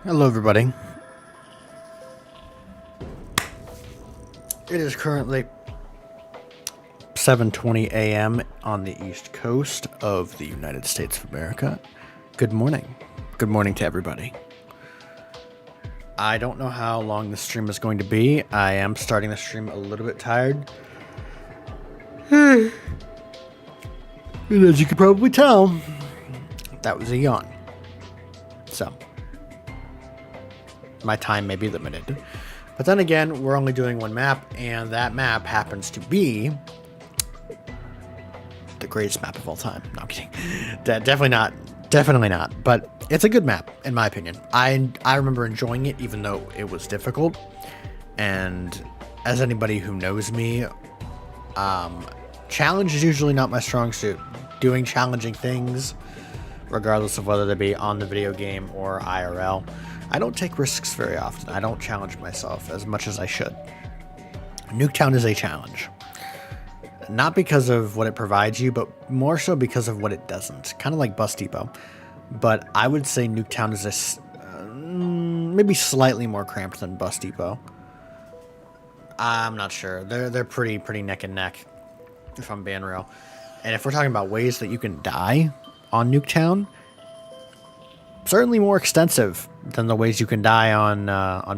Hello everybody. It is currently 7:20 a.m. on the East Coast of the United States of America. Good morning. Good morning to everybody. I don't know how long the stream is going to be. I am starting the stream a little bit tired. And as you can probably tell, that was a yawn. So, my time may be limited. But then again, we're only doing one map, and that map happens to be the greatest map of all time. No, I'm kidding. Definitely not. Definitely not. But it's a good map, in my opinion. I remember enjoying it, even though it was difficult. And as anybody who knows me, challenge is usually not my strong suit. Doing challenging things, regardless of whether they be on the video game or IRL. I don't take risks very often. I don't challenge myself as much as I should. Nuketown is a challenge. Not because of what it provides you, but more so because of what it doesn't. Kind of like Bus Depot. But I would say Nuketown is maybe slightly more cramped than Bus Depot. I'm not sure. They're pretty neck and neck, if I'm being real. And if we're talking about ways that you can die on Nuketown, certainly more extensive than the ways you can die on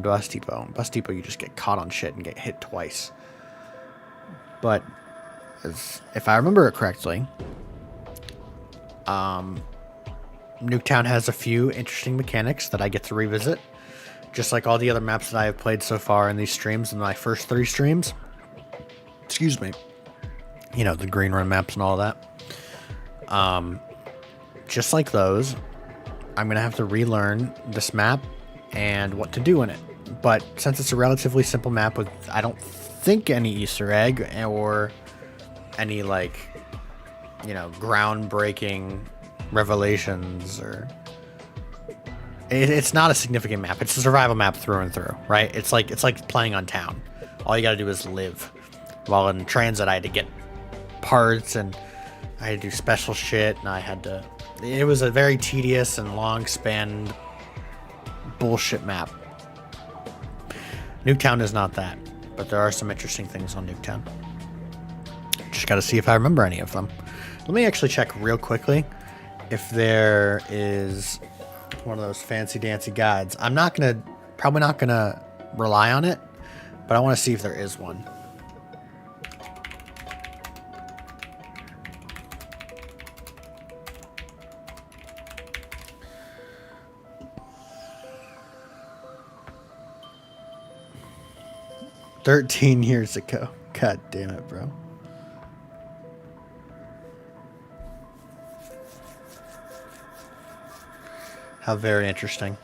Bus Depot. Bus Depot, you just get caught on shit and get hit twice. But if I remember it correctly, Nuketown has a few interesting mechanics that I get to revisit, just like all the other maps that I have played so far in these streams, in my first 3 streams. Excuse me. You know, the green run maps and all that. Just like those, I'm going to have to relearn this map and what to do in it. But since it's a relatively simple map with, I don't think, any Easter egg or any, like, you know, groundbreaking revelations, or it's not a significant map. It's a survival map through and through, right? It's like playing on town. All you got to do is live. While in transit, I had to get parts and I had to do special shit, and it was a very tedious and long span bullshit map. Nuketown is not that, but there are some interesting things on Nuketown. Just gotta see if I remember any of them. Let me actually check real quickly if there is one of those fancy dancy guides. I'm probably not gonna rely on it, but I want to see if there is one. "13 years ago. God damn it, bro. How very interesting.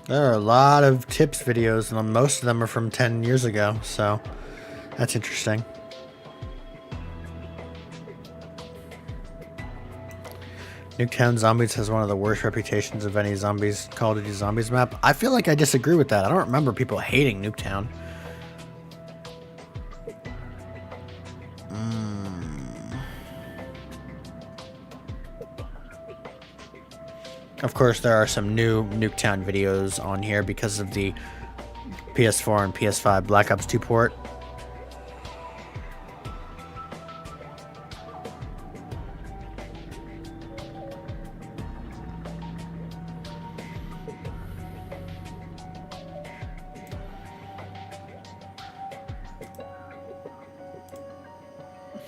There are a lot of tips videos, and most of them are from 10 years ago, so that's interesting. Nuketown Zombies has one of the worst reputations of any Call of Duty Zombies map. I feel like I disagree with that. I don't remember people hating Nuketown. Of course, there are some new Nuketown videos on here because of the PS4 and PS5 Black Ops 2 port.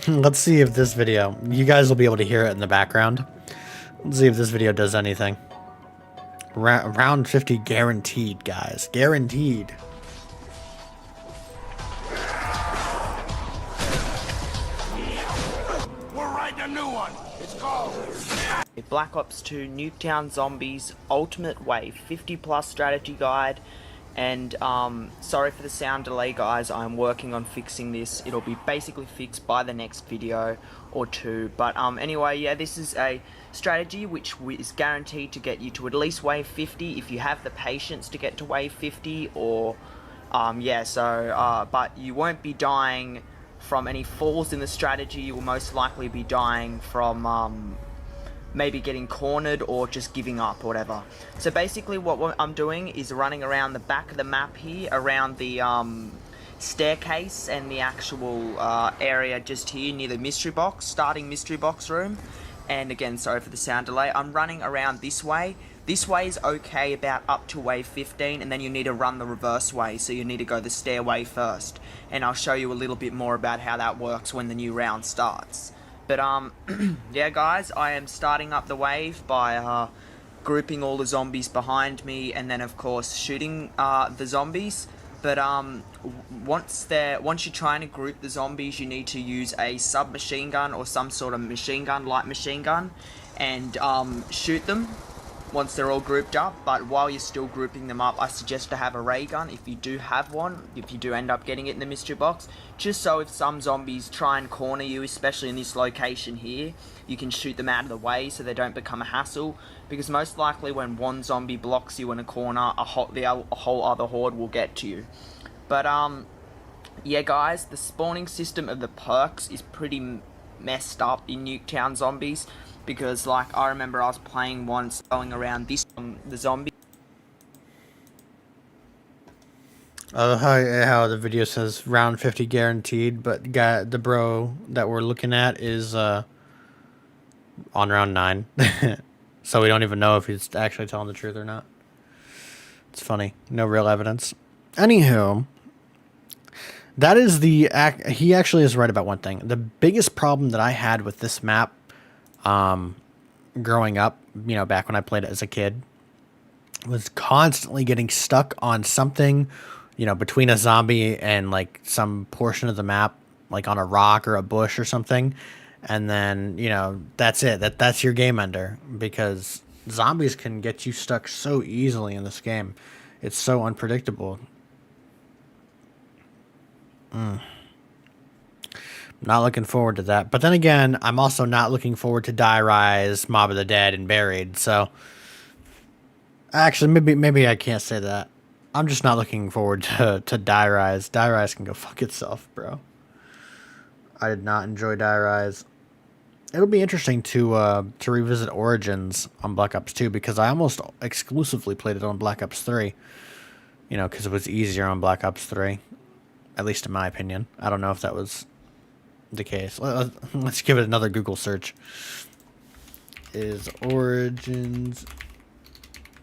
Let's see if this video, you guys will be able to hear it in the background. Let's see if this video does anything. Round 50 guaranteed, guys. Guaranteed. We're writing a new one. It's called Black Ops 2 Nuketown Zombies Ultimate Wave 50 Plus Strategy Guide And sorry for the sound delay, guys. I'm working on fixing this. It'll be basically fixed by the next video or two. But anyway, yeah, this is a strategy which is guaranteed to get you to at least wave 50 if you have the patience to get to wave 50. Or yeah, so but you won't be dying from any falls in the strategy. You will most likely be dying from maybe getting cornered or just giving up or whatever. So basically what I'm doing is running around the back of the map here, around the staircase and the actual area just here near the mystery box, starting mystery box room. And again, sorry for the sound delay. I'm running around this way. This way is okay about up to wave 15, and then you need to run the reverse way, so you need to go the stairway first. And I'll show you a little bit more about how that works when the new round starts. But yeah, guys, I am starting up the wave by grouping all the zombies behind me, and then of course shooting the zombies. But once you're trying to group the zombies, you need to use a submachine gun or some sort of machine gun, light machine gun, and shoot them once they're all grouped up. But while you're still grouping them up, I suggest to have a ray gun if you do have one, if you do end up getting it in the mystery box, just so if some zombies try and corner you, especially in this location here, you can shoot them out of the way so they don't become a hassle, because most likely when one zombie blocks you in a corner, a whole other horde will get to you. But yeah, guys, the spawning system of the perks is pretty messed up in Nuketown Zombies, because like I remember I was playing once going around this the zombie. How the video says round 50 guaranteed, but the bro that we're looking at is on round 9. So we don't even know if he's actually telling the truth or not. It's funny. No real evidence. Anywho, that is he actually is right about one thing. The biggest problem that I had with this map growing up, back when I played it as a kid, was constantly getting stuck on something, between a zombie and like some portion of the map, like on a rock or a bush or something. And then, that's it. That's your game ender, because zombies can get you stuck so easily in this game. It's so unpredictable. Not looking forward to that. But then again, I'm also not looking forward to Die Rise, Mob of the Dead, and Buried. So actually, maybe I can't say that. I'm just not looking forward to Die Rise. Die Rise can go fuck itself, bro. I did not enjoy Die Rise. It'll be interesting to revisit Origins on Black Ops 2, because I almost exclusively played it on Black Ops 3. Because it was easier on Black Ops 3. At least in my opinion. I don't know if that was the case. Let's give it another Google search. Is Origins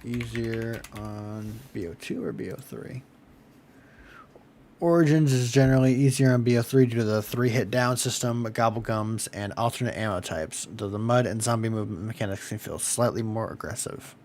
easier on BO2 or BO3? Origins is generally easier on BO3 due to the 3-hit down system, gobblegums, and alternate ammo types, though the mud and zombie movement mechanics can feel slightly more aggressive.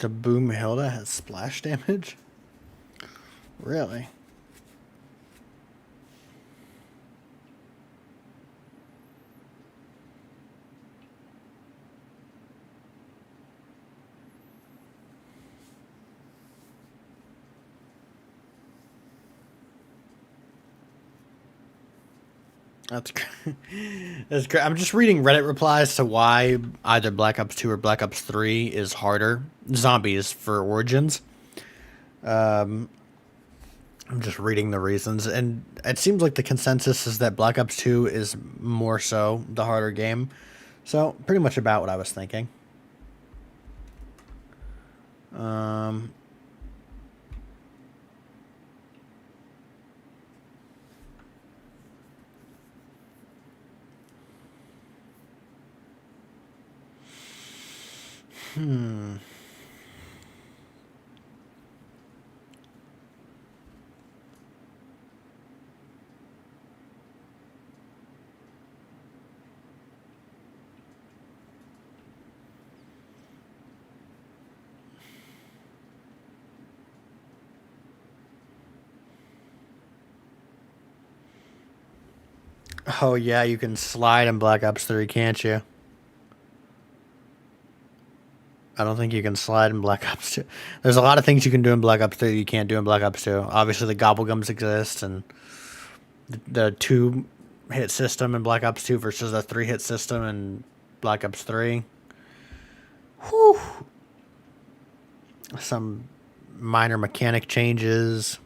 The Boom Hilda has splash damage? Really? That's that's great. I'm just reading Reddit replies to why either Black Ops 2 or Black Ops 3 is harder. Zombies for Origins. I'm just reading the reasons, and it seems like the consensus is that Black Ops 2 is more so the harder game. So, pretty much about what I was thinking. Um, oh yeah, you can slide in Black Ops 3, can't you? I don't think you can slide in Black Ops 2. There's a lot of things you can do in Black Ops 3 that you can't do in Black Ops 2. Obviously, the Gobblegums exist, and the two-hit system in Black Ops 2 versus the three-hit system in Black Ops 3. Whew. Some minor mechanic changes,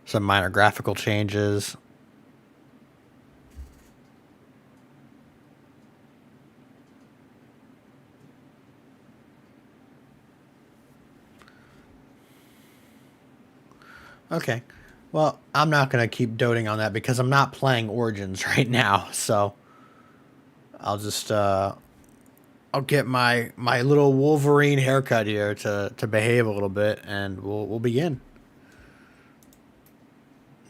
some minor graphical changes. Okay. Well, I'm not going to keep doting on that because I'm not playing Origins right now. So I'll just I'll get my little Wolverine haircut here to behave a little bit, and we'll begin.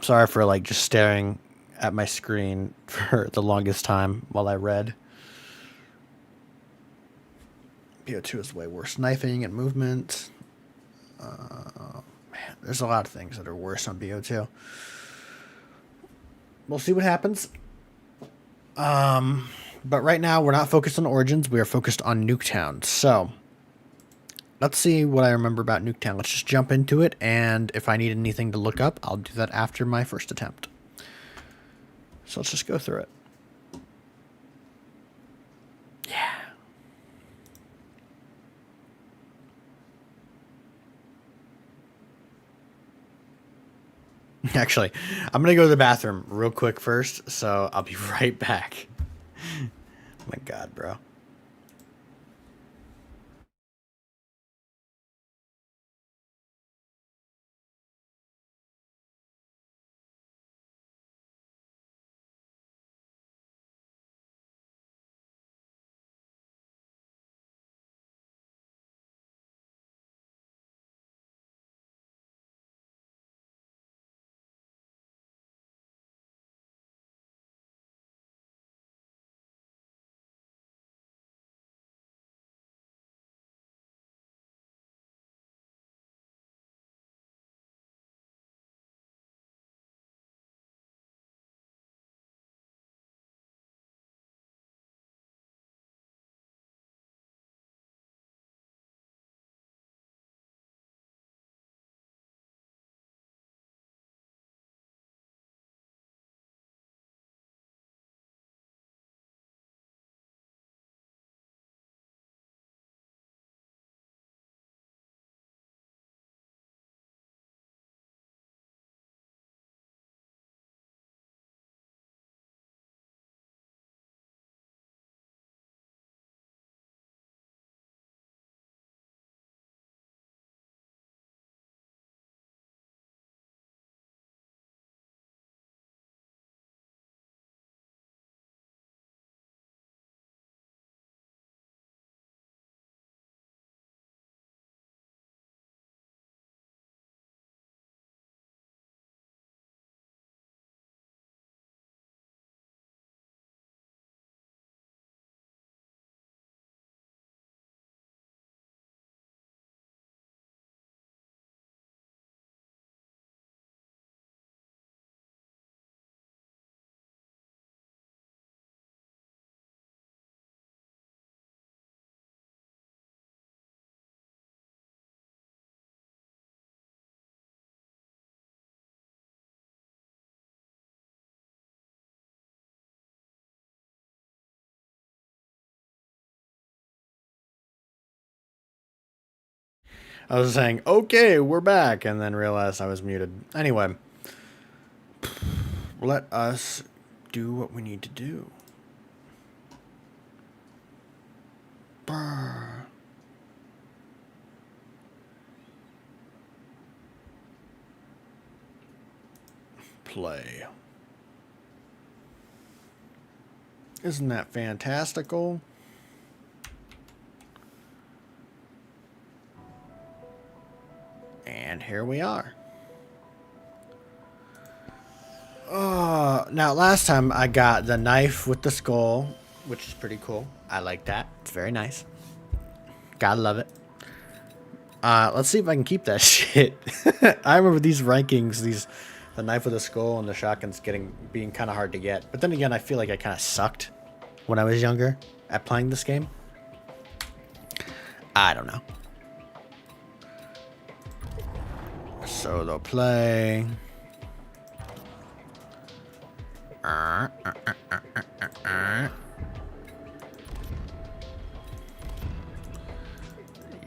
Sorry for like just staring at my screen for the longest time while I read. BO2 is way worse. Knifing and movement. Man, there's a lot of things that are worse on BO2. We'll see what happens. But right now we're not focused on Origins. We are focused on Nuketown. So let's see what I remember about Nuketown. Let's just jump into it, and if I need anything to look up, I'll do that after my first attempt. So let's just go through it. Yeah. Actually, I'm going to go to the bathroom real quick first, so I'll be right back. Oh my God, bro. I was saying, okay, we're back, and then realized I was muted. Anyway, let us do what we need to do. Brr. Play. Isn't that fantastical? And here we are. Now last time I got the knife with the skull, which is pretty cool. I like that. It's very nice. Gotta love it. Let's see if I can keep that shit. I remember these rankings, the knife with the skull and the shotgun's being kind of hard to get. But then again, I feel like I kind of sucked when I was younger at playing this game. I don't know. Solo play.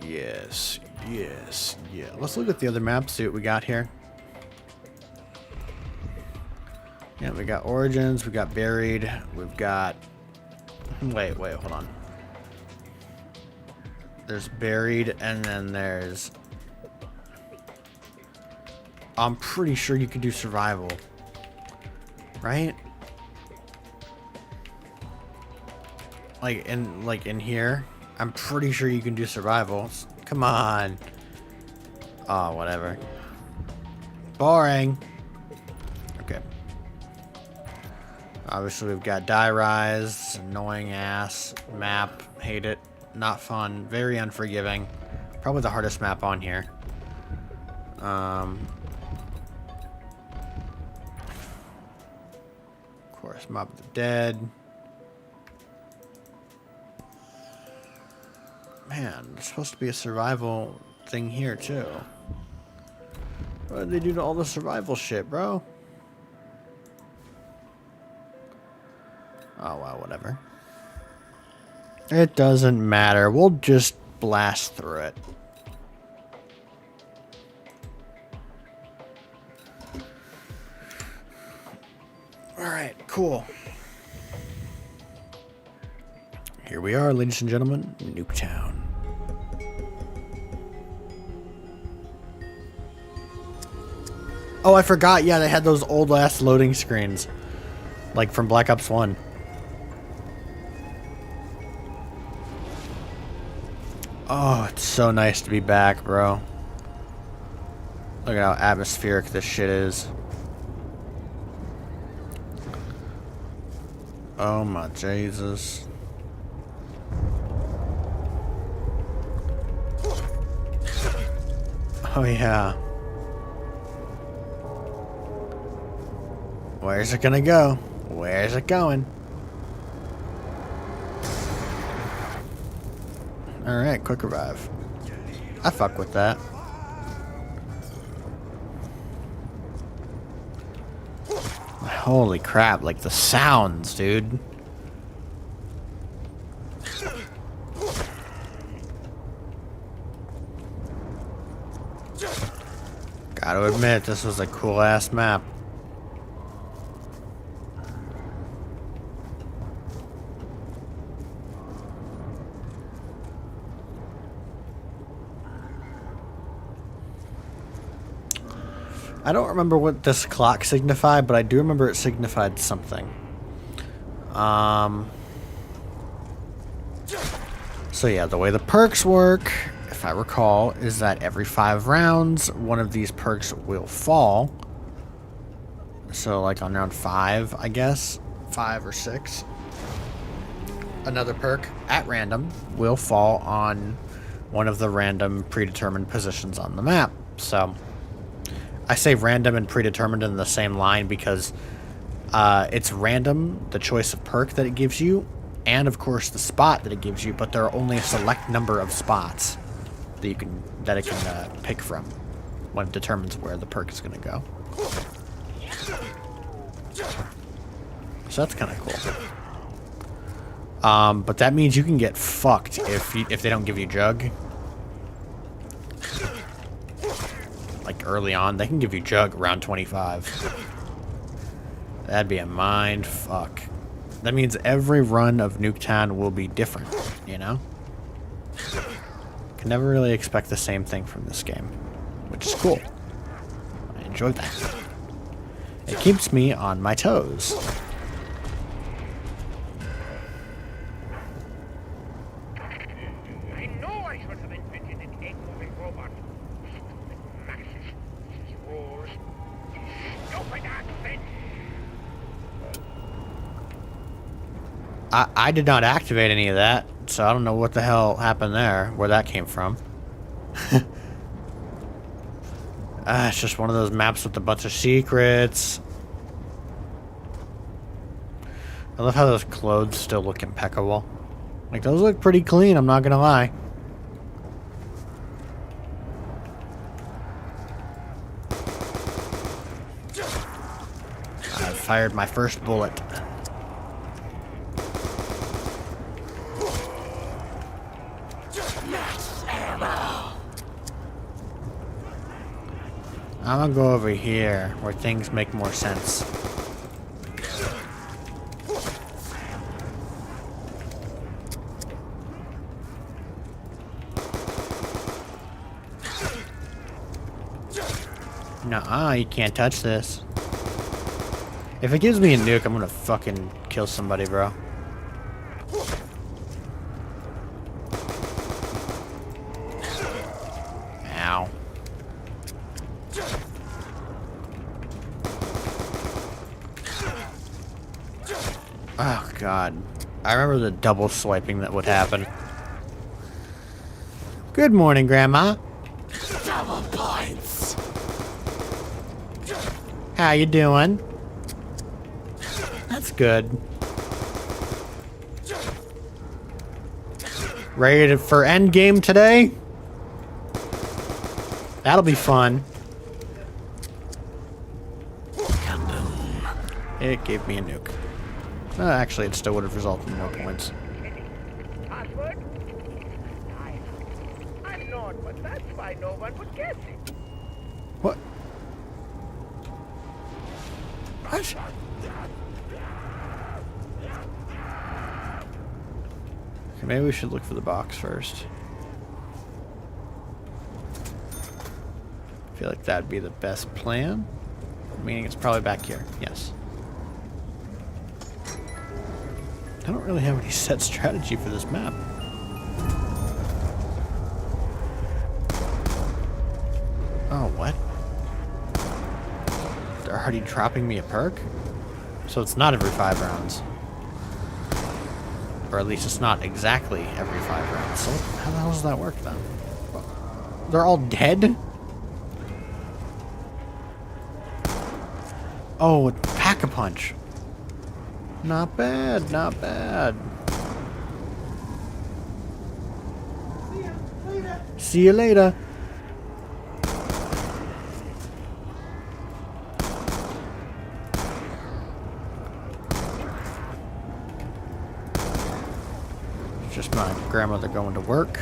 Yes, yes, yeah. Let's look at the other map, see what we got here. Yeah, we got Origins, we got Buried, we've got... Wait, hold on. There's Buried, and then there's... I'm pretty sure you can do Survival. Right? Like in here, I'm pretty sure you can do Survival. Come on. Oh, whatever. Boring. Okay. Obviously, we've got Die Rise, annoying ass map. Hate it. Not fun. Very unforgiving. Probably the hardest map on here. Of course, Mob of the Dead. Man, there's supposed to be a survival thing here too. What did they do to all the survival shit, bro? Oh well, whatever. It doesn't matter. We'll just blast through it. Alright, cool. Here we are, ladies and gentlemen, Nuketown. Oh, I forgot. Yeah, they had those old ass loading screens. Like from Black Ops 1. Oh, it's so nice to be back, bro. Look at how atmospheric this shit is. Oh my Jesus. Oh yeah. Where's it gonna go? Where's it going? Alright, quick revive. I fuck with that. Holy crap, like the sounds, dude. Gotta admit, this was a cool ass map. I don't remember what this clock signified, but I do remember it signified something. So yeah, the way the perks work, if I recall, is that every 5 rounds, one of these perks will fall. So like on round 5, I guess, 5 or 6, another perk at random will fall on one of the random predetermined positions on the map. So I say random and predetermined in the same line because it's random, the choice of perk that it gives you, and of course the spot that it gives you, but there are only a select number of spots that it can pick from when it determines where the perk is going to go. So that's kind of cool. But that means you can get fucked if they don't give you Jug. like early on. They can give you Jug around 25. That'd be a mind fuck. That means every run of Nuketown will be different, you know? Can never really expect the same thing from this game, which is cool. I enjoy that. It keeps me on my toes. I know I should have invented an egg-moving robot. Maxes, these rules, stupid accent. I did not activate any of that, so I don't know what the hell happened there, where that came from. It's just one of those maps with a bunch of secrets. I love how those clothes still look impeccable. Like, those look pretty clean, I'm not gonna lie. I fired my first bullet. I'm gonna go over here where things make more sense. Nuh-uh, you can't touch this. If it gives me a nuke, I'm gonna fucking kill somebody, bro. Ow. Oh, God. I remember the double swiping that would happen. Good morning, Grandma. Double points. How you doing? That's good. Ready for endgame today? That'll be fun. It gave me a nuke. Actually, it still would have resulted in more points. Password? I'm not, but that's why no one would guess it. What? What? Okay, maybe we should look for the box first. I feel like that'd be the best plan. Meaning it's probably back here. Yes. I don't really have any set strategy for this map. Oh, what? They're already dropping me a perk? So it's not every 5 rounds. Or at least it's not exactly every 5 rounds. So how the hell does that work then? They're all dead? Oh, Pack-a-Punch. Not bad, not bad. See you later. It's just my grandmother going to work.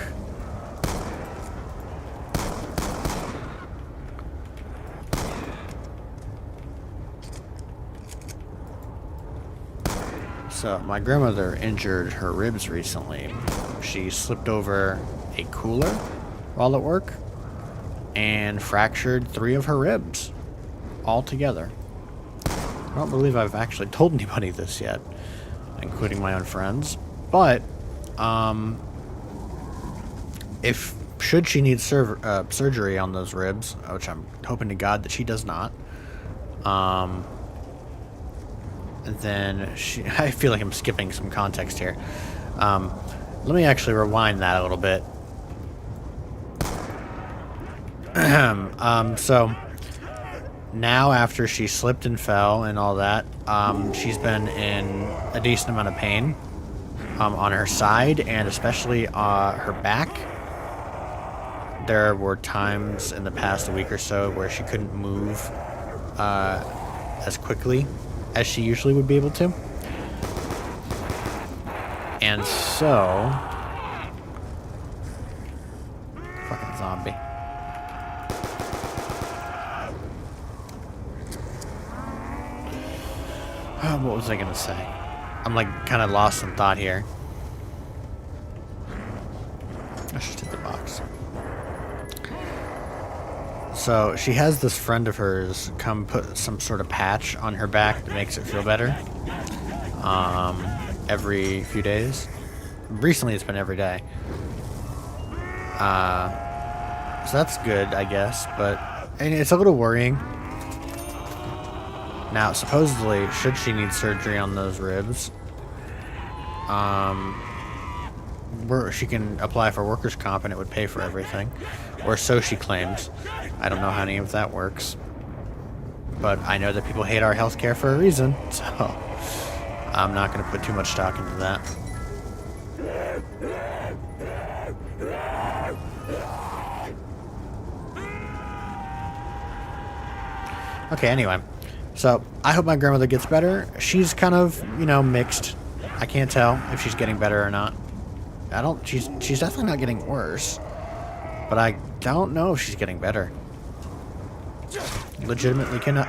So, my grandmother injured her ribs recently. She slipped over a cooler while at work and fractured 3 of her ribs all together. I don't believe I've actually told anybody this yet, including my own friends, but should she need surgery on those ribs, which I'm hoping to God that she does not, then I feel like I'm skipping some context here. Let me actually rewind that a little bit. So now after she slipped and fell and all that, she's been in a decent amount of pain on her side and especially her back. There were times in the past week or so where she couldn't move as quickly as she usually would be able to. And so... Fucking zombie. What was I gonna say? I'm like kind of lost in thought here. I should hit the box. So she has this friend of hers come put some sort of patch on her back that makes it feel better. Every few days. Recently it's been every day. So that's good, I guess, but and it's a little worrying. Now, supposedly, should she need surgery on those ribs, she can apply for workers' comp and it would pay for everything. Or so she claims. I don't know how any of that works. But I know that people hate our healthcare for a reason, so I'm not going to put too much stock into that. Okay, anyway. So, I hope my grandmother gets better. She's kind of, you know, mixed. I can't tell if she's getting better or not. She's definitely not getting worse. But I don't know if she's getting better. Legitimately cannot...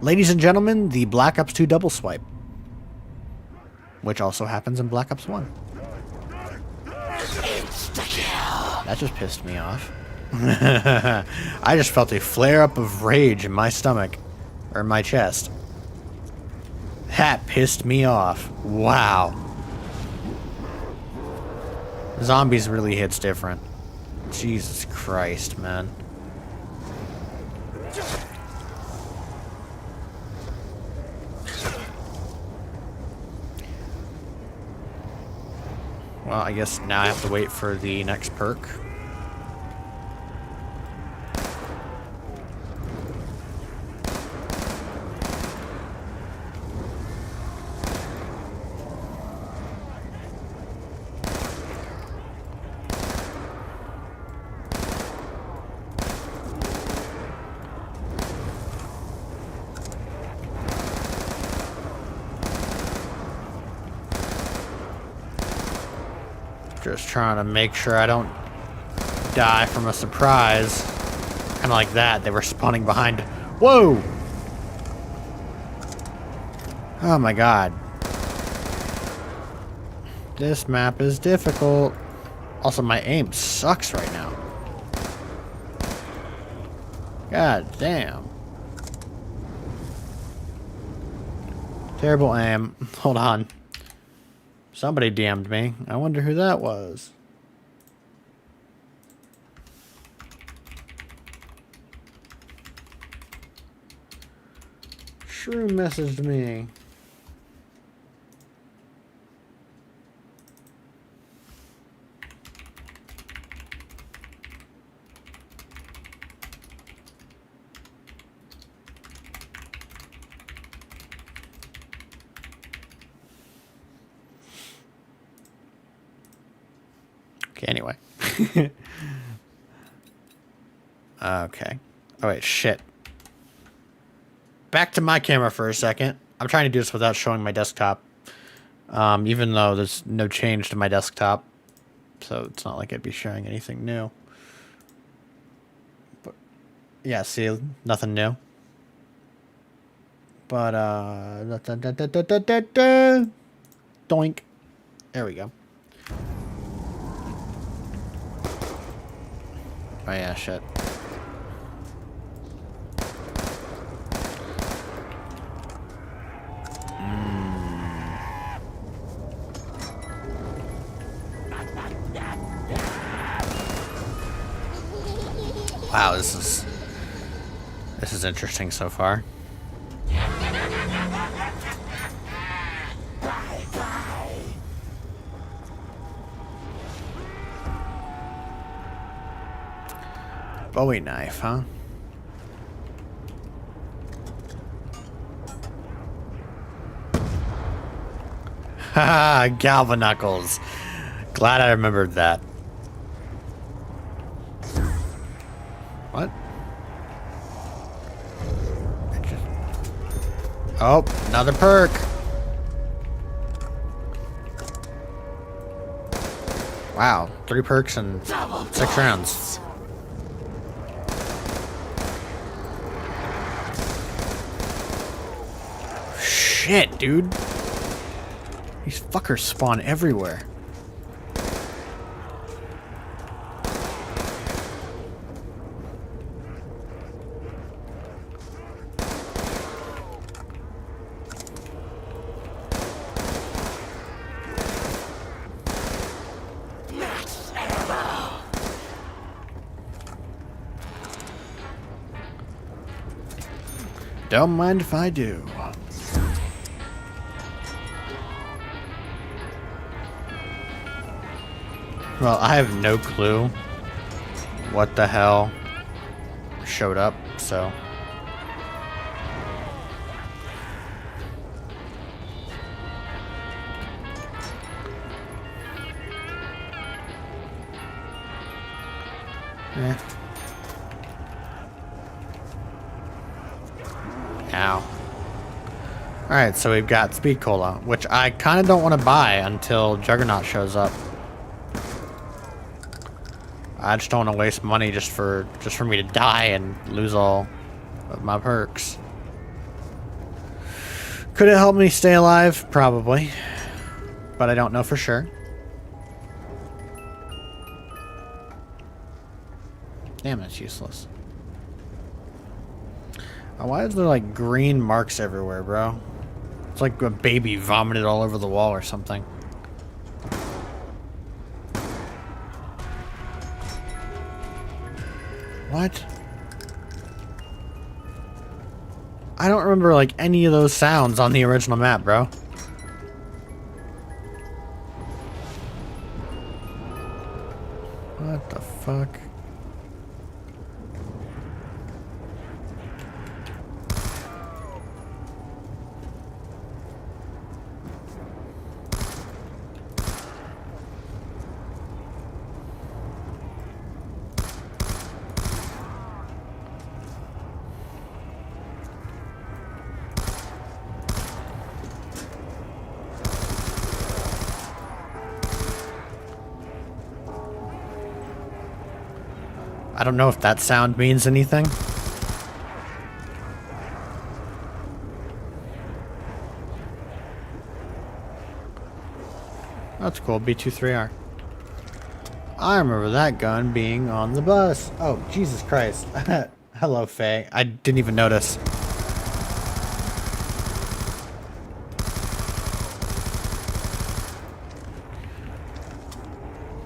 Ladies and gentlemen, the Black Ops 2 double swipe. Which also happens in Black Ops 1. That just pissed me off. I just felt a flare-up of rage in my stomach. Or in my chest. That pissed me off. Wow. Zombies really hits different. Jesus Christ, man. Well, I guess now I have to wait for the next perk. Just trying to make sure I don't die from a surprise. Kind of like that. They were spawning behind. Whoa! Oh my god. This map is difficult. Also, my aim sucks right now. God damn. Terrible aim. Hold on. Somebody DM'd me. I wonder who that was. Shrew messaged me. Okay, anyway. Okay. Oh, wait, shit. Back to my camera for a second. I'm trying to do this without showing my desktop. Even though there's no change to my desktop. So it's not like I'd be showing anything new. But, yeah, see, nothing new. But, doink. There we go. Oh yeah, shit. Wow, this is interesting so far. Bowie knife, huh? Haha, Galvanuckles. Glad I remembered that. What? Oh, another perk. Wow, 3 perks in 6 rounds. shit, dude. These fuckers spawn everywhere. Don't mind if I do. Well, I have no clue what the hell showed up, so. Eh. Ow. Alright, so we've got Speed Cola, which I kind of don't want to buy until Juggernaut shows up. I just don't want to waste money just for me to die and lose all of my perks. Could it help me stay alive? Probably. But I don't know for sure. Damn, that's useless. Why is there like green marks everywhere, bro? It's like a baby vomited all over the wall or something. What? I don't remember like any of those sounds on the original map, bro. What the fuck? I don't know if that sound means anything. That's cool, B23R. I remember that gun being on the bus. Oh, Jesus Christ. Hello, Faye. I didn't even notice.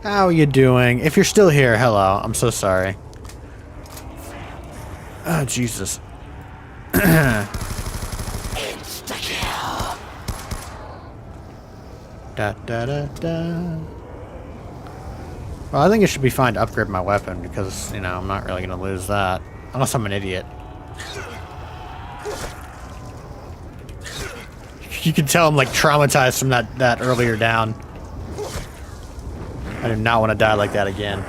How are you doing? If you're still here, hello. I'm so sorry. Oh, Jesus. Insta-kill. Da da da da. Well, I think it should be fine to upgrade my weapon because, you know, I'm not really going to lose that. Unless I'm an idiot. You can tell I'm, like, traumatized from that earlier down. I do not want to die like that again.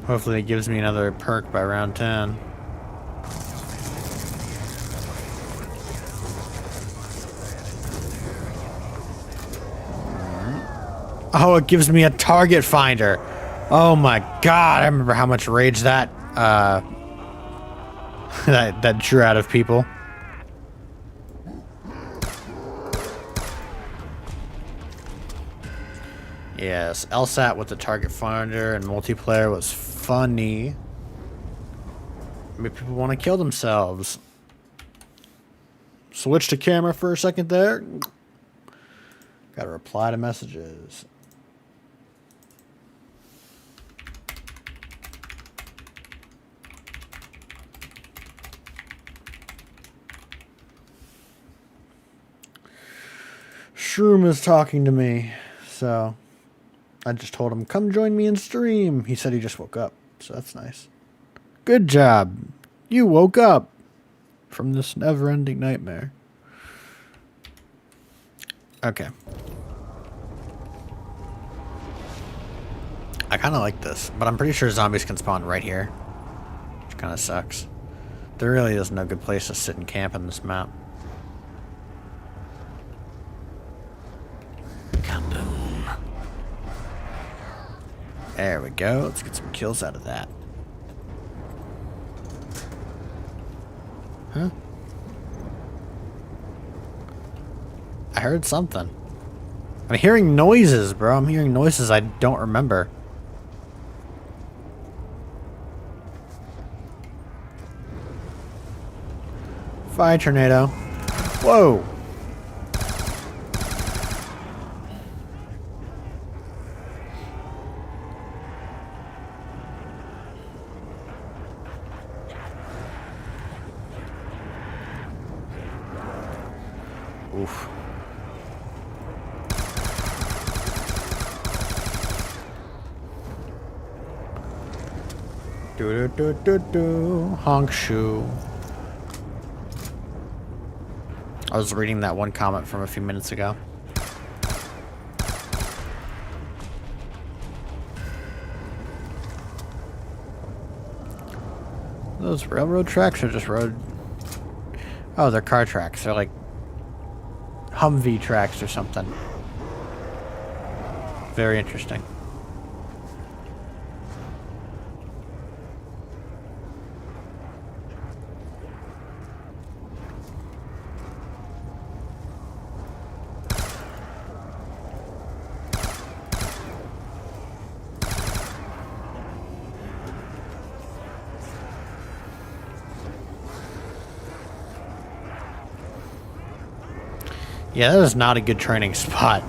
Hopefully it gives me another perk by round 10. Oh, it gives me a target finder. Oh my god, I remember how much rage that that drew out of people. Yes, LSAT with the target finder and multiplayer was funny. Maybe people want to kill themselves. Switch to camera for a second there. Gotta reply to messages. Shroom is talking to me, so I just told him, come join me in stream. He said he just woke up, so that's nice. Good job. You woke up from this never-ending nightmare. Okay. I kind of like this, but I'm pretty sure zombies can spawn right here, which kind of sucks. There really is no good place to sit and camp in this map. There we go. Let's get some kills out of that. Huh? I heard something. I'm hearing noises, bro. I'm hearing noises I don't remember. Fire tornado. Whoa. Oof. Do do do do do. Honk shoe. I was reading that one comment from a few minutes ago. Those railroad tracks are just road. Oh, they're car tracks. They're like Humvee tracks or something. Very interesting. Yeah, that is not a good training spot.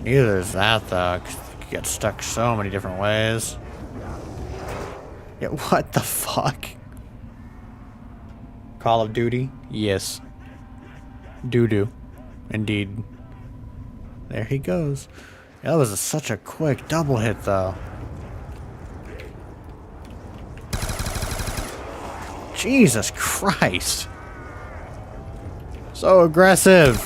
Neither is that, though. You get stuck so many different ways. Yeah, what the fuck? Call of Duty? Yes. Doo-doo. Indeed. There he goes. Yeah, that was such a quick double hit, though. Jesus Christ. So aggressive.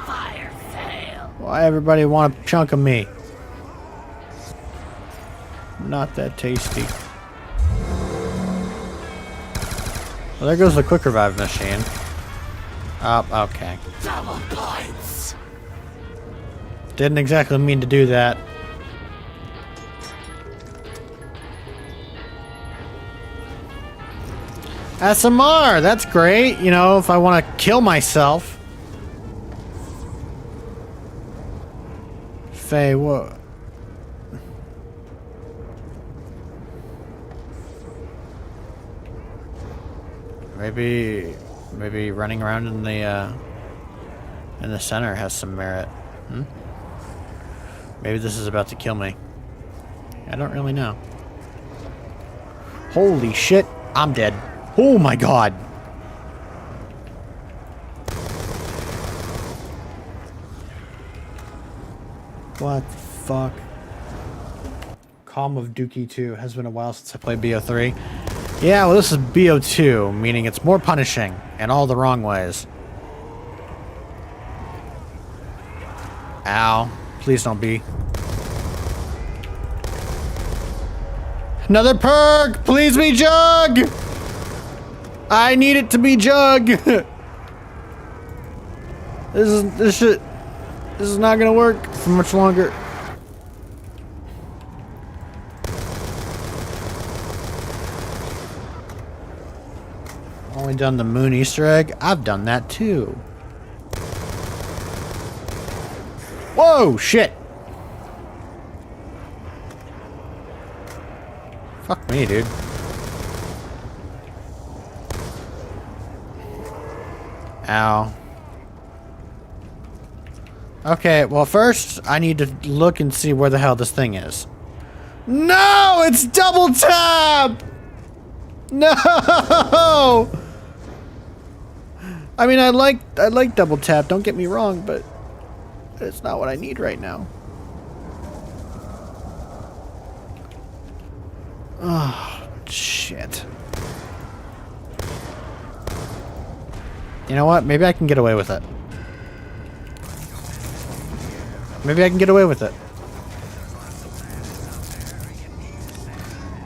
Fire sale. Why everybody want a chunk of me? Not that tasty. Well, there goes the quick revive machine. Oh, okay. Double points. Didn't exactly mean to do that. SMR, that's great. You know, if I want to kill myself. Faye, what? Maybe running around in the center has some merit. Hmm? Maybe this is about to kill me. I don't really know. Holy shit, I'm dead. Oh my god. What the fuck? Calm of Dookie 2. Has been a while since I played BO3. Yeah, well this is BO2, meaning it's more punishing in all the wrong ways. Ow. Please don't be. Another perk! Please be Jug! I need it to be Jug! This is not gonna work for much longer. Only done the moon Easter egg? I've done that too. Whoa, shit! Fuck me, dude. Ow. Okay, well first, I need to look and see where the hell this thing is. No! It's double tap! No! I mean, I like double tap, don't get me wrong, but it's not what I need right now. Oh, shit. You know what? Maybe I can get away with it. Maybe I can get away with it.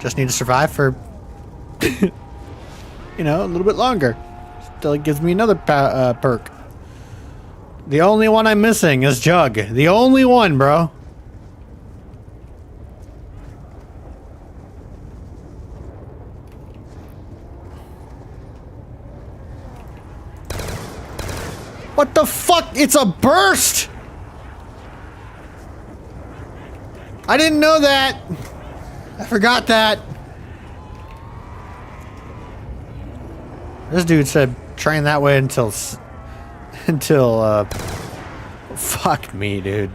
Just need to survive for You know, a little bit longer. Still, it gives me another perk. The only one I'm missing is Jug. The only one, bro. What the fuck? It's a burst! I didn't know that. I forgot that. This dude said train that way until fuck me, dude.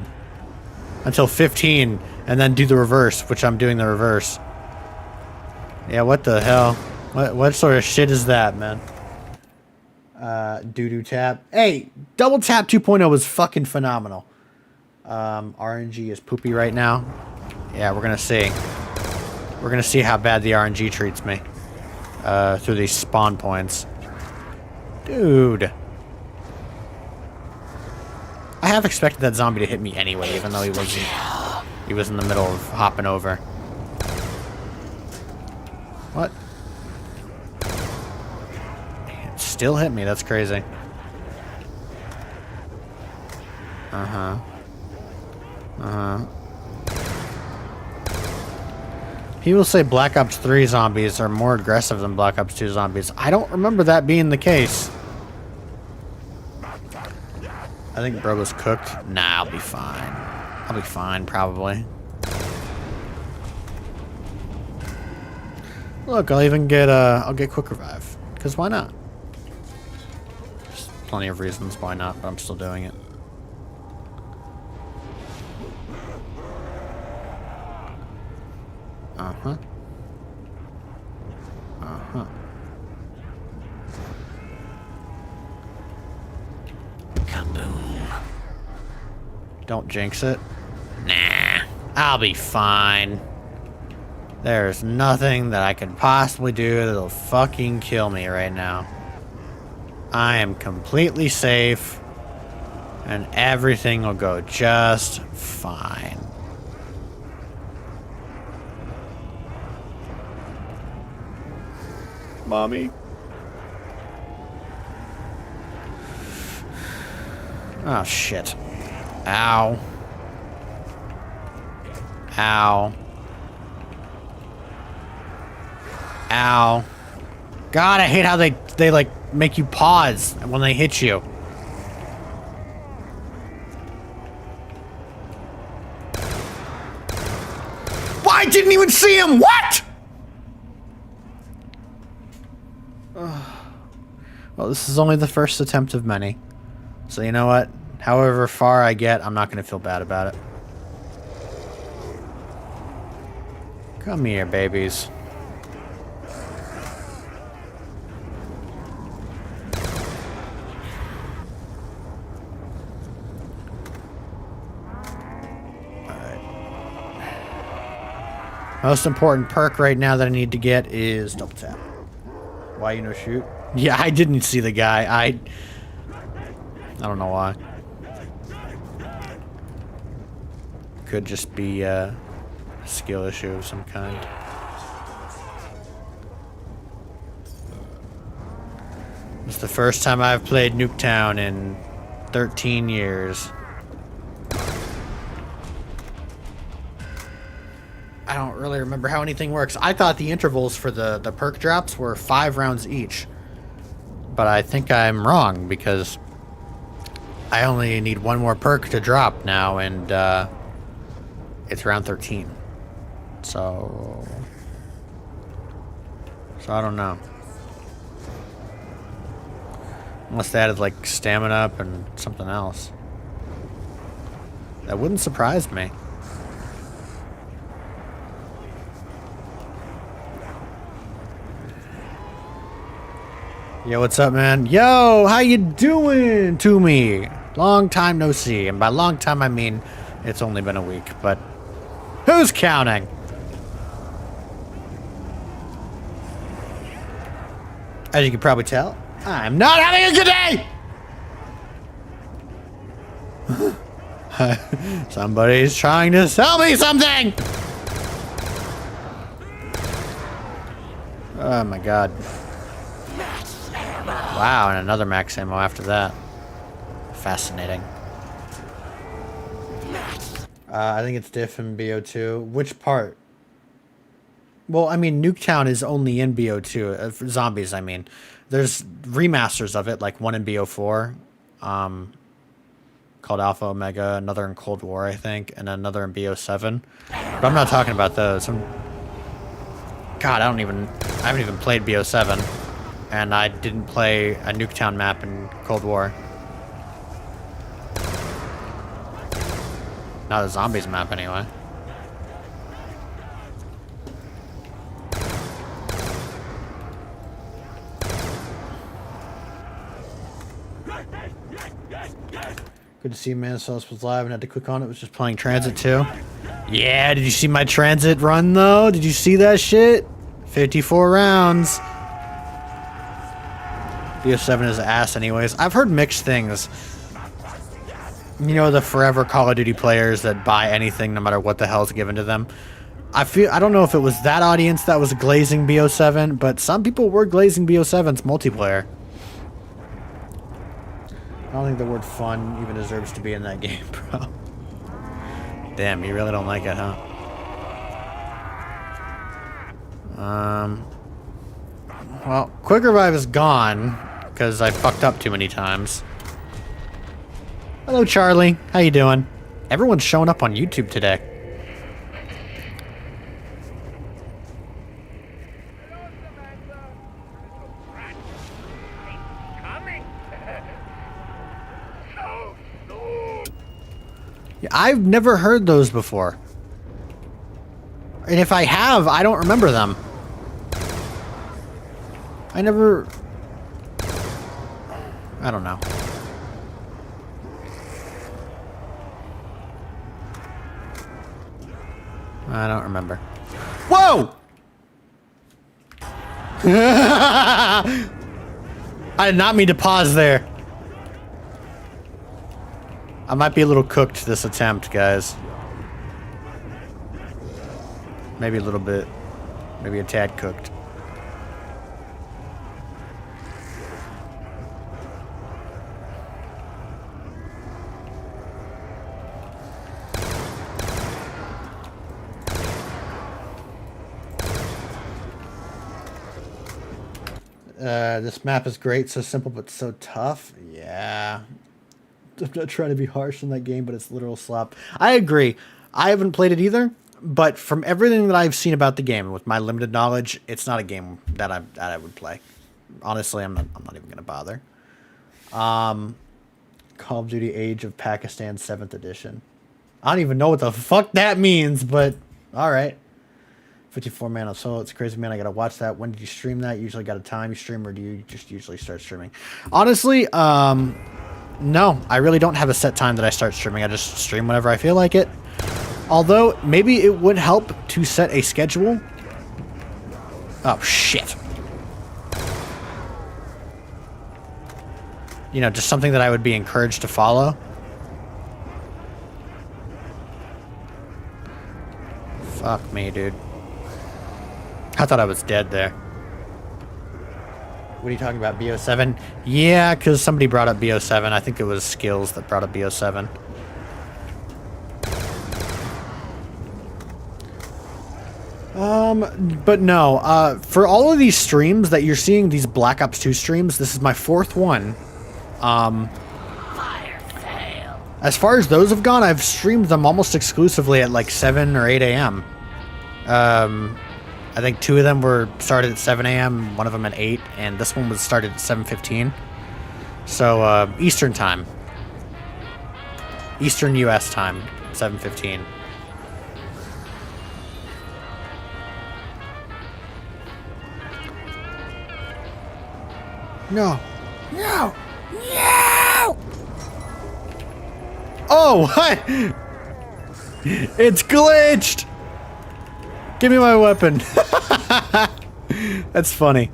Until 15 and then do the reverse, which I'm doing the reverse. Yeah, what the hell? What sort of shit is that, man? Doo-doo tap. Hey, double tap 2.0 was fucking phenomenal. RNG is poopy right now. Yeah, we're gonna see. We're gonna see how bad the RNG treats me. Through these spawn points. Dude. I have expected that zombie to hit me anyway, even though he was in the middle of hopping over. What? It still hit me, that's crazy. People say Black Ops 3 zombies are more aggressive than Black Ops 2 zombies. I don't remember that being the case. I think bro was cooked. Nah, I'll be fine. I'll be fine, probably. Look, I'll even get I'll get quick revive. Cause why not? There's plenty of reasons why not, but I'm still doing it. Kaboom. Don't jinx it. Nah, I'll be fine. There's nothing that I could possibly do that'll fucking kill me right now. I am completely safe, and everything will go just fine. Mommy. Oh, shit. Ow. Ow. Ow. God, I hate how they like make you pause when they hit you. Why? I didn't even see him. What? Well, this is only the first attempt of many. So you know what? However far I get, I'm not going to feel bad about it. Come here, babies. Most important perk right now that I need to get is double tap. Why you no shoot? Yeah, I didn't see the guy. I don't know why. Could just be a skill issue of some kind. It's the first time I've played Nuketown in 13 years. I don't really remember how anything works. I thought the intervals for the perk drops were 5 rounds each. But I think I'm wrong, because I only need one more perk to drop now, and it's round 13. So I don't know. Unless they added like stamina up and something else. That wouldn't surprise me. Yo, what's up, man? Yo, how you doing to me? Long time no see. And by long time, I mean it's only been a week, but who's counting? As you can probably tell, I'm not having a good day! Somebody's trying to sell me something! Oh my god. Wow, and another max ammo after that. Fascinating. I think it's diff in BO2. Which part? Well, I mean, Nuketown is only in BO2. For zombies, I mean. There's remasters of it, like one in BO4. Called Alpha Omega, another in Cold War, I think, and another in BO7. But I'm not talking about those. God, I haven't even played BO7. And I didn't play a Nuketown map in Cold War. Not a zombies map, anyway. Good to see Manisos was live and had to click on it. Was just playing Transit too. Yeah, did you see my Transit run though? Did you see that shit? 54 rounds. BO7 is ass anyways. I've heard mixed things. You know, the forever Call of Duty players that buy anything no matter what the hell's given to them. I don't know if it was that audience that was glazing BO7, but some people were glazing BO7's multiplayer. I don't think the word fun even deserves to be in that game, bro. Damn, you really don't like it, huh? Well, Quick Revive is gone because I fucked up too many times. Hello, Charlie. How you doing? Everyone's showing up on YouTube today. Yeah, I've never heard those before. And if I have, I don't remember them. I don't know. I don't remember. Whoa! I did not mean to pause there. I might be a little cooked this attempt, guys. Maybe a little bit. Maybe a tad cooked. This map is great, so simple but so tough. Yeah. I'm not trying to be harsh on that game, but it's literal slop. I agree. I haven't played it either, but from everything that I've seen about the game, with my limited knowledge, it's not a game that I would play. Honestly, I'm not even gonna bother. Call of Duty Age of Pakistan 7th edition. I don't even know what the fuck that means, but all right. 54 man of solo. It's crazy, man. I gotta watch that. When did you stream that? Usually got a time you stream, or do you just usually start streaming? Honestly, no, I really don't have a set time that I start streaming. I just stream whenever I feel like it. Although, maybe it would help to set a schedule. Oh, shit. You know, just something that I would be encouraged to follow. Fuck me, dude. I thought I was dead there. What are you talking about, BO7? Yeah, because somebody brought up BO7. I think it was Skills that brought up BO7. But no, for all of these streams that you're seeing, these Black Ops 2 streams, this is my 4th one. Fire sale. As far as those have gone, I've streamed them almost exclusively at like 7 or 8 a.m. I think 2 of them were started at 7 a.m., one of them at 8, and this one was started at 7:15. So, Eastern time. Eastern U.S. time, 7:15. No. No! No! Oh, what? It's glitched! Give me my weapon. That's funny.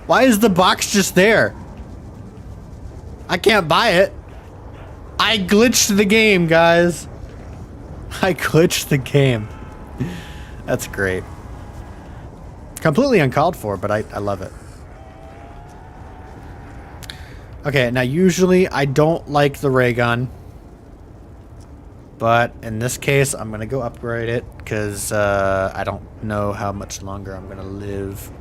Why is the box just there? I can't buy it. I glitched the game, guys. I glitched the game. That's great. Completely uncalled for, but I love it. Okay, now usually I don't like the ray gun. But in this case, I'm going to go upgrade it because I don't know how much longer I'm going to live.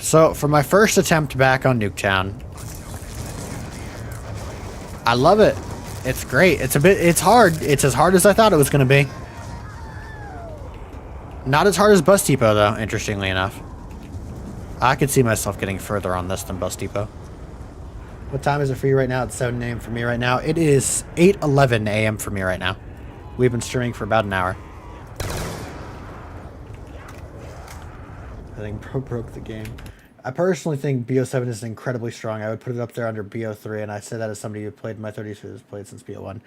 So, for my first attempt back on Nuketown, I love it. It's great. It's hard. It's as hard as I thought it was going to be. Not as hard as Bus Depot, though, interestingly enough. I could see myself getting further on this than Bus Depot. What time is it for you right now? It's 7 a.m. for me right now. It is 8:11 a.m. for me right now. We've been streaming for about an hour. I think broke the game. I personally think BO7 is incredibly strong. I would put it up there under BO3, and I say that as somebody who played in my 30s who has played since BO1.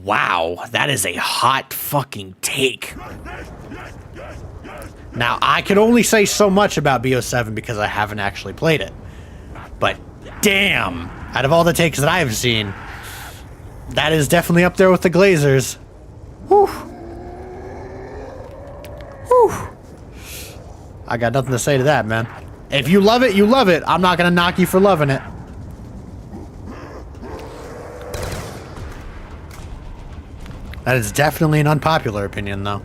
Wow, that is a hot fucking take. Now, I can only say so much about BO7 because I haven't actually played it. But damn, out of all the takes that I've seen, that is definitely up there with the Glazers. Whew. Whew. I got nothing to say to that, man. If you love it, you love it. I'm not going to knock you for loving it. That is definitely an unpopular opinion, though.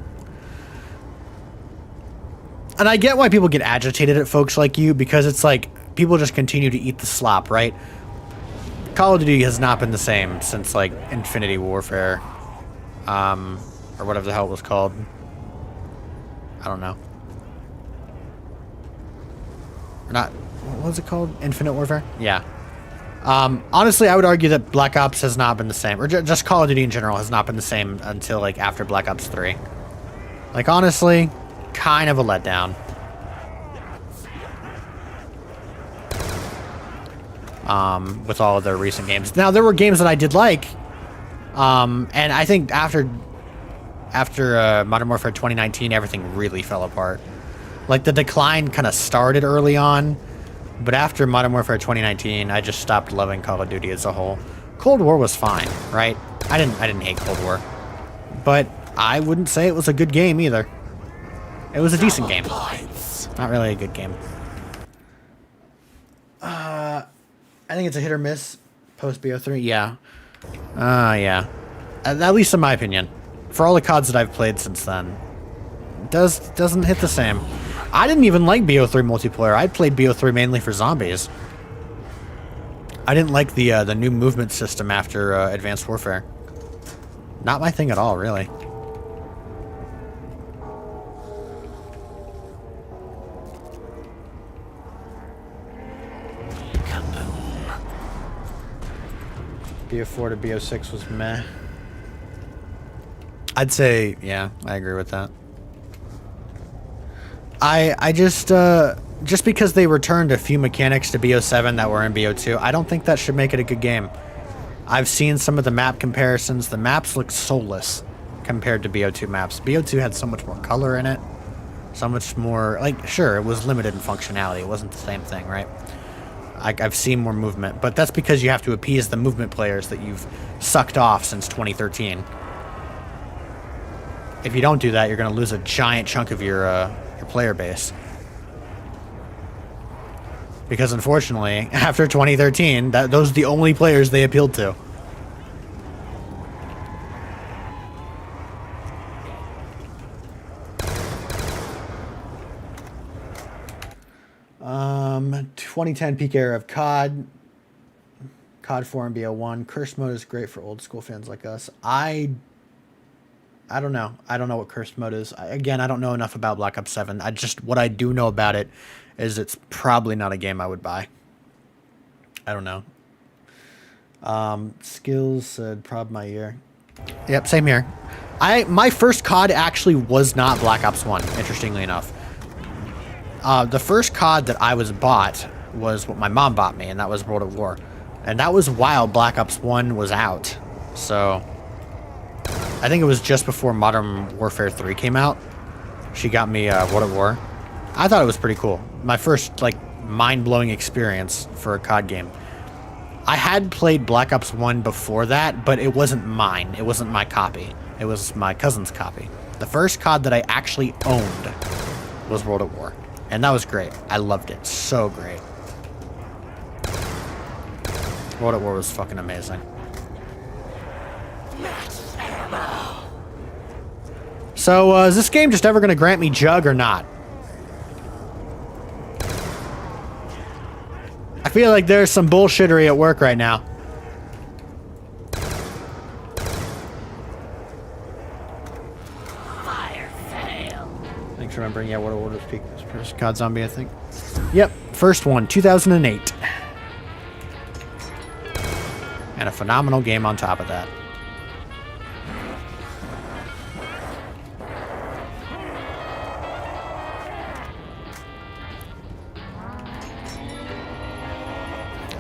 And I get why people get agitated at folks like you, because it's like, people just continue to eat the slop, right? Call of Duty has not been the same since, like, Infinity Warfare. Or whatever the hell it was called. I don't know. Or not, what was it called? Infinite Warfare? Yeah. Honestly, I would argue that Black Ops has not been the same, or just Call of Duty in general has not been the same until, like, after Black Ops 3. Like, honestly, kind of a letdown. With all of their recent games. Now, there were games that I did like, and I think after Modern Warfare 2019, everything really fell apart. Like, the decline kind of started early on, but after Modern Warfare 2019, I just stopped loving Call of Duty as a whole. Cold War was fine, right? I didn't hate Cold War, but I wouldn't say it was a good game either. It was a decent game. Not really a good game. I think it's a hit or miss post BO3. Yeah. Yeah. At least in my opinion. For all the CODs that I've played since then, doesn't hit the same. I didn't even like BO3 multiplayer. I played BO3 mainly for zombies. I didn't like the new movement system after Advanced Warfare. Not my thing at all, really. BO4 to BO6 was meh. I'd say, yeah, I agree with that. I just because they returned a few mechanics to BO7 that were in BO2, I don't think that should make it a good game. I've seen some of the map comparisons. The maps look soulless compared to BO2 maps. BO2 had so much more color in it. So much more, like, sure, it was limited in functionality. It wasn't the same thing, right? I've seen more movement, but that's because you have to appease the movement players that you've sucked off since 2013. If you don't do that, you're going to lose a giant chunk of your player base. Because unfortunately, after 2013, those are the only players they appealed to. Um, 2010 peak era of COD. COD 4 and BO1. Curse mode is great for old school fans like us. I don't know. I don't know what cursed mode is. Again, I don't know enough about Black Ops 7. What I do know about it is it's probably not a game I would buy. I don't know. Skills said prob my year. Yep, same here. My first COD actually was not Black Ops 1, interestingly enough. The first COD that I was bought was what my mom bought me, and that was World at War. And that was while Black Ops 1 was out. So I think it was just before Modern Warfare 3 came out. She got me World at War. I thought it was pretty cool. My first, like, mind-blowing experience for a COD game. I had played Black Ops 1 before that, but it wasn't mine. It wasn't my copy. It was my cousin's copy. The first COD that I actually owned was World at War. And that was great. I loved it. So great. World at War was fucking amazing. So, is this game just ever going to grant me Jug or not? I feel like there's some bullshittery at work right now. Fire fail. Thanks for remembering. Yeah, World at War was peak. First COD Zombie, I think. Yep, first one, 2008. And a phenomenal game on top of that.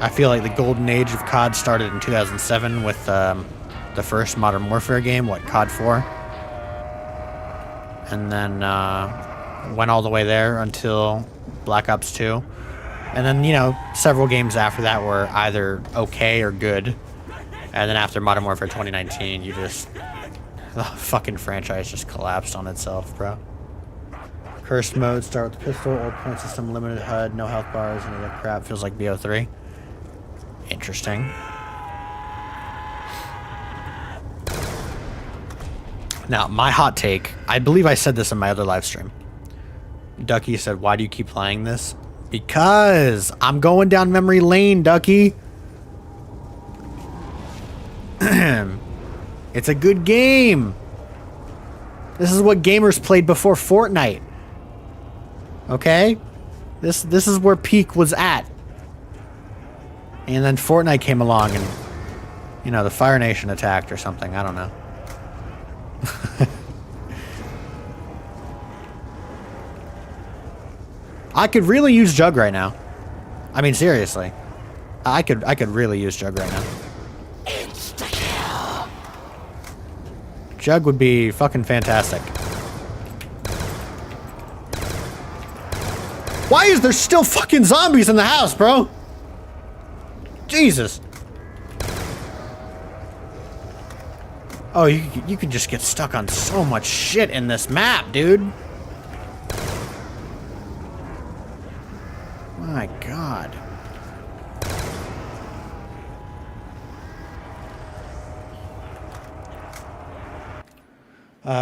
I feel like the golden age of COD started in 2007 with the first Modern Warfare game, COD 4? And then went all the way there until Black Ops 2. And then, you know, several games after that were either okay or good. And then after Modern Warfare 2019, the fucking franchise just collapsed on itself, bro. Cursed mode, start with the pistol, old point system, limited HUD, no health bars, any of that crap. Feels like BO3. Interesting. Now, my hot take, I believe I said this in my other live stream. Ducky said, why do you keep playing this? Because I'm going down memory lane, Ducky. It's a good game. This is what gamers played before Fortnite. Okay? This is where peak was at. And then Fortnite came along and, you know, the Fire Nation attacked or something. I don't know. I could really use Jug right now. I mean, seriously. I could really use Jug right now. Insta-kill. Jug would be fucking fantastic. Why is there still fucking zombies in the house, bro? Jesus. Oh, you could just get stuck on so much shit in this map, dude. My God.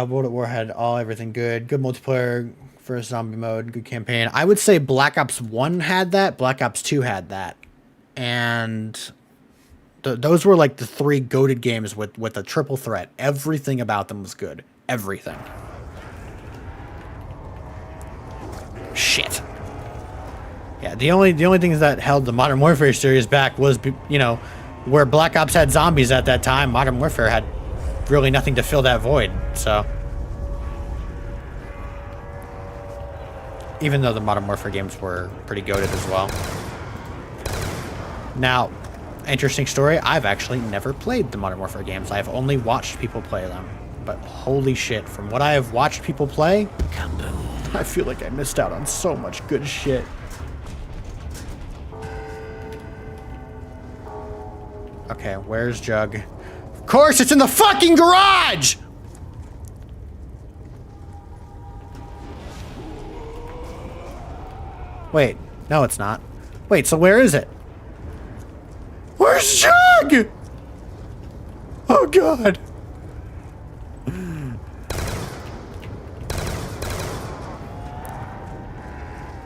World at War had everything good. Good multiplayer, first zombie mode, good campaign. I would say Black Ops 1 had that, Black Ops 2 had that. And those were like the three goated games with a triple threat. Everything about them was good. Everything. Shit. Yeah, the only things that held the Modern Warfare series back was, you know, where Black Ops had zombies at that time, Modern Warfare had really nothing to fill that void, so. Even though the Modern Warfare games were pretty goated as well. Now, interesting story, I've actually never played the Modern Warfare games. I've only watched people play them. But holy shit, from what I have watched people play, kaboom. I feel like I missed out on so much good shit. Okay, where's Jug? Of course, it's in the fucking garage! Wait, no it's not. Wait, so where is it? Where's Jug? Oh God.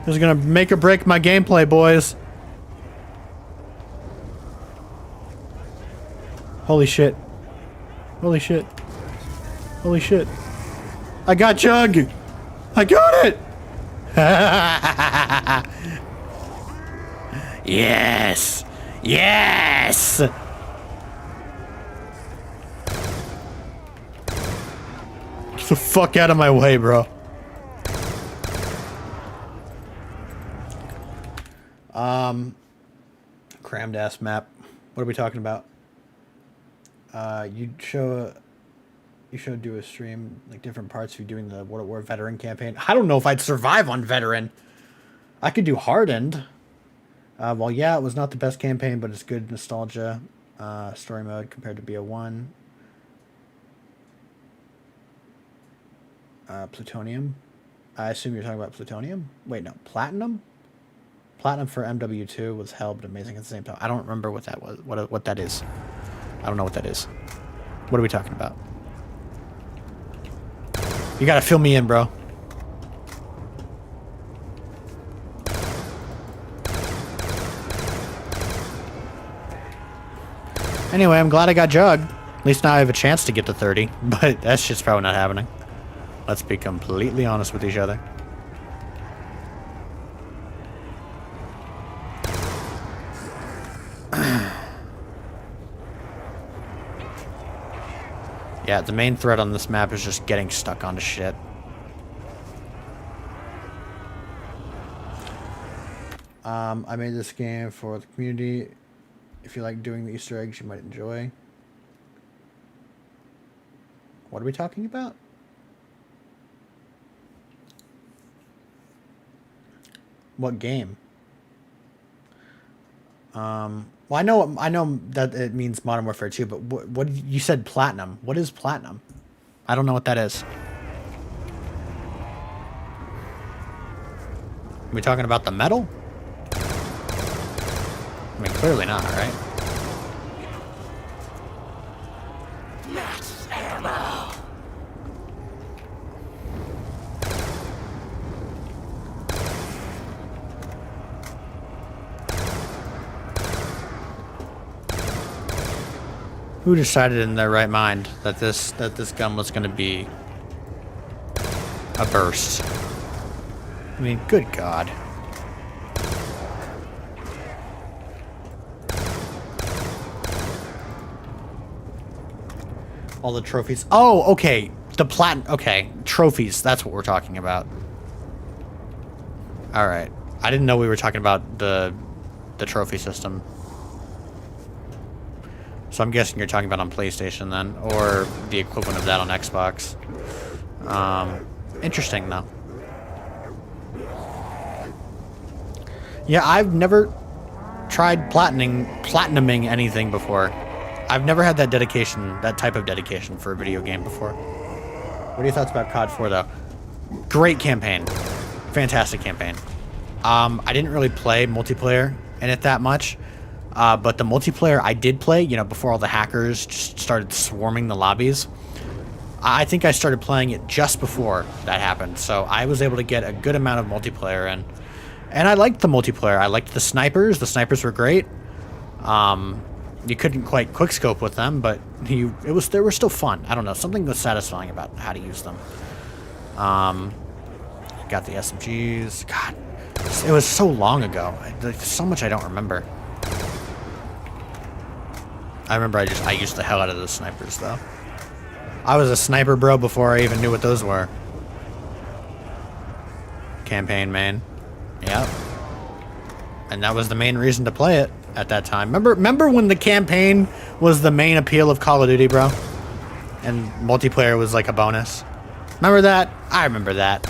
This is gonna make or break my gameplay, boys. Holy shit. Holy shit. Holy shit. I got Jug! I got it! Yes! Yes! Get the fuck out of my way, bro. Crammed ass map. What are we talking about? You should do a stream, like different parts of you doing the World at War veteran campaign. I don't know if I'd survive on veteran. I could do hardened. Well, yeah, it was not the best campaign, but it's good nostalgia. Story mode compared to BO1. Plutonium. I assume you're talking about plutonium? Wait, no. Platinum? Platinum for MW2 was hell, but amazing at the same time. I don't remember what that was. What that is. I don't know what that is. What are we talking about? You gotta fill me in, bro. Anyway, I'm glad I got Jug. At least now I have a chance to get to 30, but that shit's probably not happening. Let's be completely honest with each other. Yeah, the main threat on this map is just getting stuck onto shit. I made this game for the community. If you like doing the Easter eggs, you might enjoy. What are we talking about? What game? Well, I know that it means Modern Warfare 2, but what you said Platinum. What is Platinum? I don't know what that is. Are we talking about the medal? I mean, clearly not, right? Max ammo. Who decided in their right mind that this gun was going to be a burst? I mean, good God. All the trophies. Oh, okay. The platinum. Okay, trophies. That's what we're talking about. All right. I didn't know we were talking about the trophy system. So I'm guessing you're talking about on PlayStation then, or the equivalent of that on Xbox. Interesting though. Yeah, I've never tried platinuming anything before. I've never had that dedication, that type of dedication for a video game before. What are your thoughts about COD 4 though? Great campaign. Fantastic campaign. I didn't really play multiplayer in it that much. But the multiplayer I did play, you know, before all the hackers just started swarming the lobbies, I think I started playing it just before that happened. So I was able to get a good amount of multiplayer in. And I liked the multiplayer. I liked the snipers. The snipers were great. You couldn't quite quickscope with them, but they were still fun. I don't know. Something was satisfying about how to use them. Got the SMGs. God, it was so long ago. There's so much I don't remember. I remember I used the hell out of those snipers, though. I was a sniper, bro, before I even knew what those were. Campaign main. Yep. And that was the main reason to play it at that time. Remember when the campaign was the main appeal of Call of Duty, bro? And multiplayer was like a bonus? Remember that? I remember that.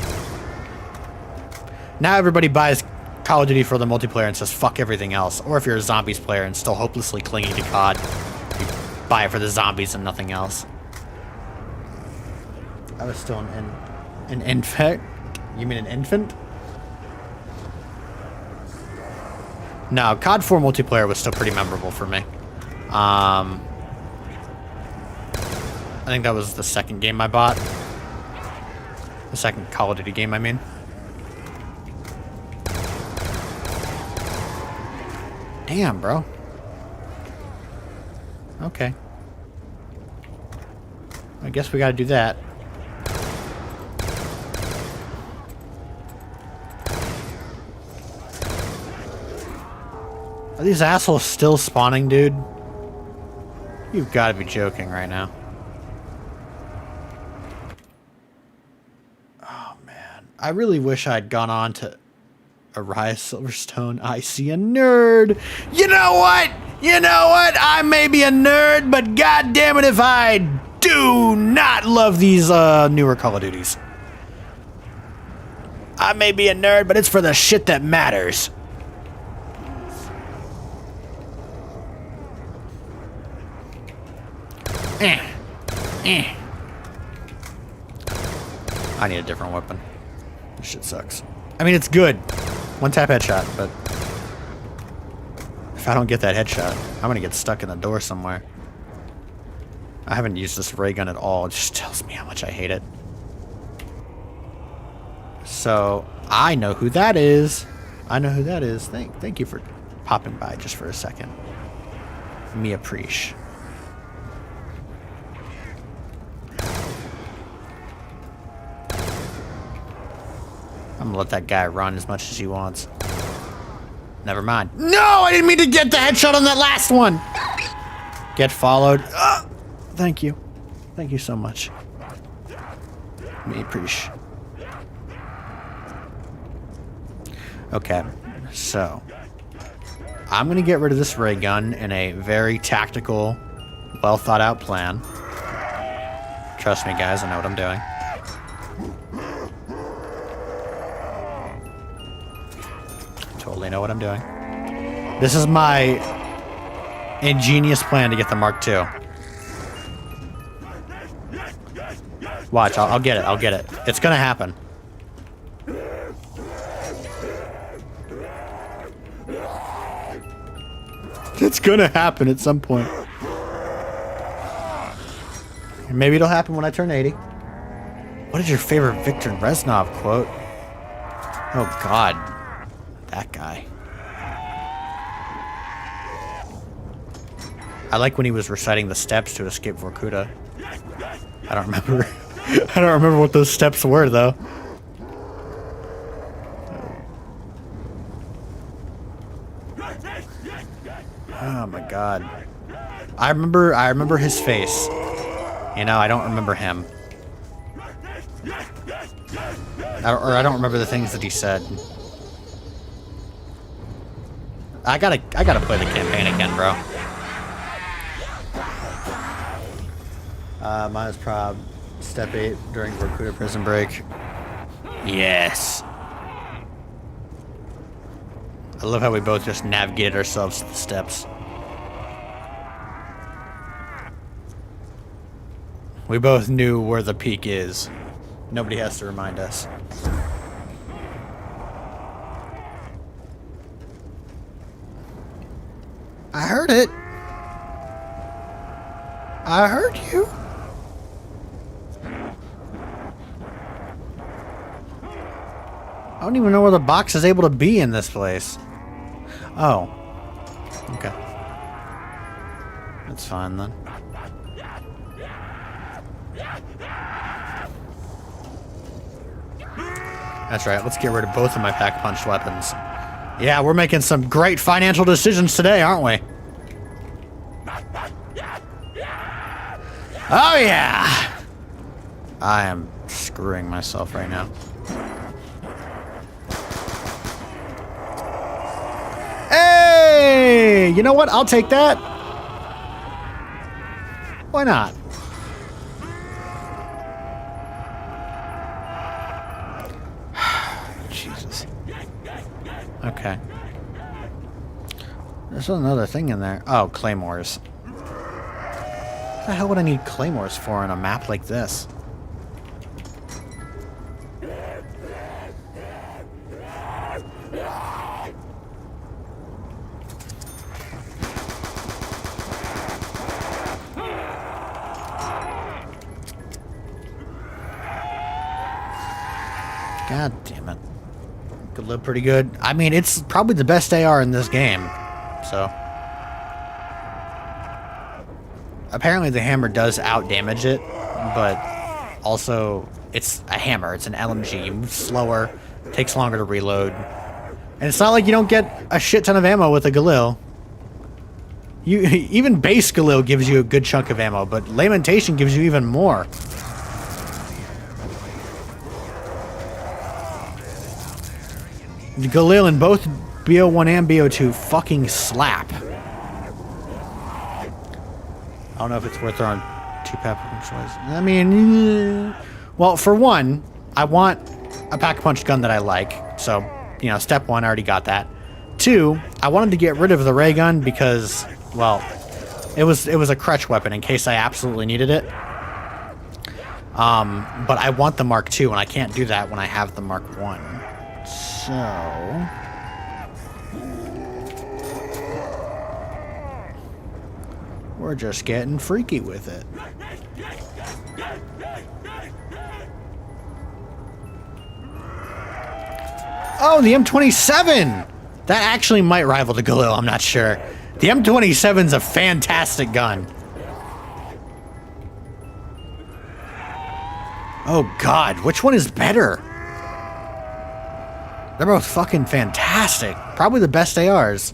Now everybody buys Call of Duty for the multiplayer and says fuck everything else. Or if you're a zombies player and still hopelessly clinging to COD, you buy it for the zombies and nothing else. I was still an infant? You mean an infant? No, COD 4 multiplayer was still pretty memorable for me. I think that was the second game I bought. The second Call of Duty game, I mean. Damn, bro. Okay. I guess we gotta do that. Are these assholes still spawning, dude? You've gotta be joking right now. Oh, man. I really wish I'd gone on to Arias Silverstone. I see a nerd. You know what? You know what? I may be a nerd, but god damn it if I do not love these newer Call of Duties. I may be a nerd, but it's for the shit that matters. I need a different weapon. This shit sucks. I mean, it's good. One tap headshot, but if I don't get that headshot, I'm gonna get stuck in the door somewhere. I haven't used this ray gun at all. It just tells me how much I hate it. So, I know who that is. I know who that is. Thank you for popping by just for a second. Me appreciate. I'm gonna let that guy run as much as he wants. Never mind. No, I didn't mean to get the headshot on that last one. Get followed. Thank you. Thank you so much. Me appreciate. Okay, so I'm gonna get rid of this ray gun in a very tactical, well thought out plan. Trust me, guys, I know what I'm doing. Totally know what I'm doing. This is my ingenious plan to get the Mark II. Watch, I'll get it, I'll get it. It's gonna happen. It's gonna happen at some point. And maybe it'll happen when I turn 80. What is your favorite Viktor Reznov quote? Oh god. That guy. I like when he was reciting the steps to escape Vorkuta. I don't remember. I don't remember what those steps were though. Oh my god. I remember his face. You know, I don't remember him. I don't remember the things that he said. I gotta play the campaign again, bro. Minus prob step 8 during Vorkuta prison break. Yes. I love how we both just navigated ourselves to the steps. We both knew where the peak is. Nobody has to remind us. I heard it. I heard you. I don't even know where the box is able to be in this place. Oh. Okay. That's fine then. That's right, let's get rid of both of my pack-punched weapons. Yeah, we're making some great financial decisions today, aren't we? Oh yeah! I am screwing myself right now. Hey! You know what? I'll take that. Why not? Jesus. Okay. There's another thing in there. Oh, claymores. What the hell would I need claymores for on a map like this? God damn it. Could live pretty good. I mean, it's probably the best AR in this game. So. Apparently the hammer does out-damage it, but also it's a hammer. It's an LMG. You move slower, takes longer to reload. And it's not like you don't get a shit ton of ammo with a Galil. Even base Galil gives you a good chunk of ammo, but Lamentation gives you even more. The Galil in both BO1 and BO2 fucking slap. I don't know if it's worth throwing 2 pack-punch. I mean, well, for one, I want a pack-punch gun that I like. So, you know, step 1, I already got that. 2, I wanted to get rid of the ray gun because, well, it was a crutch weapon in case I absolutely needed it. But I want the Mark II, and I can't do that when I have the Mark I. So... we're just getting freaky with it. Oh, the M27! That actually might rival the Galil, I'm not sure. The M27's a fantastic gun. Oh god, which one is better? They're both fucking fantastic. Probably the best ARs.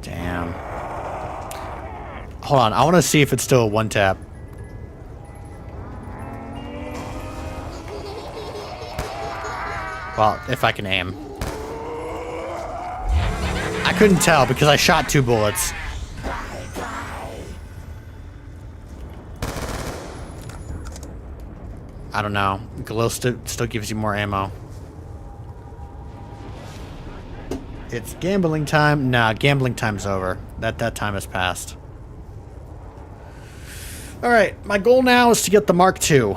Damn. Hold on, I want to see if it's still a one-tap. Well, if I can aim. I couldn't tell because I shot 2 bullets. I don't know. Galil still gives you more ammo. It's gambling time. Nah, gambling time's over. That time has passed. Alright, my goal now is to get the Mark II.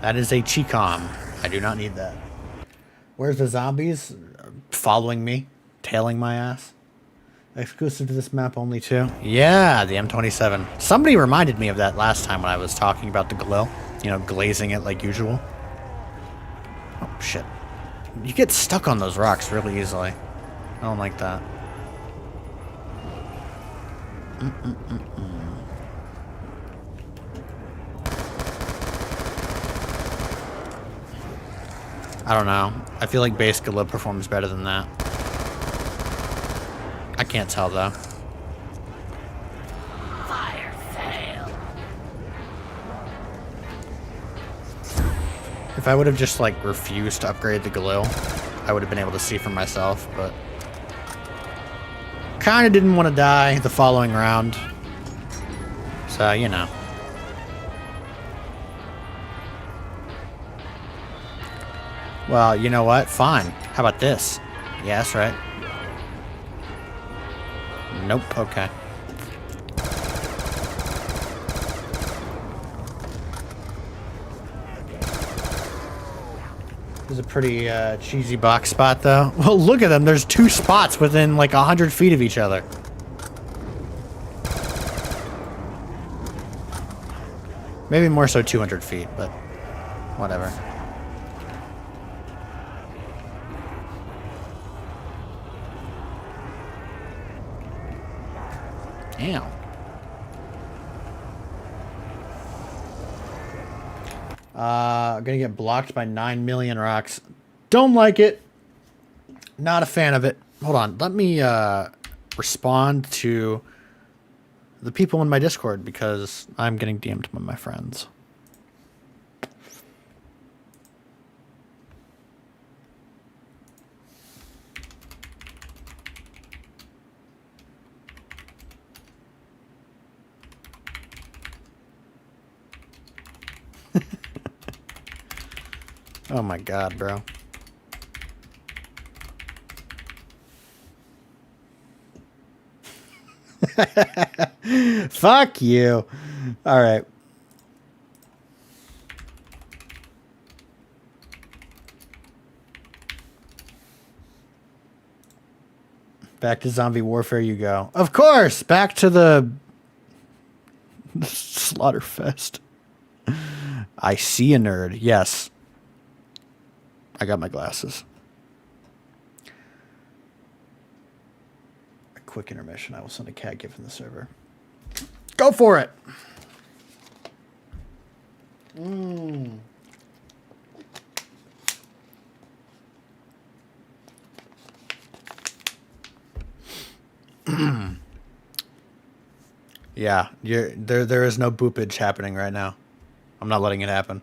That is a Chicom. I do not need that. Where's the zombies? Following me? Tailing my ass? Exclusive to this map only too? Yeah, the M27. Somebody reminded me of that last time when I was talking about the Galil. You know, glazing it like usual. Oh, shit. You get stuck on those rocks really easily. I don't like that. I don't know. I feel like base Galil performs better than that. I can't tell though. Fire sale. If I would have just like refused to upgrade the Galil, I would have been able to see for myself, but kind of didn't want to die the following round. So, you know. Well, you know what? Fine. How about this? Yeah, that's right. Nope. Okay. This is a pretty cheesy box spot, though. Well, look at them. There's 2 spots within like 100 feet of each other. Maybe more so 200 feet, but whatever. Damn. Gonna get blocked by 9 million rocks. Don't like it. Not a fan of it. Hold on. Let me respond to the people in my Discord because I'm getting DM'd by my friends. Oh my god, bro. Fuck you. All right. Back to zombie warfare you go. Of course, back to the Slaughterfest. I see a nerd. Yes. I got my glasses. A quick intermission. I will send a cat gift in the server. Go for it. Yeah, there is no boopage happening right now. I'm not letting it happen.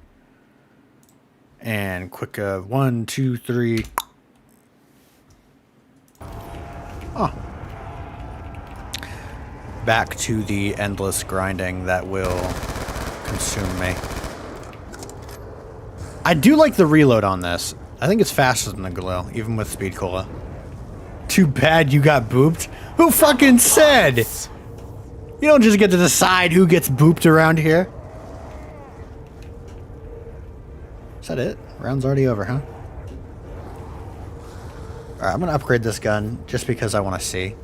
And quick 1, 2, 3. Oh. Back to the endless grinding that will consume me. I do like the reload on this. I think it's faster than the glow, even with speed cola. Too bad you got booped. Who fucking said? You don't just get to decide who gets booped around here. Is that it? Round's already over, huh? Alright, I'm gonna upgrade this gun just because I want to see.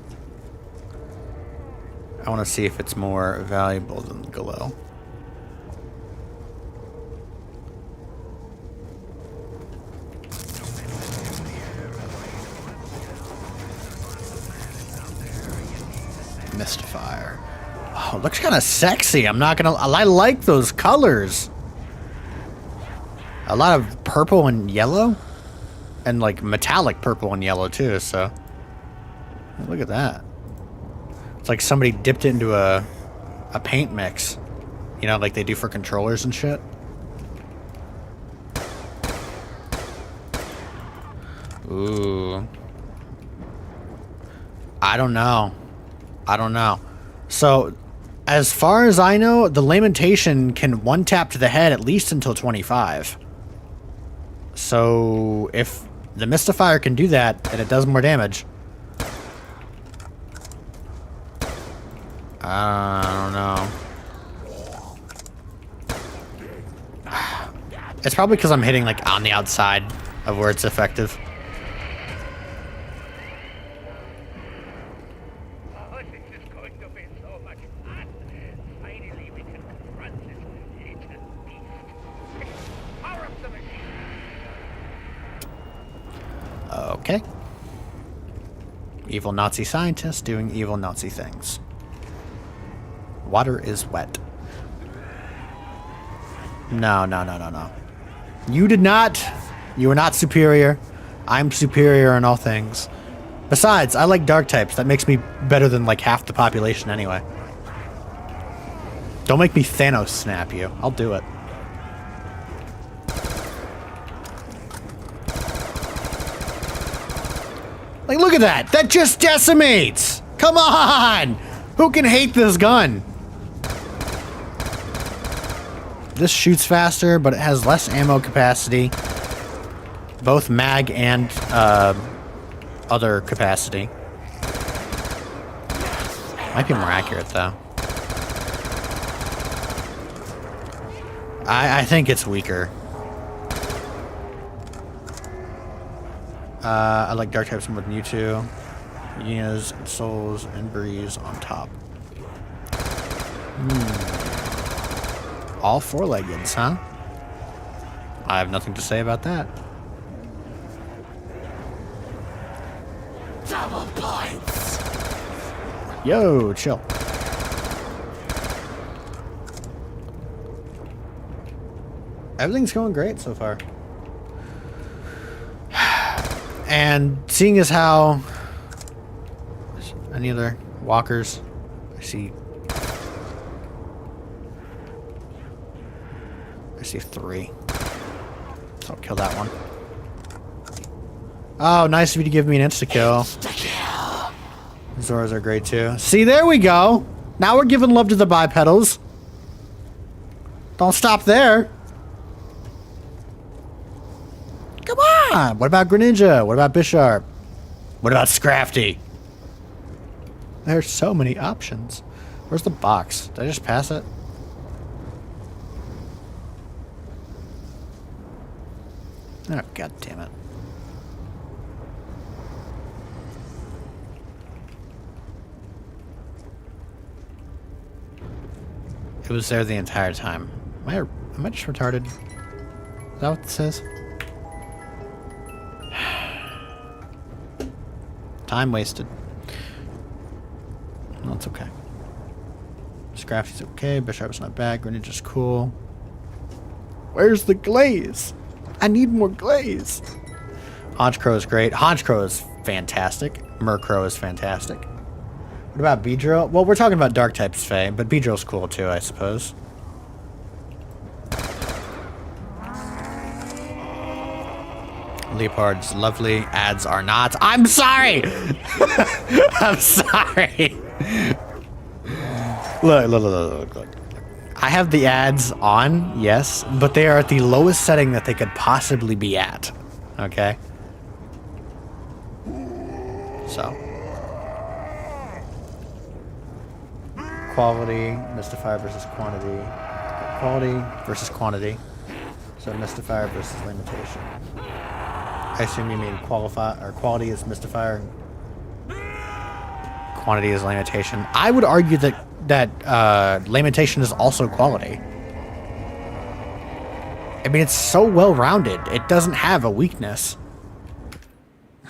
I want to see if it's more valuable than the glow. Mystifier. Oh, it looks kind of sexy. I'm not gonna. I like those colors. A lot of purple and yellow, and like metallic purple and yellow too. So look at that. It's like somebody dipped it into a paint mix, you know, like they do for controllers and shit. Ooh. I don't know. I don't know. So, as far as I know, the Lamentation can one tap to the head at least until 25. So, if the Mystifier can do that, and it does more damage. I don't know. It's probably because I'm hitting, like, on the outside of where it's effective. Okay. Evil Nazi scientists doing evil Nazi things. Water is wet. No, no, no, no, no. You did not. You are not superior. I'm superior in all things. Besides, I like dark types. That makes me better than like half the population anyway. Don't make me Thanos snap you. I'll do it. Like, look at that! That just decimates! Come on! Who can hate this gun? This shoots faster, but it has less ammo capacity. Both mag and other capacity. Might be more accurate, though. I think it's weaker. I like dark types more than you two. Hyenas, and souls, and breeze on top. All four-leggeds, huh? I have nothing to say about that. Double points. Yo, chill. Everything's going great so far. And seeing as how any other walkers, I see 3. So I'll kill that one. Oh, nice of you to give me an insta-kill. Zoras are great too. See, there we go. Now we're giving love to the bipedals. Don't stop there. Come on! What about Greninja? What about Bisharp? What about Scrafty? There's so many options. Where's the box? Did I just pass it? Oh, god damn it. It was there the entire time. Am I just retarded? Is that what this says? Time wasted. No, it's okay. Scrafty's okay. Bisharp's not bad. Greninja's cool. Where's the glaze? I need more glaze. Honchkrow is great. Honchkrow is fantastic. Murkrow is fantastic. What about Beedrill? Well, we're talking about dark types, Faye, but Beedrill's cool too, I suppose. Leopard's lovely. Ads are not. I'm sorry! I'm sorry! Look. I have the ads on, yes, but they are at the lowest setting that they could possibly be at. Okay? So. Quality, Mystifier versus quantity. Quality versus quantity. So Mystifier versus limitation. I assume you mean quality is Mystifier. Quantity is limitation. I would argue that limitation is also quality. I mean, it's so well-rounded. It doesn't have a weakness.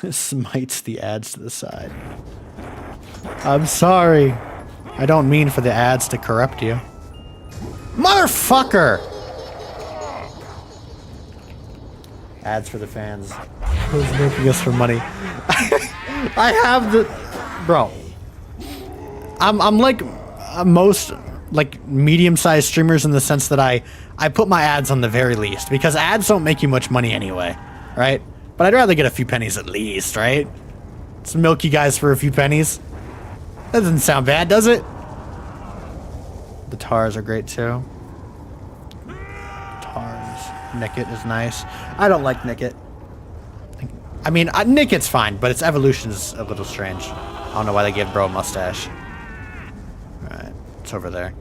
Smites the ads to the side. I'm sorry. I don't mean for the ads to corrupt you. Motherfucker! Ads for the fans. Who's making us for money? I have the... Bro. I'm like most like medium-sized streamers in the sense that I put my ads on the very least because ads don't make you much money anyway, right? But I'd rather get a few pennies at least, right? Let's milk you guys for a few pennies. That doesn't sound bad, does it? The tars are great too. Tars. Nicket is nice. I don't like Nicket. I mean, Nicket's fine, but its evolution is a little strange. I don't know why they gave bro a mustache. Alright, it's over there.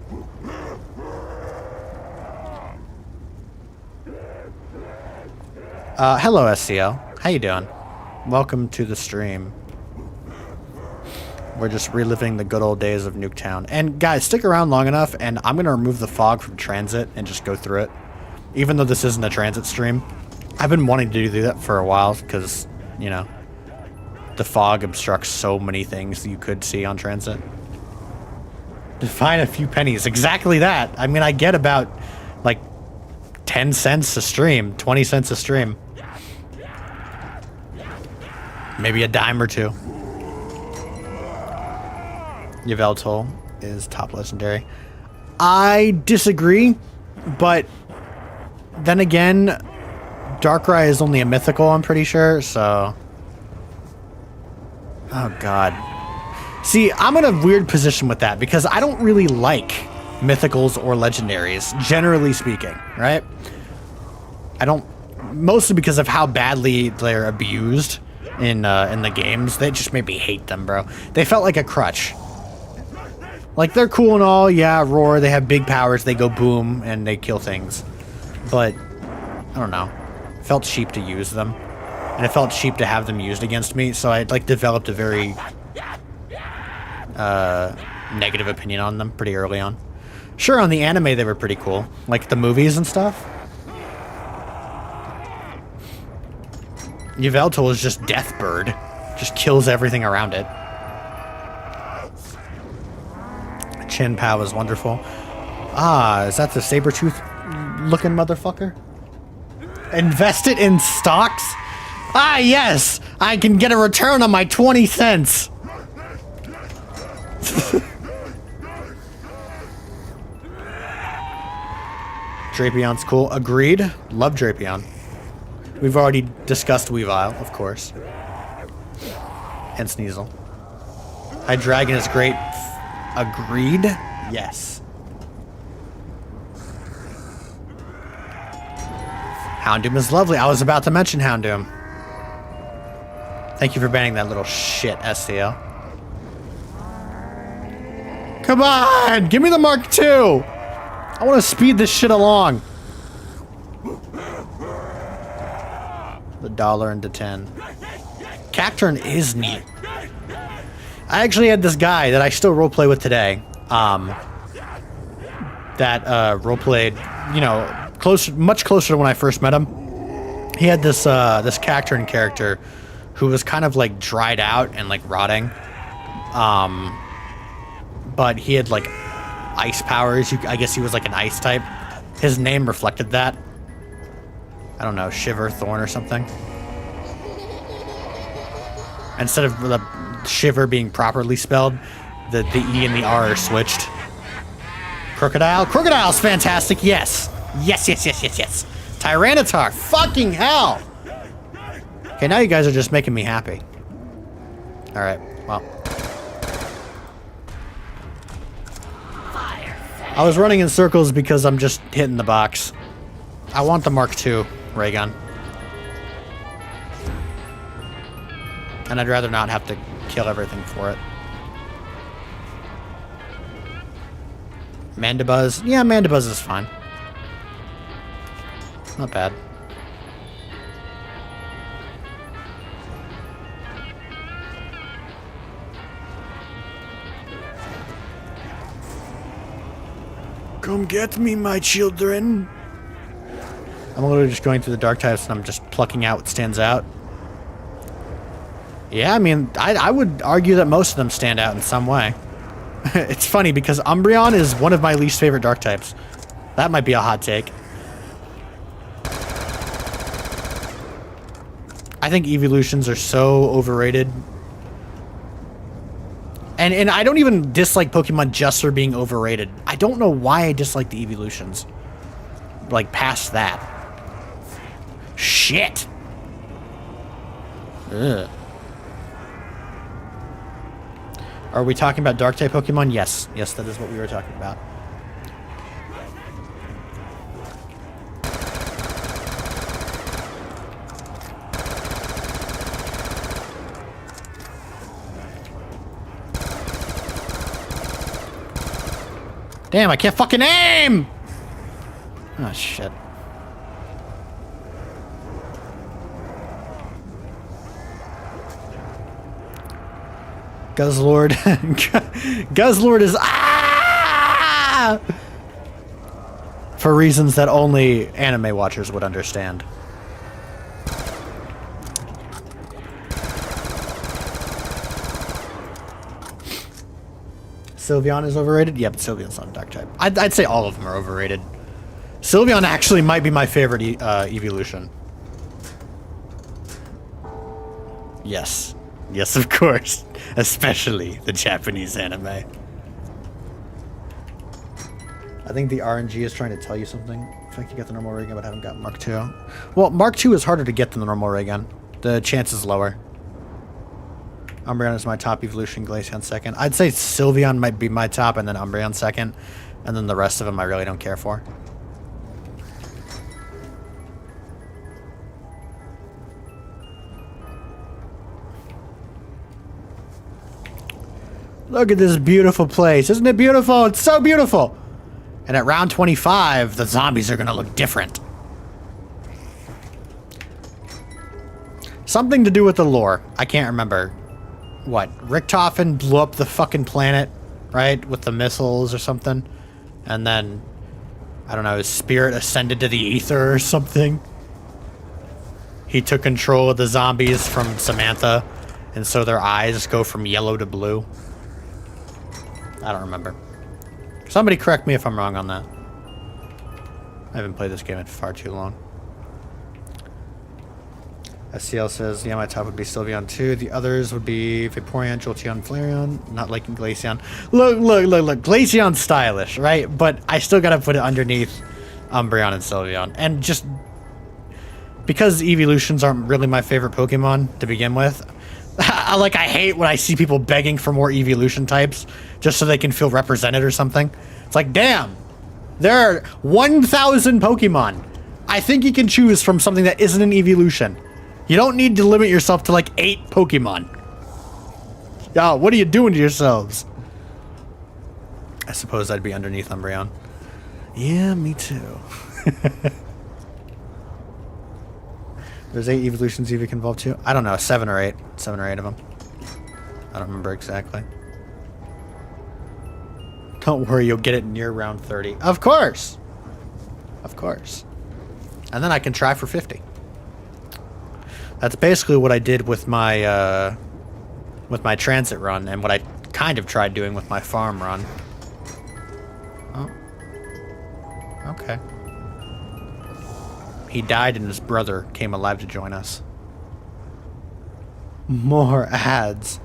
Hello, SCL. How you doing? Welcome to the stream. We're just reliving the good old days of Nuketown. And guys, stick around long enough, and I'm going to remove the fog from transit and just go through it. Even though this isn't a transit stream. I've been wanting to do that for a while, because, you know, the fog obstructs so many things that you could see on transit. To find a few pennies. Exactly that. I mean, I get about, like, 10 cents a stream. 20 cents a stream. Maybe a dime or two. Yveltal is top legendary. I disagree, but then again, Darkrai is only a mythical, I'm pretty sure, so... Oh, God. See, I'm in a weird position with that, because I don't really like mythicals or legendaries, generally speaking, right? I don't... Mostly because of how badly they're abused in the games. They just made me hate them, bro. They felt like a crutch. Like, they're cool and all, yeah, roar, they have big powers, they go boom, and they kill things. But, I don't know. It felt cheap to use them. And it felt cheap to have them used against me, so I, like, developed a very, negative opinion on them pretty early on. Sure, on the anime they were pretty cool. Like, the movies and stuff. Yveltal is just Deathbird. Just kills everything around it. Chin Pow is wonderful. Ah, is that the Sabretooth looking motherfucker? Invest it in stocks? Ah, yes! I can get a return on my 20 cents! Drapeon's cool. Agreed. Love Drapeon. We've already discussed Weavile, of course. And Sneasel. Hydreigon is great. Agreed? Yes. Houndoom is lovely. I was about to mention Houndoom. Thank you for banning that little shit, SCL. Come on! Give me the Mark II! I want to speed this shit along. The dollar into 10. Cacturn is neat. I actually had this guy that I still roleplay with today. That roleplayed, you know, much closer to when I first met him. He had this this Cacturn character who was kind of like dried out and like rotting. But he had like ice powers. I guess he was like an ice type. His name reflected that. I don't know, Shiver, Thorn or something. Instead of the Shiver being properly spelled, the E and the R are switched. Crocodile? Crocodile's fantastic, yes! Yes, yes, yes, yes, yes! Tyranitar, fucking hell! Okay, now you guys are just making me happy. Alright, well. Fire I was running in circles because I'm just hitting the box. I want the Mark II ray gun. And I'd rather not have to kill everything for it. Mandibuzz? Yeah, Mandibuzz is fine. Not bad. Come get me, my children. I'm literally just going through the dark types and I'm just plucking out what stands out. Yeah, I mean, I would argue that most of them stand out in some way. It's funny because Umbreon is one of my least favorite dark types. That might be a hot take. I think evolutions are so overrated. And I don't even dislike Pokemon just for being overrated. I don't know why I dislike the evolutions. Like, past that. Shit! Ugh. Are we talking about Dark-type Pokemon? Yes. Yes, that is what we were talking about. Damn, I can't fucking aim! Oh, shit. Guzzlord. Guzzlord is... Ah! For reasons that only anime watchers would understand. Sylveon is overrated? Yeah, but Sylveon's not a dark type. I'd say all of them are overrated. Sylveon actually might be my favorite evolution. Yes. Yes, of course. Especially the Japanese anime. I think the RNG is trying to tell you something. If I can get the normal ray gun, but I haven't got Mark II. Well, Mark II is harder to get than the normal ray gun. The chance is lower. Umbreon is my top evolution, Glaceon second. I'd say Sylveon might be my top, and then Umbreon second. And then the rest of them I really don't care for. Look at this beautiful place. Isn't it beautiful? It's so beautiful. And at round 25, the zombies are going to look different. Something to do with the lore. I can't remember. What? Richtofen blew up the fucking planet, right? With the missiles or something. And then, I don't know, his spirit ascended to the ether or something. He took control of the zombies from Samantha. And so their eyes go from yellow to blue. I don't remember. Somebody correct me if I'm wrong on that. I haven't played this game in far too long. SCL says, yeah, my top would be Sylveon 2. The others would be Vaporeon, Jolteon, Flareon. Not liking Glaceon. Look. Glaceon's stylish, right? But I still gotta put it underneath Umbreon and Sylveon. And just... because evolutions aren't really my favorite Pokemon to begin with. I hate when I see people begging for more evolution types just so they can feel represented or something. It's like, damn, there are 1,000 Pokemon. I think you can choose from something that isn't an evolution. You don't need to limit yourself to like 8 Pokemon. Oh, what are you doing to yourselves? I suppose I'd be underneath Umbreon. Yeah, me too. There's 8 evolutions Eevee can evolve to. I don't know, 7 or 8. 7 or 8 of them. I don't remember exactly. Don't worry, you'll get it near round 30. Of course! Of course. And then I can try for 50. That's basically what I did with my transit run, and what I kind of tried doing with my farm run. Oh. Okay. He died and his brother came alive to join us. More ads.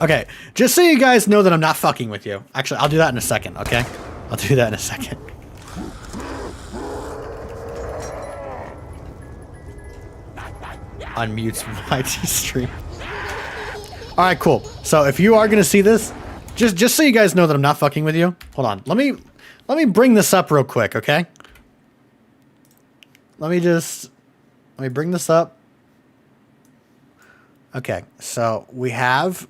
Okay, just so you guys know that I'm not fucking with you. Actually, I'll do that in a second, okay? I'll do that in a second. Unmutes YT stream. Alright, cool. So if you are going to see this, Just so you guys know that I'm not fucking with you. Hold on. Let me bring this up real quick, okay? Let me bring this up. Okay, so we have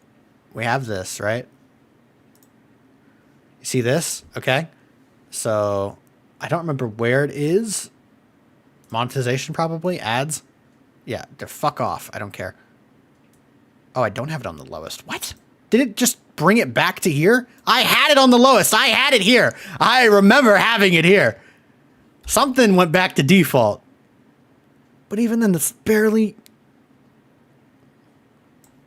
this, right? You see this? Okay. So I don't remember where it is. Monetization probably. Ads. Yeah, fuck off. I don't care. Oh, I don't have it on the lowest. What? Did it just bring it back to here? I had it on the lowest. I had it here. I remember having it here. Something went back to default. But even then, that's barely...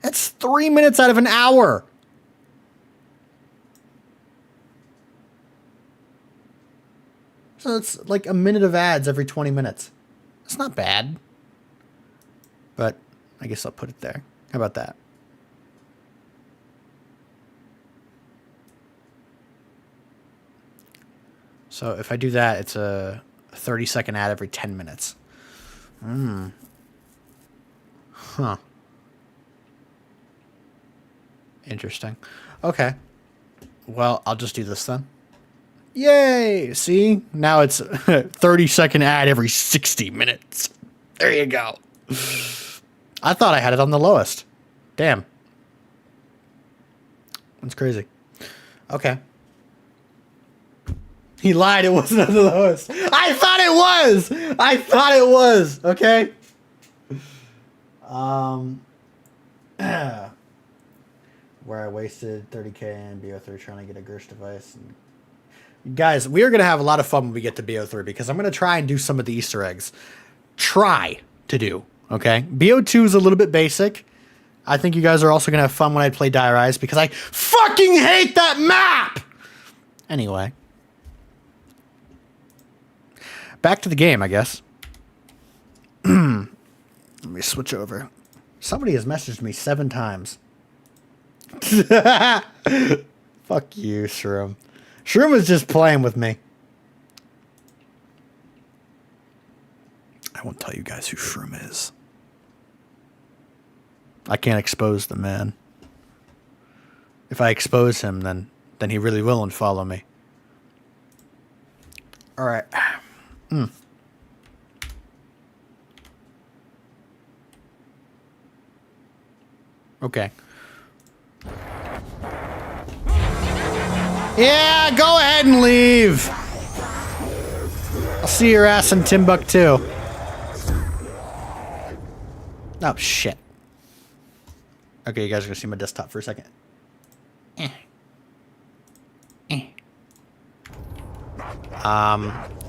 That's 3 minutes out of an hour. So it's like a minute of ads every 20 minutes. It's not bad. But I guess I'll put it there. How about that? So if I do that, it's a 30-second ad every 10 minutes. Huh. Interesting. Okay. Well, I'll just do this then. Yay! See? Now it's a 30-second ad every 60 minutes. There you go. I thought I had it on the lowest. Damn. That's crazy. Okay. He lied. It wasn't on the lowest. I thought it was. I thought it was. Okay. Where I wasted 30K in BO3 trying to get a Gersh device. And guys, we are going to have a lot of fun when we get to BO3 because I'm going to try and do some of the Easter eggs. Try to do. Okay. BO2 is a little bit basic. I think you guys are also going to have fun when I play Dire Eyes because I fucking hate that map. Anyway. Back to the game, I guess. Let me switch over. Somebody has messaged me 7 times. Fuck you, Shroom. Shroom is just playing with me. I won't tell you guys who Shroom is. I can't expose the man. If I expose him, then he really will unfollow me. All right. Okay. Yeah, go ahead and leave. I'll see your ass in Timbuktu. Oh, shit. Okay, you guys are gonna see my desktop for a second.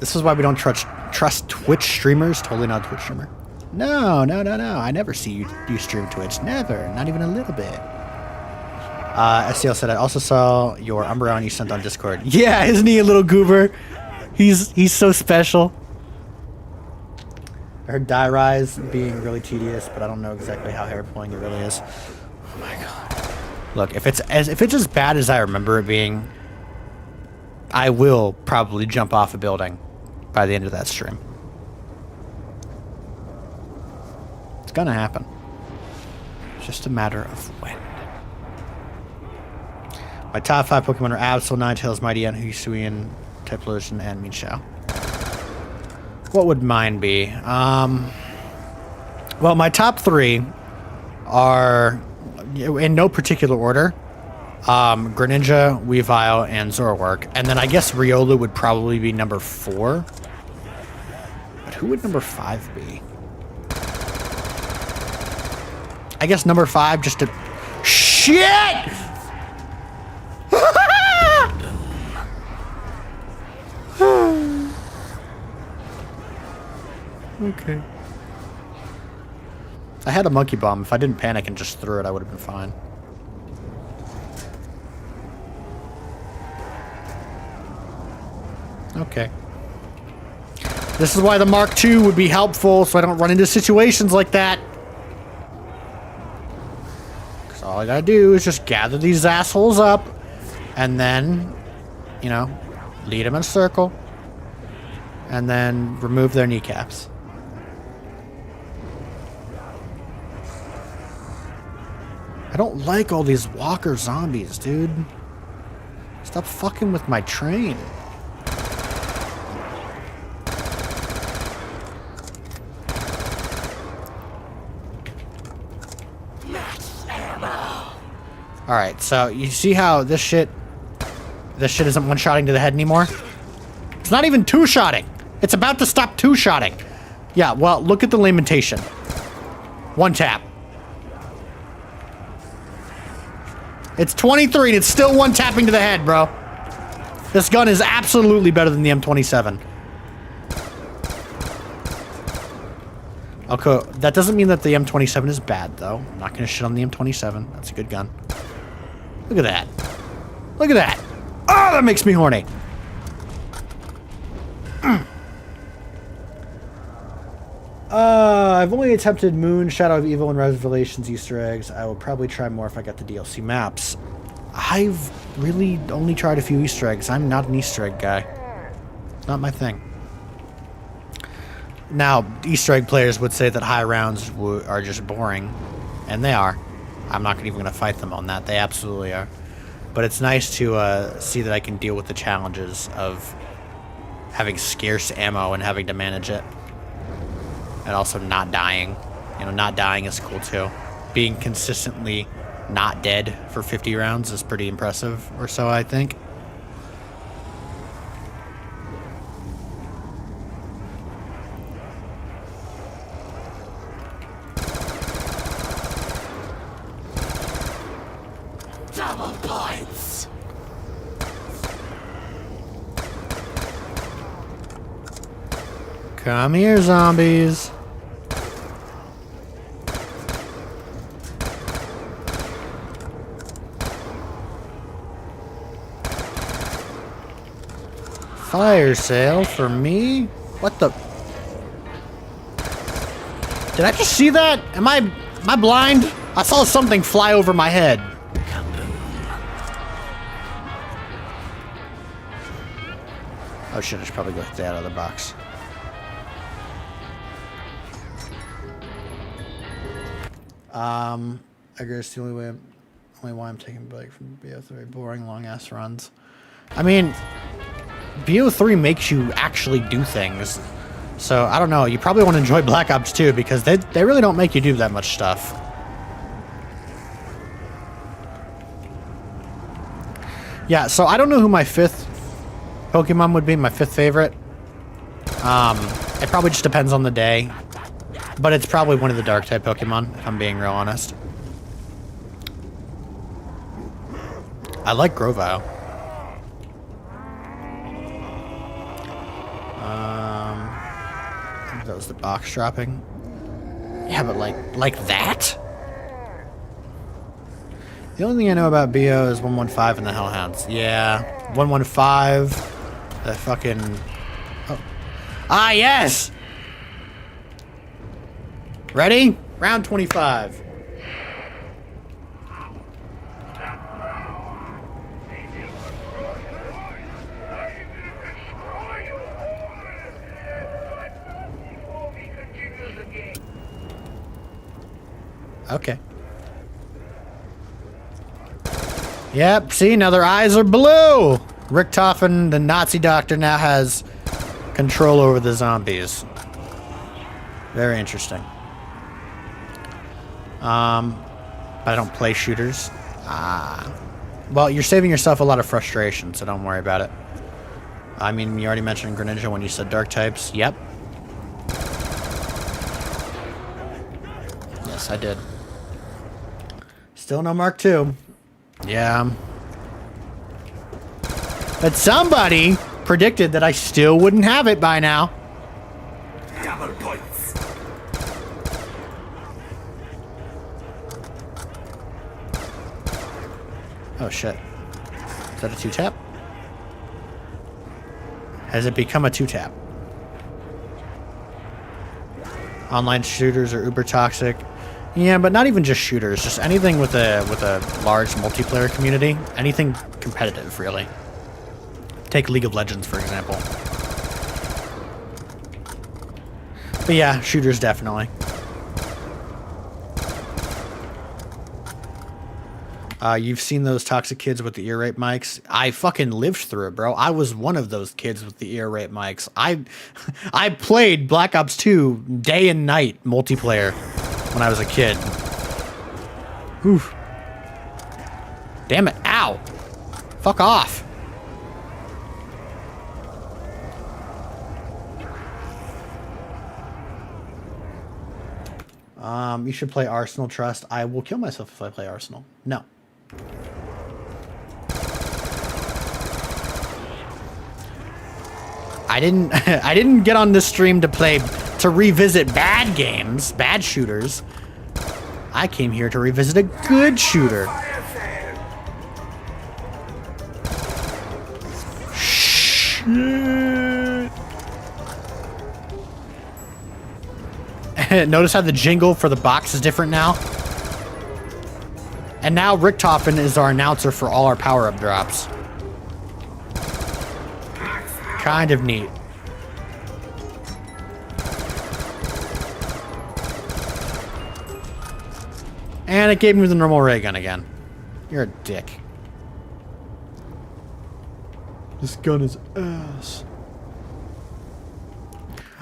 This is why we don't trust Twitch streamers. Totally not a Twitch streamer. No. I never see you stream Twitch. Never. Not even a little bit. SCL said, I also saw your Umbreon you sent on Discord. Yeah, isn't he a little goober? He's so special. I heard Die Rise being really tedious, but I don't know exactly how hair pulling it really is. Oh my god. Look, if it's as bad as I remember it being, I will probably jump off a building by the end of that stream. It's gonna happen. It's just a matter of when. My top 5 Pokemon are Absol, Ninetales, Mightyena, Hisuian, Typhlosion, and Mienshao. What would mine be? Well, my top 3 are, in no particular order, Greninja, Weavile, and Zoroark. And then I guess Riolu would probably be number 4. But who would number 5 be? I guess number 5 just to... Shit! Okay. I had a monkey bomb. If I didn't panic and just threw it, I would have been fine. Okay. This is why the Mark II would be helpful, so I don't run into situations like that. Because all I gotta do is just gather these assholes up, and then, you know, lead them in a circle, and then remove their kneecaps. I don't like all these walker zombies, dude. Stop fucking with my train. Alright, so you see how this shit isn't one-shotting to the head anymore? It's not even two-shotting. It's about to stop two-shotting. Yeah, well, look at the lamentation. One tap. It's 23 and it's still one tapping to the head, bro. This gun is absolutely better than the M27. Okay, that doesn't mean that the M27 is bad, though. I'm not gonna shit on the M27. That's a good gun. Look at that. Look at that. Oh, that makes me horny. I've only attempted Moon, Shadow of Evil, and Revelations Easter eggs. I will probably try more if I get the DLC maps. I've really only tried a few Easter eggs. I'm not an Easter egg guy. It's not my thing. Now, Easter egg players would say that high rounds are just boring. And they are. I'm not even going to fight them on that. They absolutely are. But it's nice to see that I can deal with the challenges of having scarce ammo and having to manage it. And also not dying. You know, not dying is cool too. Being consistently not dead for 50 rounds is pretty impressive, or so I think. Double points. Come here, zombies. Fire sale for me? What the? Did I just see that? Am I blind? I saw something fly over my head. Oh shit, I should probably go hit that other box. I guess the only why I'm taking a break from BO3, boring long ass runs. I mean, BO3 makes you actually do things. So, I don't know, you probably want to enjoy Black Ops 2 because they really don't make you do that much stuff. Yeah, so I don't know who my fifth Pokemon would be, my fifth favorite. It probably just depends on the day. But it's probably one of the Dark-type Pokemon, if I'm being real honest. I like Grovyle. That was the box dropping. Yeah, but like that? The only thing I know about BO is 115 and the Hellhounds. Yeah, 115. The fucking... Oh. Ah, yes! Ready? Round 25. Okay. Yep, see, now their eyes are blue! Richtofen, the Nazi doctor, now has control over the zombies. Very interesting. But I don't play shooters. Well, you're saving yourself a lot of frustration, so don't worry about it. I mean, you already mentioned Greninja when you said dark types. Yep. Yes, I did. Still no Mark II. Yeah. But somebody predicted that I still wouldn't have it by now. Double points. Oh shit. Is that a two-tap? Has it become a two-tap? Online shooters are uber toxic. Yeah, but not even just shooters, just anything with a large multiplayer community. Anything competitive, really. Take League of Legends, for example. But yeah, shooters definitely. You've seen those toxic kids with the ear rape mics. I fucking lived through it, bro. I was one of those kids with the ear rape mics. I played Black Ops 2 day and night multiplayer when I was a kid. Oof. Damn it. Ow. Fuck off. You should play Arsenal. Trust. I will kill myself if I play Arsenal. No. I didn't get on this stream to revisit bad games, bad shooters. I came here to revisit a good shooter. Notice how the jingle for the box is different now? And now Richtofen is our announcer for all our power-up drops. Kind of neat. And it gave me the normal ray gun again. You're a dick. This gun is ass.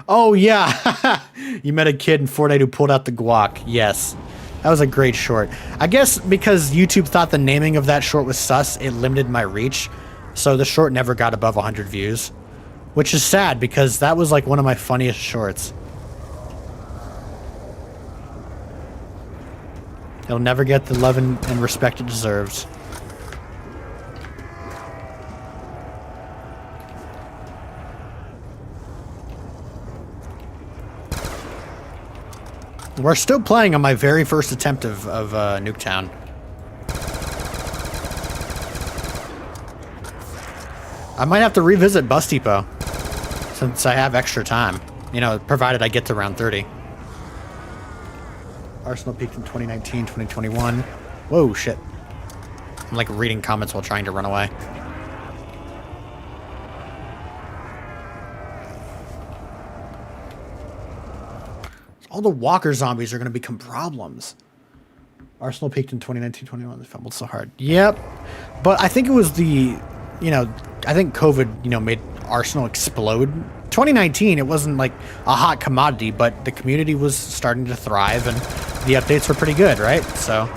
Oh, yeah. You met a kid in Fortnite who pulled out the guac. Yes. That was a great short. I guess because YouTube thought the naming of that short was sus, it limited my reach. So the short never got above 100 views. Which is sad because that was like one of my funniest shorts. It'll never get the love and respect it deserves. We're still playing on my very first attempt of Nuketown. I might have to revisit Bus Depot since I have extra time. You know, provided I get to round 30. Arsenal peaked in 2019, 2021. Whoa, shit. I'm like reading comments while trying to run away. All the walker zombies are going to become problems. Arsenal peaked in 2019, 21. They fumbled so hard. Yep. But I think it was the, you know, I think COVID, you know, made Arsenal explode. 2019, it wasn't like a hot commodity, but the community was starting to thrive and the updates were pretty good, right? So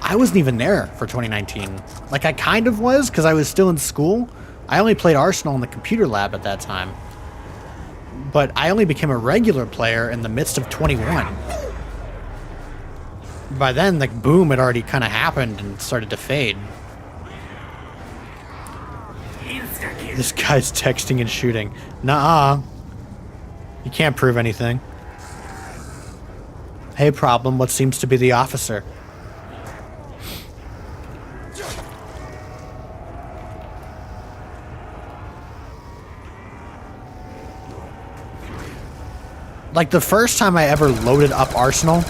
I wasn't even there for 2019. Like I kind of was because I was still in school. I only played Arsenal in the computer lab at that time. But I only became a regular player in the midst of 21. By then, like, boom had already kind of happened and started to fade. This guy's texting and shooting. Nuh-uh. You can't prove anything. Hey, problem, what seems to be the officer? Like, the first time I ever loaded up Arsenal,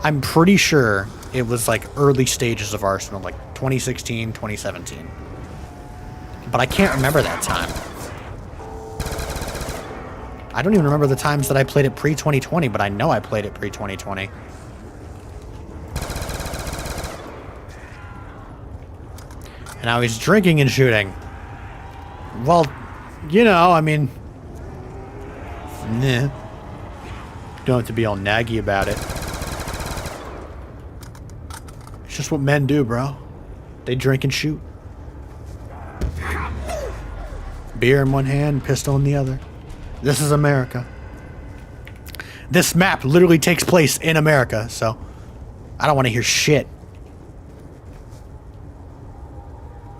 I'm pretty sure it was, like, early stages of Arsenal, like 2016, 2017. But I can't remember that time. I don't even remember the times that I played it pre-2020, but I know I played it pre-2020. And now he's drinking and shooting. Well, you know, I mean... Nah. Don't have to be all naggy about it. It's just what men do, bro. They drink and shoot. Beer in one hand, pistol in the other. This is America. This map literally takes place in America, so I don't want to hear shit.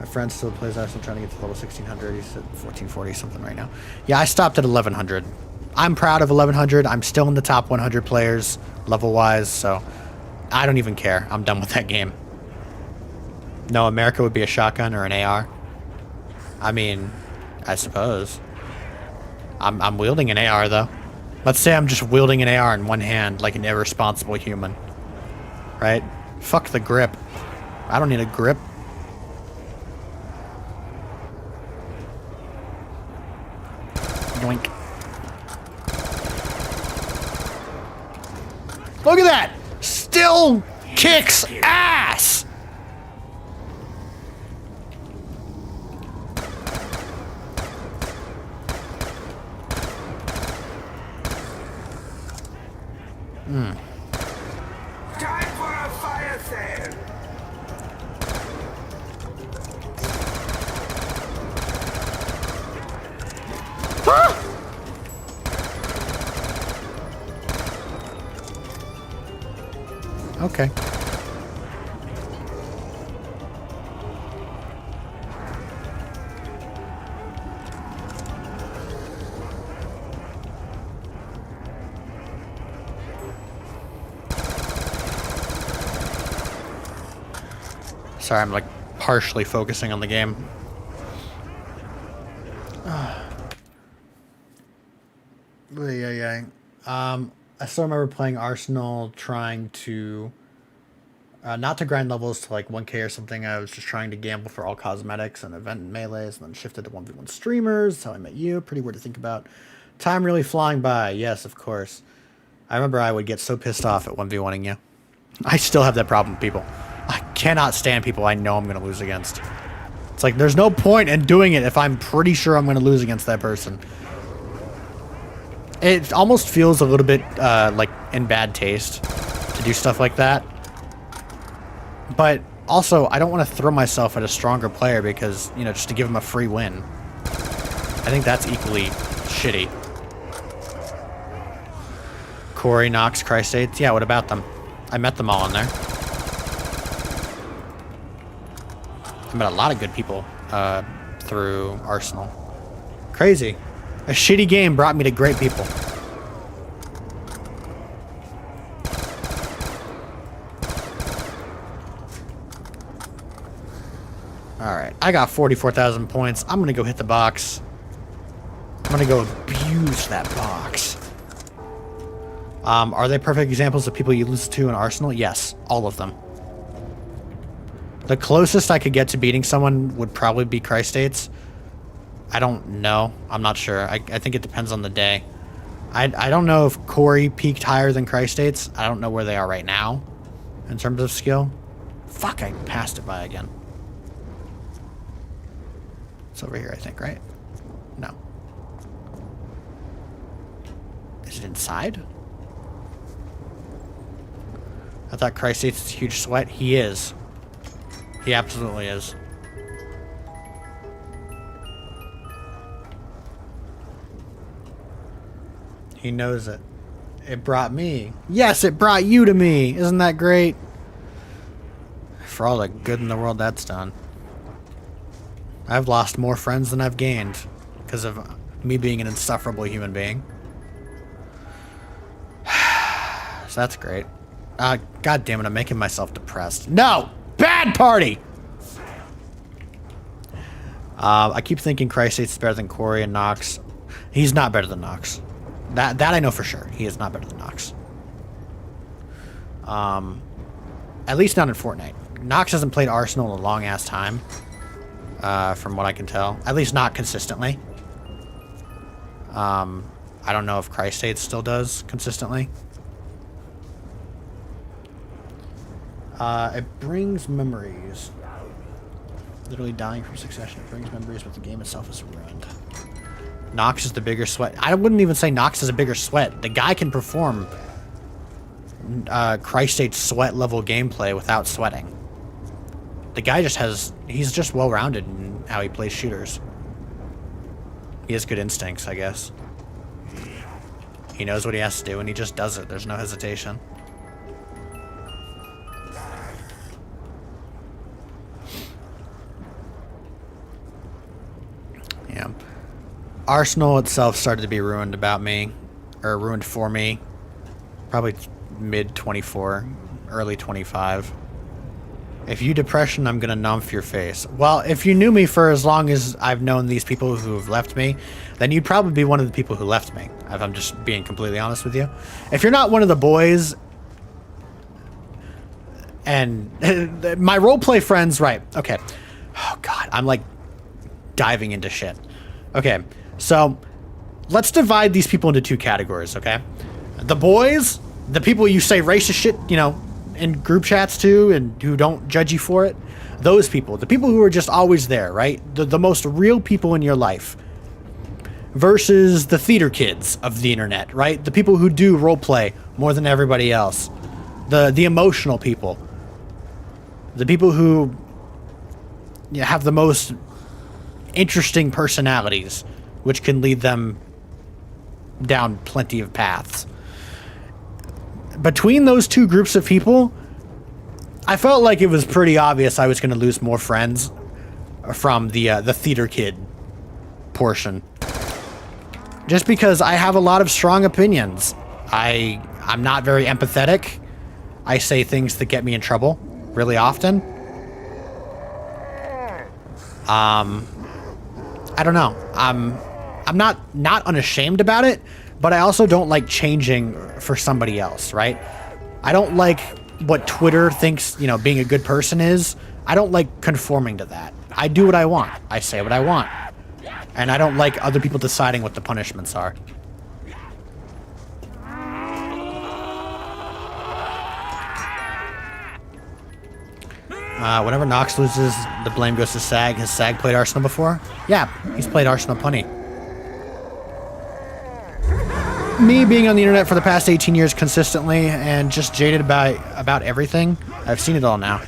My friend still plays Arsenal, trying to get to level 1600. He's at 1440 something right now. Yeah, I stopped at 1100. I'm proud of 1100. I'm still in the top 100 players level-wise, so I don't even care. I'm done with that game. No, America would be a shotgun or an AR. I mean, I suppose. I'm wielding an AR, though. Let's say I'm just wielding an AR in one hand like an irresponsible human. Right? Fuck the grip. I don't need a grip. Yoink. Look at that! Still kicks ass! Time for a fire sale. Okay. Sorry, I'm like partially focusing on the game. Yeah. I still remember playing Arsenal, trying to not to grind levels to like 1K or something. I was just trying to gamble for all cosmetics and event melees, and then shifted to 1v1 streamers. That's how I met you. Pretty weird to think about. Time really flying by. Yes, of course. I remember I would get so pissed off at 1v1ing you. I still have that problem with people. I cannot stand people I know I'm going to lose against. It's like, there's no point in doing it if I'm pretty sure I'm going to lose against that person. It almost feels a little bit like in bad taste to do stuff like that. But also, I don't want to throw myself at a stronger player because, you know, just to give him a free win. I think that's equally shitty. Corey, Knox, Christ-Aids. Yeah, what about them? I met them all in there. I met a lot of good people through Arsenal. Crazy. A shitty game brought me to great people. Alright, I got 44,000 points. I'm gonna go hit the box. I'm gonna go abuse that box. Are they perfect examples of people you lose to in Arsenal? Yes, all of them. The closest I could get to beating someone would probably be Christ-Aids. I don't know. I'm not sure. I think it depends on the day. I don't know if Corey peaked higher than Christ-Aids. I don't know where they are right now in terms of skill. Fuck, I passed it by again. It's over here, I think, right? No. Is it inside? I thought Christ-Aids is a huge sweat. He is. He absolutely is. He knows it. It brought me. Yes, it brought you to me. Isn't that great? For all the good in the world that's done. I've lost more friends than I've gained because of me being an insufferable human being. So that's great. God damn it, I'm making myself depressed. No! Bad party! I keep thinking Christ-Aids is better than Corey and Nox. He's not better than Nox. That I know for sure. He is not better than Nox. At least not in Fortnite. Nox hasn't played Arsenal in a long-ass time. From what I can tell. At least not consistently. I don't know if Christ-Aids still does consistently. It brings memories. Literally dying from succession. It brings memories, but the game itself is ruined. Nox is the bigger sweat. I wouldn't even say Nox is a bigger sweat. The guy can perform Christ-Aids sweat level gameplay without sweating. The guy just has... He's just well-rounded in how he plays shooters. He has good instincts, I guess. He knows what he has to do, and he just does it. There's no hesitation. Yeah. Arsenal itself started to be ruined about me, or ruined for me, probably mid-24, early 25. If you depression, I'm gonna numb your face. Well, if you knew me for as long as I've known these people who have left me, then you'd probably be one of the people who left me, if I'm just being completely honest with you. If you're not one of the boys, and my roleplay friends, right, okay. Oh God, I'm like diving into shit. Okay, so let's divide these people into two categories, okay? The boys, the people you say racist shit, you know, in group chats to, and who don't judge you for it. Those people, the people who are just always there, right? The most real people in your life. versus the theater kids of the internet, right? The people who do roleplay more than everybody else. The emotional people. The people who have the most interesting personalities, which can lead them down plenty of paths. Between those two groups of people, I felt like it was pretty obvious I was going to lose more friends from the theater kid portion. Just because I have a lot of strong opinions. I'm not very empathetic. I say things that get me in trouble really often. I don't know. I'm not unashamed about it, but I also don't like changing for somebody else, right? I don't like what Twitter thinks, being a good person is. I don't like conforming to that. I do what I want. I say what I want. And I don't like other people deciding what the punishments are. Whenever Nox loses, the blame goes to Sag. Has Sag played Arsenal before? Yeah, he's played Arsenal plenty. Me being on the internet for the past 18 years consistently and just jaded about everything, I've seen it all now.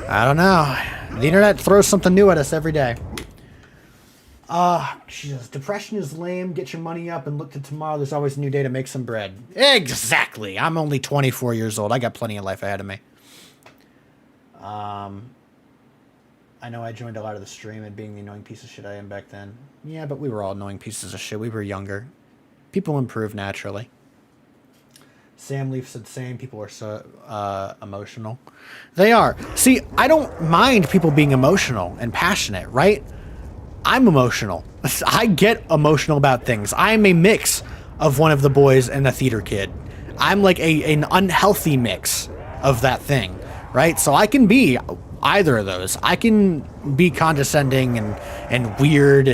I don't know. The internet throws something new at us every day. Jesus. Depression is lame. Get your money up and look to tomorrow. There's always a new day to make some bread. Exactly. I'm only 24 years old. I got plenty of life ahead of me. I know I joined a lot of the stream and being the annoying piece of shit I am back then. Yeah, but we were all annoying pieces of shit. We were younger. People improve naturally. Sam Leaf said same. People are so emotional. They are. See, I don't mind people being emotional and passionate, right? I'm emotional. I get emotional about things. I'm a mix of one of the boys and the theater kid. I'm like an unhealthy mix of that thing, right? So I can be either of those. I can be condescending and weird,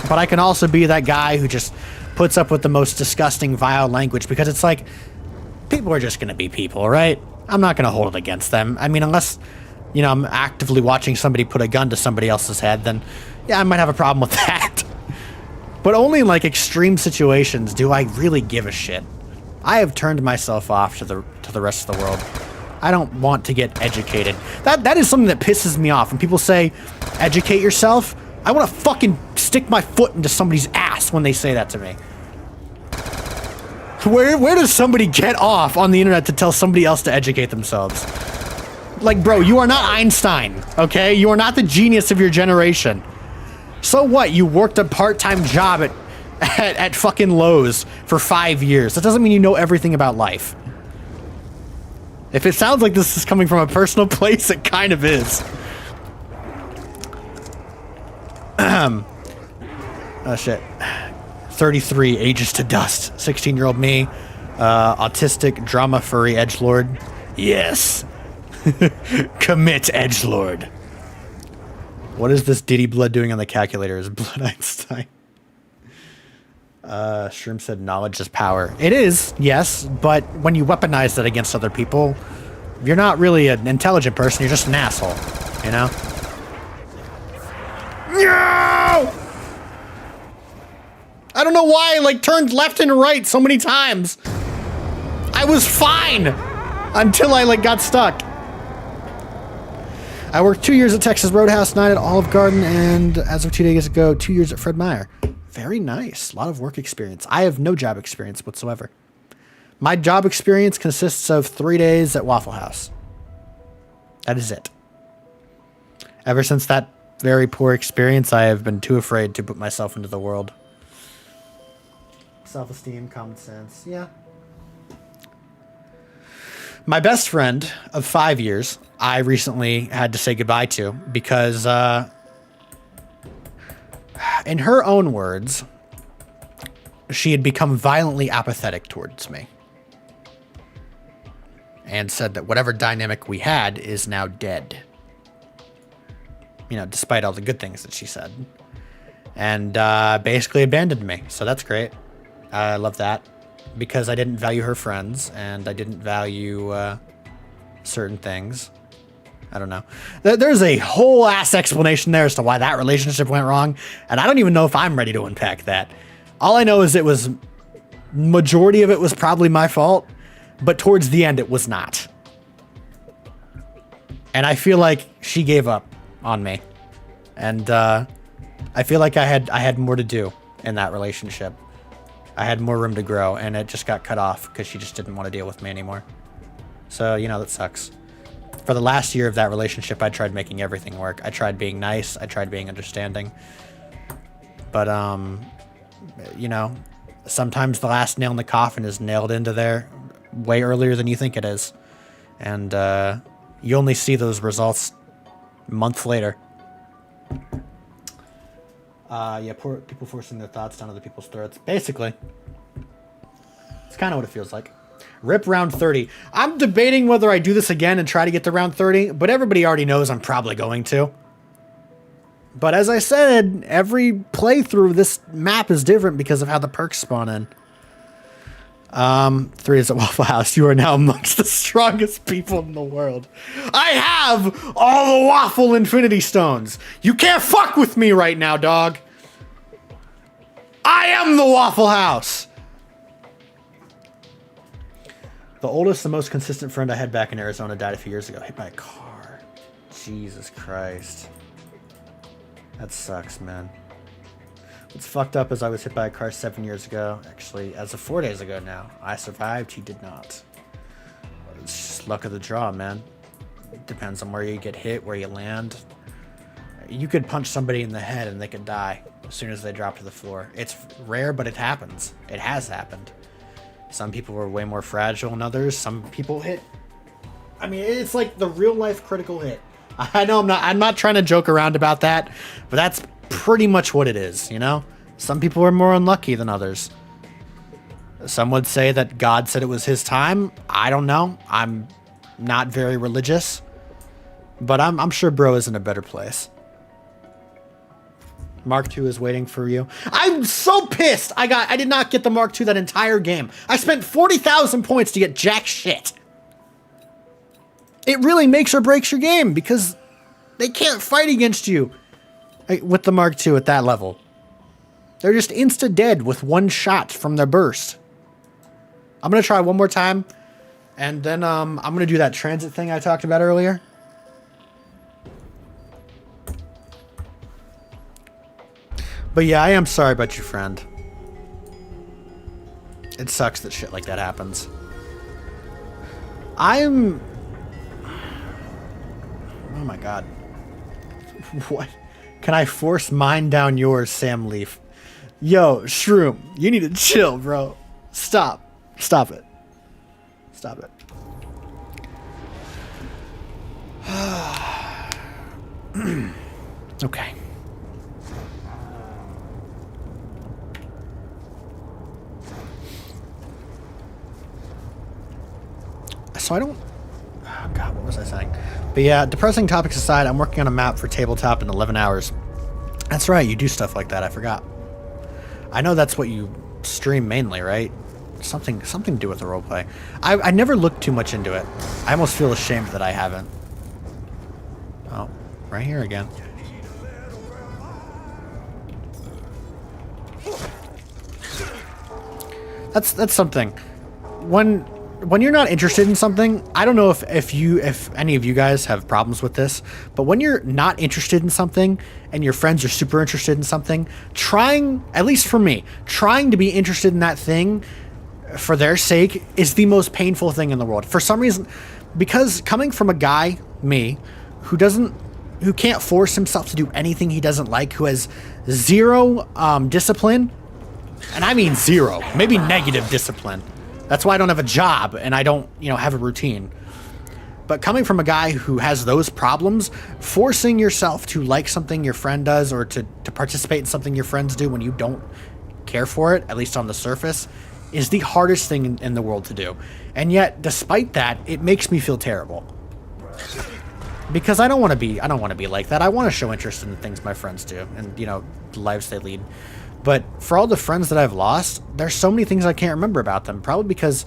but I can also be that guy who just puts up with the most disgusting, vile language, because it's like, people are just going to be people, right? I'm not going to hold it against them. I mean, unless, I'm actively watching somebody put a gun to somebody else's head, then yeah, I might have a problem with that. But only in like extreme situations do I really give a shit. I have turned myself off to the rest of the world. I don't want to get educated. That is something that pisses me off. When people say, educate yourself, I want to fucking stick my foot into somebody's ass when they say that to me. Where does somebody get off on the internet to tell somebody else to educate themselves? Like, bro, you are not Einstein, okay? You are not the genius of your generation. So what? You worked a part-time job at fucking Lowe's for 5 years. That doesn't mean you know everything about life. If it sounds like this is coming from a personal place, it kind of is. Oh shit. 33, ages to dust. 16-year-old me. Autistic, drama furry edgelord. Yes. Commit edgelord. What is this Diddy blood doing on the calculator? Is blood Einstein? Shroom said knowledge is power. It is, yes, but when you weaponize that against other people, you're not really an intelligent person, you're just an asshole, you know? No! I don't know why I turned left and right so many times. I was fine until I got stuck. I worked 2 years at Texas Roadhouse, 9 at Olive Garden, and as of 2 days ago, 2 years at Fred Meyer. Very nice. A lot of work experience. I have no job experience whatsoever. My job experience consists of 3 days at Waffle House. That is it. Ever since that very poor experience, I have been too afraid to put myself into the world. Self-esteem, common sense, yeah. My best friend of 5 years, I recently had to say goodbye to because, in her own words, she had become violently apathetic towards me. And said that whatever dynamic we had is now dead. You know, despite all the good things that she said. And basically abandoned me. So that's great. I love that. Because I didn't value her friends. And I didn't value certain things. I don't know. There's a whole ass explanation there as to why that relationship went wrong, and I don't even know if I'm ready to unpack that. All I know is it was, majority of it was probably my fault, but towards the end it was not. And I feel like she gave up on me. And I feel like I had more to do in that relationship. I had more room to grow, and it just got cut off because she just didn't want to deal with me anymore. So, you know, that sucks. For the last year of that relationship, I tried making everything work. I tried being nice. I tried being understanding. But, you know, sometimes the last nail in the coffin is nailed into there way earlier than you think it is. And you only see those results months later. Yeah, poor people forcing their thoughts down other people's throats. Basically. It's kind of what it feels like. Rip round 30. I'm debating whether I do this again and try to get to round 30, but everybody already knows I'm probably going to. But as I said, every playthrough this map is different because of how the perks spawn in. 3 is at Waffle House. You are now amongst the strongest people in the world. I have all the Waffle Infinity Stones. You can't fuck with me right now, dog. I am the Waffle House. The oldest, the most consistent friend I had back in Arizona died a few years ago. Hit by a car. Jesus Christ. That sucks, man. What's fucked up is I was hit by a car 7 years ago. Actually, as of 4 days ago now. I survived, he did not. It's just luck of the draw, man. It depends on where you get hit, where you land. You could punch somebody in the head and they could die as soon as they drop to the floor. It's rare, but it happens. It has happened. Some people were way more fragile than others. Some people hit. I mean, it's like the real life critical hit. I know I'm not trying to joke around about that, but that's pretty much what it is, you know? Some people are more unlucky than others. Some would say that God said it was his time. I don't know. I'm not very religious, but I'm sure bro is in a better place. Mark II is waiting for you. I'm so pissed. I did not get the Mark II that entire game. I spent 40,000 points to get jack shit. It really makes or breaks your game because they can't fight against you with the Mark II at that level. They're just insta dead with one shot from their burst. I'm going to try one more time, and then I'm going to do that transit thing I talked about earlier. But yeah, I am sorry about your friend. It sucks that shit like that happens. Oh my god. What? Can I force mine down yours, Sam Leaf? Yo, Shroom, you need to chill, bro. Stop. Stop it. Stop it. Okay. So I don't... Oh God, what was I saying? But yeah, depressing topics aside, I'm working on a map for tabletop in 11 hours. That's right, you do stuff like that, I forgot. I know that's what you stream mainly, right? Something to do with the roleplay. I never looked too much into it. I almost feel ashamed that I haven't. Oh, right here again. That's something. When you're not interested in something, I don't know if any of you guys have problems with this, but when you're not interested in something and your friends are super interested in something, at least for me, trying to be interested in that thing for their sake is the most painful thing in the world. For some reason, because coming from a guy, me, who can't force himself to do anything he doesn't like, who has zero discipline, and I mean zero, maybe negative discipline. That's why I don't have a job and I don't, have a routine. But coming from a guy who has those problems, forcing yourself to like something your friend does or to participate in something your friends do when you don't care for it, at least on the surface, is the hardest thing in the world to do. And yet, despite that, it makes me feel terrible. Because I don't want to be like that. I want to show interest in the things my friends do and, the lives they lead. But for all the friends that I've lost, there's so many things I can't remember about them. Probably because,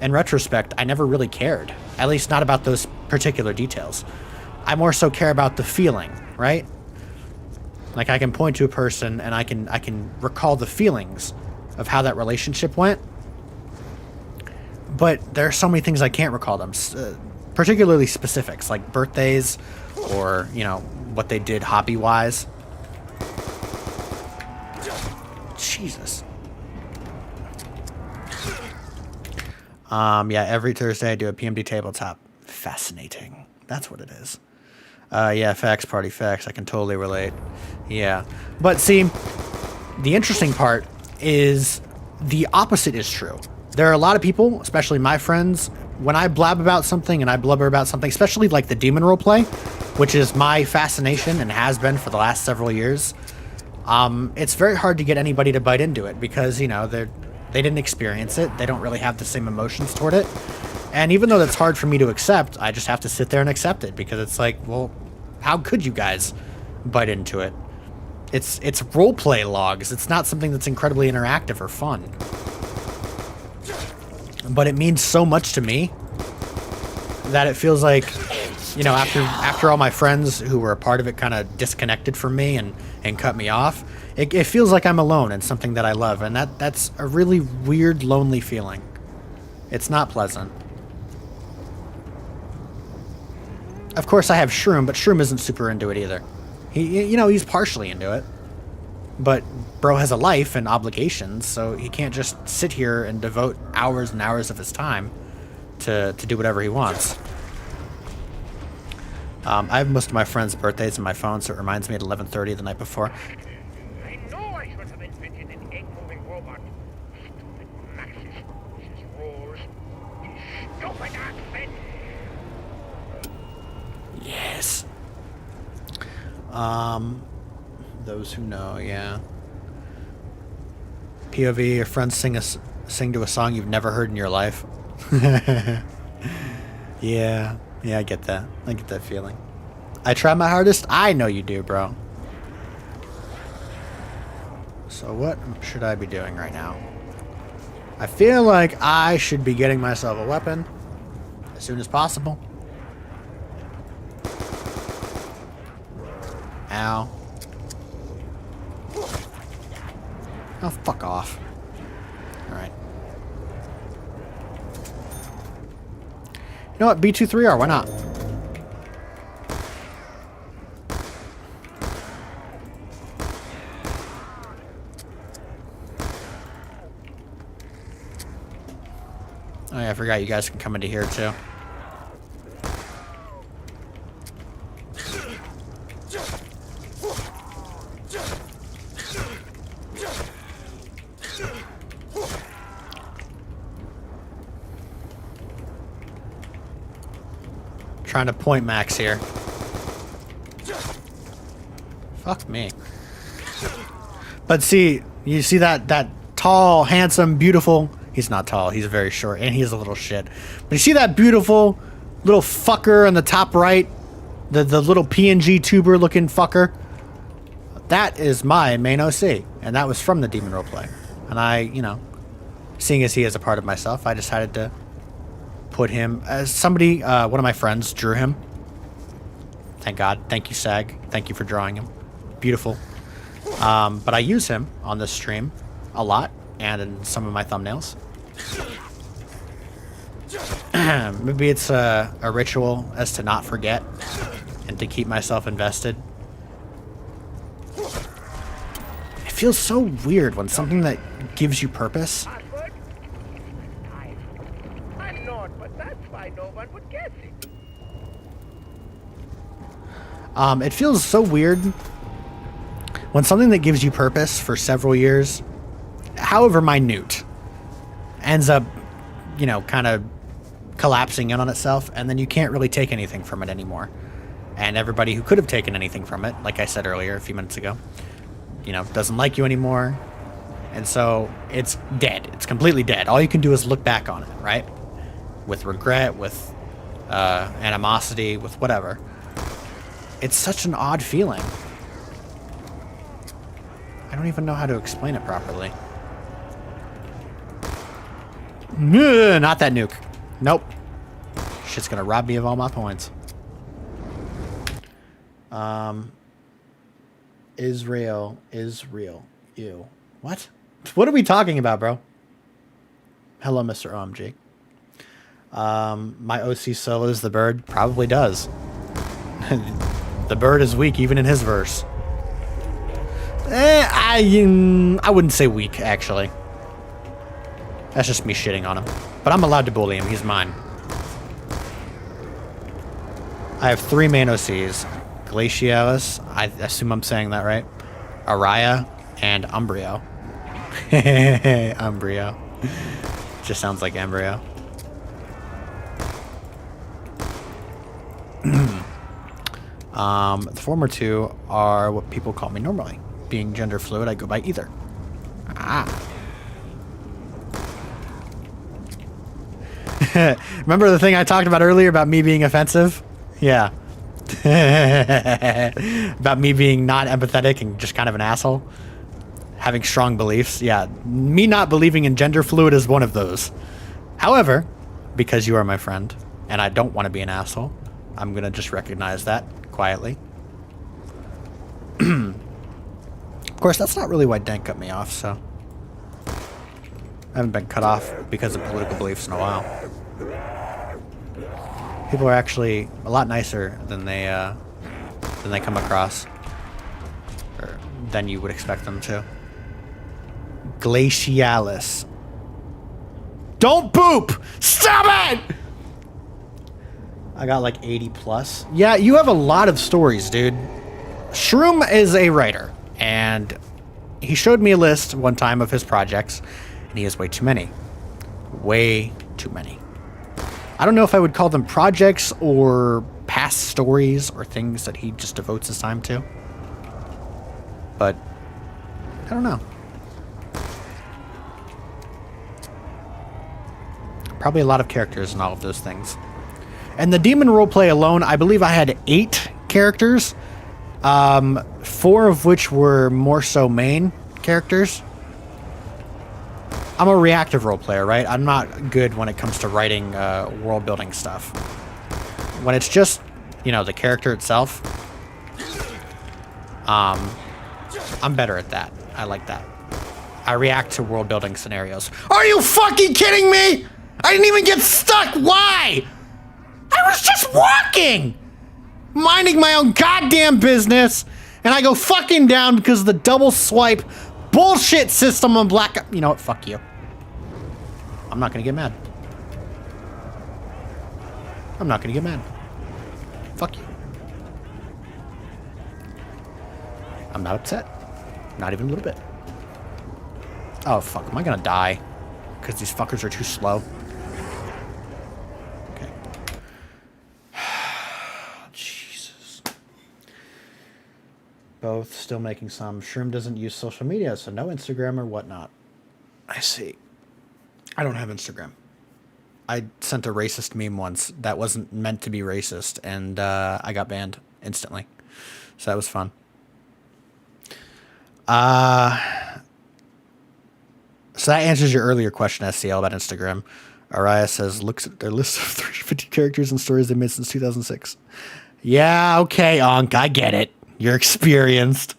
in retrospect, I never really cared. At least not about those particular details. I more so care about the feeling, right? Like I can point to a person and I can recall the feelings of how that relationship went. But there are so many things I can't recall them, particularly specifics like birthdays or, you know, what they did hobby-wise. Jesus. Yeah, every Thursday I do a PMD tabletop. Fascinating. That's what it is. Yeah, facts, party facts. I can totally relate. Yeah. But see, the interesting part is the opposite is true. There are a lot of people, especially my friends, when I blab about something and I blubber about something, especially like the demon roleplay, which is my fascination and has been for the last several years, it's very hard to get anybody to bite into it because, you know, they didn't experience it. They don't really have the same emotions toward it. And even though that's hard for me to accept, I just have to sit there and accept it because it's like, well, how could you guys bite into it? It's roleplay logs. It's not something that's incredibly interactive or fun. But it means so much to me that it feels like, you know, after all my friends who were a part of it kind of disconnected from me and cut me off, it feels like I'm alone in something that I love. And that's a really weird, lonely feeling. It's not pleasant. Of course, I have Shroom, but Shroom isn't super into it either. He's partially into it. But bro has a life and obligations, so he can't just sit here and devote hours and hours of his time to do whatever he wants. I have most of my friends' birthdays in my phone, so it reminds me at 11:30 the night before. I know I should have invented an egg-moving robot. Stupid Maxis. His roars. His stupid accent. Yes. Those who know, yeah. POV, your friends sing to a song you've never heard in your life. Yeah, I get that. I get that feeling. I try my hardest. I know you do, bro. So what should I be doing right now? I feel like I should be getting myself a weapon as soon as possible. Ow. Oh, fuck off. Alright. You know what? B2-3R, why not? Oh yeah, I forgot you guys can come into here too. Trying to point max here. Fuck me. But see, you see that tall, handsome, beautiful... He's not tall, he's very short, and he's a little shit. But you see that beautiful little fucker on the top right? The little PNG tuber looking fucker? That is my main OC, and that was from the Demon Roleplay. And I, you know, seeing as he is a part of myself, I decided to put him as somebody, one of my friends drew him. Thank God. Thank you, Sag. Thank you for drawing him. Beautiful. But I use him on this stream a lot and in some of my thumbnails. Maybe it's a ritual as to not forget and to keep myself invested. It feels so weird when something that gives you purpose. Password? I'm not, but that's why no one would guess it. It feels so weird when something that gives you purpose for several years, however minute, ends up, you know, kind of collapsing in on itself, and then you can't really take anything from it anymore. And everybody who could have taken anything from it, like I said earlier a few minutes ago, you know, doesn't like you anymore. And so it's dead. It's completely dead. All you can do is look back on it, right? With regret, with animosity, with whatever. It's such an odd feeling. I don't even know how to explain it properly. Not that nuke. Nope. Shit's gonna rob me of all my points. Israel is real. You. What? What are we talking about, bro? Hello, Mr. OMG. My OC solos the bird probably does. The bird is weak even in his verse. I wouldn't say weak, actually. That's just me shitting on him. But I'm allowed to bully him. He's mine. I have 3 main OCs. Glacialis, I assume I'm saying that right. Araya, and Umbrio. Umbrio. Just sounds like embryo. The former 2 are what people call me normally. Being gender fluid, I go by either. Remember the thing I talked about earlier about me being offensive? Yeah. About me being not empathetic and just kind of an asshole? Having strong beliefs? Yeah. Me not believing in gender fluid is one of those. However, because you are my friend, and I don't want to be an asshole, I'm going to just recognize that quietly. Of course, that's not really why Dank cut me off, so... I haven't been cut off because of political beliefs in a while. People are actually a lot nicer than they come across, or than you would expect them to. Glacialis. Don't boop! Stop it! I got like 80 plus. Yeah, you have a lot of stories, dude. Shroom is a writer, and he showed me a list one time of his projects, and he has way too many. Way too many. I don't know if I would call them projects or past stories or things that he just devotes his time to. But I don't know. Probably a lot of characters in all of those things. And the demon roleplay alone, I believe I had 8 characters. 4 of which were more so main characters. I'm a reactive role player, right? I'm not good when it comes to writing world building stuff. When it's just, you know, the character itself, I'm better at that. I like that. I react to world building scenarios. Are you fucking kidding me? I didn't even get stuck. Why? I was just walking, minding my own goddamn business, and I go fucking down because of the double swipe bullshit system on Black. You know what? Fuck you. I'm not gonna get mad. I'm not gonna get mad. Fuck you. I'm not upset. Not even a little bit. Oh fuck, am I gonna die? Because these fuckers are too slow. Okay. Jesus. Both still making some. Shroom doesn't use social media, so no Instagram or whatnot. I see. I don't have Instagram. I sent a racist meme once that wasn't meant to be racist, and I got banned instantly. So that was fun. So that answers your earlier question, SCL, about Instagram. Araya says, looks at their list of 350 characters and stories they made since 2006. Yeah, okay, Onk, I get it. You're experienced.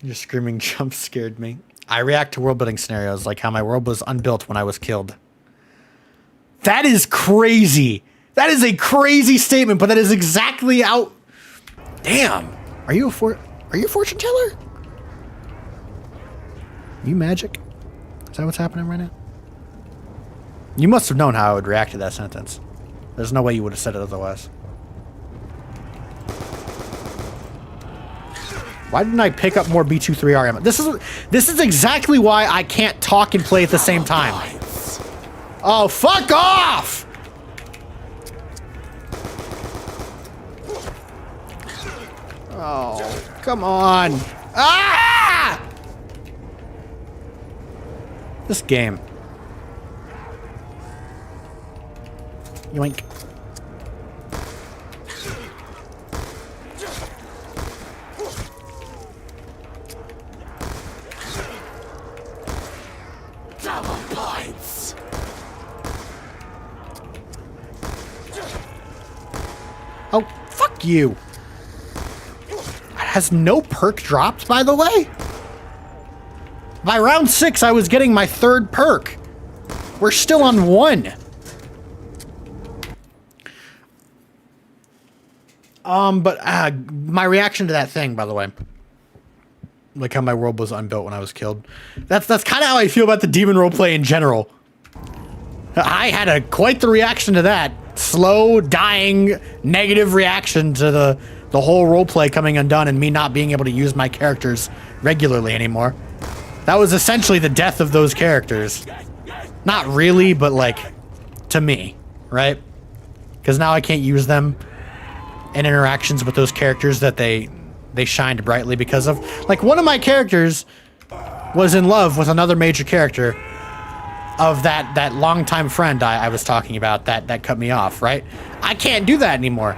Your screaming jump scared me. I react to world building scenarios like how my world was unbuilt when I was killed. That is crazy. That is a crazy statement, but that is exactly out. Damn. Are you a fortune teller? You magic? Is that what's happening right now? You must have known how I would react to that sentence. There's no way you would have said it otherwise. Why didn't I pick up more B23R ammo? This is exactly why I can't talk and play at the same time. Oh, fuck off! Oh, come on. Ah! This game. Yoink. Double points. Oh, fuck you. has no perk dropped, by the way? By round 6, I was getting my 3rd perk. We're still on 1. But my reaction to that thing, by the way, like how my world was unbuilt when I was killed. That's kind of how I feel about the demon roleplay in general. I had quite the reaction to that. Slow, dying, negative reaction to the whole roleplay coming undone and me not being able to use my characters regularly anymore. That was essentially the death of those characters. Not really, but like, to me, right? Because now I can't use them in interactions with those characters that they shined brightly because of. Like, one of my characters was in love with another major character of that longtime friend I was talking about that cut me off, right? I can't do that anymore.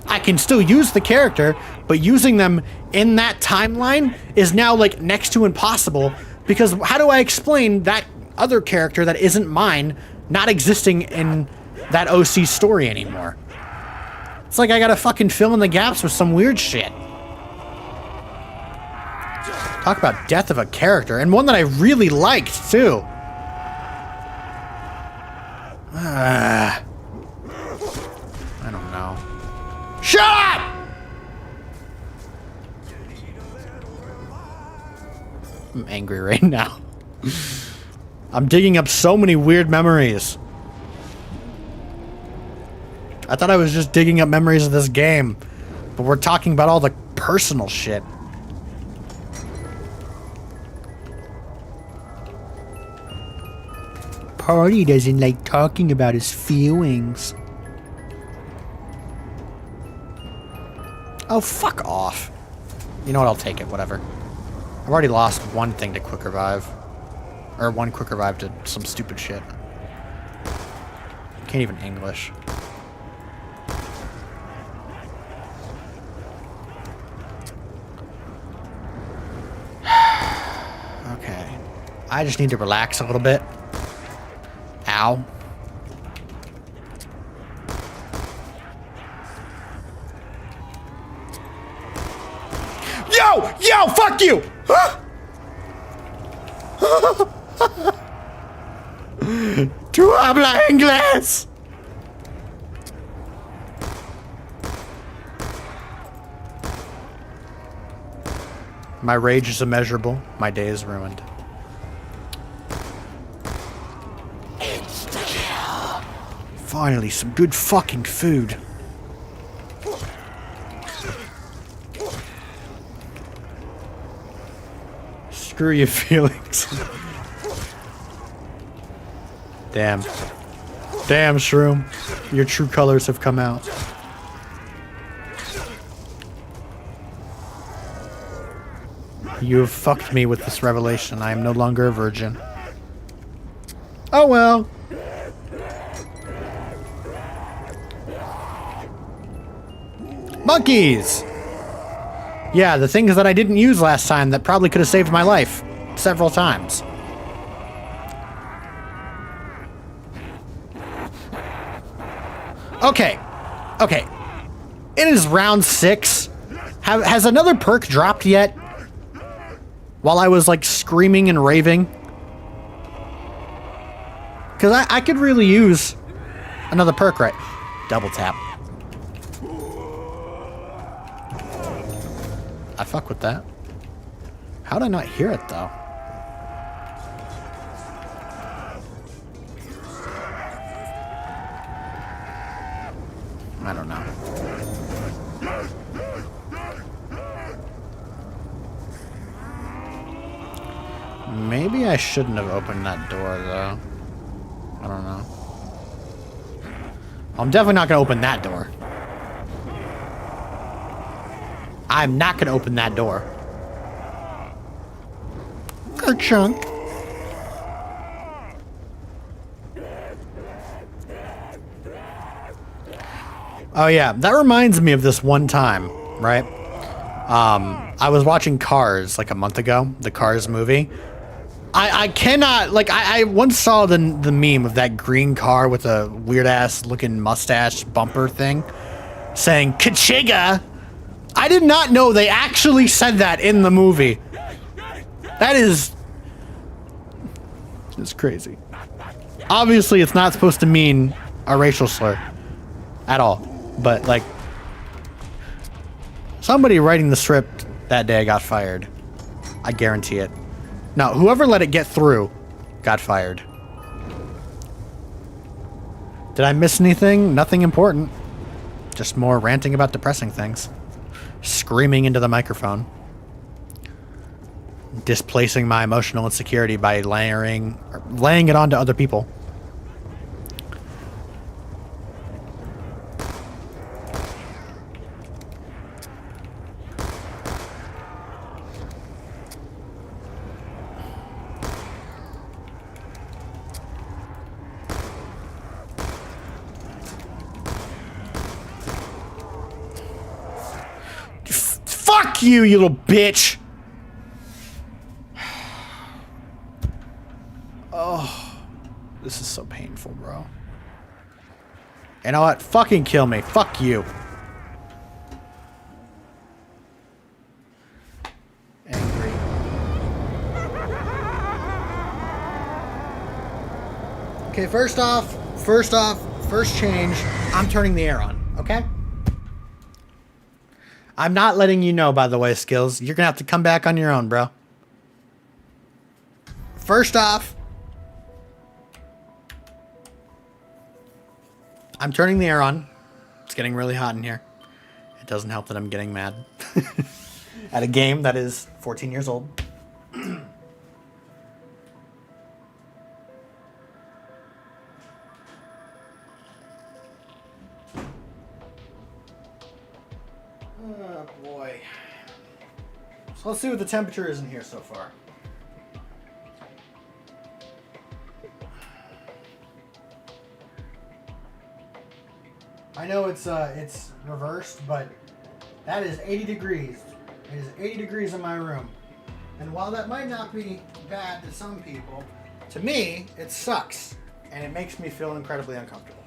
I can still use the character, but using them in that timeline is now like next to impossible, because how do I explain that other character that isn't mine not existing in that OC story anymore? It's like I gotta fucking fill in the gaps with some weird shit. Talk about death of a character, and one that I really liked, too. I don't know. Shut up! I'm angry right now. I'm digging up so many weird memories. I thought I was just digging up memories of this game, but we're talking about all the personal shit. Party doesn't like talking about his feelings. Oh, fuck off. You know what, I'll take it, whatever. I've already lost one thing to quick revive. Or one quick revive to some stupid shit. Can't even English. Okay. I just need to relax a little bit. Ow. Yo, fuck you! Tu habla inglés! My rage is immeasurable. My day is ruined. Finally, some good fucking food. Screw your feelings. Damn. Damn, Shroom. Your true colors have come out. You have fucked me with this revelation. I am no longer a virgin. Oh well. Monkeys! Yeah, the things that I didn't use last time that probably could have saved my life. Several times. Okay. Okay. It is round 6. Has another perk dropped yet? While I was, like, screaming and raving? Because I could really use another perk, right? Double tap. I fuck with that. How'd I not hear it, though? I don't know. Maybe I shouldn't have opened that door, though. I don't know. I'm definitely not going to open that door. I'm not going to open that door. Kerchunk. Oh yeah, that reminds me of this one time, right? I was watching Cars like a month ago, the Cars movie. I cannot, like, I once saw the meme of that green car with a weird ass looking mustache bumper thing saying Kachiga. I did not know they actually said that in the movie. That is... It's crazy. Obviously, it's not supposed to mean a racial slur. At all. But, like... Somebody writing the script that day got fired. I guarantee it. No, whoever let it get through got fired. Did I miss anything? Nothing important. Just more ranting about depressing things. Screaming into the microphone. Displacing my emotional insecurity by laying it onto other people. Fuck you, you little bitch! Oh, this is so painful, bro. You know what? Fucking kill me. Fuck you. Angry. Okay, first change, I'm turning the air on, okay? I'm not letting you know, by the way, Skills. You're gonna have to come back on your own, bro. First off, I'm turning the air on. It's getting really hot in here. It doesn't help that I'm getting mad at a game that is 14 years old. Oh boy. So let's see what the temperature is in here so far. I know it's reversed, but that is 80 degrees. It is 80 degrees in my room. And while that might not be bad to some people, to me, it sucks. And it makes me feel incredibly uncomfortable.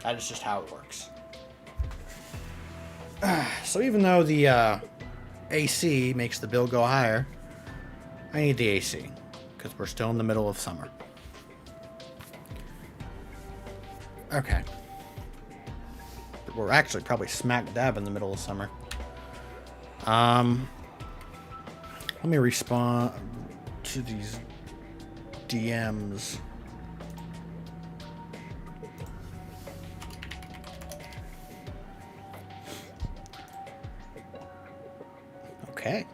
That is just how it works. So even though the AC makes the bill go higher, I need the AC because we're still in the middle of summer. Okay. We're actually probably smack dab in the middle of summer. Let me respond to these DMs. Okay.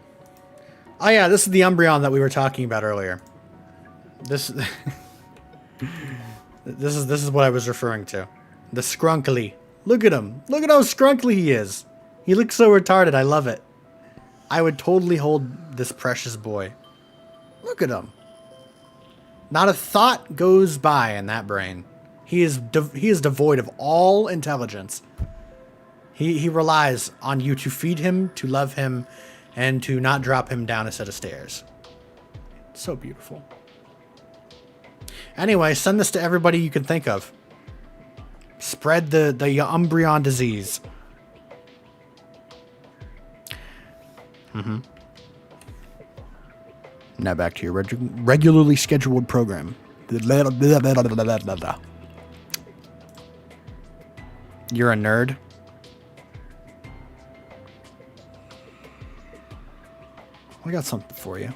Oh yeah, this is the Umbreon that we were talking about earlier. This is what I was referring to. The Skrunkly. Look at him. Look at how scrunkly he is. He looks so retarded. I love it. I would totally hold this precious boy. Look at him. Not a thought goes by in that brain. He is devoid of all intelligence. He relies on you to feed him, to love him, and to not drop him down a set of stairs. So beautiful. Anyway, send this to everybody you can think of. Spread the Umbreon disease. Now back to your regularly scheduled program. You're a nerd? I got something for you.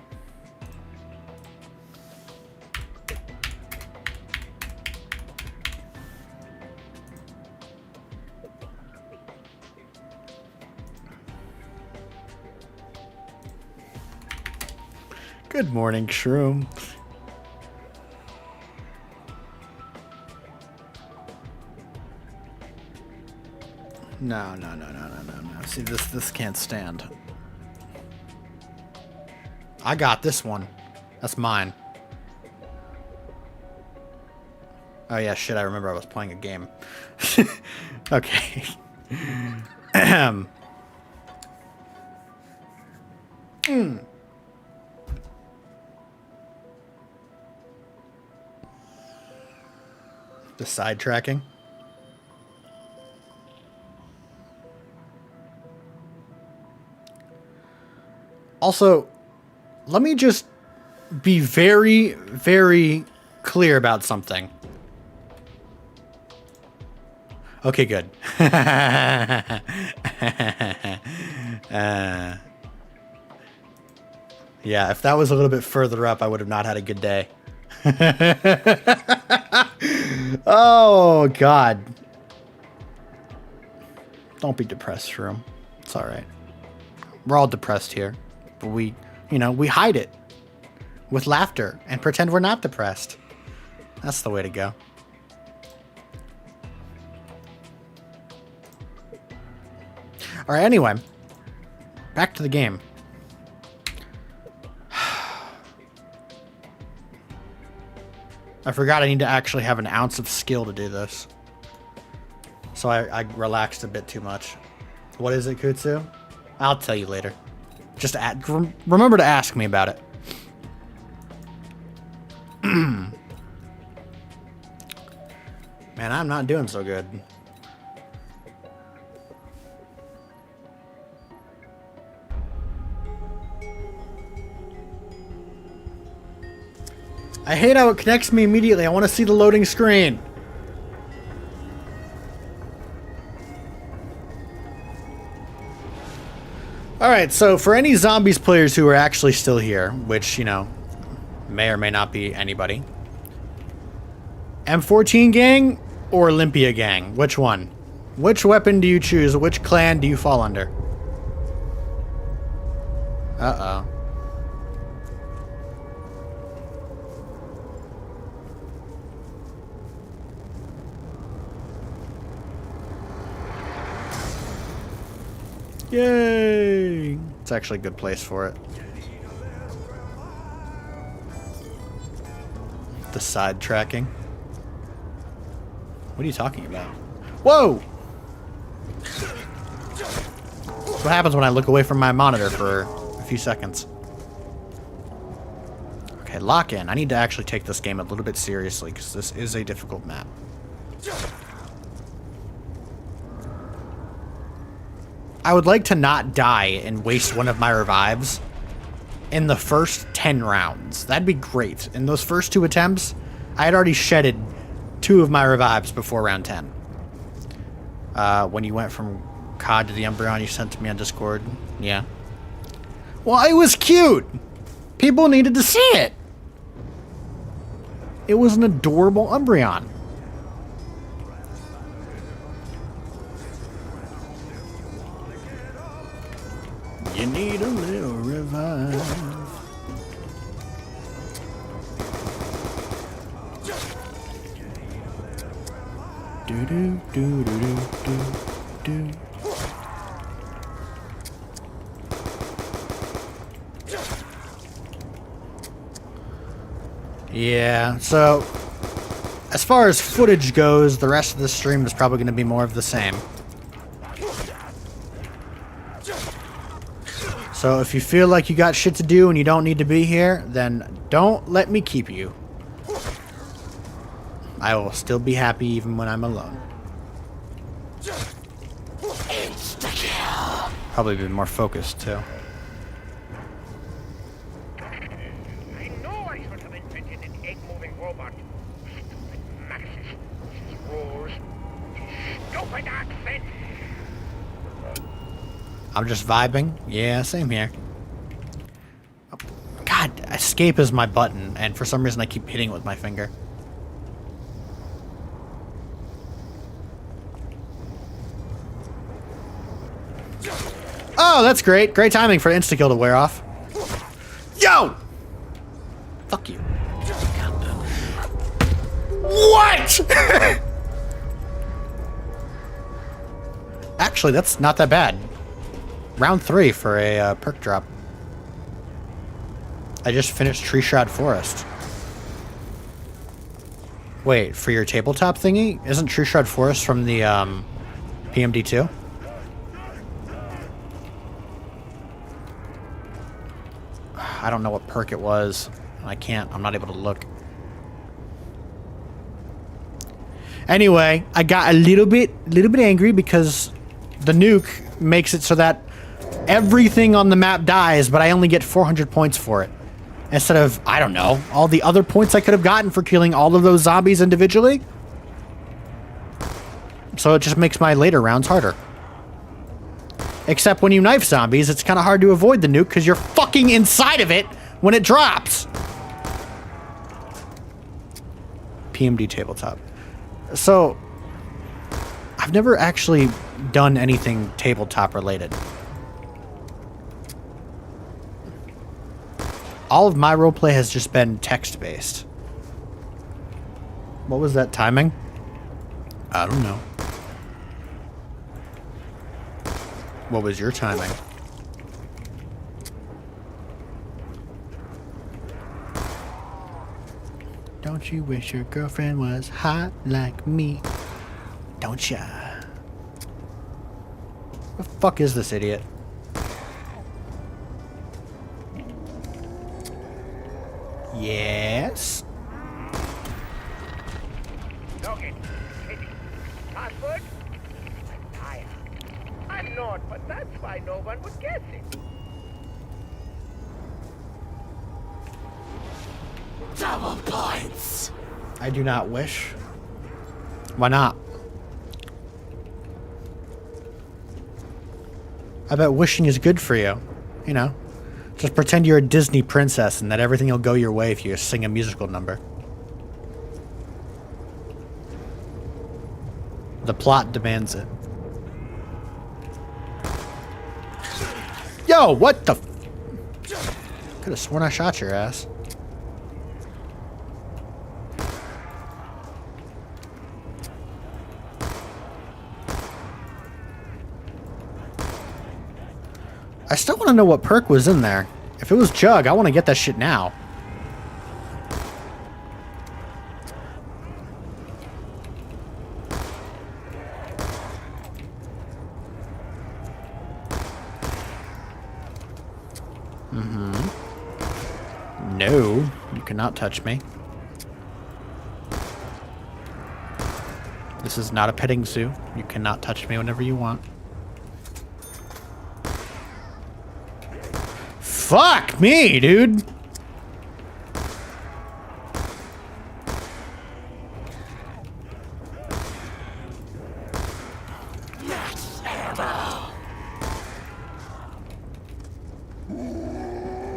Good morning, Shroom. No. See, this can't stand. I got this one. That's mine. Oh yeah, shit, I remember I was playing a game. Okay. The sidetracking. Also, let me just be very, very clear about something. Okay, good. Yeah, if that was a little bit further up, I would have not had a good day. Oh, God. Don't be depressed, room. It's all right. We're all depressed here. But we hide it with laughter and pretend we're not depressed. That's the way to go. All right, anyway. Back to the game. I forgot I need to actually have an ounce of skill to do this. So I relaxed a bit too much. What is it, Kutsu? I'll tell you later. Just remember to ask me about it. Man, I'm not doing so good. I hate how it connects me immediately. I want to see the loading screen. Alright, so for any zombies players who are actually still here, which, may or may not be anybody. M14 gang or Olympia gang? Which one? Which weapon do you choose? Which clan do you fall under? Uh-oh. Yay! It's actually a good place for it. The side tracking. What are you talking about? Whoa! What happens when I look away from my monitor for a few seconds? Okay, lock in. I need to actually take this game a little bit seriously because this is a difficult map. I would like to not die and waste one of my revives in the first 10 rounds. That'd be great. In those first 2 attempts, I had already shedded 2 of my revives before round 10. When you went from COD to the Umbreon you sent to me on Discord. Yeah. Well, it was cute! People needed to see it! It was an adorable Umbreon. You need a little revive. Do do do do do do. Yeah, so as far as footage goes, the rest of the stream is probably going to be more of the same. So if you feel like you got shit to do and you don't need to be here, then don't let me keep you. I will still be happy even when I'm alone. Probably be more focused too. I know I should have invented an egg-moving robot. Stupid Maxis. His rules. His stupid accent. I'm just vibing. Yeah, same here. Oh, God, escape is my button, and for some reason I keep hitting it with my finger. Oh, that's great. Great timing for insta-kill to wear off. Yo! Fuck you. What?! Actually, that's not that bad. Round 3 for a perk drop. I just finished Tree Shroud Forest. Wait, for your tabletop thingy? Isn't Tree Shroud Forest from the PMD2? I don't know what perk it was. I'm not able to look. Anyway, I got a little bit angry because the nuke makes it so that everything on the map dies, but I only get 400 points for it. Instead of, I don't know, all the other points I could have gotten for killing all of those zombies individually. So it just makes my later rounds harder. Except when you knife zombies, it's kind of hard to avoid the nuke because you're fucking inside of it when it drops. PMD tabletop. So, I've never actually done anything tabletop related. All of my roleplay has just been text-based. What was that timing? I don't know. What was your timing? Don't you wish your girlfriend was hot like me? Don't ya? What the fuck is this idiot? Yes? Login. Hitting. Password? Liar. I'm not, but that's why no one would guess it. Double points. I do not wish. Why not? I bet wishing is good for you. You know, just pretend you're a Disney princess and that everything will go your way if you sing a musical number. The plot demands it. Yo, what the? Could have sworn I shot your ass. I still want to know what perk was in there. If it was Jug, I want to get that shit now. No, you cannot touch me. This is not a petting zoo. You cannot touch me whenever you want. Fuck me, dude.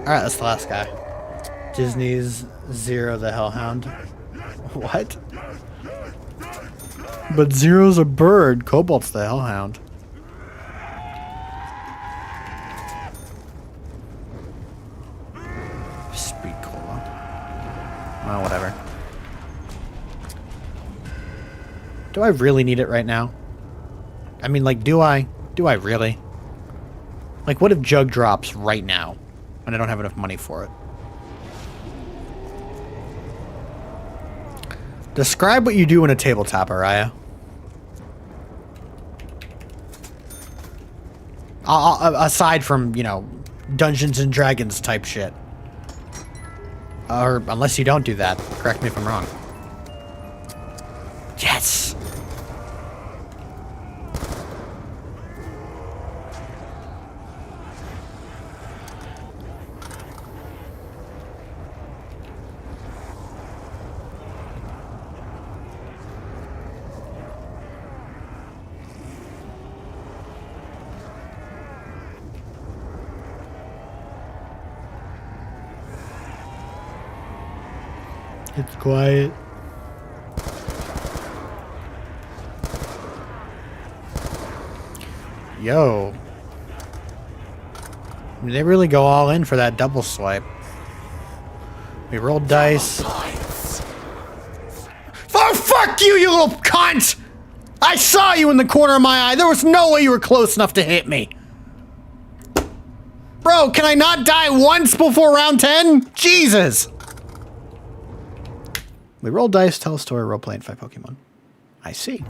Alright, that's the last guy. Disney's Zero the Hellhound. What? But Zero's a bird. Cobalt's the Hellhound. Speed cola. Well, whatever. Do I really need it right now? I mean, like, do I? Do I really? Like, what if Jug drops right now and I don't have enough money for it? Describe what you do in a tabletop, Araya. Aside from, you know, Dungeons and Dragons type shit. Or unless you don't do that. Correct me if I'm wrong. Yes! It's quiet. Yo. They really go all in for that double swipe. We rolled dice. Oh, fuck you, you little cunt! I saw you in the corner of my eye. There was no way you were close enough to hit me. Bro, can I not die once before round 10? Jesus! We roll dice, tell a story, roleplay, and fight Pokemon. I see.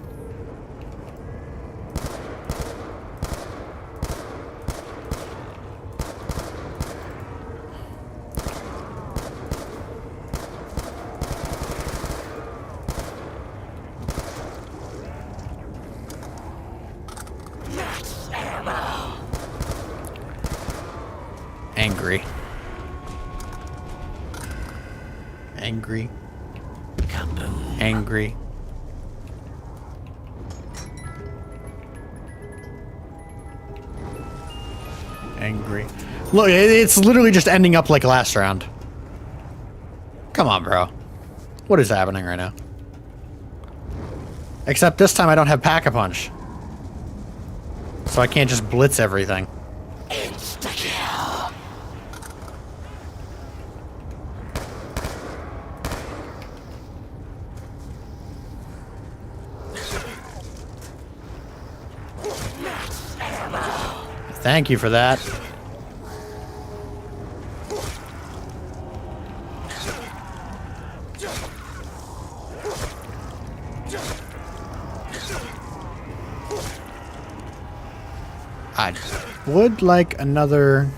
angry. Angry. Angry. Angry. Look, it's literally just ending up like last round. Come on, bro. What is happening right now? Except this time I don't have Pack-a-Punch. So I can't just blitz everything. Insta-kill. Thank you for that. I would like another...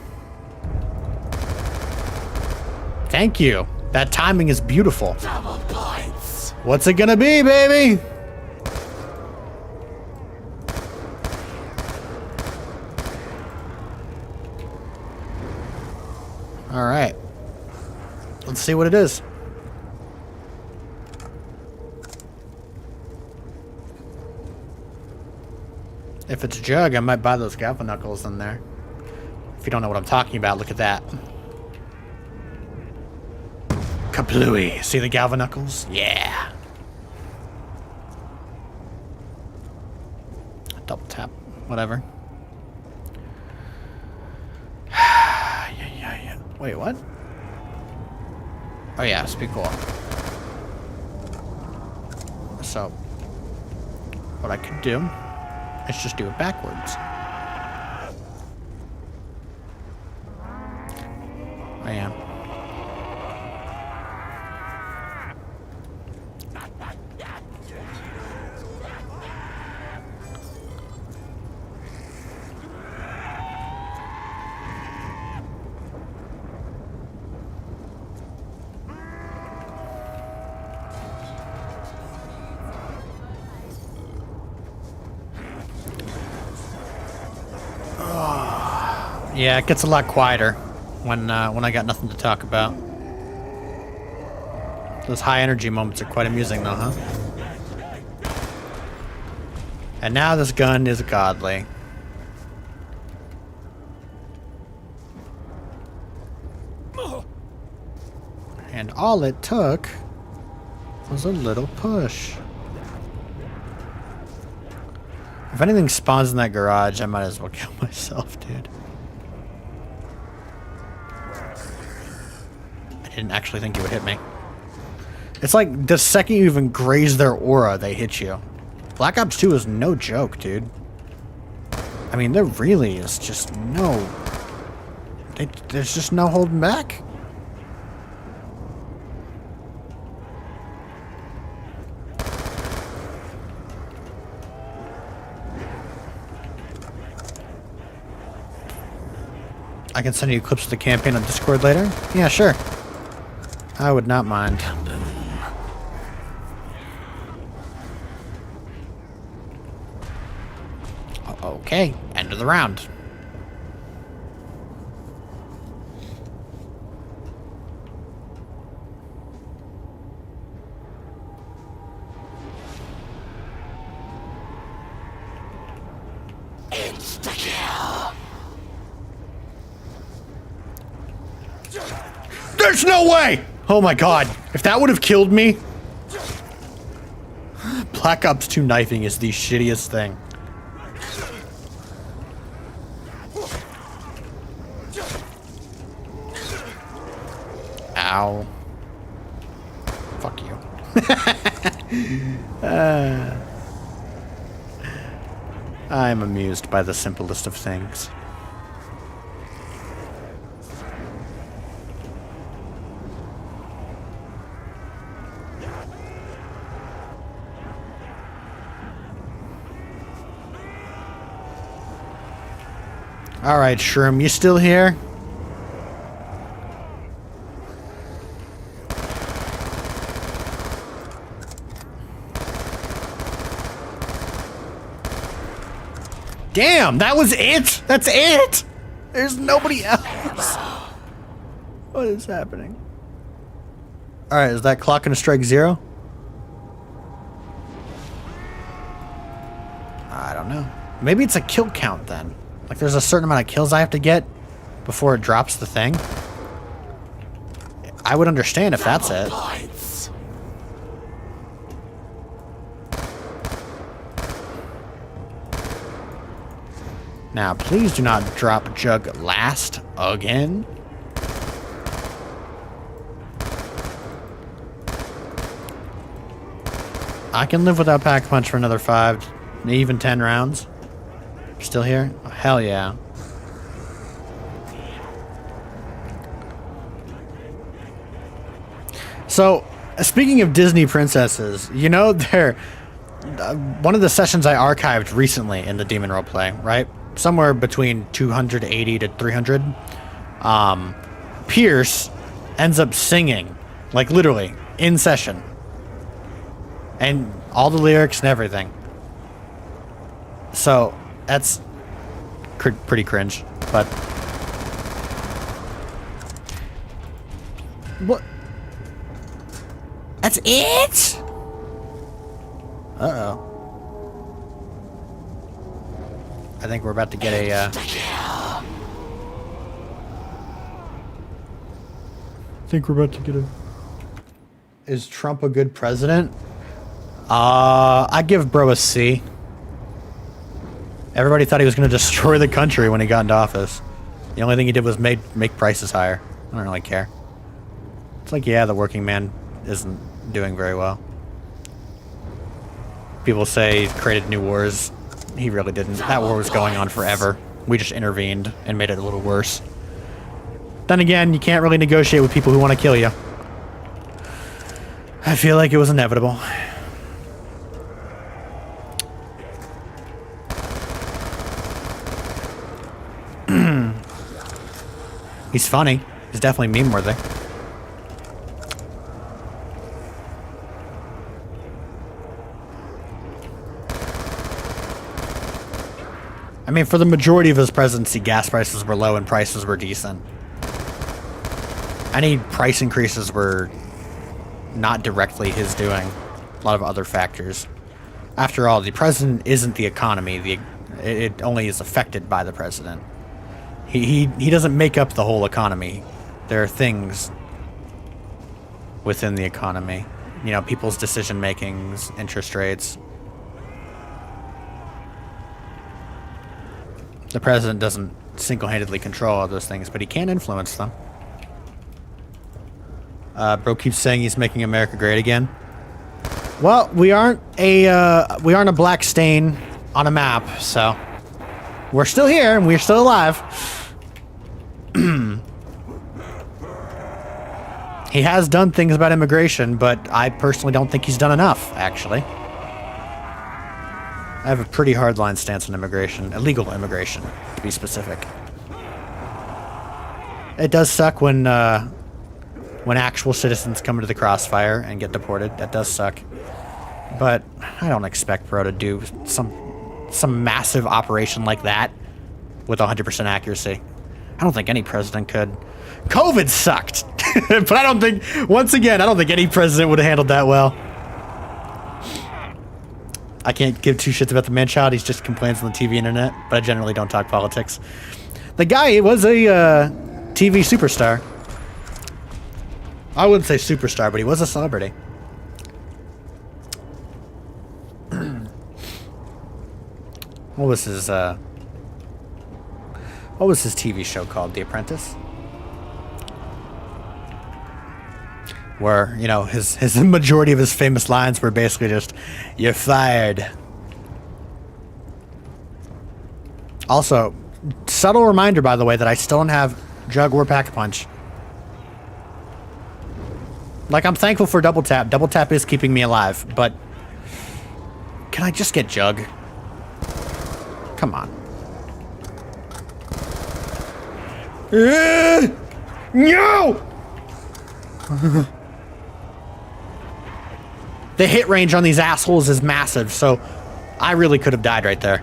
Thank you. That timing is beautiful. Double points. What's it gonna be, baby? All right. Let's see what it is. If it's Jug, I might buy those Galvanuckles in there. If you don't know what I'm talking about, look at that. Kaplooey. See the Galvanuckles? Yeah. Double tap. Whatever. Yeah. Wait, what? Oh yeah, speak cool. So, what I could do is just do it backwards. I am. Yeah, it gets a lot quieter when I got nothing to talk about. Those high energy moments are quite amusing though, huh? And now this gun is godly. And all it took was a little push. If anything spawns in that garage, I might as well kill myself, dude. I didn't actually think you would hit me. It's like the second you even graze their aura, they hit you. Black Ops 2 is no joke, dude. I mean, there really is just no... There's just no holding back. I can send you clips of the campaign on Discord later? Yeah, sure. I would not mind. Okay, end of the round. Insta-kill. There's no way! Oh my god, if that would have killed me... Black Ops 2 knifing is the shittiest thing. Ow. Fuck you. I'm amused by the simplest of things. Alright, Shroom, you still here? Damn, that was it? That's it? There's nobody else. What is happening? Alright, is that clock gonna strike 0? I don't know. Maybe it's a kill count then. Like there's a certain amount of kills I have to get before it drops the thing. I would understand if that's it. Points. Now, please do not drop Jug last again. I can live without Pack Punch for another 5, even 10 rounds. Still here? Oh, hell yeah. So, speaking of Disney princesses, you know, they're one of the sessions I archived recently in the Demon Roleplay, right? Somewhere between 280 to 300. Pierce ends up singing, like literally, in session. And all the lyrics and everything. So, that's pretty cringe, but... What? That's it? Uh-oh. I think we're about to get a, I think we're about to get a... Is Trump a good president? I'd give bro a C. Everybody thought he was going to destroy the country when he got into office. The only thing he did was make prices higher. I don't really care. It's like, yeah, the working man isn't doing very well. People say he created new wars. He really didn't. That war was going on forever. We just intervened and made it a little worse. Then again, you can't really negotiate with people who want to kill you. I feel like it was inevitable. He's funny. He's definitely meme-worthy. I mean, for the majority of his presidency, gas prices were low and prices were decent. Any price increases were not directly his doing. A lot of other factors. After all, the president isn't the economy. It only is affected by the president. He doesn't make up the whole economy. There are things within the economy. You know, people's decision makings, interest rates. The president doesn't single-handedly control all those things, but he can influence them. Bro keeps saying he's making America great again. Well, we aren't a black stain on a map, so we're still here and we're still alive. He has done things about immigration, but I personally don't think he's done enough, actually. I have a pretty hardline stance on immigration. Illegal immigration, to be specific. It does suck when actual citizens come into the crossfire and get deported. That does suck. But I don't expect bro to do some massive operation like that with 100% accuracy. I don't think any president could. COVID sucked. But I don't think, once again, I don't think any president would have handled that well. I can't give two shits about the man-child. He just complains on the TV internet, but I generally don't talk politics. The guy was a TV superstar. I wouldn't say superstar, but he was a celebrity. What was his TV show called? The Apprentice? Where, you know, his majority of his famous lines were basically just, "You're fired." Also, subtle reminder, by the way, that I still don't have Jug or Pack-a-Punch. Like, I'm thankful for Double Tap. Double Tap is keeping me alive, but can I just get Jug? Come on. No! The hit range on these assholes is massive, so I really could have died right there.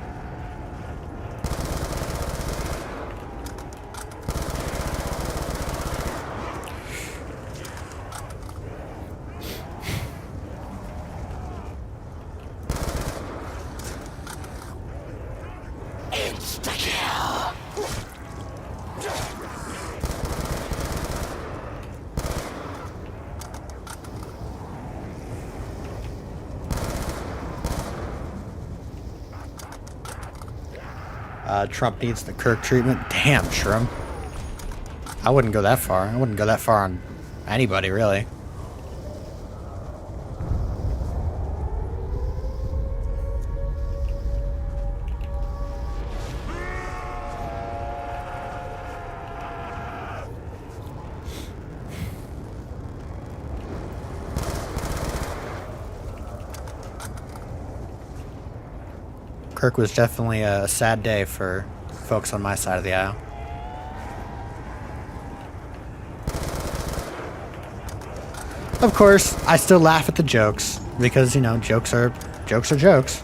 Trump needs the Kirk treatment. Damn, Shroom. I wouldn't go that far. I wouldn't go that far on anybody, really. Kirk was definitely a sad day for folks on my side of the aisle. Of course, I still laugh at the jokes because, you know, jokes are jokes.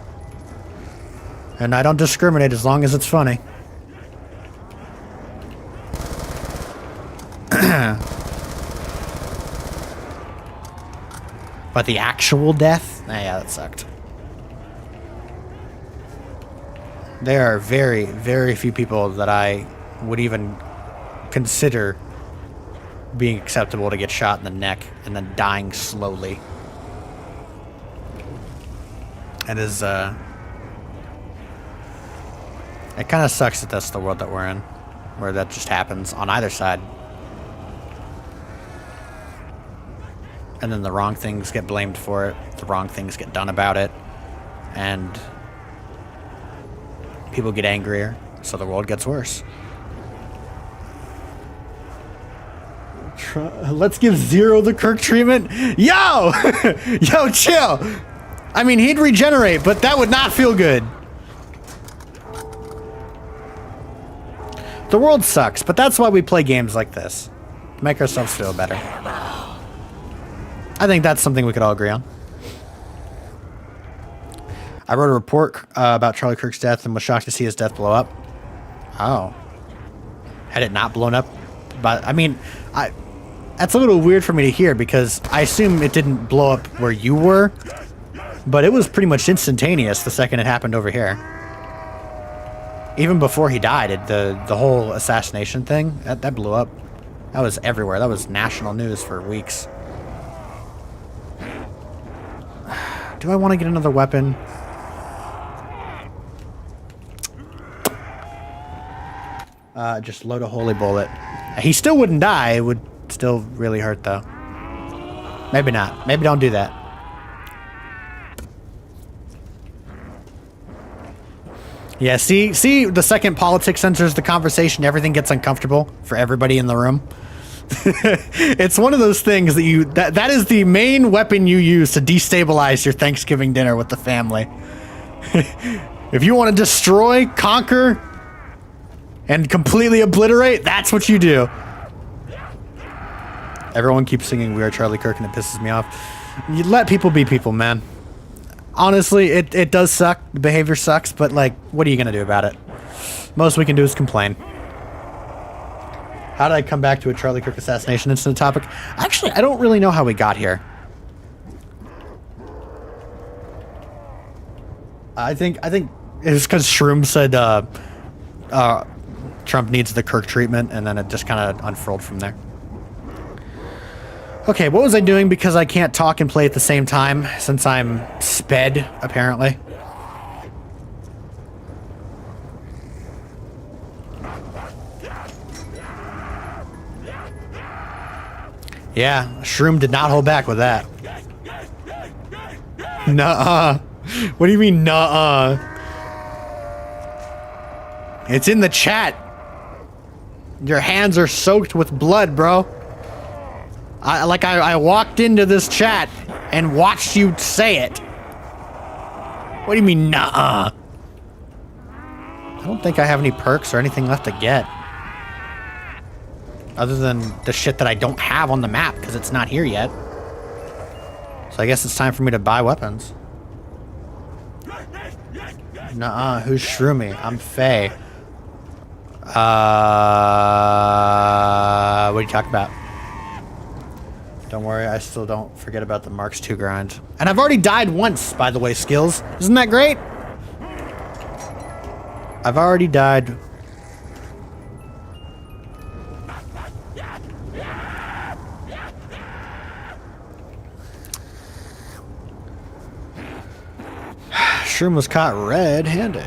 And I don't discriminate as long as it's funny. But the actual death? Yeah, that sucked. There are very, very few people that I would even consider being acceptable to get shot in the neck and then dying slowly. It is, it kind of sucks that that's the world that we're in, where that just happens on either side. And then the wrong things get blamed for it, the wrong things get done about it, and people get angrier, so the world gets worse. Let's give Zero the Kirk treatment. Yo! Yo, chill! I mean, he'd regenerate, but that would not feel good. The world sucks, but that's why we play games like this. To make ourselves feel better. I think that's something we could all agree on. I wrote a report about Charlie Kirk's death and was shocked to see his death blow up. Oh. Had it not blown up? But, I mean, that's a little weird for me to hear because I assume it didn't blow up where you were, but it was pretty much instantaneous the second it happened over here. Even before he died, the whole assassination thing, that blew up. That was everywhere. That was national news for weeks. Do I want to get another weapon? Just load a holy bullet. He still wouldn't die. It would still really hurt, though. Maybe not. Maybe don't do that. Yeah, see, the second politics enters the conversation, everything gets uncomfortable for everybody in the room. It's one of those things that that is the main weapon you use to destabilize your Thanksgiving dinner with the family. If you want to destroy, conquer, and completely obliterate, that's what you do. Everyone keeps singing We Are Charlie Kirk and it pisses me off. You let people be people, man. Honestly, it does suck. The behavior sucks, but like, what are you gonna do about it? Most we can do is complain. How did I come back to a Charlie Kirk assassination incident topic? Actually, I don't really know how we got here. I think it's because Shroom said Trump needs the Kirk treatment, and then it just kind of unfurled from there. Okay, what was I doing because I can't talk and play at the same time since I'm sped, apparently? Yeah, Shroom did not hold back with that. Nuh-uh. What do you mean, nuh-uh? It's in the chat. Your hands are soaked with blood, bro. I walked into this chat and watched you say it. What do you mean, nuh-uh? I don't think I have any perks or anything left to get. Other than the shit that I don't have on the map, because it's not here yet. So I guess it's time for me to buy weapons. Nuh-uh, who's Shroomy? I'm Faye. What are you talking about? Don't worry, I still don't forget about the Marks 2 grind. And I've already died once, by the way, Skills. Isn't that great? I've already died. Shroom was caught red-handed.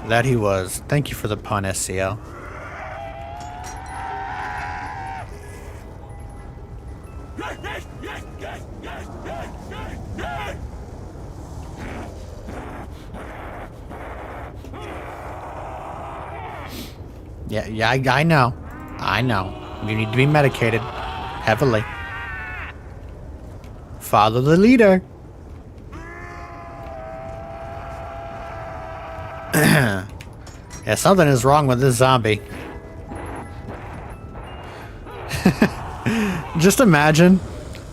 That he was. Thank you for the pun, SCL. Yeah, I know. I know. You need to be medicated. Heavily. Follow the leader. Yeah, something is wrong with this zombie. Just imagine,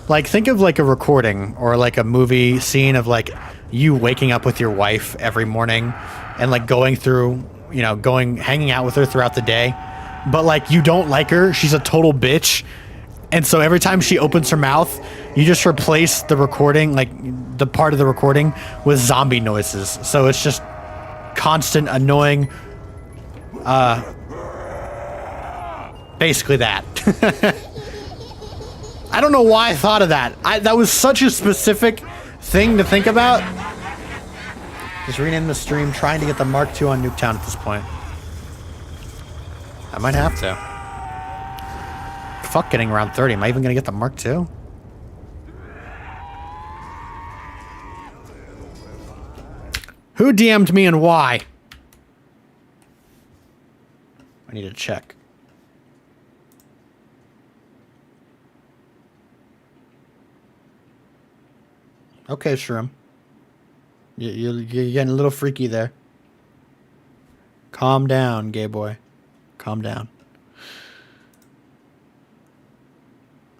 like, think of like a recording or like a movie scene of like you waking up with your wife every morning and like going through, you know, hanging out with her throughout the day, but like you don't like her, she's a total bitch, and so every time she opens her mouth, you just replace the recording, like the part of the recording, with zombie noises. So it's just constant annoying, basically that. I don't know why I thought of that. That was such a specific thing to think about. Just rename the stream, trying to get the Mark II on Nuketown at this point. I might have to. Fuck getting around 30. Am I even gonna get the Mark II? Who DM'd me and why? I need to check. Okay, Shroom. You're getting a little freaky there. Calm down, gay boy. Calm down.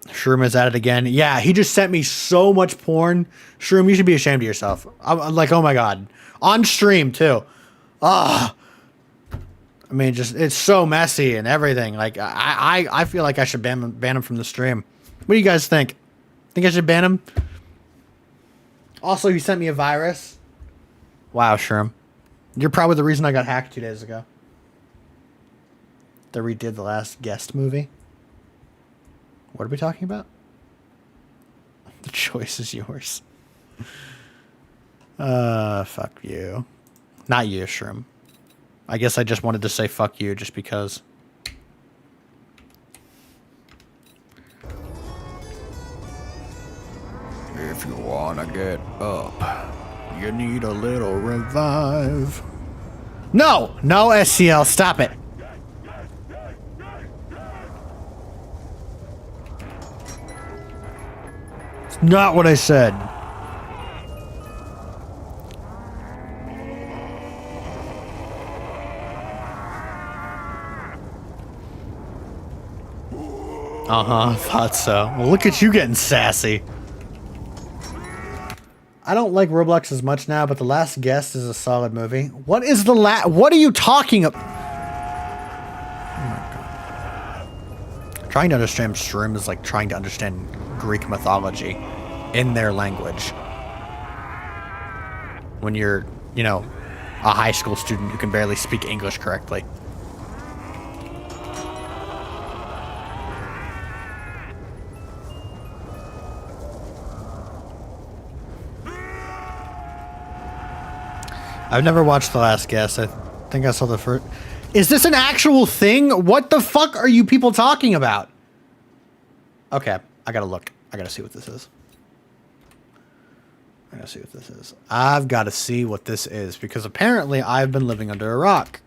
Shroom is at it again. Yeah, he just sent me so much porn. Shroom, you should be ashamed of yourself. I'm like, oh my god. On stream, too. Ah. I mean, just, it's so messy and everything. Like, I feel like I should ban him from the stream. What do you guys think? Think I should ban him? Also, he sent me a virus. Wow, Shroom. You're probably the reason I got hacked 2 days ago. They redid the last Guest movie. What are we talking about? The choice is yours. Fuck you. Not you, Shroom. I guess I just wanted to say fuck you just because. If you wanna get up, you need a little revive. No! No, SCL, stop it! It's not what I said. Thought so. Well, look at you getting sassy. I don't like Roblox as much now, but The Last Guest is a solid movie. What is the what are you talking about? Oh my god. Trying to understand stream is like trying to understand Greek mythology in their language. When you're, you know, a high school student who can barely speak English correctly. I've never watched The Last Guest. I think I saw the first. Is this an actual thing? What the fuck are you people talking about? Okay, I gotta look. I gotta see what this is. I've got to see what this is because apparently I've been living under a rock.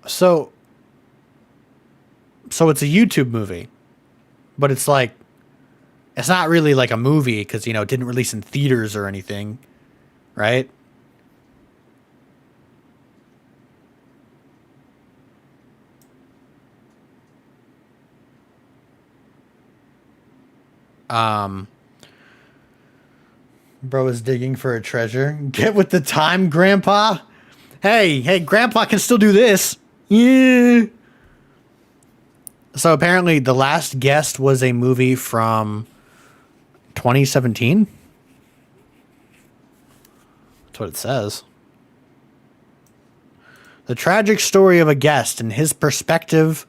So it's a YouTube movie, but it's like, it's not really like a movie because, you know, it didn't release in theaters or anything, right? Bro is digging for a treasure. Get with the time, Grandpa. Hey, Grandpa can still do this. Yeah. So apparently The Last Guest was a movie from 2017. That's what it says. The tragic story of a guest and his perspective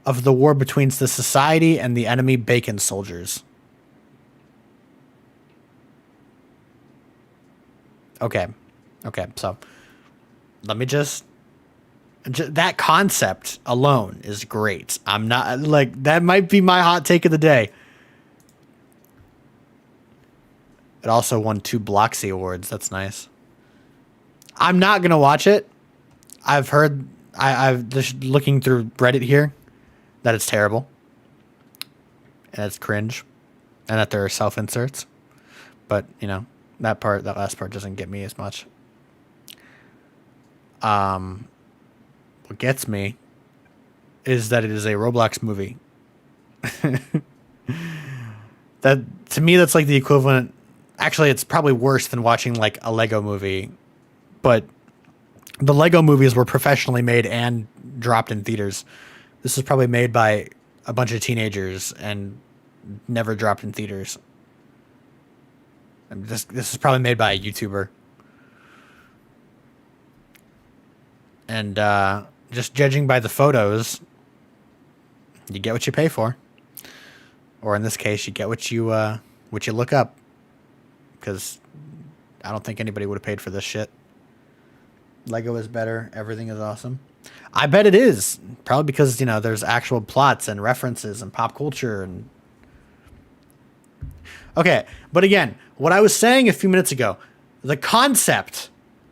of the war between the society and the enemy bacon soldiers. Okay. Okay, so let me just that concept alone is great. I'm not like that might be my hot take of the day. It also won 2 Bloxy awards. That's nice. I'm not gonna watch it. I've heard I've just looking through Reddit here that it's terrible and it's cringe and that there are self-inserts. But you know that last part doesn't get me as much. What gets me is that it is a Roblox movie. That to me, that's like the equivalent. Actually, it's probably worse than watching like a Lego movie, but the Lego movies were professionally made and dropped in theaters. This was probably made by a bunch of teenagers and never dropped in theaters. And this is probably made by a YouTuber. And just judging by the photos, you get what you pay for. Or in this case, you get what you look up. Because I don't think anybody would have paid for this shit. Lego is better. Everything is awesome. I bet it is. Probably because, you know, there's actual plots and references and pop culture and... Okay, but again, what I was saying a few minutes ago, the concept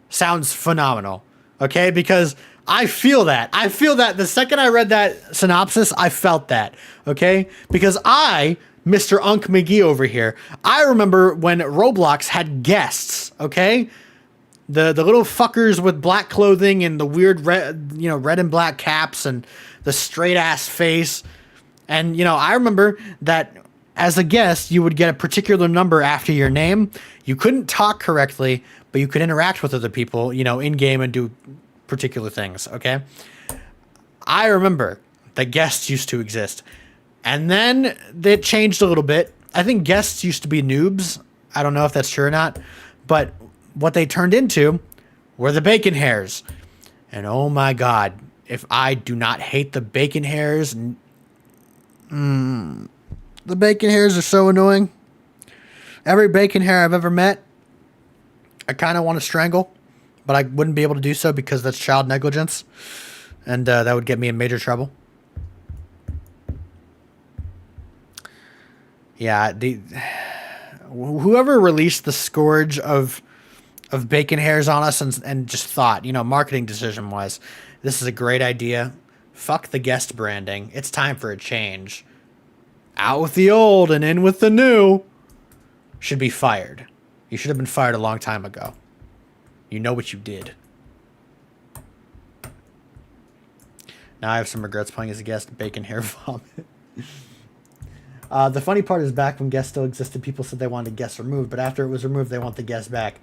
sounds phenomenal. Okay, because I feel that. I feel that the second I read that synopsis, I felt that. Okay, because Mr. Unk McGee over here, I remember when Roblox had guests. Okay, the little fuckers with black clothing and the weird red and black caps and the straight ass face, and I remember that as a guest you would get a particular number after your name. You couldn't talk correctly, but you could interact with other people, in game and do particular things. Okay, I remember that guests used to exist. And then it changed a little bit. I think guests used to be noobs. I don't know if that's true or not. But what they turned into were the bacon hairs. And oh my God, if I do not hate the bacon hairs. The bacon hairs are so annoying. Every bacon hair I've ever met, I kind of want to strangle. But I wouldn't be able to do so because that's child negligence. And that would get me in major trouble. Yeah, whoever released the scourge of bacon hairs on us and just thought, marketing decision wise, this is a great idea. Fuck the guest branding. It's time for a change. Out with the old and in with the new. Should be fired. You should have been fired a long time ago. You know what you did. Now I have some regrets playing as a guest. Bacon hair vomit. The funny part is back when guests still existed, people said they wanted guests removed, but after it was removed, they want the guests back.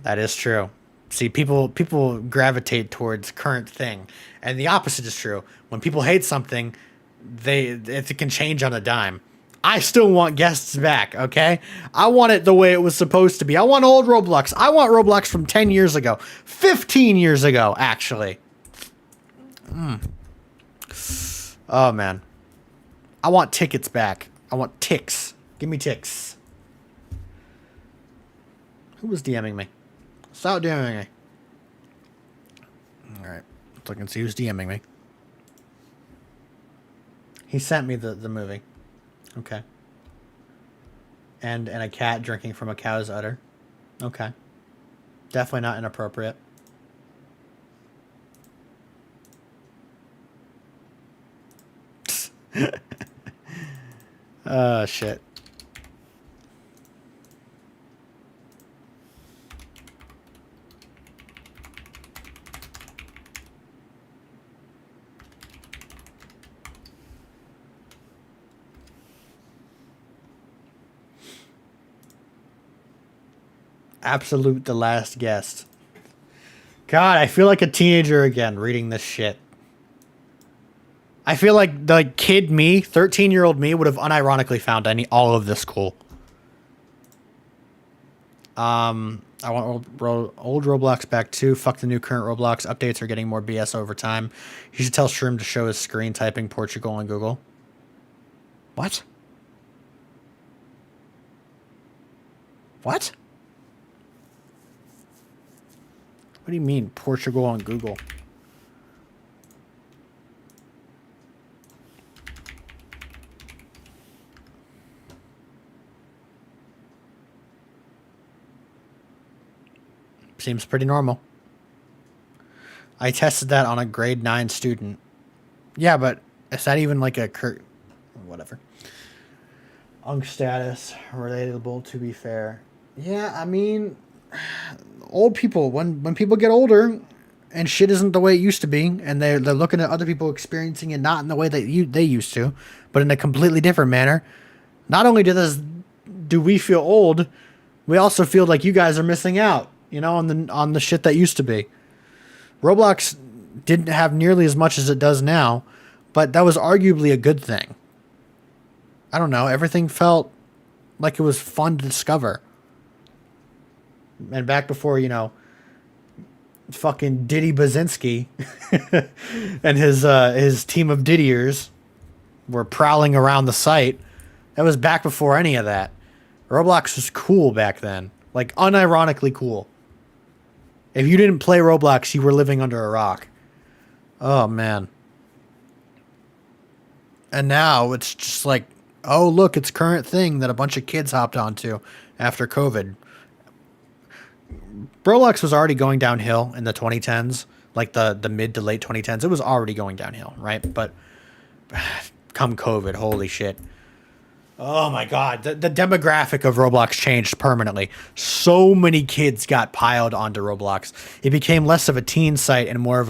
That is true. See, people gravitate towards current thing, and the opposite is true. When people hate something, it can change on a dime. I still want guests back, okay? I want it the way it was supposed to be. I want old Roblox. I want Roblox from 10 years ago. 15 years ago, actually. Oh, man. I want tickets back. I want ticks. Give me ticks. Who was DMing me? Stop DMing me. Alright. Let's look and see who's DMing me. He sent me the movie. Okay. And a cat drinking from a cow's udder. Okay. Definitely not inappropriate. Oh, shit. Absolute the last guest. God, I feel like a teenager again reading this shit. I feel like the kid me, 13-year-old me, would have unironically found all of this cool. I want old Roblox back too. Fuck the new current Roblox. Updates are getting more BS over time. You should tell Shroom to show his screen typing Portugal on Google. What? What? What do you mean, Portugal on Google? Seems pretty normal. I tested that on a grade 9 student. Yeah, but is that even like a whatever. Unk status, relatable to be fair. Yeah, I mean, old people, when people get older and shit isn't the way it used to be, and they're looking at other people experiencing it not in the way that they used to, but in a completely different manner. Not only do we feel old, we also feel like you guys are missing out, you know, on the shit that used to be. Roblox didn't have nearly as much as it does now, but that was arguably a good thing. I don't know, everything felt like it was fun to discover. And back before, you know, fucking Diddy Bazinski and his team of Diddiers were prowling around the site, that was back before any of that. Roblox was cool back then. Like, unironically cool. If you didn't play Roblox, you were living under a rock. Oh, man. And now it's just like, oh, look, it's a current thing that a bunch of kids hopped onto after COVID. Roblox was already going downhill in the 2010s, like the mid to late 2010s. It was already going downhill, right? But come COVID, holy shit. Oh my God, the demographic of Roblox changed permanently. So many kids got piled onto Roblox. It became less of a teen site and more of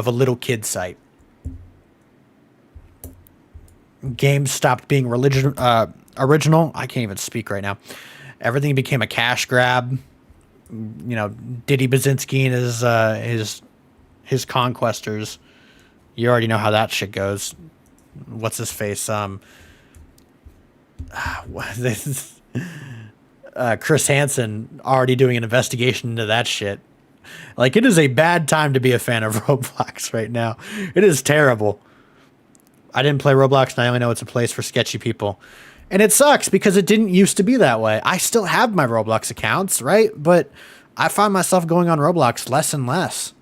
a little kid site. Games stopped being original. I can't even speak right now. Everything became a cash grab. You know, Diddy Bazinski and his conquestors. You already know how that shit goes. What's his face? Chris Hansen already doing an investigation into that shit. Like, it is a bad time to be a fan of Roblox right now. It is terrible. I didn't play Roblox, and I only know it's a place for sketchy people. And it sucks because it didn't used to be that way. I still have my Roblox accounts, right? But I find myself going on Roblox less and less.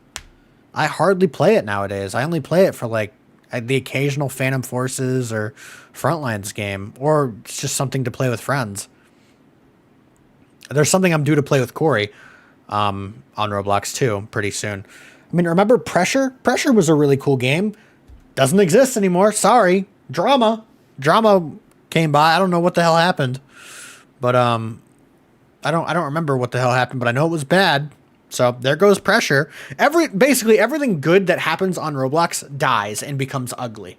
I hardly play it nowadays. I only play it for, like, the occasional Phantom Forces or Frontlines game, or it's just something to play with friends. There's something I'm due to play with Corey on Roblox too pretty soon. I mean, remember Pressure? Pressure was a really cool game. Doesn't exist anymore. Sorry. Drama came by. I don't know what the hell happened, but I don't remember what the hell happened, but I know it was bad. So there goes Pressure. Basically everything good that happens on Roblox dies and becomes ugly.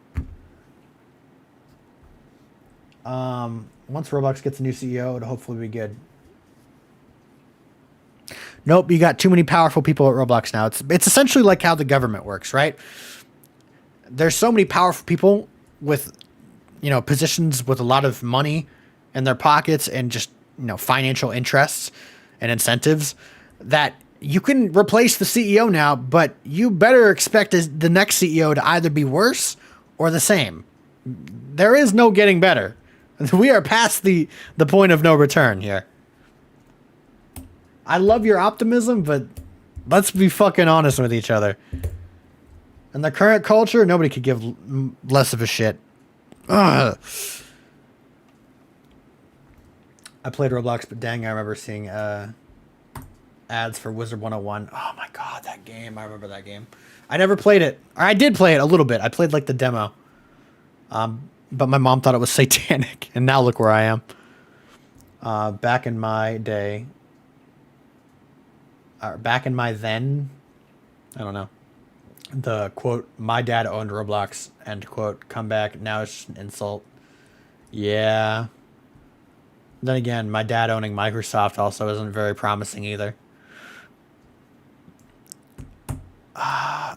Once Roblox gets a new CEO, it'll hopefully be good. Nope, you got too many powerful people at Roblox now. It's essentially like how the government works, right? There's so many powerful people with, you know, positions with a lot of money in their pockets and just, you know, financial interests and incentives that you can replace the CEO now, but you better expect the next CEO to either be worse or the same. There is no getting better. We are past the point of no return here. I love your optimism, but let's be fucking honest with each other. In the current culture, nobody could give less of a shit. Ugh. I played Roblox, but dang, I remember seeing ads for Wizard 101. Oh my God, that game. I remember that game. I never played it. Or I did play it a little bit. I played like the demo. But my mom thought it was satanic, and now look where I am. Back in my day, back in my then, I don't know. The quote, my dad owned Roblox, end quote, comeback, now it's just an insult. Yeah. Then again, my dad owning Microsoft also isn't very promising either.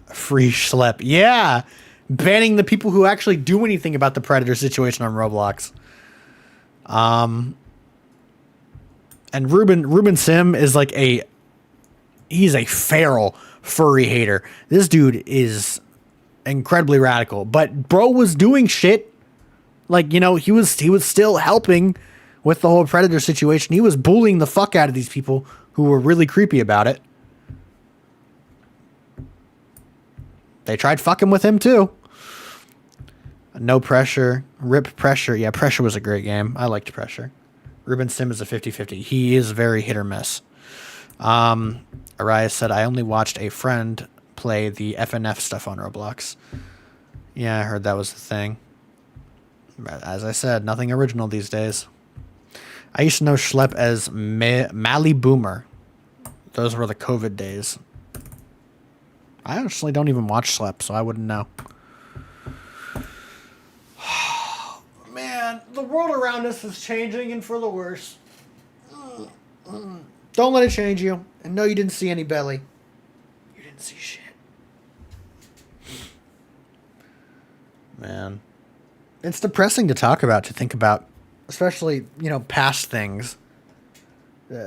Free schlep. Yeah. Banning the people who actually do anything about the Predator situation on Roblox. And Ruben Sim is like he's a feral furry hater. This dude is incredibly radical, but bro was doing shit. Like, you know, he was still helping with the whole predator situation. He was bullying the fuck out of these people who were really creepy about it. They tried fucking with him too. No Pressure, Rip Pressure. Yeah, Pressure was a great game. I liked Pressure. Ruben Sim is a 50-50. He is very hit or miss. Arias said, I only watched a friend play the FNF stuff on Roblox. Yeah, I heard that was the thing. But as I said, nothing original these days. I used to know Schlep as Mally Boomer. Those were the COVID days. I actually don't even watch Schlep, so I wouldn't know. Man, the world around us is changing, and for the worse. Don't let it change you. And no, you didn't see any belly. You didn't see shit. Man. It's depressing to talk about, to think about. Especially, you know, past things.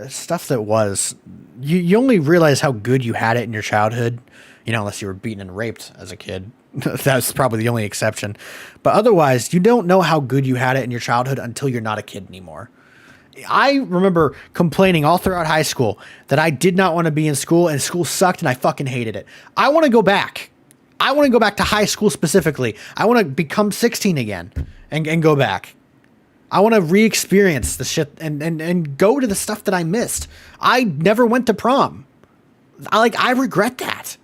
Stuff that was. You only realize how good you had it in your childhood. You know, unless you were beaten and raped as a kid. That's probably the only exception. But otherwise, you don't know how good you had it in your childhood until you're not a kid anymore. I remember complaining all throughout high school that I did not want to be in school and school sucked and I fucking hated it. I want to go back. I want to go back to high school specifically. I want to become 16 again and go back. I want to re-experience the shit and go to the stuff that I missed. I never went to prom. I regret that.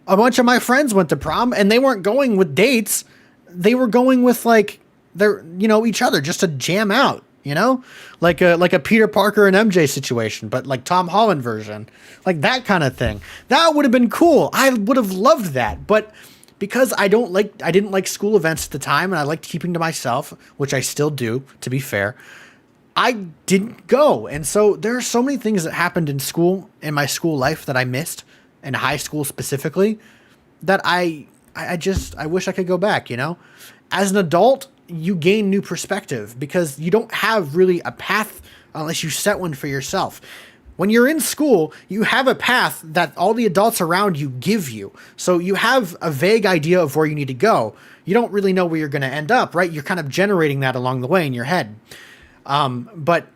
A bunch of my friends went to prom and they weren't going with dates. They were going with like each other just to jam out, you know, like a Peter Parker and MJ situation, but like Tom Holland version, like that kind of thing. That would have been cool. I would have loved that. But because I didn't like school events at the time and I liked keeping to myself, which I still do, to be fair, I didn't go. And so there are so many things that happened in school, in my school life, that I missed. In high school specifically, that I wish I could go back, you know? As an adult, you gain new perspective because you don't have really a path unless you set one for yourself. When you're in school, you have a path that all the adults around you give you. So you have a vague idea of where you need to go. You don't really know where you're going to end up, right? You're kind of generating that along the way in your head. But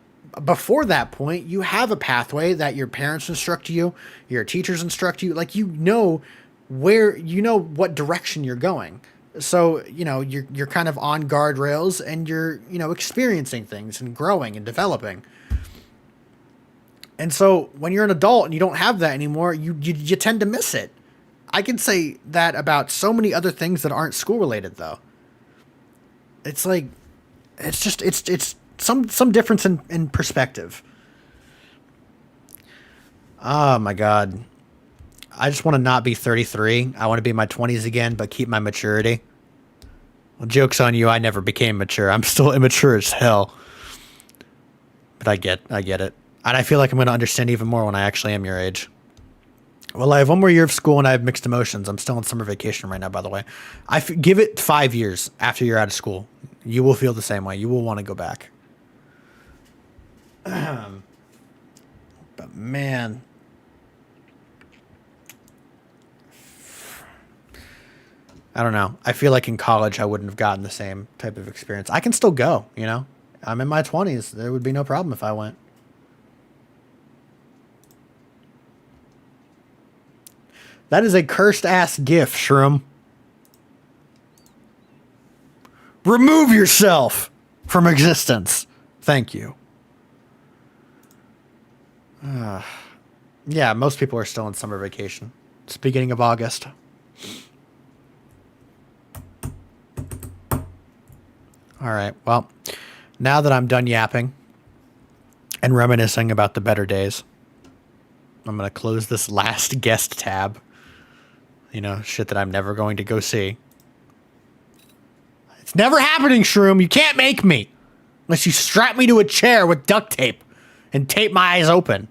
before that point, you have a pathway that your parents instruct you, your teachers instruct you, like, you know what direction you're going. So, you know, you're kind of on guardrails and you're, you know, experiencing things and growing and developing. And so when you're an adult and you don't have that anymore, you tend to miss it. I can say that about so many other things that aren't school related though. It's like, it's some difference in perspective. Oh my God. I just want to not be 33. I want to be in my 20s again, but keep my maturity. Well, joke's on you. I never became mature. I'm still immature as hell. But I get it. And I feel like I'm going to understand even more when I actually am your age. Well, I have one more year of school and I have mixed emotions. I'm still on summer vacation right now, by the way. Give it 5 years after you're out of school. You will feel the same way. You will want to go back. But man, I don't know. I feel like in college I wouldn't have gotten the same type of experience. I can still go, you know? I'm in my 20s. There would be no problem if I went. That is a cursed ass GIF, Shroom. Remove yourself from existence. Thank you. Yeah, most people are still on summer vacation. It's the beginning of August. All right, well, now that I'm done yapping and reminiscing about the better days, I'm going to close this last guest tab. You know, shit that I'm never going to go see. It's never happening, Shroom. You can't make me. Unless you strap me to a chair with duct tape and tape my eyes open.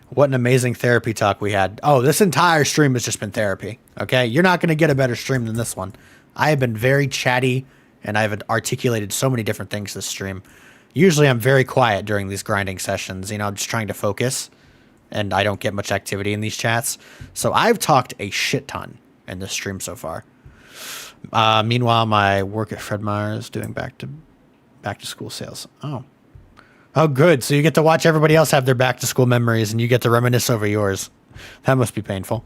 What an amazing therapy talk we had. Oh, this entire stream has just been therapy. Okay? You're not going to get a better stream than this one. I have been very chatty, and I've articulated so many different things this stream. Usually I'm very quiet during these grinding sessions, you know, just trying to focus, and I don't get much activity in these chats. So I've talked a shit ton in this stream so far. Meanwhile, my work at Fred Meyer is doing back to school sales. Oh, good. So you get to watch everybody else have their back to school memories, and you get to reminisce over yours. That must be painful.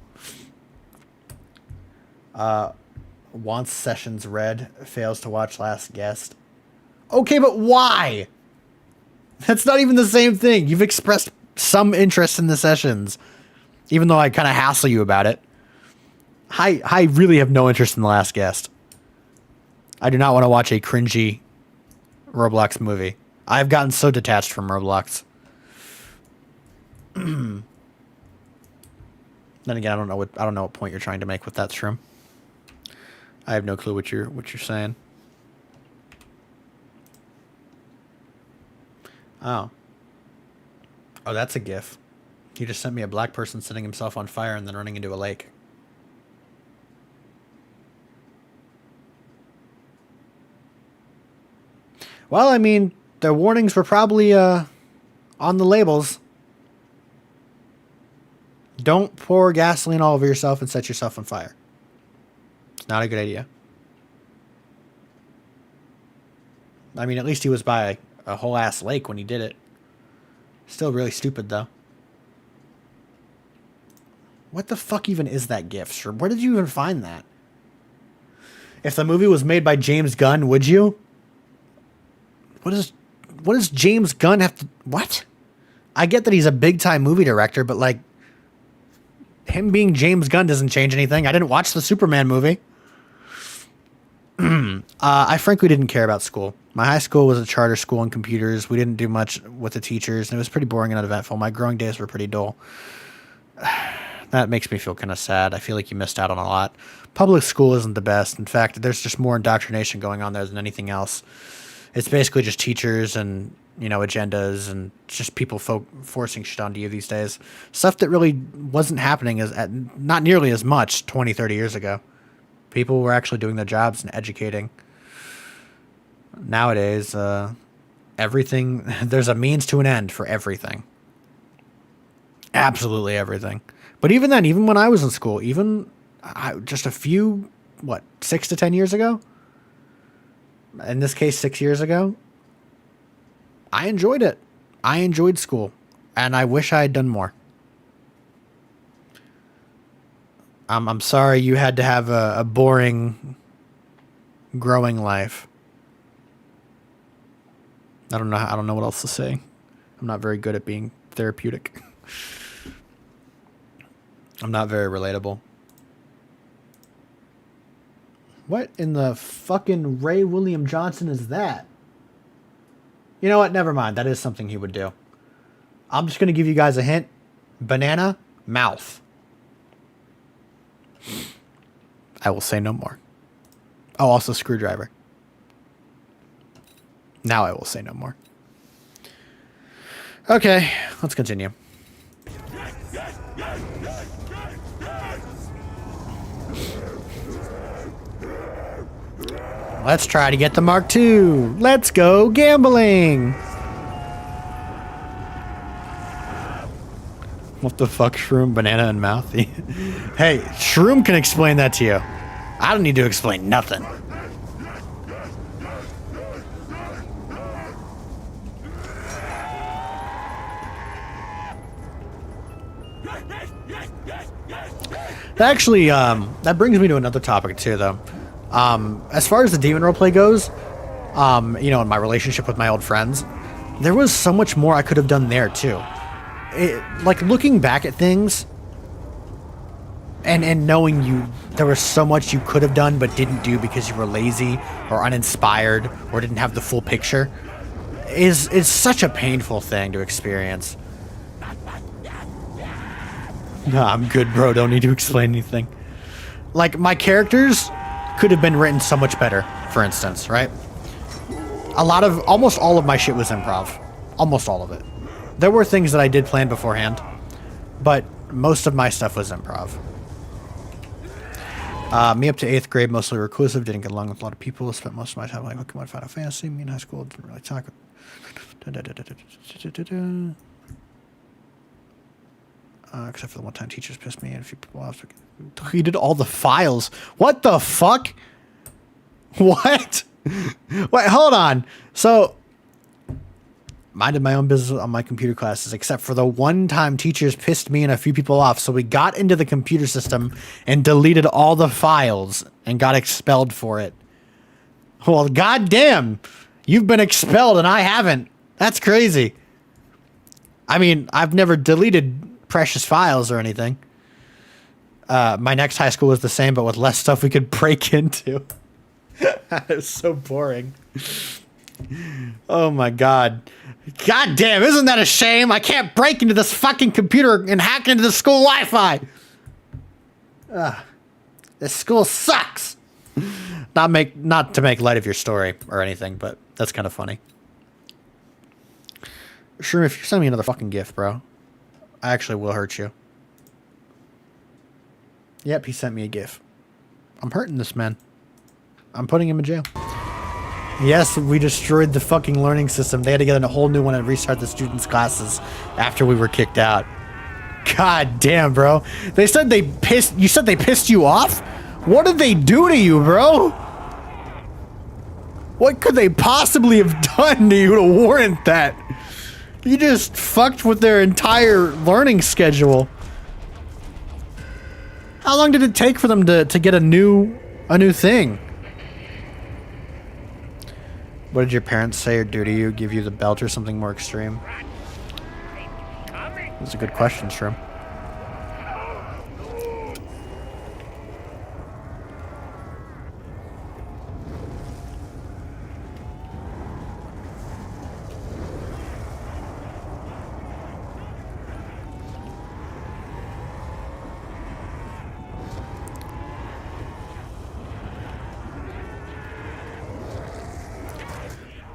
Wants sessions read, fails to watch last guest. Okay, but why? That's not even the same thing. You've expressed some interest in the sessions, even though I kind of hassle you about it. I really have no interest in the last guest. I do not want to watch a cringy Roblox movie. I've gotten so detached from Roblox. Then again, I don't know what point you're trying to make with that shroom. I have no clue what you're saying. Oh, that's a GIF. He just sent me a black person setting himself on fire and then running into a lake. Well, I mean, the warnings were probably on the labels. Don't pour gasoline all over yourself and set yourself on fire. It's not a good idea. I mean, at least he was by a whole ass lake when he did it. Still really stupid, though. What the fuck even is that GIF? Sure, where did you even find that? If the movie was made by James Gunn, would you? What does James Gunn have to... What? I get that he's a big-time movie director, but, like, him being James Gunn doesn't change anything. I didn't watch the Superman movie. I frankly didn't care about school. My high school was a charter school in computers. We didn't do much with the teachers, and it was pretty boring and uneventful. My growing days were pretty dull. That makes me feel kind of sad. I feel like you missed out on a lot. Public school isn't the best. In fact, there's just more indoctrination going on there than anything else. It's basically just teachers and, you know, agendas and just people forcing shit onto you these days. Stuff that really wasn't happening not nearly as much 20, 30 years ago. People were actually doing their jobs and educating. Nowadays, everything, there's a means to an end for everything. Absolutely everything. But even then, even when I was in school, just a few, 6 to 10 years ago? In this case, 6 years ago, I enjoyed it. I enjoyed school, and I wish I had done more. I'm sorry you had to have a boring growing life. I don't know what else to say. I'm not very good at being therapeutic. I'm not very relatable. What in the fucking Ray William Johnson is that? You know what? Never mind. That is something he would do. I'm just going to give you guys a hint. Banana, mouth. I will say no more. Oh, also screwdriver. Now I will say no more. Okay, let's continue. Let's try to get the Mark II. Let's go gambling. What the fuck, Shroom, banana, and mouth? Hey, Shroom can explain that to you. I don't need to explain nothing. Actually, that brings me to another topic too, though. As far as the demon roleplay goes, you know, in my relationship with my old friends, there was so much more I could have done there too. Like looking back at things and knowing there was so much you could have done but didn't do because you were lazy or uninspired or didn't have the full picture is such a painful thing to experience. Nah, I'm good, bro. Don't need to explain anything. Like, my characters could have been written so much better, for instance, right? Almost all of my shit was improv. Almost all of it. There were things that I did plan beforehand, but most of my stuff was improv. Me up to 8th grade, mostly reclusive, didn't get along with a lot of people, spent most of my time like Pokemon Final Fantasy. Me in high school didn't really talk. Except for the one time teachers pissed me and a few people off. Deleted all the files. What the fuck? What? Wait, hold on. So, minded my own business on my computer classes, except for the one time teachers pissed me and a few people off. So we got into the computer system and deleted all the files and got expelled for it. Well, goddamn, you've been expelled and I haven't. That's crazy. I mean, I've never deleted precious files or anything. My next high school was the same, but with less stuff we could break into. It's so boring. Oh my god. God damn, isn't that a shame? I can't break into this fucking computer and hack into the school Wi-Fi. This school sucks. Not to make light of your story or anything, but that's kind of funny. Sure, if you send me another fucking gift, bro, I actually will hurt you. Yep, he sent me a gif. I'm hurting this man. I'm putting him in jail. Yes, we destroyed the fucking learning system. They had to get a whole new one and restart the students' classes after we were kicked out. God damn, bro. They said they pissed... You said they pissed you off? What did they do to you, bro? What could they possibly have done to you to warrant that? You just fucked with their entire learning schedule. How long did it take for them to get a new thing? What did your parents say or do to you? Give you the belt or something more extreme? That's a good question, Shroom.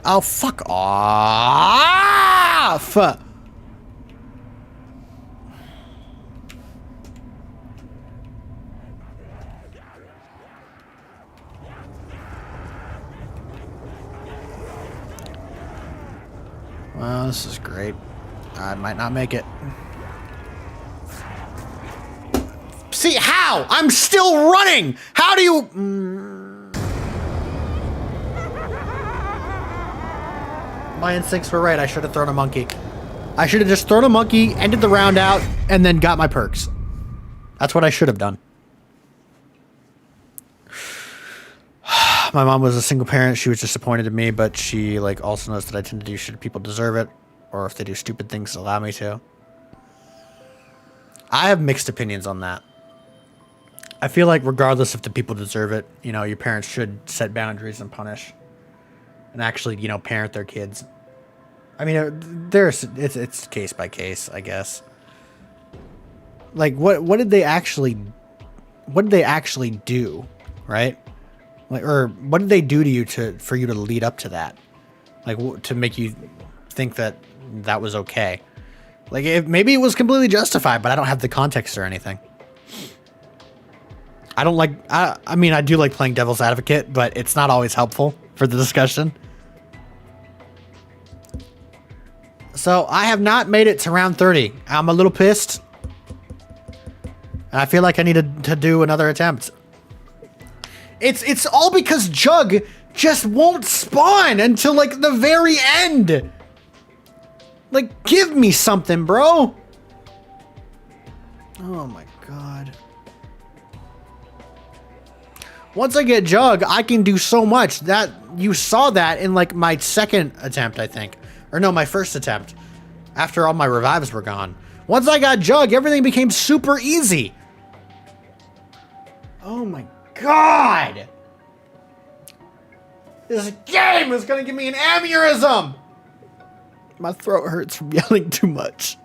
Oh, fuck off! Well, this is great. I might not make it. See, how? I'm still running! How do you... My instincts were right. I should have thrown a monkey. I should have just thrown a monkey, ended the round out, and then got my perks. That's what I should have done. My mom was a single parent. She was disappointed in me, but she also knows that I tend to do shit if people deserve it, or if they do stupid things, allow me to. I have mixed opinions on that. I feel like regardless if the people deserve it, your parents should set boundaries and punish. And actually, parent their kids. I mean, it's case by case, I guess. Like, what did they actually do, right? Or what did they do to you for you to lead up to that? Like, to make you think that was okay? Like, maybe it was completely justified, but I don't have the context or anything. I don't like... I mean, I do like playing devil's advocate, but it's not always helpful for the discussion. So, I have not made it to round 30. I'm a little pissed. And I feel like I need to do another attempt. It's all because Jug just won't spawn until, the very end. Give me something, bro. Oh, my God. Once I get Jug, I can do so much. That you saw that in my second attempt, I think. Or no, my first attempt. After all my revives were gone. Once I got Jug, everything became super easy. Oh my God. This game is gonna give me an aneurysm. My throat hurts from yelling too much.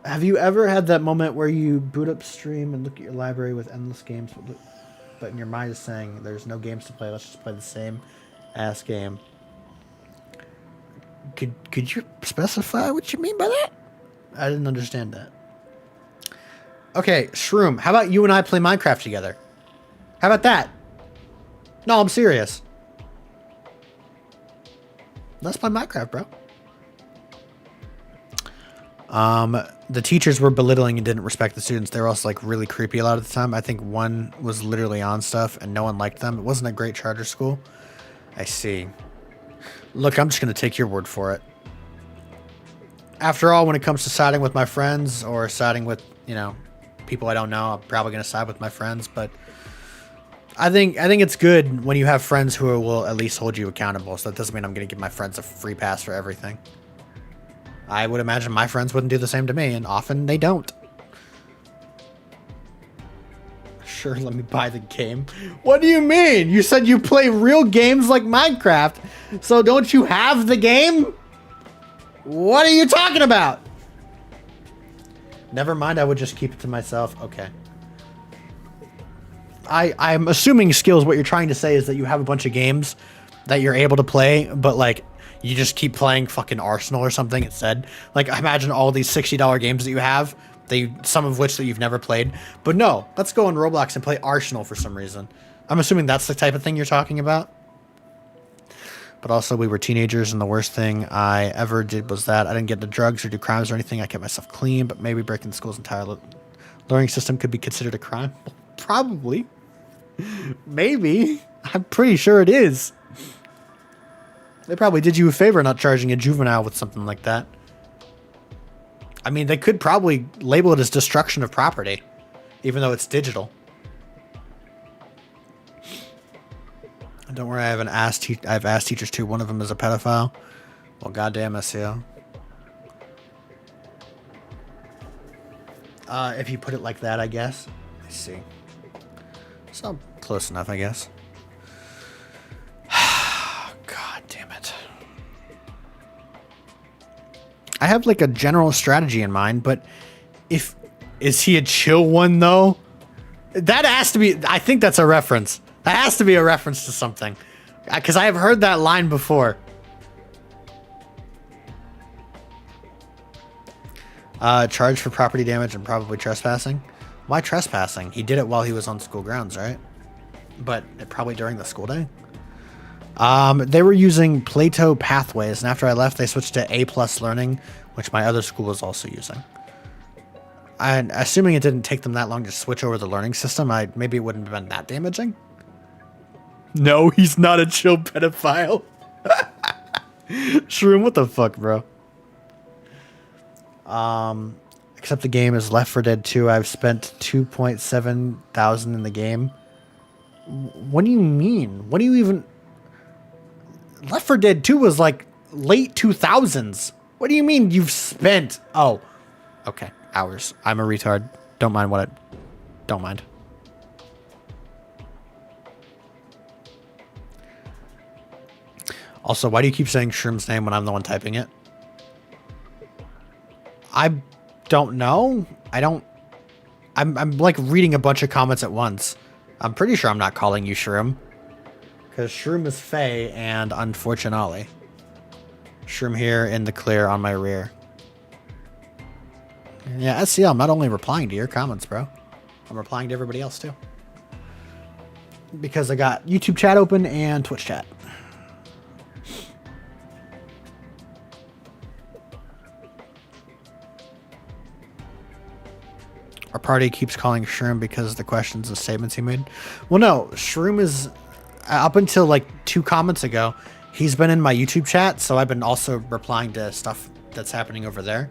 Have you ever had that moment where you boot up stream and look at your library with endless games, but in your mind is saying, there's no games to play, let's just play the same ass game? Could you specify what you mean by that? I didn't understand that. Okay, Shroom, how about you and I play Minecraft together? How about that? No, I'm serious. Let's play Minecraft, bro. The teachers were belittling and didn't respect the students. They were also like really creepy a lot of the time. I think one was literally on stuff and no one liked them. It wasn't a great charter school. I see. Look, I'm just going to take your word for it. After all, when it comes to siding with my friends or siding with, you know, people I don't know, I'm probably going to side with my friends, but I think it's good when you have friends who will at least hold you accountable. So that doesn't mean I'm going to give my friends a free pass for everything. I would imagine my friends wouldn't do the same to me, and often they don't. Sure, let me buy the game. What do you mean? You said you play real games like Minecraft, so don't you have the game? What are you talking about? Never mind, I would just keep it to myself. Okay. I'm assuming, Skills, what you're trying to say is that you have a bunch of games that you're able to play, but like you just keep playing fucking Arsenal or something instead. Like, imagine all these $60 games that you have, some of which that you've never played. But no, let's go on Roblox and play Arsenal for some reason. I'm assuming that's the type of thing you're talking about. But also, we were teenagers, and the worst thing I ever did was that I didn't get into drugs or do crimes or anything. I kept myself clean, but maybe breaking the school's entire learning system could be considered a crime. Probably. Maybe. I'm pretty sure it is. They probably did you a favor not charging a juvenile with something like that. I mean, they could probably label it as destruction of property, even though it's digital. Don't worry, I've asked teachers too. One of them is a pedophile. Well, goddamn SEO. If you put it like that, I guess. I see. So close enough, I guess. God damn it. I have like a general strategy in mind, but is he a chill one though? That has to be, I think that's a reference. That has to be a reference to something. Because I have heard that line before. Charged for property damage and probably trespassing. Why trespassing? He did it while he was on school grounds, right? But probably during the school day. They were using Plato Pathways, and after I left, they switched to A+ Learning, which my other school was also using. And assuming it didn't take them that long to switch over the learning system, maybe it wouldn't have been that damaging. No, he's not a chill pedophile. Shroom, what the fuck, bro? Except the game is Left 4 Dead 2. I've spent 2.7 thousand in the game. What do you mean? What do you even... Left 4 Dead 2 was like late 2000s. What do you mean you've spent... Oh, okay. Hours. I'm a retard. Don't mind what I... Don't mind. Also, why do you keep saying Shroom's name when I'm the one typing it? I don't know. I'm like reading a bunch of comments at once. I'm pretty sure I'm not calling you Shroom. Because Shroom is Faye and unfortunately. Shroom here in the clear on my rear. Yeah, SCL, I'm not only replying to your comments, bro. I'm replying to everybody else too. Because I got YouTube chat open and Twitch chat. Our party keeps calling Shroom because of the questions and statements he made. Well, no, Shroom is, up until like 2 comments ago, he's been in my YouTube chat, so I've been also replying to stuff that's happening over there.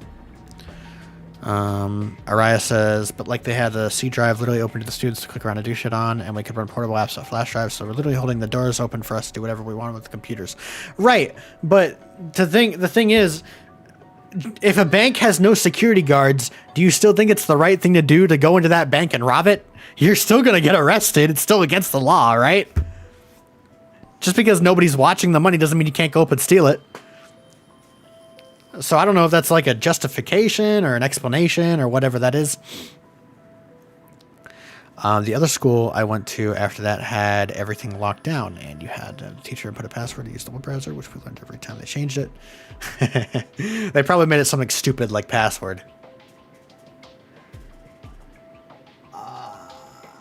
Araya says, but like they had the C drive literally open to the students to click around and do shit on, and we could run portable apps off flash drives, so we're literally holding the doors open for us to do whatever we want with the computers. Right, but the thing is, if a bank has no security guards, do you still think it's the right thing to do to go into that bank and rob it? You're still going to get arrested. It's still against the law, right? Just because nobody's watching the money doesn't mean you can't go up and steal it. So I don't know if that's like a justification or an explanation or whatever that is. The other school I went to after that had everything locked down, and you had the teacher input a password to use the web browser, which we learned every time they changed it. They probably made it something stupid like password.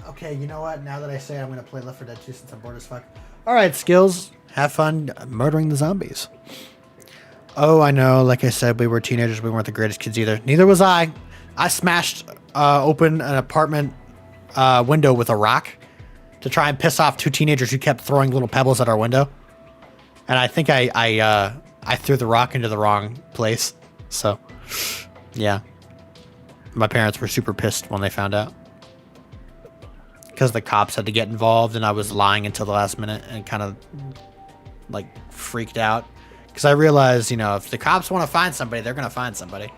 Okay, you know what? Now that I say I'm going to play Left 4 Dead 2 since I'm bored as fuck. Alright, Skills. Have fun murdering the zombies. Oh, I know. Like I said, we were teenagers. We weren't the greatest kids either. Neither was I. I smashed open an apartment window with a rock to try and piss off 2 teenagers who kept throwing little pebbles at our window. And I think I threw the rock into the wrong place. So, yeah. My parents were super pissed when they found out. Because the cops had to get involved and I was lying until the last minute and kind of, like, freaked out. Because I realized, you know, if the cops want to find somebody, they're going to find somebody.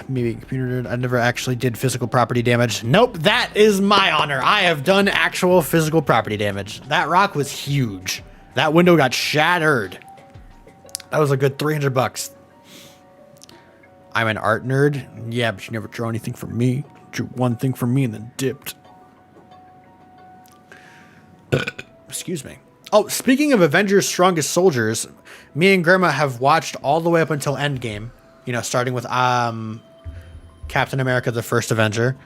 Maybe computer. I never actually did physical property damage. Nope, that is my honor. I have done actual physical property damage. That rock was huge. That window got shattered. That was a good $300. I'm an art nerd. Yeah, but you never draw anything for me. Drew one thing for me and then dipped. Excuse me. Oh, speaking of Avengers Strongest Soldiers, me and Grandma have watched all the way up until Endgame. You know, starting with Captain America, the First Avenger.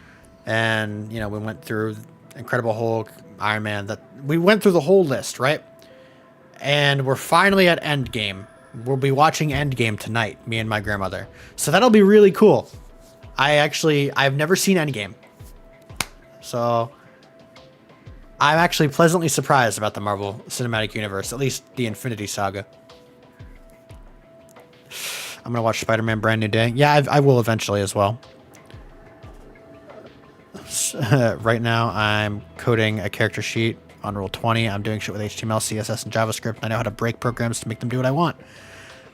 And, you know, we went through Incredible Hulk, Iron Man. We went through the whole list, right? And we're finally at Endgame. We'll be watching Endgame tonight, me and my grandmother. So that'll be really cool. I've never seen Endgame. So I'm actually pleasantly surprised about the Marvel Cinematic Universe, at least the Infinity Saga. I'm going to watch Spider-Man Brand New Day. Yeah, I will eventually as well. Right now, I'm coding a character sheet on Rule 20. I'm doing shit with HTML, CSS, and JavaScript. I know how to break programs to make them do what I want.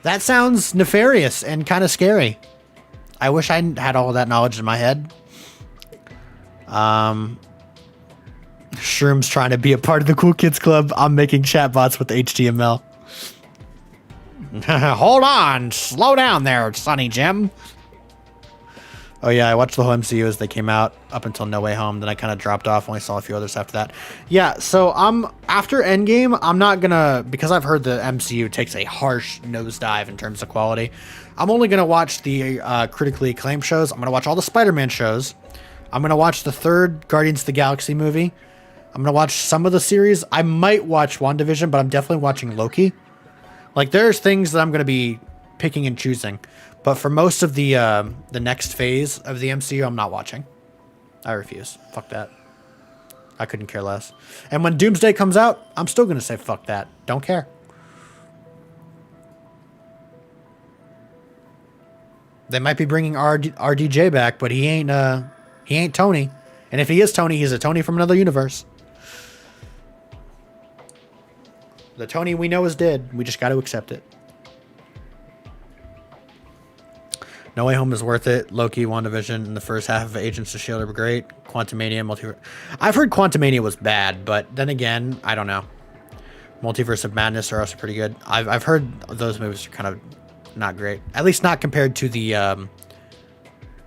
That sounds nefarious and kind of scary. I wish I had all of that knowledge in my head. Shroom's trying to be a part of the Cool Kids Club. I'm making chatbots with HTML. Hold on. Slow down there, Sonny Jim. Oh, yeah, I watched the whole MCU as they came out up until No Way Home. Then I kind of dropped off. Only saw a few others after that. Yeah, so after Endgame, I'm not going to... Because I've heard the MCU takes a harsh nosedive in terms of quality. I'm only going to watch the critically acclaimed shows. I'm going to watch all the Spider-Man shows. I'm going to watch the 3rd Guardians of the Galaxy movie. I'm going to watch some of the series. I might watch WandaVision, but I'm definitely watching Loki. Like, there's things that I'm going to be picking and choosing. But for most of the next phase of the MCU, I'm not watching. I refuse. Fuck that. I couldn't care less. And when Doomsday comes out, I'm still going to say fuck that. Don't care. They might be bringing RDJ back, but he ain't Tony. And if he is Tony, he's a Tony from another universe. The Tony we know is dead. We just got to accept it. No Way Home is worth it. Loki, WandaVision, and the first half of Agents of S.H.I.E.L.D. were great. Quantumania, Multiverse. I've heard Quantumania was bad, but then again, I don't know. Multiverse of Madness are also pretty good. I've heard those movies are kind of not great. At least not compared to the...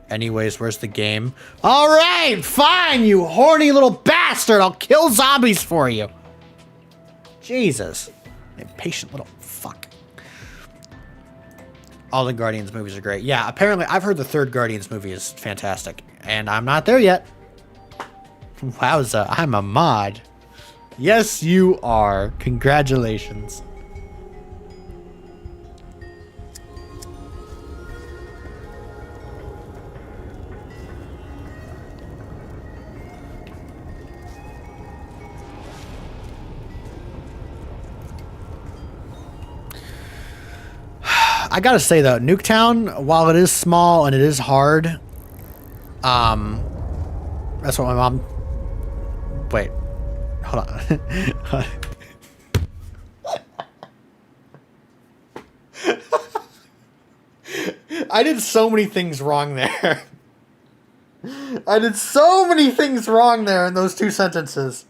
Anyways, where's the game? All right, fine, you horny little bastard. I'll kill zombies for you. Jesus. Impatient little fuck. All the Guardians movies are great. Yeah, apparently I've heard the 3rd Guardians movie is fantastic. And I'm not there yet. Wowza, I'm a mod. Yes, you are. Congratulations. I gotta say though, Nuketown, while it is small and it is hard, that's what my mom... Wait, hold on. I did so many things wrong there. I did so many things wrong there in those 2 sentences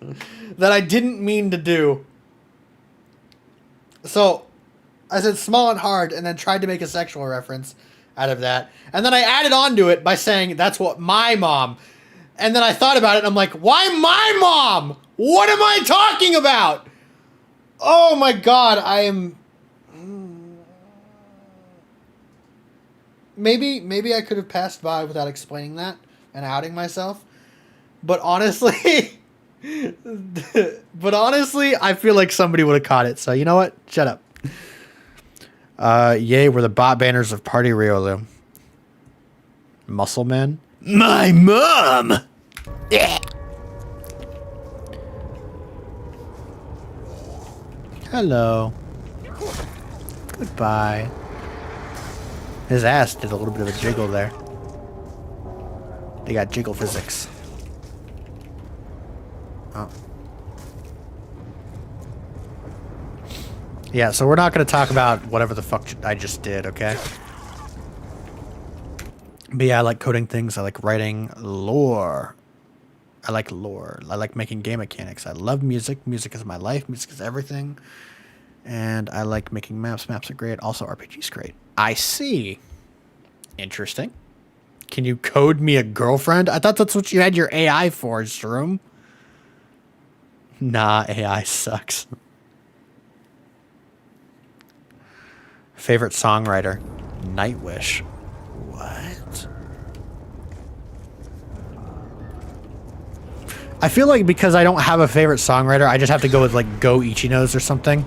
that I didn't mean to do. So... I said small and hard and then tried to make a sexual reference out of that. And then I added on to it by saying that's what my mom. And then I thought about it and I'm like, why my mom? What am I talking about? Oh my God, I am... Maybe I could have passed by without explaining that and outing myself. But honestly... I feel like somebody would have caught it. So you know what? Shut up. Yay, we're the bot banners of Party Riolu. Muscle Man? My mom! Yeah. Hello. Goodbye. His ass did a little bit of a jiggle there. They got jiggle physics. Oh. Yeah, so we're not going to talk about whatever the fuck I just did, okay? But yeah, I like coding things. I like writing lore. I like lore. I like making game mechanics. I love music. Music is my life. Music is everything. And I like making maps. Maps are great. Also, RPG's great. I see. Interesting. Can you code me a girlfriend? I thought that's what you had your AI for, Shroom. Nah, AI sucks. Favorite songwriter? Nightwish. What? I feel like because I don't have a favorite songwriter, I just have to go with like Go Ichinos or something.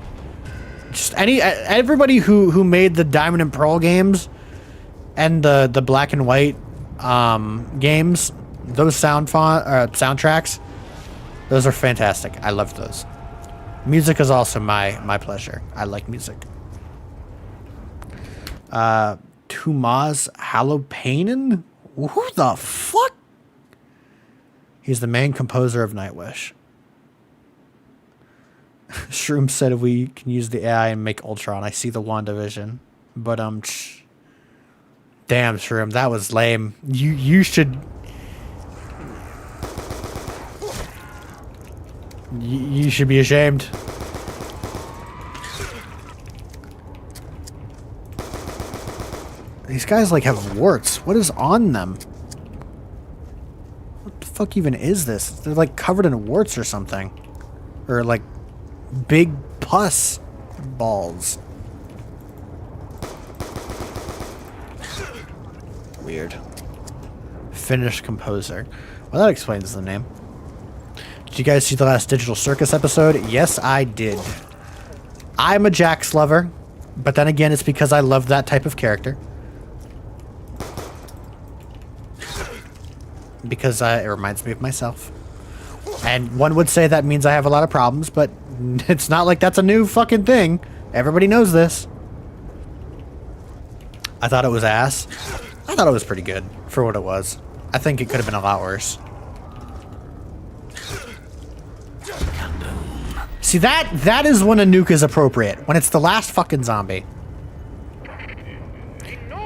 Just everybody who made the Diamond and Pearl games and the Black and White games, those soundtracks, those are fantastic. I love those. Music is also my pleasure. I like music. Tumas Halopainen? Who the fuck? He's the main composer of Nightwish. Shroom said if we can use the AI and make Ultron. I see the WandaVision. But damn, Shroom, that was lame. You should you should be ashamed. These guys like have warts. What is on them? What the fuck even is this? They're like covered in warts or something. Or like big pus balls. Weird. Finnish composer. Well, that explains the name. Did you guys see the last Digital Circus episode? Yes, I did. I'm a Jax lover, but then again, it's because I love that type of character. Because it reminds me of myself. And one would say that means I have a lot of problems, but it's not like that's a new fucking thing. Everybody knows this. I thought it was ass. I thought it was pretty good for what it was. I think it could have been a lot worse. See, that is when a nuke is appropriate. When it's the last fucking zombie.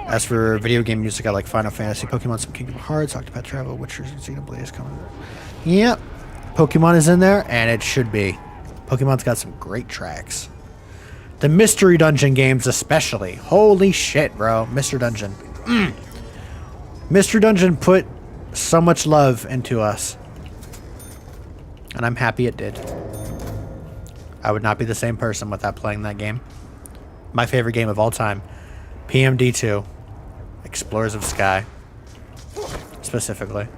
As for video game music, I like Final Fantasy, Pokemon, some Kingdom Hearts, Octopath Traveler, Witcher, Xenoblade is coming. Yep. Pokemon is in there, and it should be. Pokemon's got some great tracks. The Mystery Dungeon games especially. Holy shit, bro. Mr. Dungeon. Mr. Dungeon put so much love into us. And I'm happy it did. I would not be the same person without playing that game. My favorite game of all time. PMD2. Explorers of Sky. Specifically.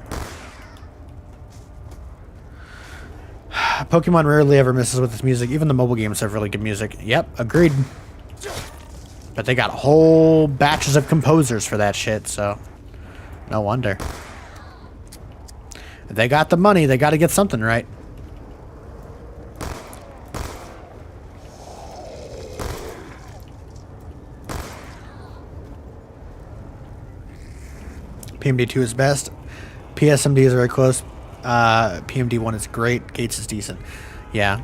Pokemon rarely ever misses with its music. Even the mobile games have really good music. Yep, agreed. But they got whole batches of composers for that shit, so no wonder. If they got the money, they got to get something right. PMD2 is best. PSMD is very close. PMD1 is great. Gates is decent. Yeah,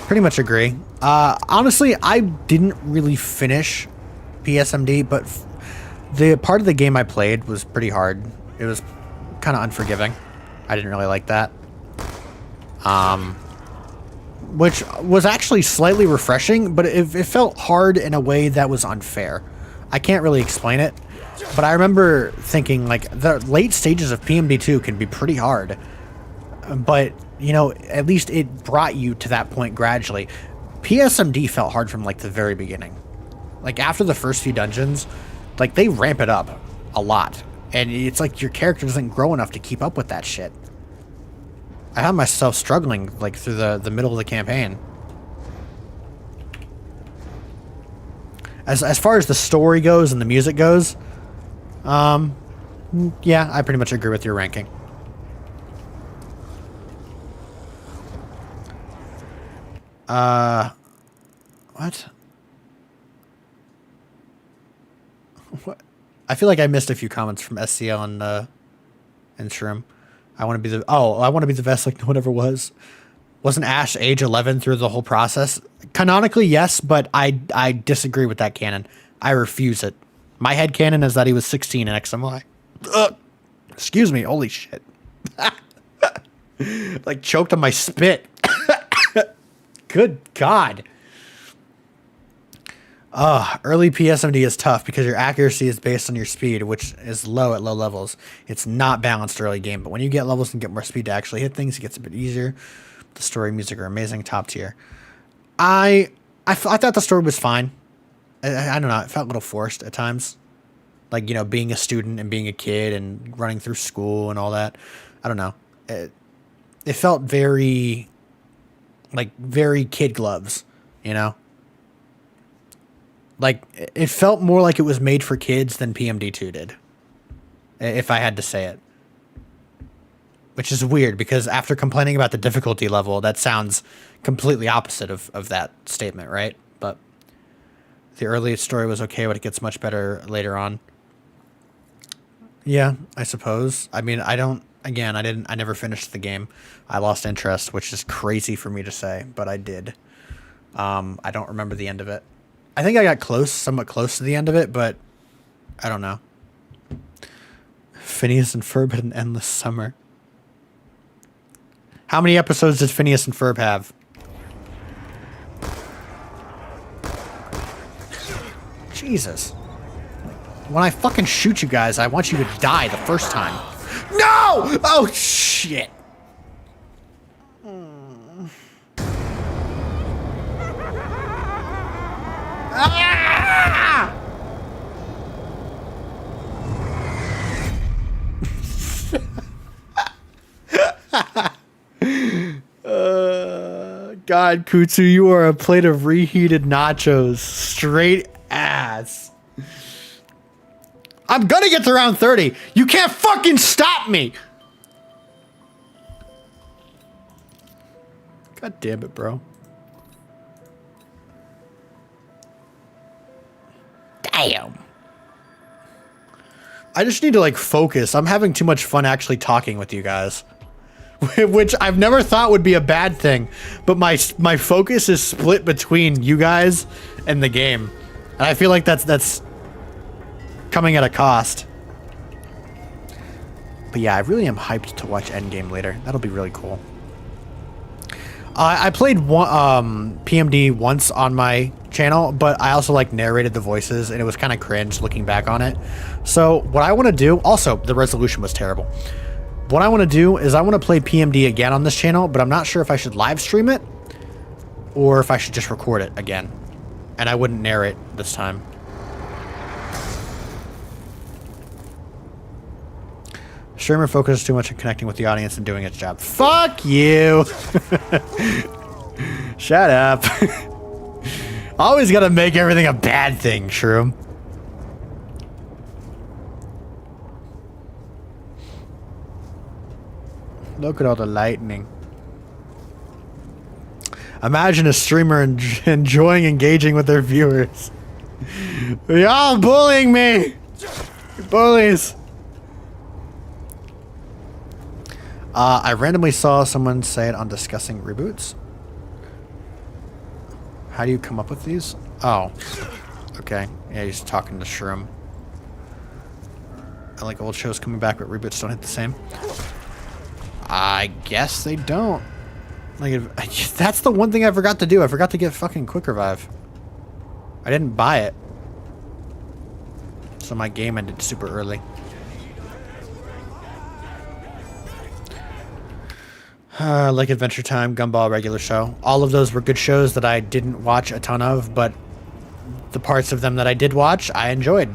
pretty much agree. Honestly, I didn't really finish PSMD, but the part of the game I played was pretty hard. It was kind of unforgiving. I didn't really like that. Which was actually slightly refreshing, but it felt hard in a way that was unfair. I can't really explain it, but I remember thinking, like, the late stages of PMD2 can be pretty hard. But, you know, at least it brought you to that point gradually. PSMD felt hard from, like, the very beginning. Like, after the first few dungeons, like, they ramp it up a lot. And it's like your character doesn't grow enough to keep up with that shit. I found myself struggling, like, through the middle of the campaign. As far as the story goes and the music goes, yeah, I pretty much agree with your ranking. What? What? I feel like I missed a few comments from SCL and Shroom. I want to be the I want to be the best like no one ever was. Wasn't Ash age 11 through the whole process? Canonically, yes, but I disagree with that canon. I refuse it. My head canon is that he was 16 in XMY. Ugh. Excuse me, holy shit. Like choked on my spit. Good God. Early PSMD is tough because your accuracy is based on your speed, which is low at low levels. It's not balanced early game, but when you get levels and get more speed to actually hit things, it gets a bit easier. The story and music are amazing, top tier. I thought the story was fine. I don't know, it felt a little forced at times. Like, you know, being a student and being a kid and running through school and all that. I don't know. It felt very, like, very kid gloves, you know? Like, it felt more like it was made for kids than PMD2 did, if I had to say it. Which is weird, because after complaining about the difficulty level, that sounds completely opposite of that statement, right? But the early story was okay, but it gets much better later on. Yeah, I suppose. I mean, I never finished the game. I lost interest, which is crazy for me to say, but I did. I don't remember the end of it. I think I got somewhat close to the end of it, but I don't know. Phineas and Ferb had an endless summer. How many episodes did Phineas and Ferb have? Jesus. When I fucking shoot you guys, I want you to die the first time. No! Oh, shit. Ah! God, Kutsu, you are a plate of reheated nachos. Straight ass. I'm gonna get to round 30. You can't fucking stop me. God damn it, bro. Damn. I just need to, like, focus. I'm having too much fun actually talking with you guys. Which I've never thought would be a bad thing. But my focus is split between you guys and the game. And I feel like that's coming at a cost. But yeah, I really am hyped to watch Endgame later. That'll be really cool. I played PMD once on my channel, but I also like narrated the voices, and it was kind of cringe looking back on it. So what I want to do, also the resolution was terrible. What I want to do is I want to play PMD again on this channel, but I'm not sure if I should live stream it or if I should just record it again. And I wouldn't narrate this time. Streamer focuses too much on connecting with the audience and doing its job. Fuck you! Shut up. Always gotta make everything a bad thing, Shroom. Look at all the lightning. Imagine a streamer enjoying engaging with their viewers. You're all bullying me! You bullies! I randomly saw someone say it on discussing reboots. How do you come up with these? Oh. Okay. Yeah, he's talking to Shroom. I like old shows coming back, but reboots don't hit the same. I guess they don't. Like, that's the one thing I forgot to do. I forgot to get fucking Quick Revive. I didn't buy it. So my game ended super early. Like Adventure Time, Gumball, Regular Show. All of those were good shows that I didn't watch a ton of, but the parts of them that I did watch, I enjoyed.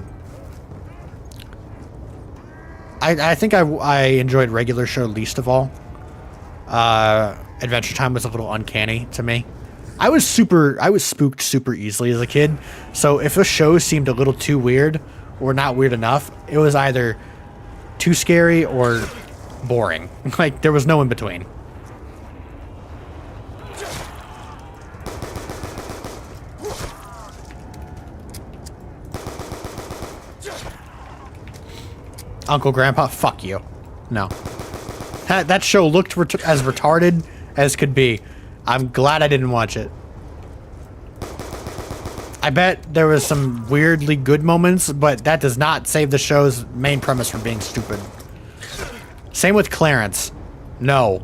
I think I enjoyed Regular Show least of all. Adventure Time was a little uncanny to me. I was spooked super easily as a kid. So if a show seemed a little too weird or not weird enough, it was either too scary or boring. Like, there was no in between. Uncle Grandpa, fuck you. No. That show looked as retarded as could be. I'm glad I didn't watch it. I bet there was some weirdly good moments, but that does not save the show's main premise from being stupid. Same with Clarence. No.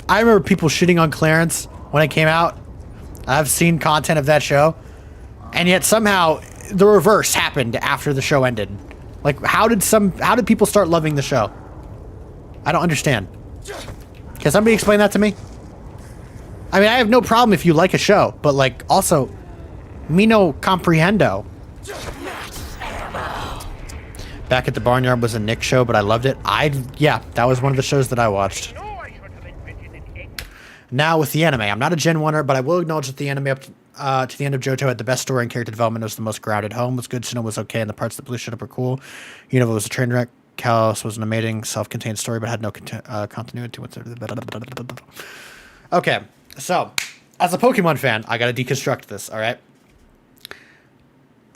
I remember people shitting on Clarence when it came out. I've seen content of that show. And yet somehow the reverse happened after the show ended. Like, how did people start loving the show? I don't understand. Can somebody explain that to me? I mean, I have no problem if you like a show, but like, also, me no comprehendo. Back at the Barnyard was a Nick show, but I loved it. Yeah, that was one of the shows that I watched. Now with the anime, I'm not a Gen 1er, but I will acknowledge that the anime up to the end of Johto had the best story and character development. It was the most grounded. Home was good. Sinnoh was okay, and the parts that blew shit up were cool. Unova was a train wreck. Kalos was an amazing self-contained story, but had no continuity. Okay, so as a Pokemon fan, I gotta deconstruct this. All right.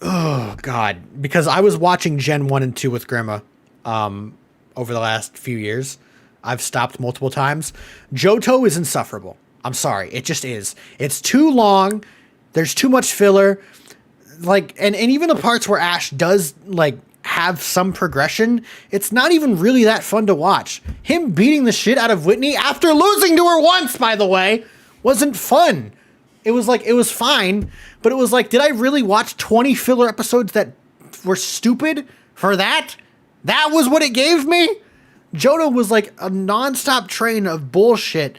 Oh God, because I was watching Gen 1 and 2 with Grandma over the last few years. I've stopped multiple times. Johto is insufferable. I'm sorry. It just is. It's too long. There's too much filler. Like, and even the parts where Ash does, like, have some progression, it's not even really that fun to watch. Him beating the shit out of Whitney after losing to her once, by the way, wasn't fun. It was like, it was fine, but it was like, did I really watch 20 filler episodes that were stupid for that? That was what it gave me? Johto was like a nonstop train of bullshit,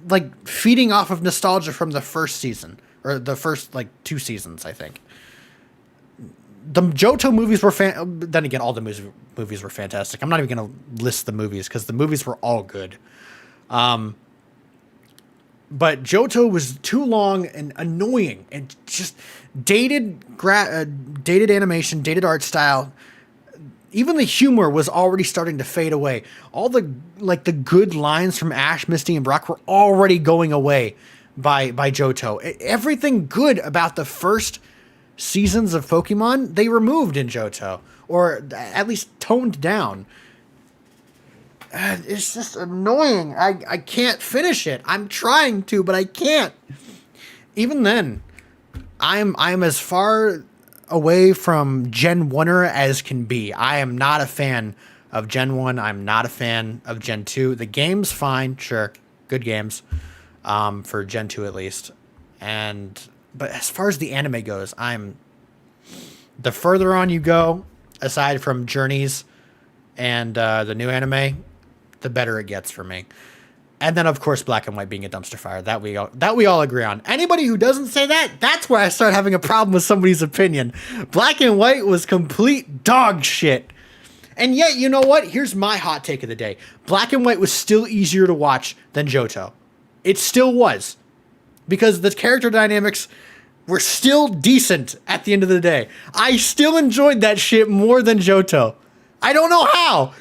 like feeding off of nostalgia from the first season, or the first like 2 seasons, I think. The Johto movies were then again, all the movies were fantastic. I'm not even going to list the movies because the movies were all good. But Johto was too long and annoying and just dated animation, dated art style. Even the humor was already starting to fade away. All the good lines from Ash, Misty, and Brock were already going away by Johto. Everything good about the first seasons of Pokemon, they removed in Johto, or at least toned down. It's just annoying. I can't finish it. I'm trying to, but I can't. Even then, I'm as far away from Gen 1er as can be. I am not a fan of Gen 1. I'm not a fan of Gen 2. The game's fine, sure. Good games. For Gen 2 at least. But as far as the anime goes, the further on you go, aside from Journeys and the new anime, the better it gets for me. And then, of course, Black and White being a dumpster fire. That we all agree on. Anybody who doesn't say that, that's where I start having a problem with somebody's opinion. Black and White was complete dog shit. And yet, you know what? Here's my hot take of the day. Black and White was still easier to watch than Johto. It still was. Because the character dynamics were still decent at the end of the day. I still enjoyed that shit more than Johto. I don't know how.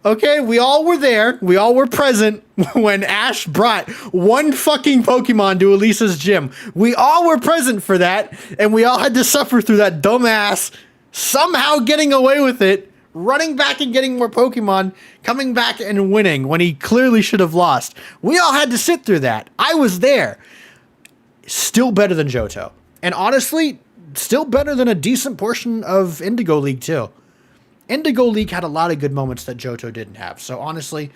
Okay, we all were there. We all were present when Ash brought one fucking Pokemon to Elisa's gym. We all were present for that, and we all had to suffer through that dumbass somehow getting away with it, running back and getting more Pokemon, coming back and winning when he clearly should have lost. We all had to sit through that. I was there. Still better than Johto. And honestly, still better than a decent portion of Indigo League, too. Indigo League had a lot of good moments that Johto didn't have. So honestly,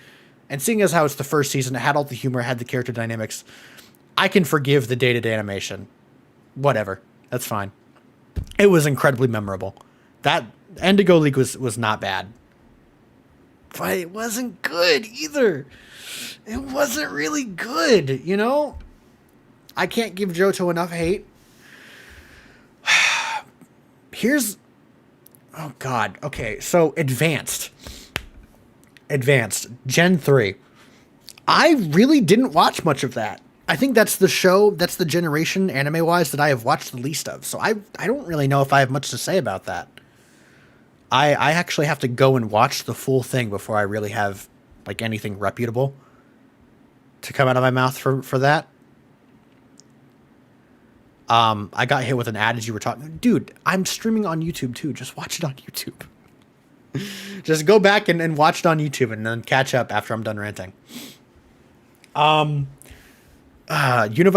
and seeing as how it's the first season, it had all the humor, had the character dynamics, I can forgive the dated animation. Whatever. That's fine. It was incredibly memorable. That Indigo League was not bad. But it wasn't good either. It wasn't really good, you know? I can't give Johto enough hate. Oh God. Okay. So Advanced Gen 3. I really didn't watch much of that. I think that's the show, that's the generation anime-wise that I have watched the least of. So I don't really know if I have much to say about that. I actually have to go and watch the full thing before I really have like anything reputable to come out of my mouth for that. I got hit with an ad as you were talking. Dude, I'm streaming on YouTube too. Just watch it on YouTube. Just go back and watch it on YouTube and then catch up after I'm done ranting. Unova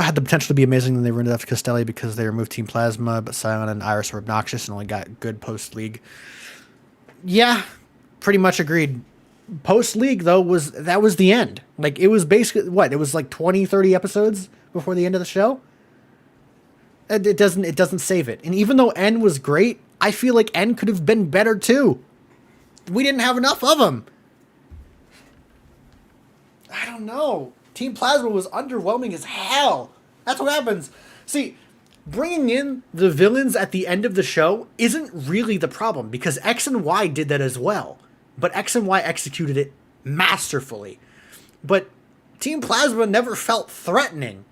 had the potential to be amazing, and they ruined it after Castelli because they removed Team Plasma, but Silent and Iris were obnoxious and only got good post-league. Yeah, pretty much agreed. Post-league, though, was the end. Like, it was basically, what? It was like 20, 30 episodes before the end of the show? It doesn't save it. And even though N was great, I feel like N could have been better, too. We didn't have enough of them. I don't know. Team Plasma was underwhelming as hell. That's what happens. See, bringing in the villains at the end of the show isn't really the problem, because X and Y did that as well. But X and Y executed it masterfully. But Team Plasma never felt threatening.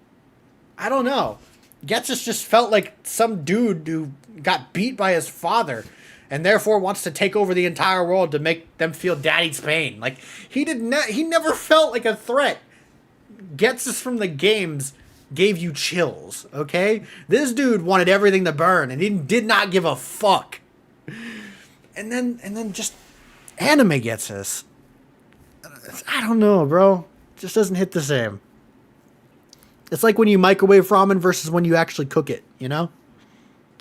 I don't know. Getsus just felt like some dude who got beat by his father and therefore wants to take over the entire world to make them feel daddy's pain. Like, he never felt like a threat. Getsus from the games gave you chills, okay? This dude wanted everything to burn, and he did not give a fuck. And then just anime Getsus. I don't know, bro. It just doesn't hit the same. It's like when you microwave ramen versus when you actually cook it, you know?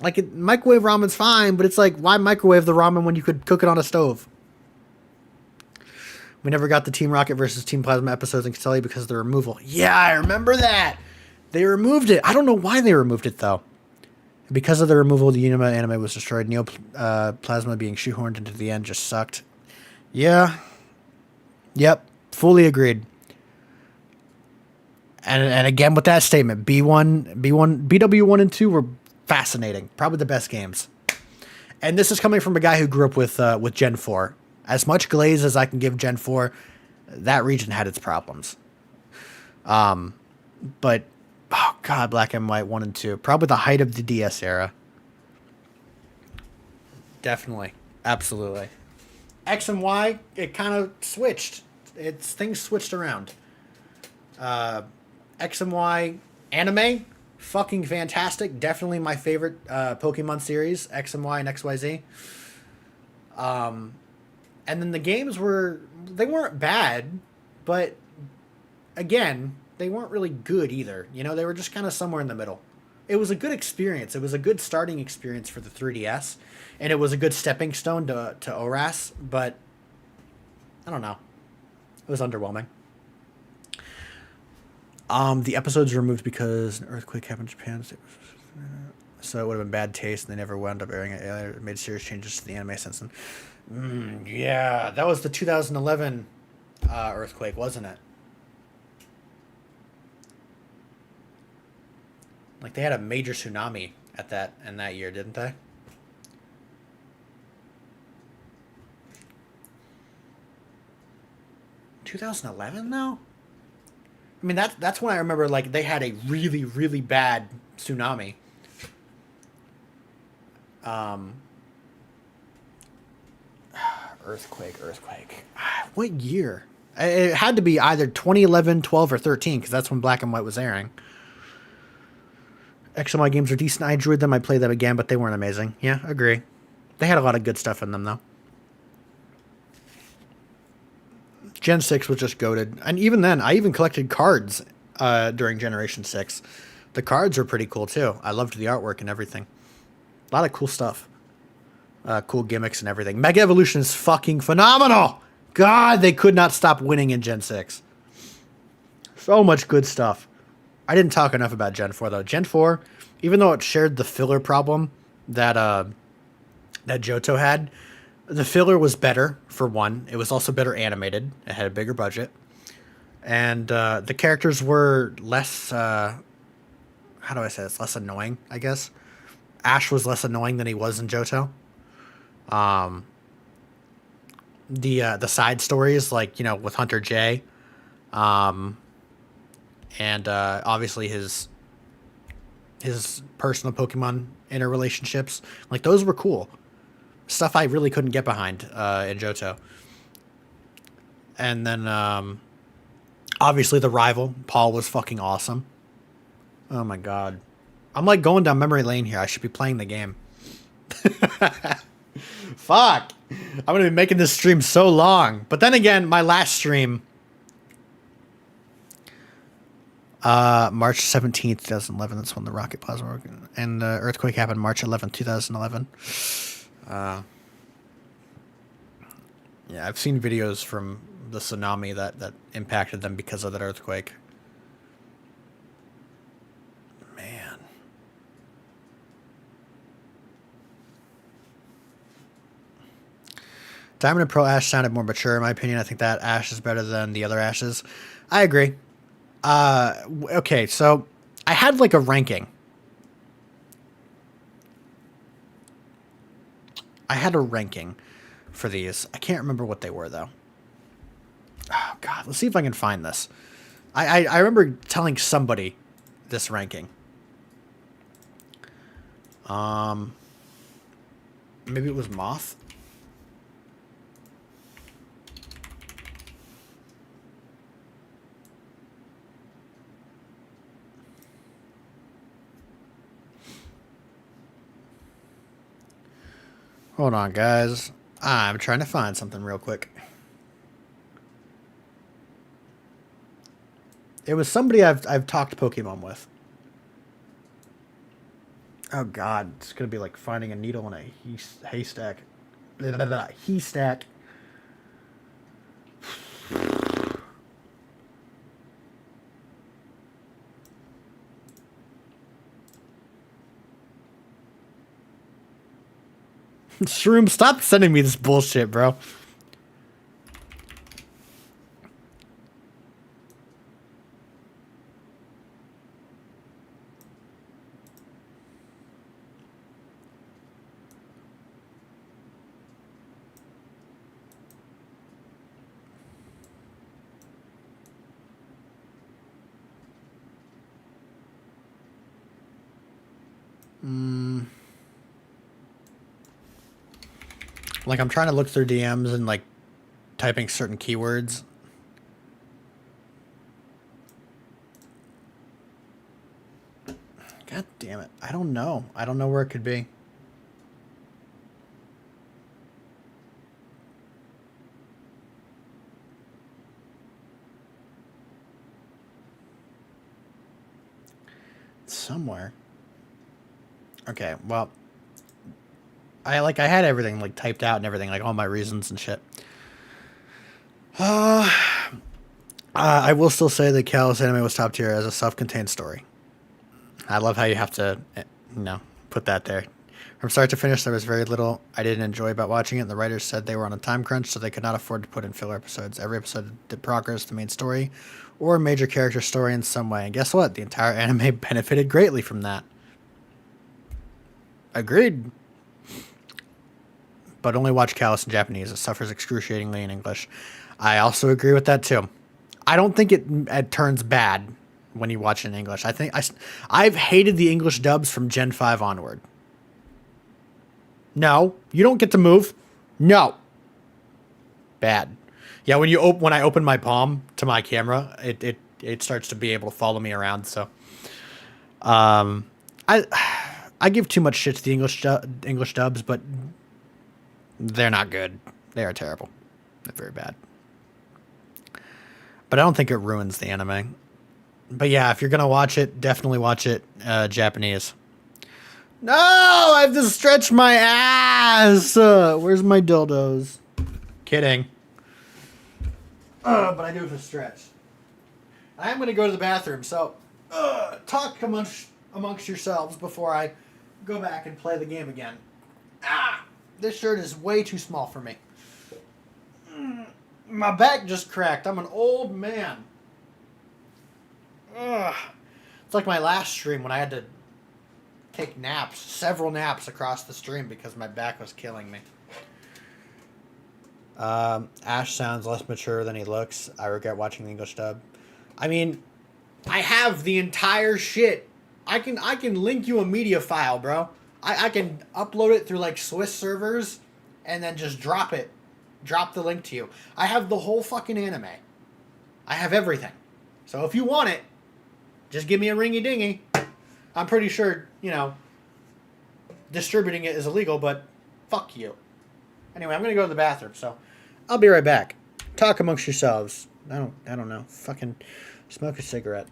Like, microwave ramen's fine, but it's like, why microwave the ramen when you could cook it on a stove? We never got the Team Rocket versus Team Plasma episodes in Castelli because of the removal. Yeah, I remember that. They removed it. I don't know why they removed it, though. Because of the removal, the Unima anime was destroyed. Neo Plasma being shoehorned into the end just sucked. Yeah. Yep. Fully agreed. And again with that statement, BW1 and 2 were fascinating. Probably the best games. And this is coming from a guy who grew up with Gen 4. As much glaze as I can give Gen 4, that region had its problems. But, oh god, Black and White 1 and 2. Probably the height of the DS era. Definitely. Absolutely. X and Y, it kind of switched. Things switched around. X and Y anime, fucking fantastic. Definitely my favorite Pokemon series, X and Y and XYZ. And then the games they weren't bad, but again, they weren't really good either. You know, they were just kind of somewhere in the middle. It was a good experience. It was a good starting experience for the 3DS, and it was a good stepping stone to ORAS, but I don't know. It was underwhelming. The episodes were removed because an earthquake happened in Japan, so it would have been bad taste, and they never wound up airing it. It made serious changes to the anime since then. Yeah, that was the 2011 earthquake, wasn't it? Like, they had a major tsunami in that year, didn't they? $2011 though? I mean, that's when I remember, like, they had a really, really bad tsunami. Earthquake. What year? It had to be either 2011, 12, or 13, because that's when Black and White was airing. X and Y games are decent. I enjoyed them. I played them again, but they weren't amazing. Yeah, agree. They had a lot of good stuff in them, though. Gen 6 was just goated. And even then, I even collected cards during Generation 6. The cards were pretty cool, too. I loved the artwork and everything. A lot of cool stuff. Cool gimmicks and everything. Mega Evolution is fucking phenomenal! God, they could not stop winning in Gen 6. So much good stuff. I didn't talk enough about Gen 4, though. Gen 4, even though it shared the filler problem that Johto had, the filler was better, for one. It was also better animated. It had a bigger budget. And the characters were less, how do I say this? Less annoying, I guess. Ash was less annoying than he was in Johto. The side stories, like, you know, with Hunter J, And obviously his personal Pokemon interrelationships, like those were cool. Stuff I really couldn't get behind in Johto. And then obviously the rival, Paul, was fucking awesome. Oh my god. I'm like going down memory lane here. I should be playing the game. Fuck. I'm going to be making this stream so long. But then again, my last stream, March 17th, 2011, that's when the rocket plasma and the earthquake happened March 11th, 2011. Yeah, I've seen videos from the tsunami that impacted them because of that earthquake. Man. Diamond and Pearl Ash sounded more mature in my opinion. I think that Ash is better than the other Ashes. I agree. Okay, so I had like a ranking. I had a ranking for these. I can't remember what they were though. Oh god, let's see if I can find this. I remember telling somebody this ranking. Maybe it was Moth. Hold on, guys. I'm trying to find something real quick. It was somebody I've talked Pokemon with. Oh god, it's gonna be like finding a needle in a haystack. Haystack. Shroom, stop sending me this bullshit, bro. Like, I'm trying to look through DMs and, like, typing certain keywords. God damn it. I don't know. I don't know where it could be. It's somewhere. Okay, well... I had everything like typed out and everything, like all my reasons and shit. I will still say that Callus anime was top tier as a self-contained story. I love how you have to, put that there. From start to finish, there was very little I didn't enjoy about watching it. The writers said they were on a time crunch, so they could not afford to put in filler episodes. Every episode did progress the main story or a major character story in some way. And guess what? The entire anime benefited greatly from that. Agreed. But only watch Callus in Japanese. It suffers excruciatingly in English. I also agree with that too. I don't think it turns bad when you watch it in English. I've hated the English dubs from Gen 5 onward. No, you don't get to move. No. Bad. Yeah, when I open my palm to my camera, it starts to be able to follow me around. So, I give too much shit to the English dubs, but they're not good. They are terrible. They're very bad. But I don't think it ruins the anime. But yeah, if you're gonna watch it, definitely watch it Japanese. No, I have to stretch my ass. Where's my dildos? Kidding. But I do have to stretch. I am gonna go to the bathroom, so talk amongst yourselves before I go back and play the game again. This shirt is way too small for me. My back just cracked. I'm an old man. It's like my last stream when I had to take naps, several naps across the stream because my back was killing me. Ash sounds less mature than he looks. I regret watching the English dub. I mean, I have the entire shit. I can link you a media file, bro. I can upload it through like Swiss servers and then just drop it. Drop the link to you. I have the whole fucking anime. I have everything. So if you want it, just give me a ringy dingy. I'm pretty sure, you know, distributing it is illegal, but fuck you. Anyway, I'm gonna go to the bathroom, so I'll be right back. Talk amongst yourselves. I don't know. Fucking smoke a cigarette.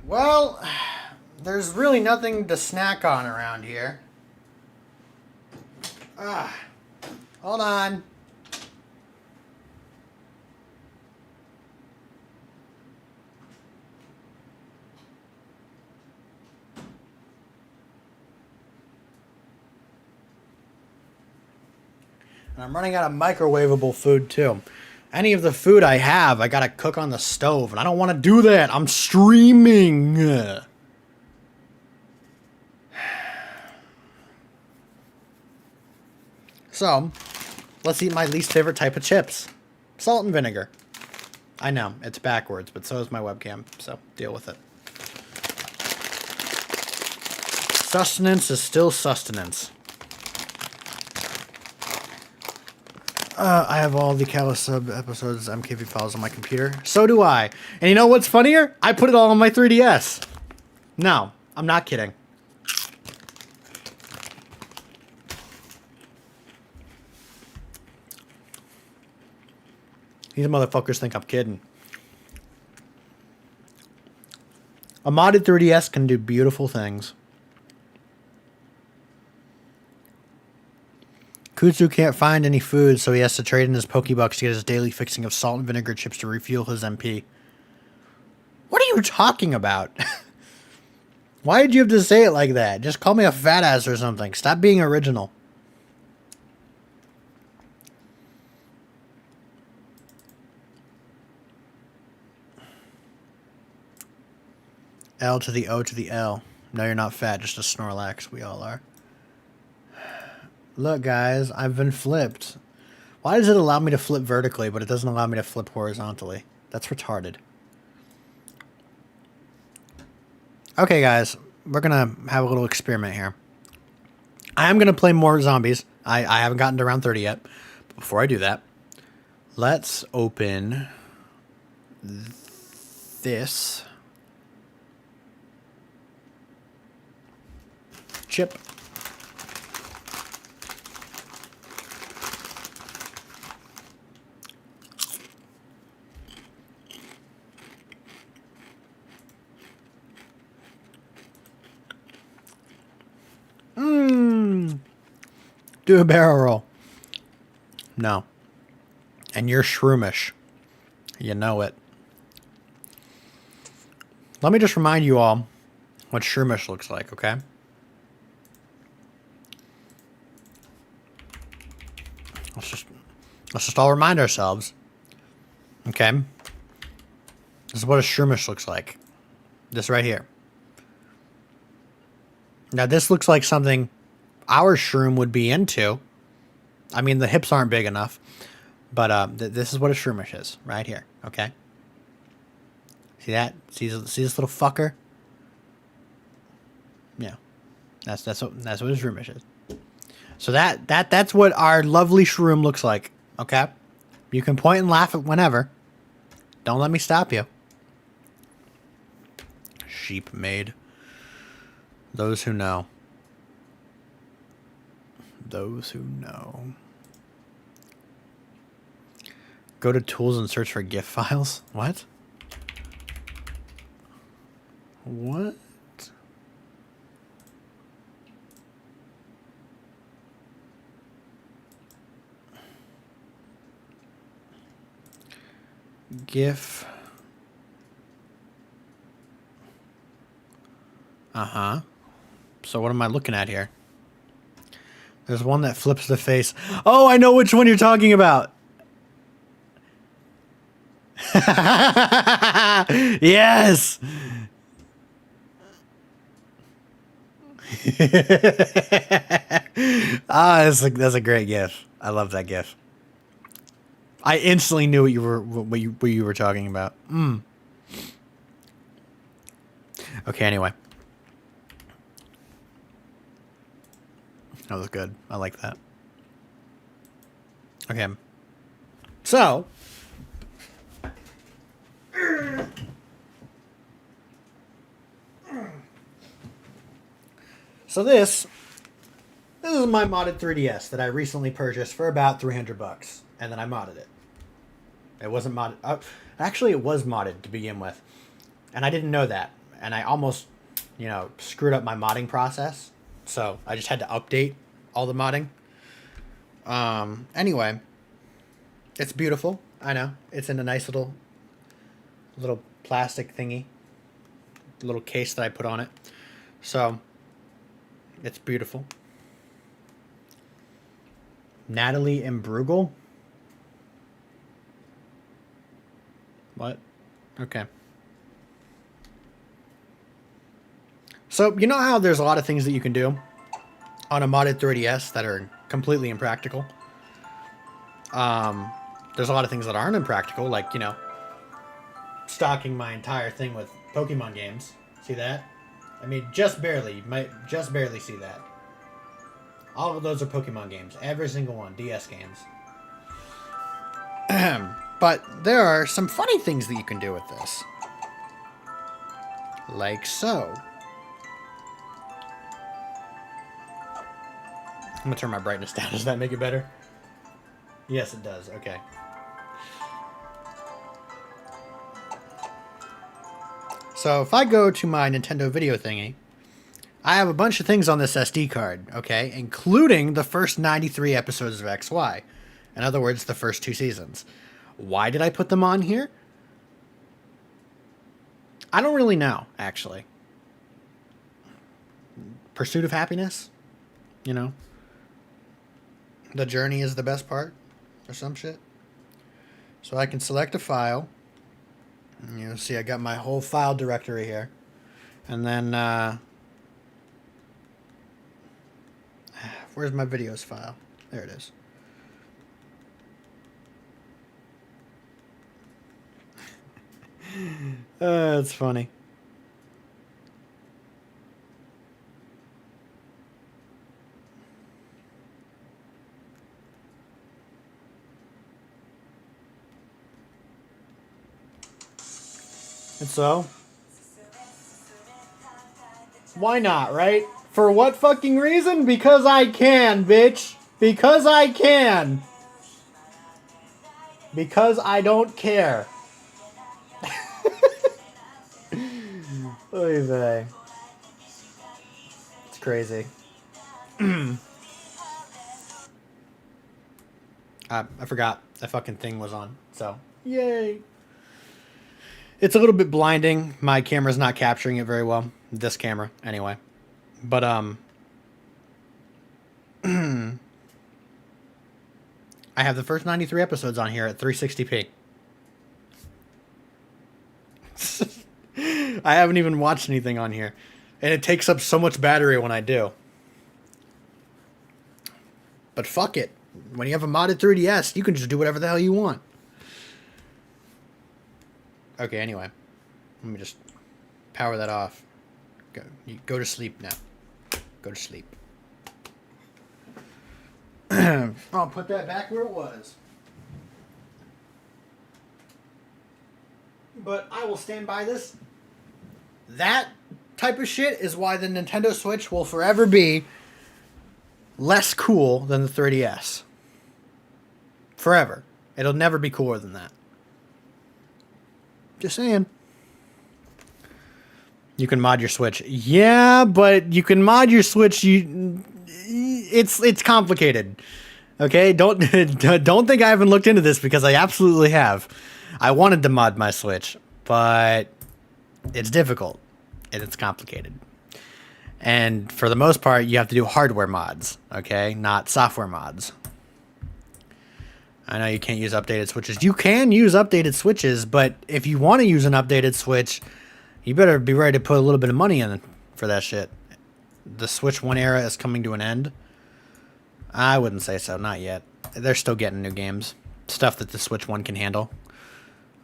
Well, there's really nothing to snack on around here. Hold on. And I'm running out of microwavable food too. Any of the food I have, I gotta cook on the stove, and I don't want to do that. I'm streaming. So, let's eat my least favorite type of chips. Salt and vinegar. I know, it's backwards, but so is my webcam, so deal with it. Sustenance is still sustenance. I have all the Calasub episodes MKV files on my computer. So do I. And you know what's funnier? I put it all on my 3DS. No, I'm not kidding. These motherfuckers think I'm kidding. A modded 3DS can do beautiful things. Kutsu can't find any food, so he has to trade in his Pokebucks to get his daily fixing of salt and vinegar chips to refuel his MP. What are you talking about? Why did you have to say it like that? Just call me a fat ass or something. Stop being original. L to the O to the L. No, you're not fat, just a Snorlax. We all are. Look, guys, I've been flipped. Why does it allow me to flip vertically, but it doesn't allow me to flip horizontally? That's retarded. Okay, guys, we're going to have a little experiment here. I am going to play more zombies. I haven't gotten to round 30 yet. But before I do that, let's open this. chip. Do a barrel roll. No. And you're shroomish. You know it. Let me just remind you all what shroomish looks like, okay? Let's just all remind ourselves. Okay? This is what a shroomish looks like. This right here. Now this looks like something our shroom would be into. I mean, the hips aren't big enough. But this is what a shroomish is, right here, okay? See that? See this little fucker? Yeah. That's what a shroomish is. So that's what our lovely shroom looks like, okay? You can point and laugh at whenever. Don't let me stop you. Sheep maid. Those who know. Those who know. Go to tools and search for GIF files. What? What? GIF. Uh-huh. So what am I looking at here? There's one that flips the face. Oh, I know which one you're talking about. Yes. That's a great GIF. I love that GIF. I instantly knew what you were talking about. Okay, anyway. That was good. I like that. Okay. So this is my modded 3DS that I recently purchased for about $300, and then I modded it. It wasn't modded. Actually, it was modded to begin with, and I didn't know that, and I almost, screwed up my modding process. So I just had to update all the modding. Anyway, it's beautiful. I know it's in a nice little plastic thingy, little case that I put on it. So it's beautiful. Natalie Imbrugel. What? Okay. So, you know how there's a lot of things that you can do on a modded 3DS that are completely impractical? There's a lot of things that aren't impractical, like, stocking my entire thing with Pokemon games. See that? I mean, just barely. You might just barely see that. All of those are Pokemon games. Every single one. DS games. But there are some funny things that you can do with this. Like so. I'm gonna turn my brightness down. Does that make it better? Yes, it does. Okay. So if I go to my Nintendo video thingy, I have a bunch of things on this SD card, okay? Including the first 93 episodes of XY. In other words, the first 2 seasons. Why did I put them on here? I don't really know, actually. Pursuit of happiness? The journey is the best part? Or some shit? So I can select a file. See, I got my whole file directory here. And then, where's my videos file? There it is. That's funny. And so, why not, right? For what fucking reason? Because I can, bitch. Because I can. Because I don't care. Oy vey. It's crazy. I forgot that fucking thing was on. So, yay. It's a little bit blinding. My camera's not capturing it very well. This camera, anyway. But, I have the first 93 episodes on here at 360p. I haven't even watched anything on here. And it takes up so much battery when I do. But fuck it. When you have a modded 3DS, you can just do whatever the hell you want. Okay, anyway. Let me just power that off. Go to sleep now. Go to sleep. I'll put that back where it was. But I will stand by this. That type of shit is why the Nintendo Switch will forever be less cool than the 3DS. Forever. It'll never be cooler than that. Just saying. You can mod your Switch. Yeah, but you can mod your Switch. It's complicated. Okay? Don't think I haven't looked into this, because I absolutely have. I wanted to mod my Switch, but it's difficult and it's complicated. And for the most part, you have to do hardware mods, okay? Not software mods. I know you can't use updated switches. You can use updated switches, but if you want to use an updated switch, you better be ready to put a little bit of money in for that shit. The Switch 1 era is coming to an end. I wouldn't say so, not yet. They're still getting new games. Stuff that the Switch 1 can handle.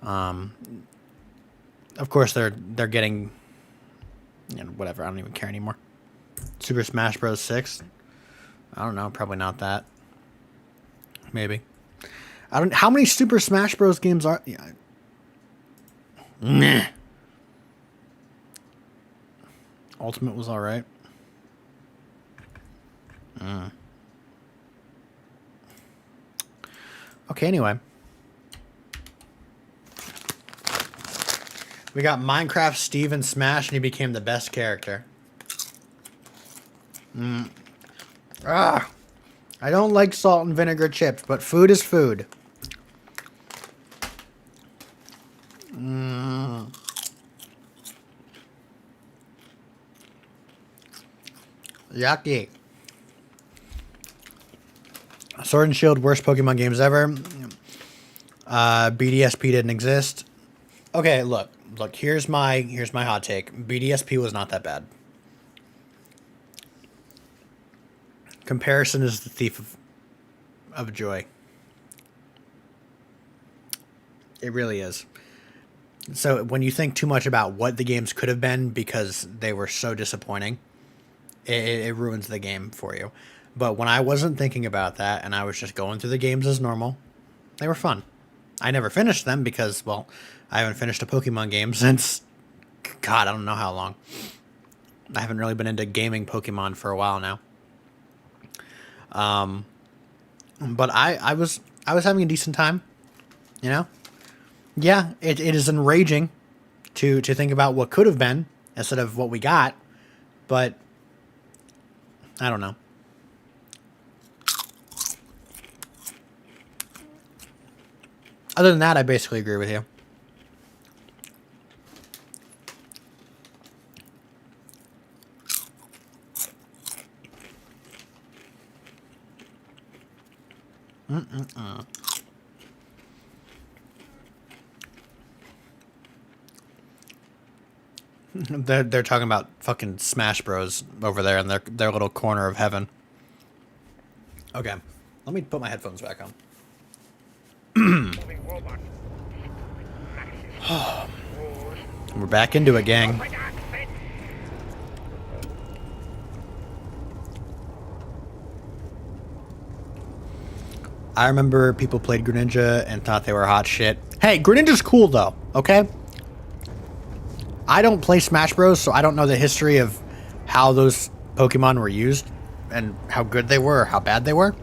Of course, they're getting, whatever. I don't even care anymore. Super Smash Bros. 6. I don't know. Probably not that. Maybe. I don't. How many Super Smash Bros. Games are? Yeah. Meh. Ultimate was all right. Okay. Anyway. We got Minecraft Steve in Smash, and he became the best character. I don't like salt and vinegar chips, but food is food. Yucky. Sword and Shield, worst Pokemon games ever. BDSP didn't exist. Okay, look, here's my hot take. BDSP was not that bad. Comparison is the thief of joy. It really is. So when you think too much about what the games could have been because they were so disappointing, it ruins the game for you. But when I wasn't thinking about that and I was just going through the games as normal, they were fun. I never finished them because, well, I haven't finished a Pokemon game since, God, I don't know how long. I haven't really been into gaming Pokemon for a while now. But I was having a decent time, you know? Yeah, it is enraging to think about what could have been instead of what we got, but I don't know. Other than that, I basically agree with you. They're talking about fucking Smash Bros over there in their little corner of heaven. Okay, let me put my headphones back on. We're back into it, gang. I remember people played Greninja and thought they were hot shit. Hey, Greninja's cool though, okay? I don't play Smash Bros, so I don't know the history of how those Pokemon were used and how good they were or how bad they were.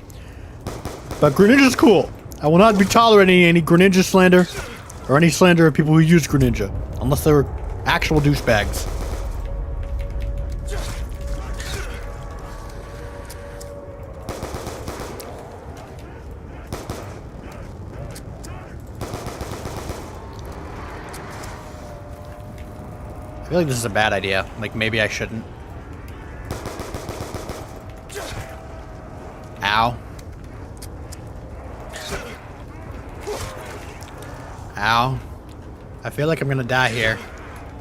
But Greninja's cool. I will not be tolerating any Greninja slander or any slander of people who use Greninja unless they're actual douchebags. I feel like this is a bad idea. Like, maybe I shouldn't. Ow. Ow. I feel like I'm gonna die here.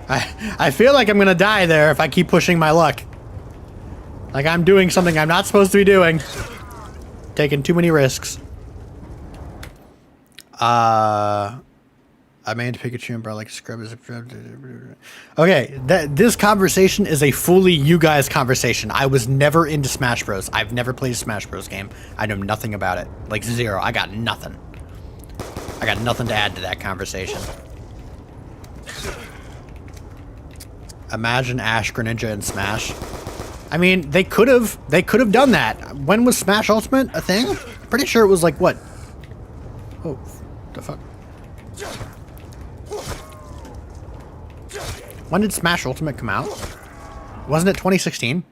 I feel like I'm gonna die there if I keep pushing my luck. Like I'm doing something I'm not supposed to be doing. Taking too many risks. I made Pikachu and brought like scrub as a... Okay, this conversation is a fully you guys conversation. I was never into Smash Bros. I've never played a Smash Bros game. I know nothing about it. Like zero. I got nothing. I got nothing to add to that conversation. Imagine Ash, Greninja, and Smash. I mean, they could have done that. When was Smash Ultimate a thing? I'm pretty sure it was like what? Oh, the fuck. When did Smash Ultimate come out? Wasn't it 2016?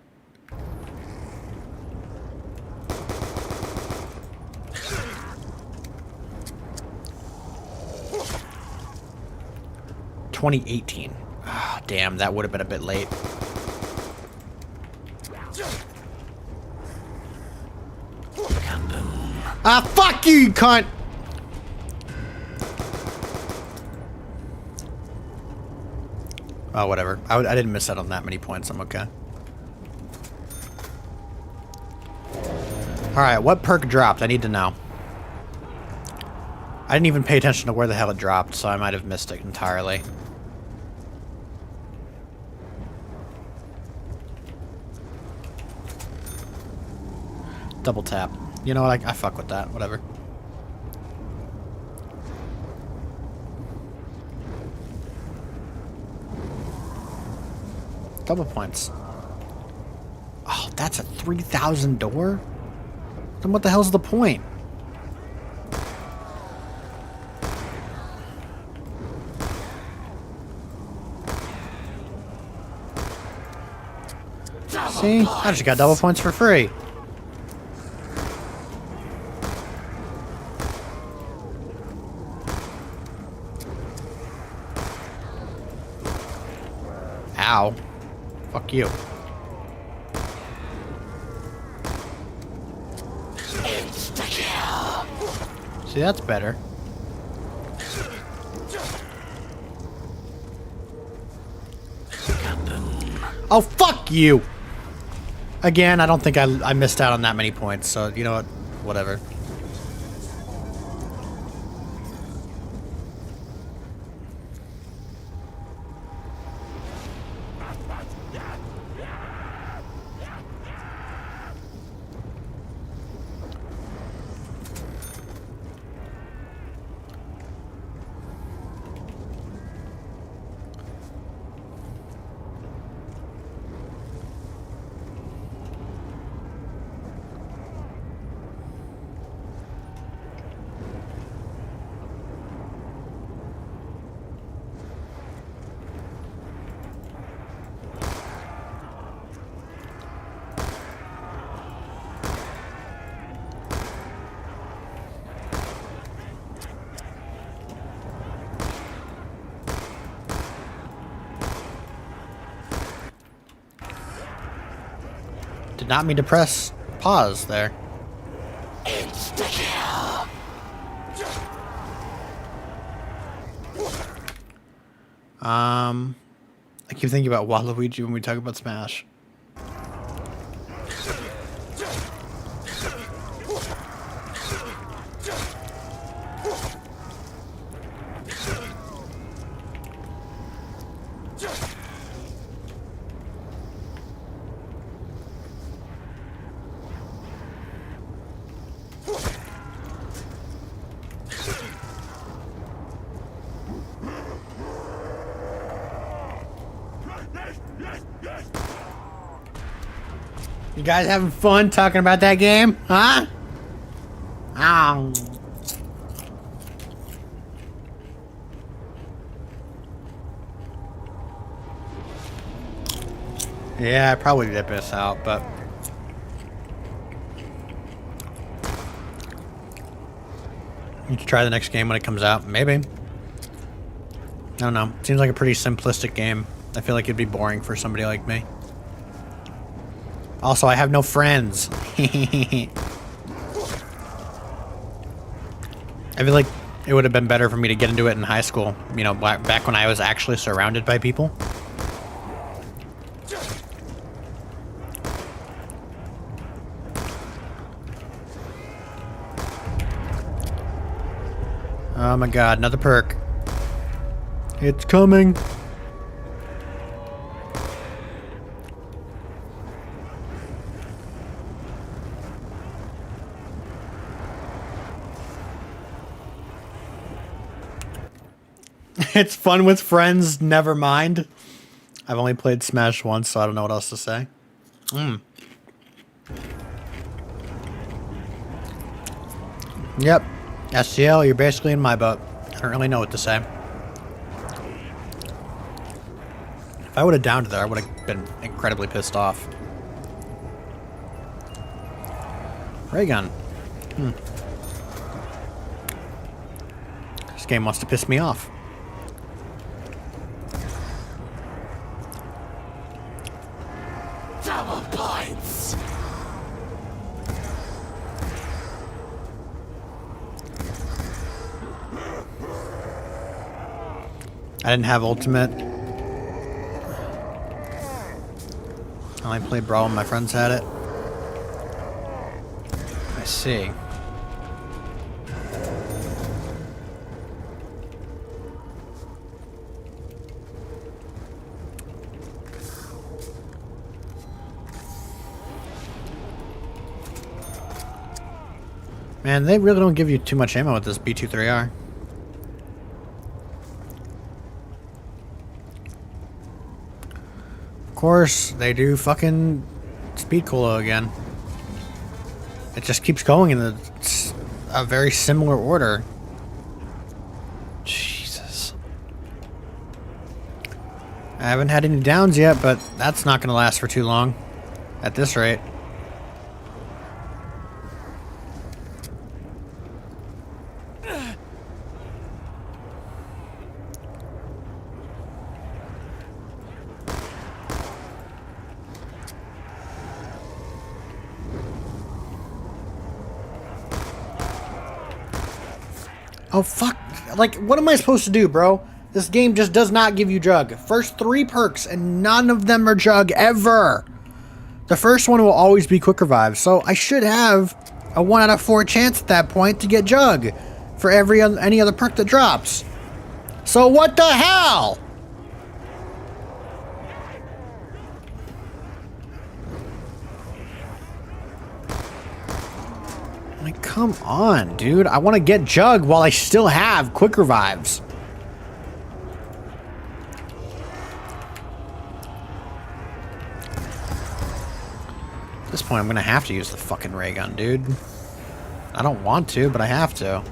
$2018. Oh, damn, that would have been a bit late. Ah, fuck you, you cunt! Oh, whatever. I didn't miss out on that many points. I'm okay. Alright, what perk dropped? I need to know. I didn't even pay attention to where the hell it dropped, so I might have missed it entirely. Double tap. You know what? I fuck with that. Whatever. Double points. Oh, that's a 3,000 door? Then what the hell's the point? See? I just got double points for free. Ow. Fuck you. See, that's better. Oh, fuck you! Again, I don't think I missed out on that many points, so you know what? Whatever. Did not mean to press pause there. Insta-kill. I keep thinking about Waluigi when we talk about Smash. guys having fun talking about that game? Huh? Ow. Yeah, I probably did miss out, but... You should try the next game when it comes out. Maybe. I don't know. Seems like a pretty simplistic game. I feel like it'd be boring for somebody like me. Also, I have no friends. I feel like it would have been better for me to get into it in high school. You know, back when I was actually surrounded by people. Oh my god, another perk. It's coming. It's fun with friends, never mind. I've only played Smash once, so I don't know what else to say. Yep. SCL, you're basically in my boat. I don't really know what to say. If I would have downed there, I would have been incredibly pissed off. Ray gun. This game wants to piss me off. Double points. I didn't have ultimate. I only played Brawl when my friends had it. I see. Man, they really don't give you too much ammo with this B23R. Of course, they do fucking speed cola again. It just keeps going in a very similar order. Jesus. I haven't had any downs yet, but that's not going to last for too long. At this rate. Oh, fuck. Like, what am I supposed to do, bro? This game just does not give you Jug. First 3 perks, and none of them are Jug, ever. The first one will always be Quick Revive, so I should have a 1 out of 4 chance at that point to get Jug for any other perk that drops. So what the hell? Like, come on, dude. I want to get Jug while I still have Quick Revives. At this point, I'm going to have to use the fucking ray gun, dude. I don't want to, but I have to.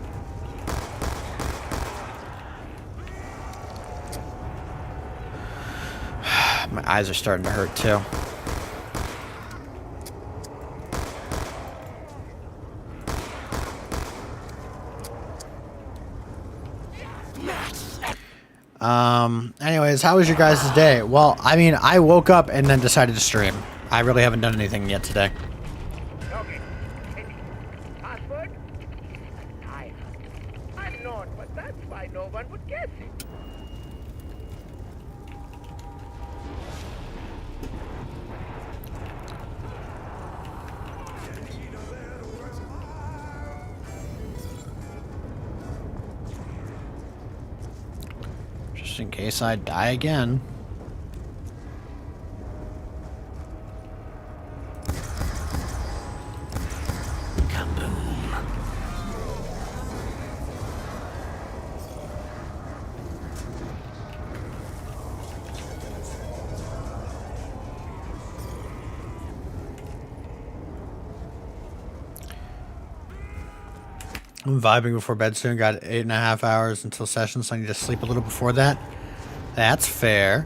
My eyes are starting to hurt, too. Anyways, how was your guys' day? Well, I mean, I woke up and then decided to stream. I really haven't done anything yet today. Okay. Password? I'm not, but that's why no one would guess it. Just in case I die again. I'm vibing before bed soon. Got 8.5 hours until session, so I need to sleep a little before that. That's fair.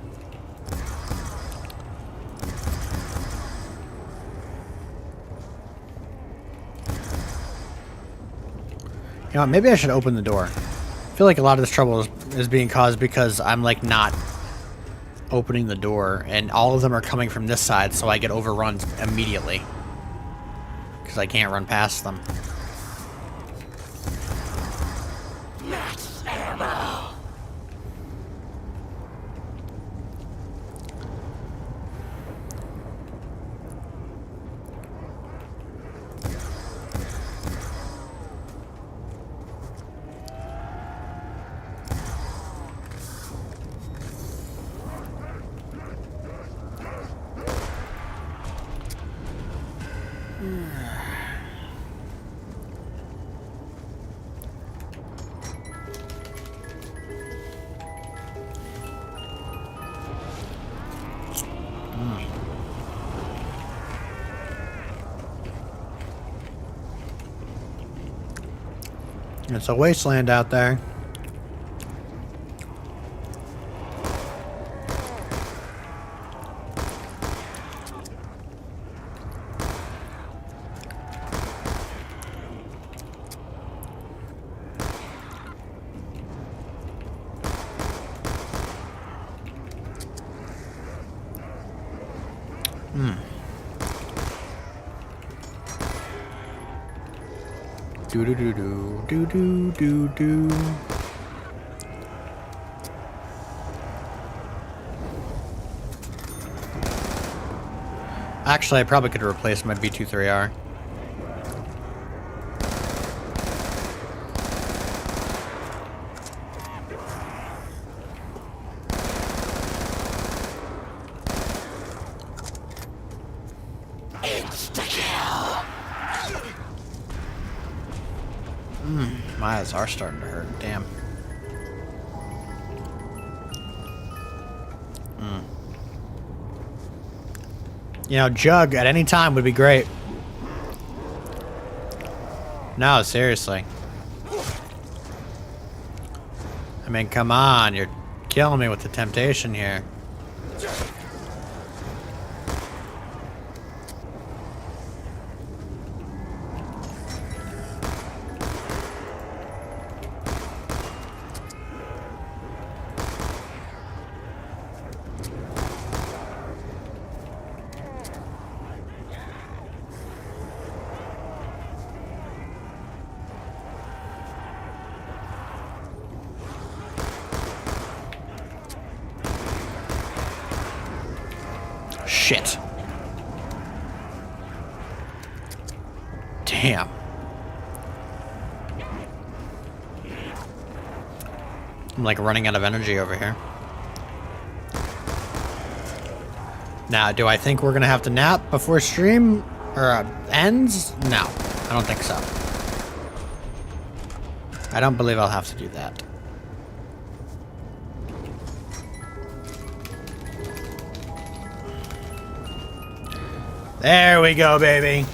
You know what, maybe I should open the door. I feel like a lot of this trouble is being caused because I'm like not opening the door, and all of them are coming from this side, so I get overrun immediately. Because I can't run past them. Max ammo. It's a wasteland out there. Do do do do do do do do. Actually, I probably could replace my B2 3R. My eyes are starting to hurt. Damn. You know, Jug at any time would be great. No, seriously. I mean, come on. You're killing me with the temptation here. Shit. Damn. I'm like running out of energy over here. Now, do I think we're gonna have to nap before stream or ends? No, I don't think so. I don't believe I'll have to do that. There we go, baby.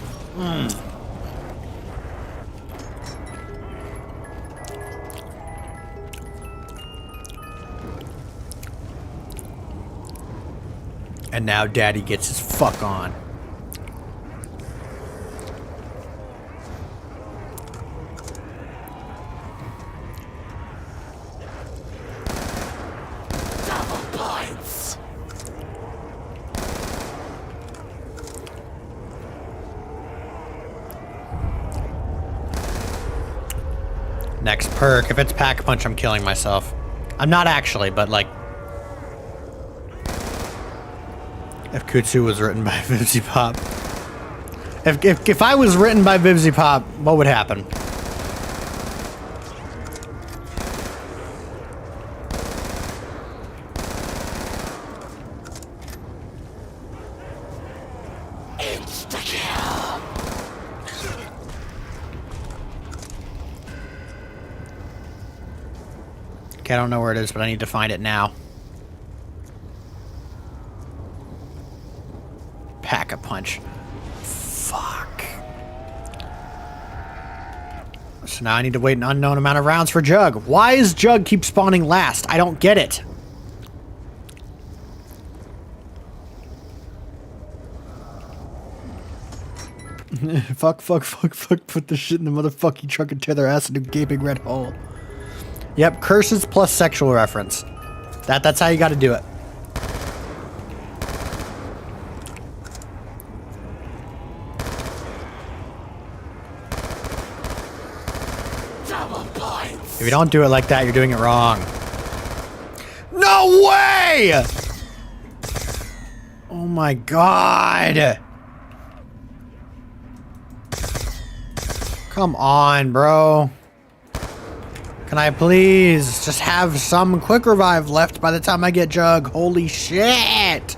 And now Daddy gets his fuck on. Double points. Next perk. If it's Pack Punch, I'm killing myself. I'm not actually, but like... If Kutsu was written by Vibsy Pop. If I was written by Vibsy Pop, what would happen? Insta-kill. Okay, I don't know where it is, but I need to find it now. Pack-a-punch. Fuck. So now I need to wait an unknown amount of rounds for Jug. Why is Jug keep spawning last? I don't get it. Fuck. Put the shit in the motherfucking truck and tear their ass into a gaping red hole. Yep, curses plus sexual reference. That's how you gotta do it. Double points. If you don't do it like that, you're doing it wrong. No way! Oh my god. Come on, bro. Can I please just have some quick revive left by the time I get Jug? Holy shit!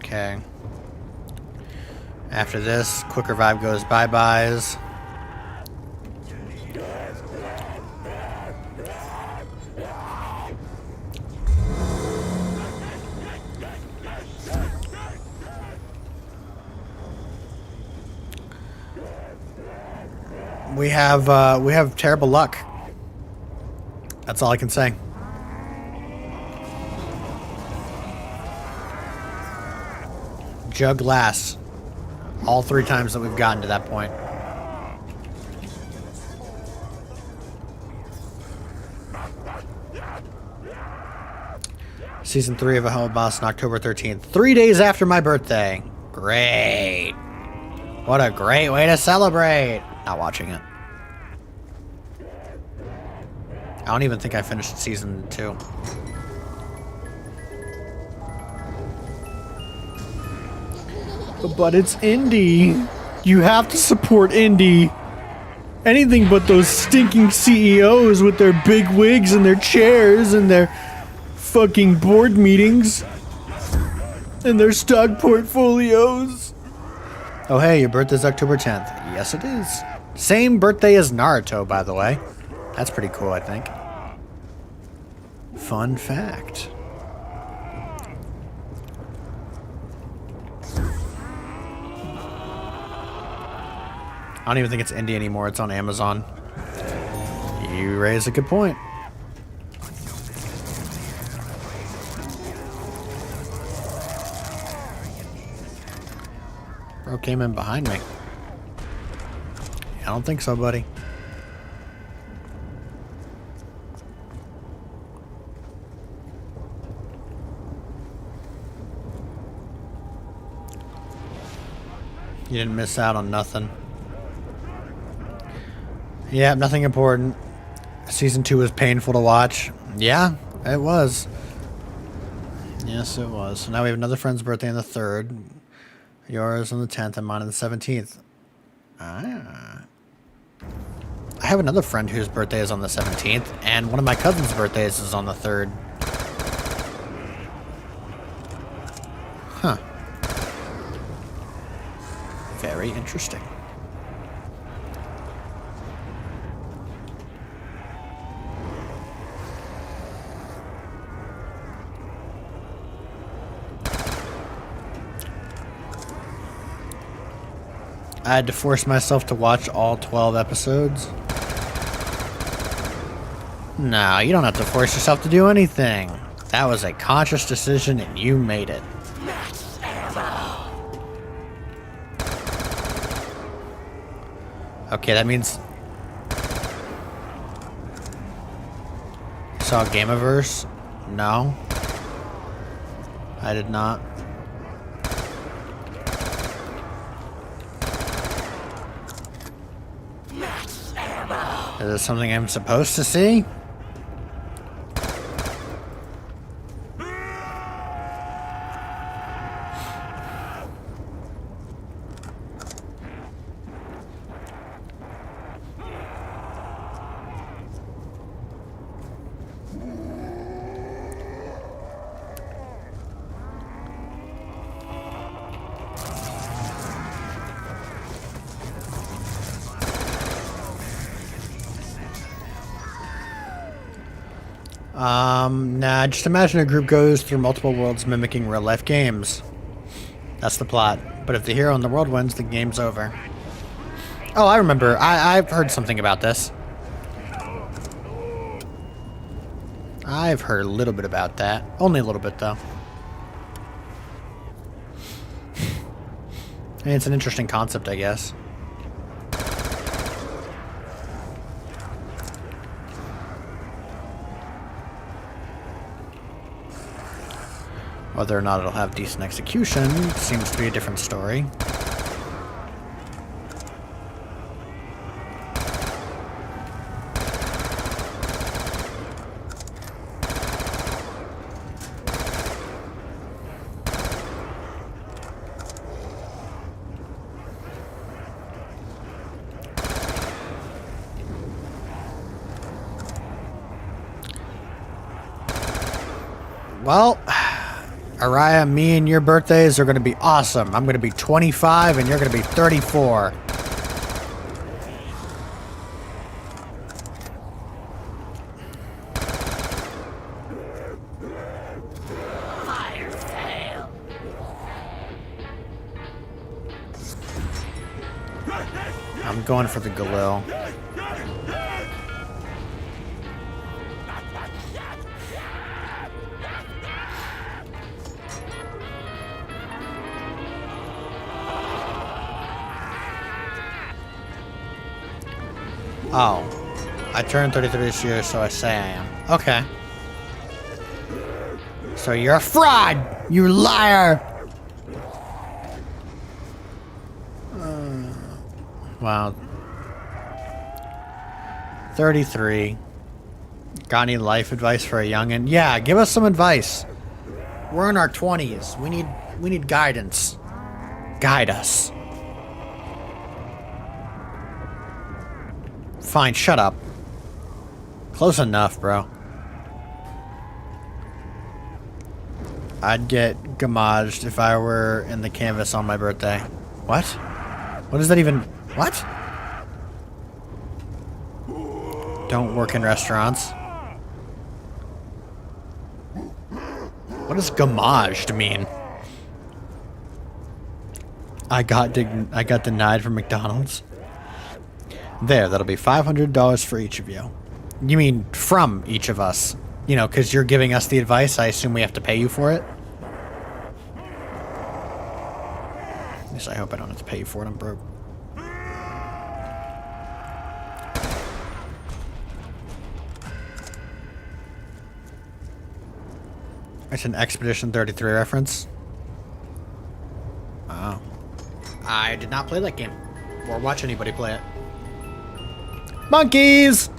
Okay. After this, quick revive goes bye-byes. We have terrible luck. That's all I can say. Jug lasts all 3 times that we've gotten to that point. Season 3 of A Hell Boss on October 13th. 3 days after my birthday. Great. What a great way to celebrate. Not watching it. I don't even think I finished season 2. But it's indie. You have to support indie. Anything but those stinking CEOs with their big wigs and their chairs and their fucking board meetings and their stock portfolios. Oh hey, your birthday's October 10th. Yes it is. Same birthday as Naruto, by the way. That's pretty cool, I think. Fun fact. I don't even think it's indie anymore. It's on Amazon. You raise a good point. Bro came in behind me. I don't think so, buddy. You didn't miss out on nothing. Yeah, nothing important. Season 2 was painful to watch. Yeah, it was. Yes, it was. So now we have another friend's birthday on the 3rd. Yours on the 10th and mine on the 17th. Ah. I have another friend whose birthday is on the 17th, and one of my cousin's birthdays is on the 3rd. Huh. Very interesting. I had to force myself to watch all 12 episodes. No, you don't have to force yourself to do anything. That was a conscious decision and you made it. Max ammo. Okay, that means... You saw Gameaverse? No. I did not. Max ammo. Is this something I'm supposed to see? Nah, just imagine a group goes through multiple worlds mimicking real-life games. That's the plot. But if the hero in the world wins, the game's over. Oh, I remember. I've heard something about this. I've heard a little bit about that. Only a little bit, though. And it's an interesting concept, I guess. Whether or not it'll have decent execution seems to be a different story. Well, Araya, me and your birthdays are going to be awesome. I'm going to be 25 and you're going to be 34. Fire sale. I'm going for the Galil. Oh, I turned 33 this year, so I say I am. Okay. So you're a fraud! You liar! Wow. 33. Got any life advice for a youngin'? Yeah, give us some advice. We're in our 20s. We need guidance. Guide us. Fine, shut up. Close enough, bro. I'd get gamaged if I were in the canvas on my birthday. What? What does that even... What? Don't work in restaurants. What does gamaged mean? I got denied from McDonald's. There, that'll be $500 for each of you. You mean from each of us? You know, because you're giving us the advice, I assume we have to pay you for it? At least I hope I don't have to pay you for it, I'm broke. It's an Expedition 33 reference. Oh. I did not play that game. Or watch anybody play it. Monkeys!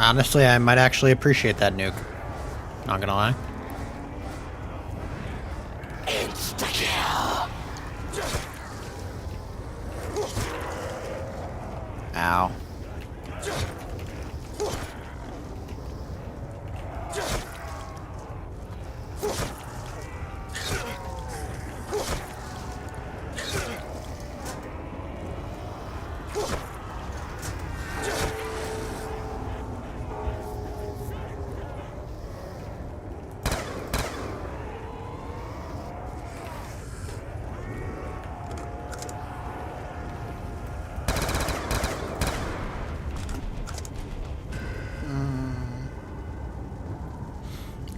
Honestly, I might actually appreciate that nuke. Not gonna lie. Insta-kill. Ow.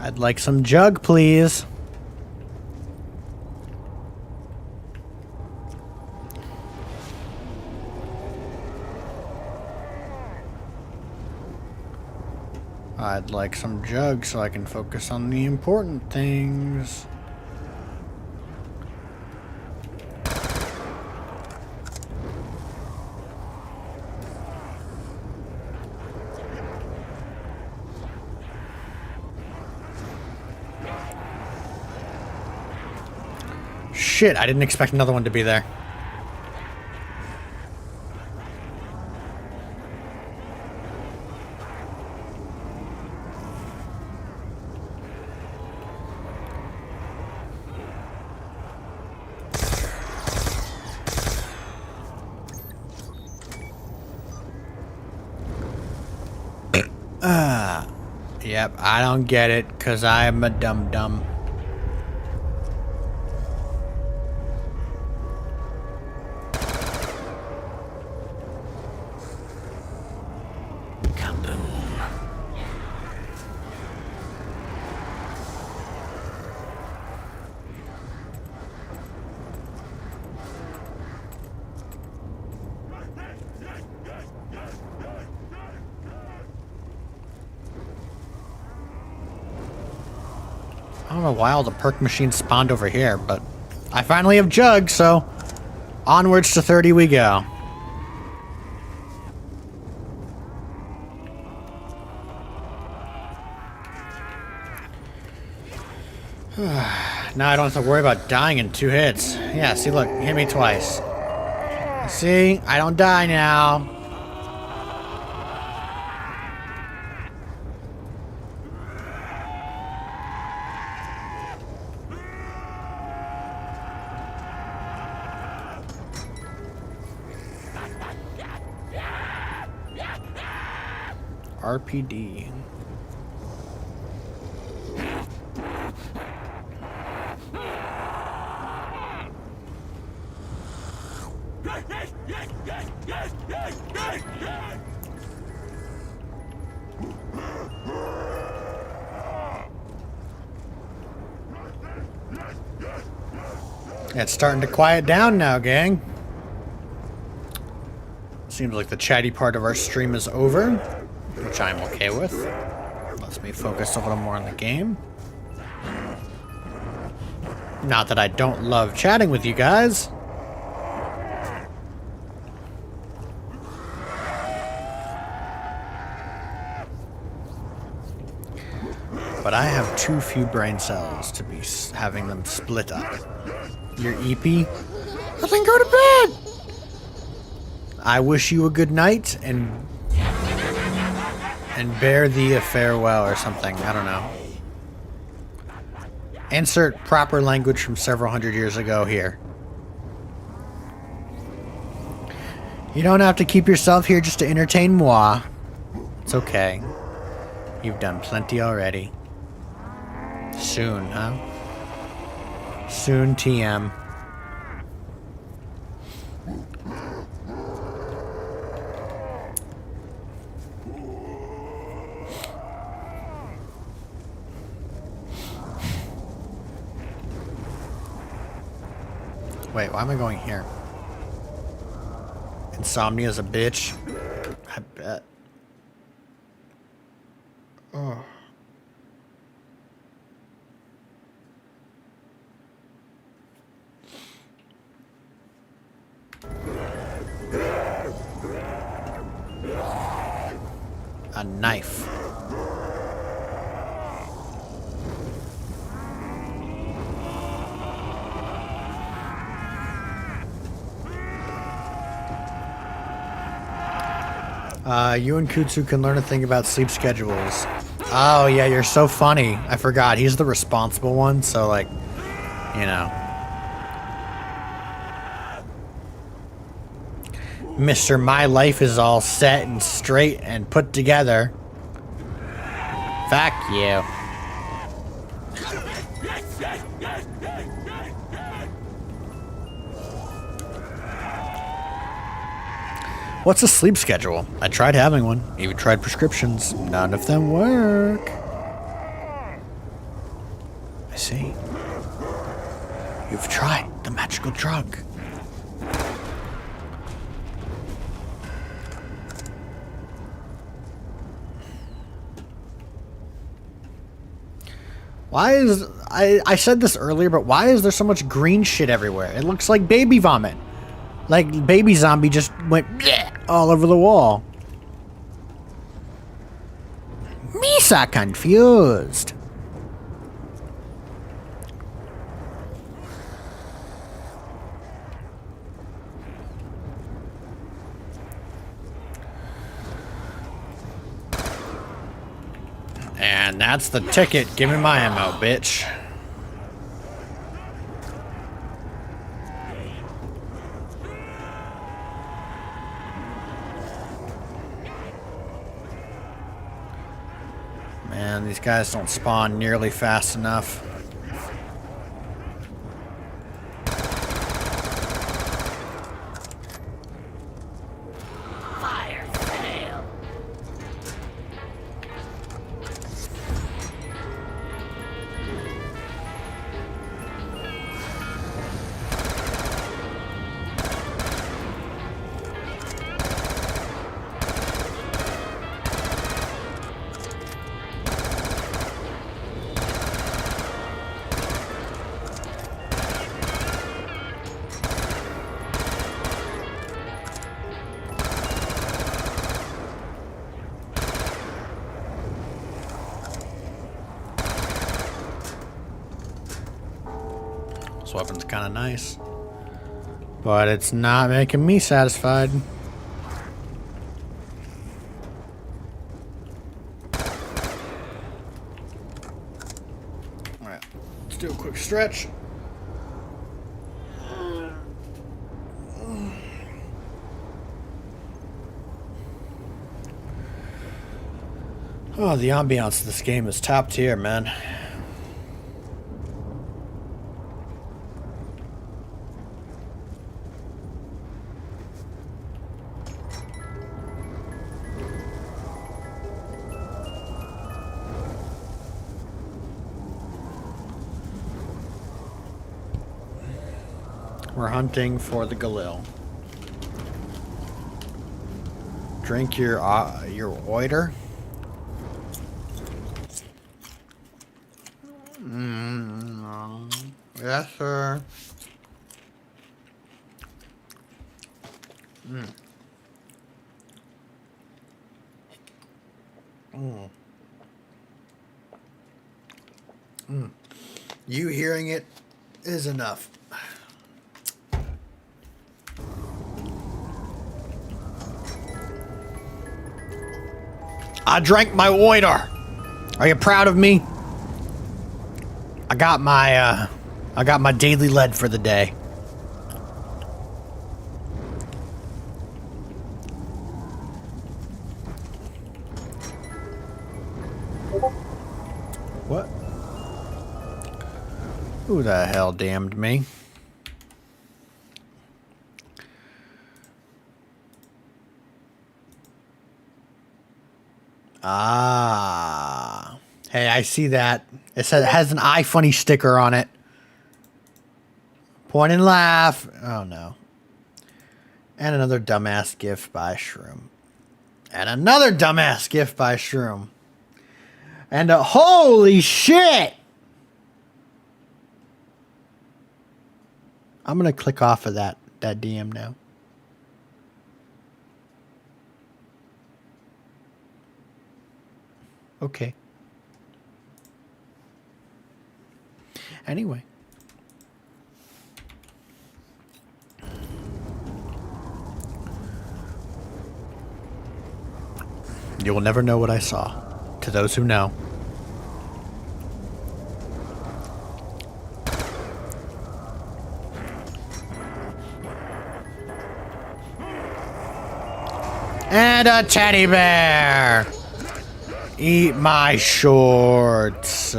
I'd like some jug, please. I'd like some jug so I can focus on the important things. shit, I didn't expect another one to be there. Yep, I don't get it, because I'm a dum-dum. I don't know why all the perk machines spawned over here, but I finally have Jug, so onwards to 30 we go. Now I don't have to worry about dying in 2 hits. Yeah, see, look, hit me twice. See, I don't die now. RPD. It's starting to quiet down now, gang. Seems like the chatty part of our stream is over, which I'm okay with. Lets me focus a little more on the game. Not that I don't love chatting with you guys. But I have too few brain cells to be having them split up. Your EP? Then go to bed! I wish you a good night and bear thee a farewell or something. I don't know. Insert proper language from several hundred years ago here. You don't have to keep yourself here just to entertain moi. It's okay. You've done plenty already. Soon, huh? Soon, TM. Wait, why am I going here? Insomnia's a bitch. I bet. Oh. A knife. You and Kutsu can learn a thing about sleep schedules. Oh, yeah, you're so funny. I forgot. He's the responsible one, so, like, you know. Mr. My life is all set and straight and put together. Fuck you. What's a sleep schedule? I tried having one. Even tried prescriptions. None of them work. I see. You've tried the magical drug. Why is... I said this earlier, but why is there so much green shit everywhere? It looks like baby vomit. Like baby zombie just went bleh all over the wall. Misa confused. And that's the ticket. Give me my ammo, bitch. Man, these guys don't spawn nearly fast enough. Fire sale. This weapon's kind of nice, but it's not making me satisfied. Alright, let's do a quick stretch. Oh, the ambiance of this game is top tier, man. We're hunting for the Galil. Drink your oiter. Yes, sir. You hearing it is enough. I drank my oiter. Are you proud of me? I got my daily lead for the day. What? Who the hell damned me? Ah. Hey, I see that. It says it has an iFunny sticker on it. Point and laugh. Oh no. And another dumbass gift by Shroom. And another dumbass gift by Shroom. And a holy shit! I'm gonna click off of that DM now. Okay. Anyway. You will never know what I saw. To those who know. And a teddy bear! Eat my shorts.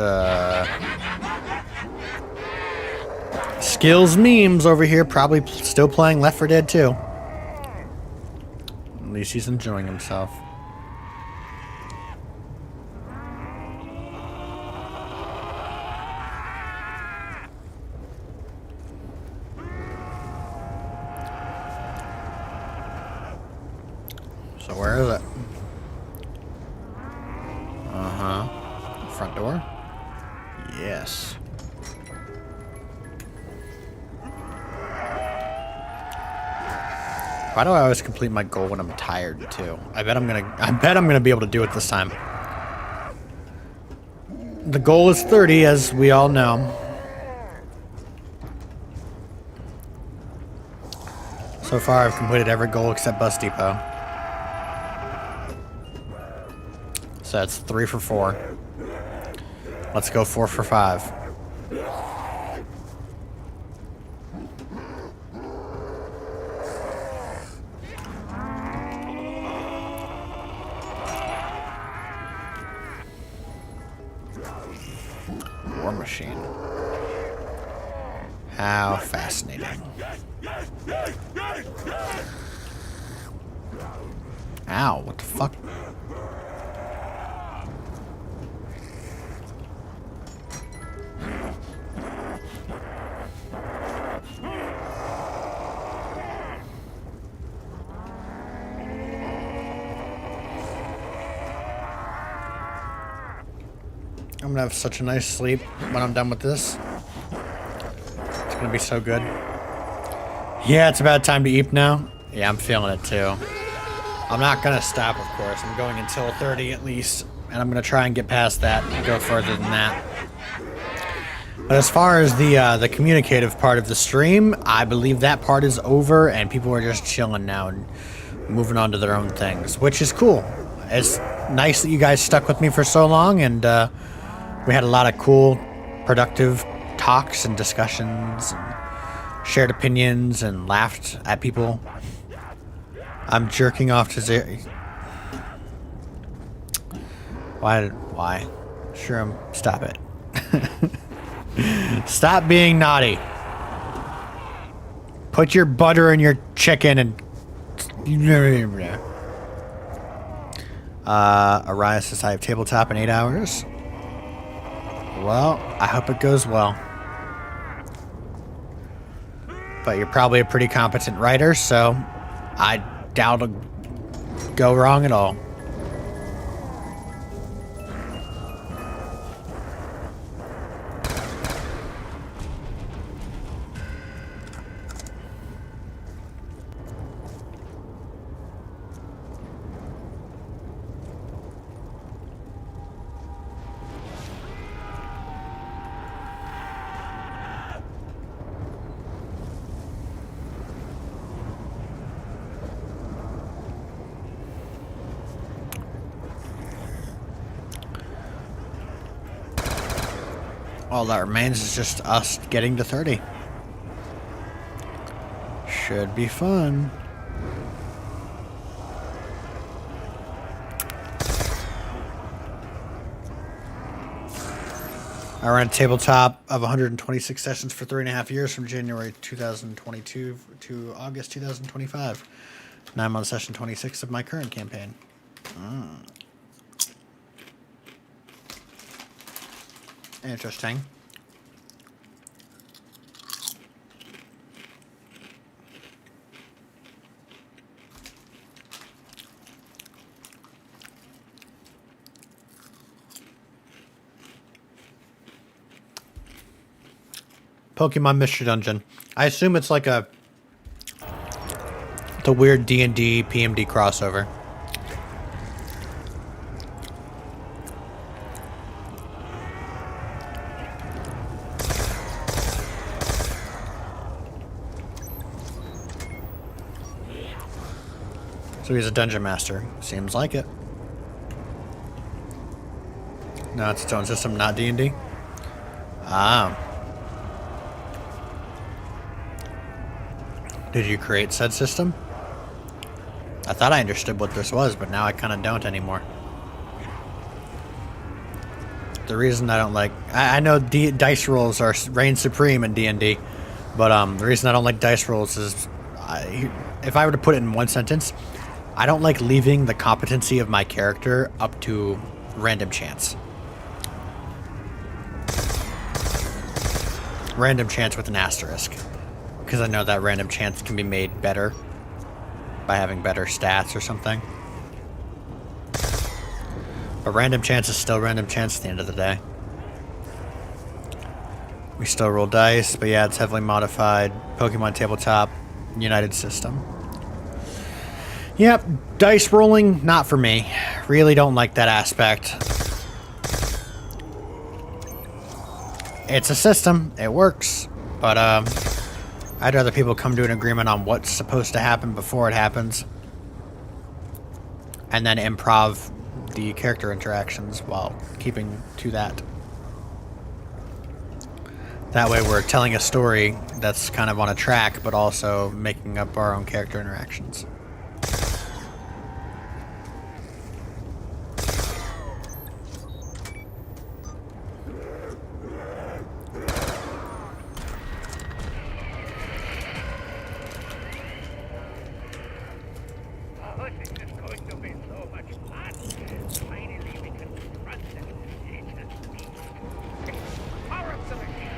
Skills memes over here, probably still playing Left 4 Dead 2. At least he's enjoying himself. So where is it? Front door? Yes. Why do I always complete my goal when I'm tired too? I bet I'm gonna be able to do it this time. The goal is 30, as we all know. So far I've completed every goal except Bus Depot. So that's 3 for 4. Let's go 4 for 5. War machine. How fascinating. Ow, what the fuck? I'm gonna have such a nice sleep when I'm done with this. It's gonna be so good. Yeah, it's about time to eat now. Yeah, I'm feeling it too. I'm not gonna stop, of course. I'm going until 30 at least, and I'm gonna try and get past that and go further than that. But as far as the communicative part of the stream, I believe that part is over, and people are just chilling now and moving on to their own things, which is cool. It's nice that you guys stuck with me for so long, and we had a lot of cool, productive talks and discussions, and shared opinions, and laughed at people. I'm jerking off to zero. Why? Shroom, stop it. Stop being naughty. Put your butter in your chicken and... Arias says I have tabletop in 8 hours. Well, I hope it goes well. But you're probably a pretty competent writer, so I doubt it'll go wrong at all. All that remains is just us getting to 30. Should be fun. I ran a tabletop of 126 sessions for 3.5 years from January 2022 to August 2025. Now I'm on session 26 of my current campaign. Interesting. Pokemon Mystery Dungeon. I assume it's like the weird D&D PMD crossover. So he's a dungeon master. Seems like it. No, it's its own system, not D&D. Ah. Did you create said system? I thought I understood what this was, but now I kind of don't anymore. The reason I don't like... I know dice rolls are reign supreme in D&D, but the reason I don't like dice rolls is... if I were to put it in one sentence... I don't like leaving the competency of my character up to random chance. Random chance with an asterisk. Because I know that random chance can be made better by having better stats or something. But random chance is still random chance at the end of the day. We still roll dice, but yeah, it's heavily modified. Pokemon Tabletop, United System. Yep, dice rolling, not for me. Really don't like that aspect. It's a system, it works, but I'd rather people come to an agreement on what's supposed to happen before it happens. And then improv the character interactions while keeping to that. That way we're telling a story that's kind of on a track, but also making up our own character interactions. Oh, this is going to be so much fun. Finally, we can confront that ancient beast. Power up the machine.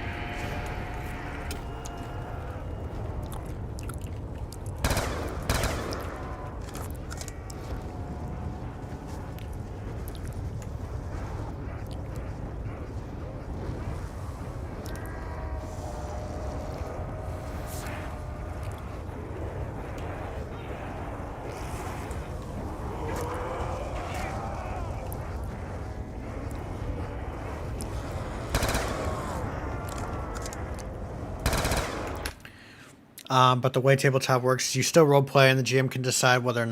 But the way tabletop works, you still roleplay, and the GM can decide whether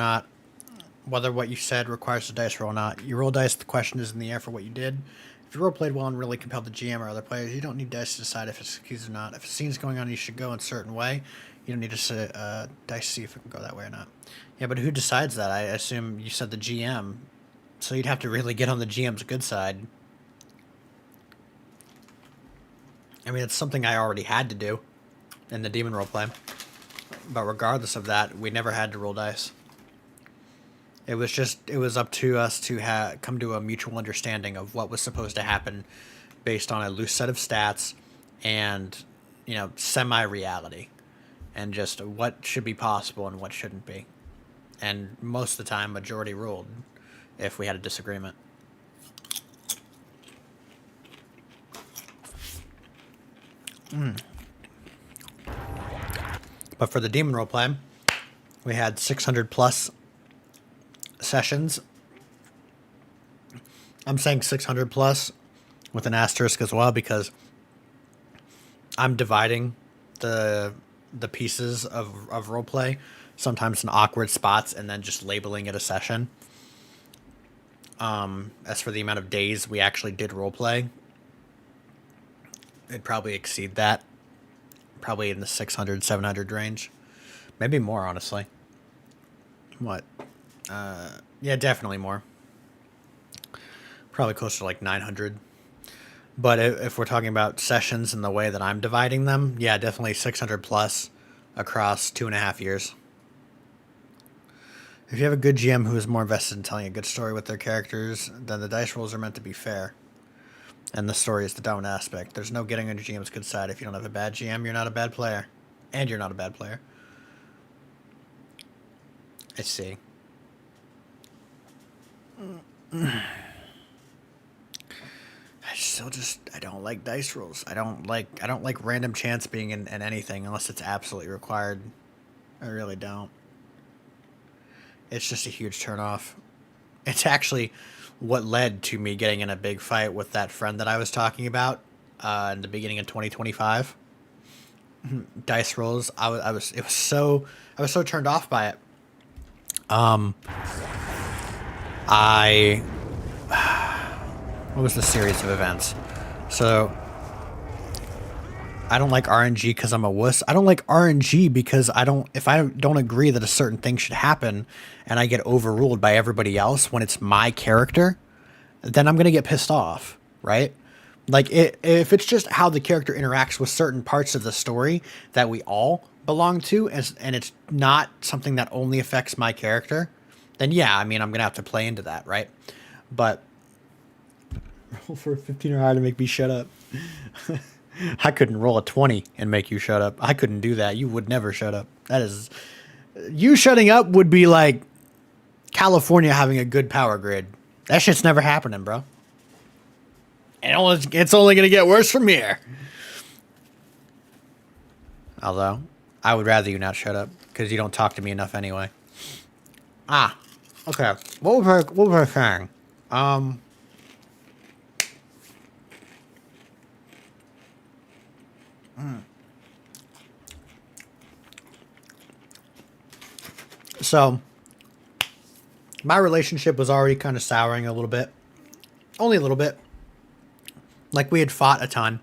what you said requires a dice roll or not. You roll dice, the question is in the air for what you did. If you roleplayed well and really compelled the GM or other players, you don't need dice to decide if it's excused or not. If a scene's going on, you should go in a certain way. You don't need to dice to see if it can go that way or not. Yeah, but who decides that? I assume you said the GM, so you'd have to really get on the GM's good side. I mean, it's something I already had to do in the demon roleplay. But regardless of that, we never had to roll dice. It was up to us to come to a mutual understanding of what was supposed to happen based on a loose set of stats and, semi-reality. And just what should be possible and what shouldn't be. And most of the time, majority ruled if we had a disagreement. But for the demon roleplay, we had 600 plus sessions. I'm saying 600 plus with an asterisk as well because I'm dividing the pieces of roleplay, sometimes in awkward spots, and then just labeling it a session. As for the amount of days we actually did roleplay, it'd probably exceed that. Probably in the 600, 700 range. Maybe more, honestly. What? Yeah, definitely more. Probably closer to like 900. But if we're talking about sessions and the way that I'm dividing them, yeah, definitely 600 plus across 2.5 years. If you have a good GM who is more invested in telling a good story with their characters, then the dice rolls are meant to be fair. And the story is the dominant aspect. There's no getting on your GM's good side. If you don't have a bad GM, you're not a bad player. And you're not a bad player. I see. I don't like dice rolls. I don't like random chance being in anything unless it's absolutely required. I really don't. It's just a huge turnoff. It's actually what led to me getting in a big fight with that friend that I was talking about in the beginning of 2025. Dice rolls. I was so turned off by it. What was the series of events? So I don't like RNG because I'm a wuss. I don't like RNG because if I don't agree that a certain thing should happen and I get overruled by everybody else when it's my character, then I'm going to get pissed off, right? Like if it's just how the character interacts with certain parts of the story that we all belong to and it's not something that only affects my character, then yeah, I mean, I'm going to have to play into that, right? But roll for a 15 or higher to make me shut up. I couldn't roll a 20 and make you shut up. I couldn't do that. You would never shut up. You shutting up would be like California having a good power grid. That shit's never happening, bro. And it's only going to get worse from here. Although, I would rather you not shut up because you don't talk to me enough anyway. Okay. What was I saying? So, my relationship was already kind of souring a little bit. Only a little bit. Like, we had fought a ton.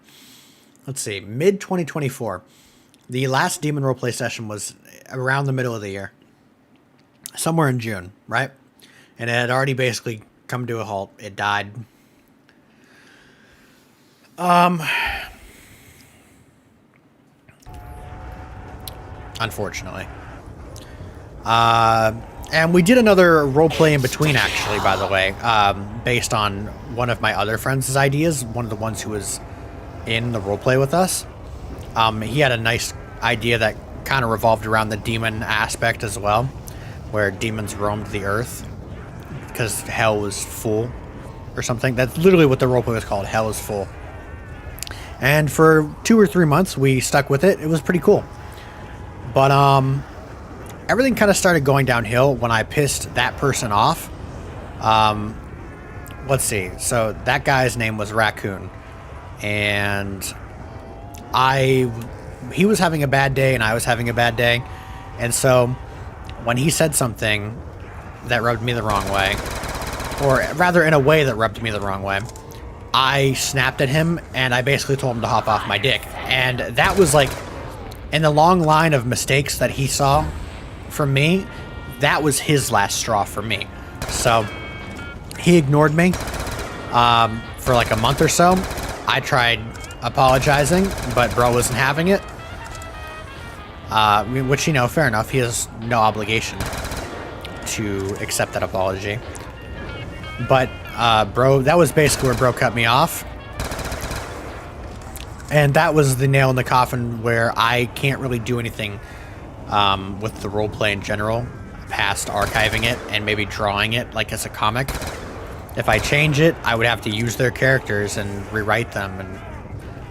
let's see, mid 2024. The last demon roleplay session was around the middle of the year, somewhere in June, right? And it had already basically come to a halt. It died. Unfortunately. And we did another roleplay in between, actually, by the way, based on one of my other friends' ideas, one of the ones who was in the roleplay with us. He had a nice idea that kind of revolved around the demon aspect as well, where demons roamed the earth because hell was full or something. That's literally what the roleplay was called, Hell is Full. And for 2 or 3 months, we stuck with it. It was pretty cool. But everything kind of started going downhill when I pissed that person off. Let's see. So that guy's name was Raccoon. And he was having a bad day and I was having a bad day. And so when he said something that rubbed me the wrong way, or rather in a way that rubbed me the wrong way, I snapped at him and I basically told him to hop off my dick. And that was like, in the long line of mistakes that he saw from me, that was his last straw for me. So he ignored me for like a month or so. I tried apologizing, but bro wasn't having it. Which, you know, fair enough. He has no obligation to accept that apology. But bro, that was basically where bro cut me off. And that was the nail in the coffin where I can't really do anything with the roleplay in general, past archiving it and maybe drawing it like as a comic. If I change it, I would have to use their characters and rewrite them and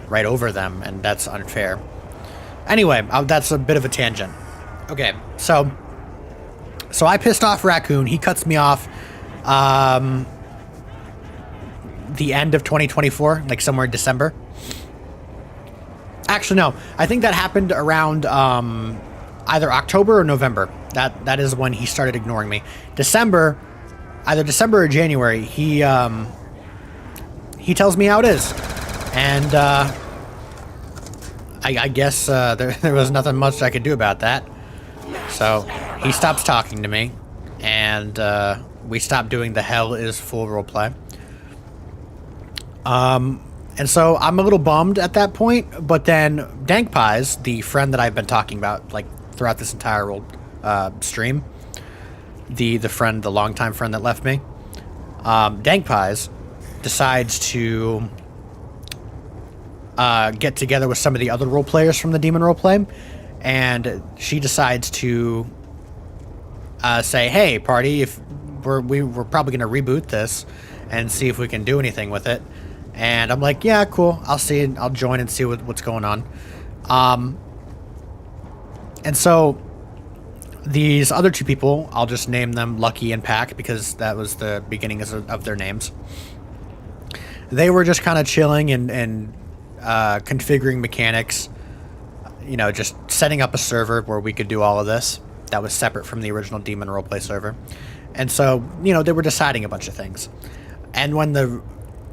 write over them, and that's unfair. Anyway, that's a bit of a tangent. Okay, so I pissed off Raccoon. He cuts me off the end of 2024, like somewhere in December. Actually, no. I think that happened around either October or November. That is when he started ignoring me. December, either December or January, he tells me how it is. And I guess there was nothing much I could do about that. So he stops talking to me, and we stopped doing the Hell is Full roleplay. And so I'm a little bummed at that point, but then Dank Pies, the friend that I've been talking about like throughout this entire stream, the longtime friend that left me, Dank Pies decides to get together with some of the other role players from the Demon Roleplay, and she decides to say, "Hey, party, if we're probably going to reboot this and see if we can do anything with it." And I'm like, yeah, cool. I'll see it. I'll join and see what's going on. And so these other two people, I'll just name them Lucky and Pack because that was the beginning of their names. They were just kind of chilling and configuring mechanics, you know, just setting up a server where we could do all of this. That was separate from the original Demon Roleplay server. And so, you know, they were deciding a bunch of things. And when the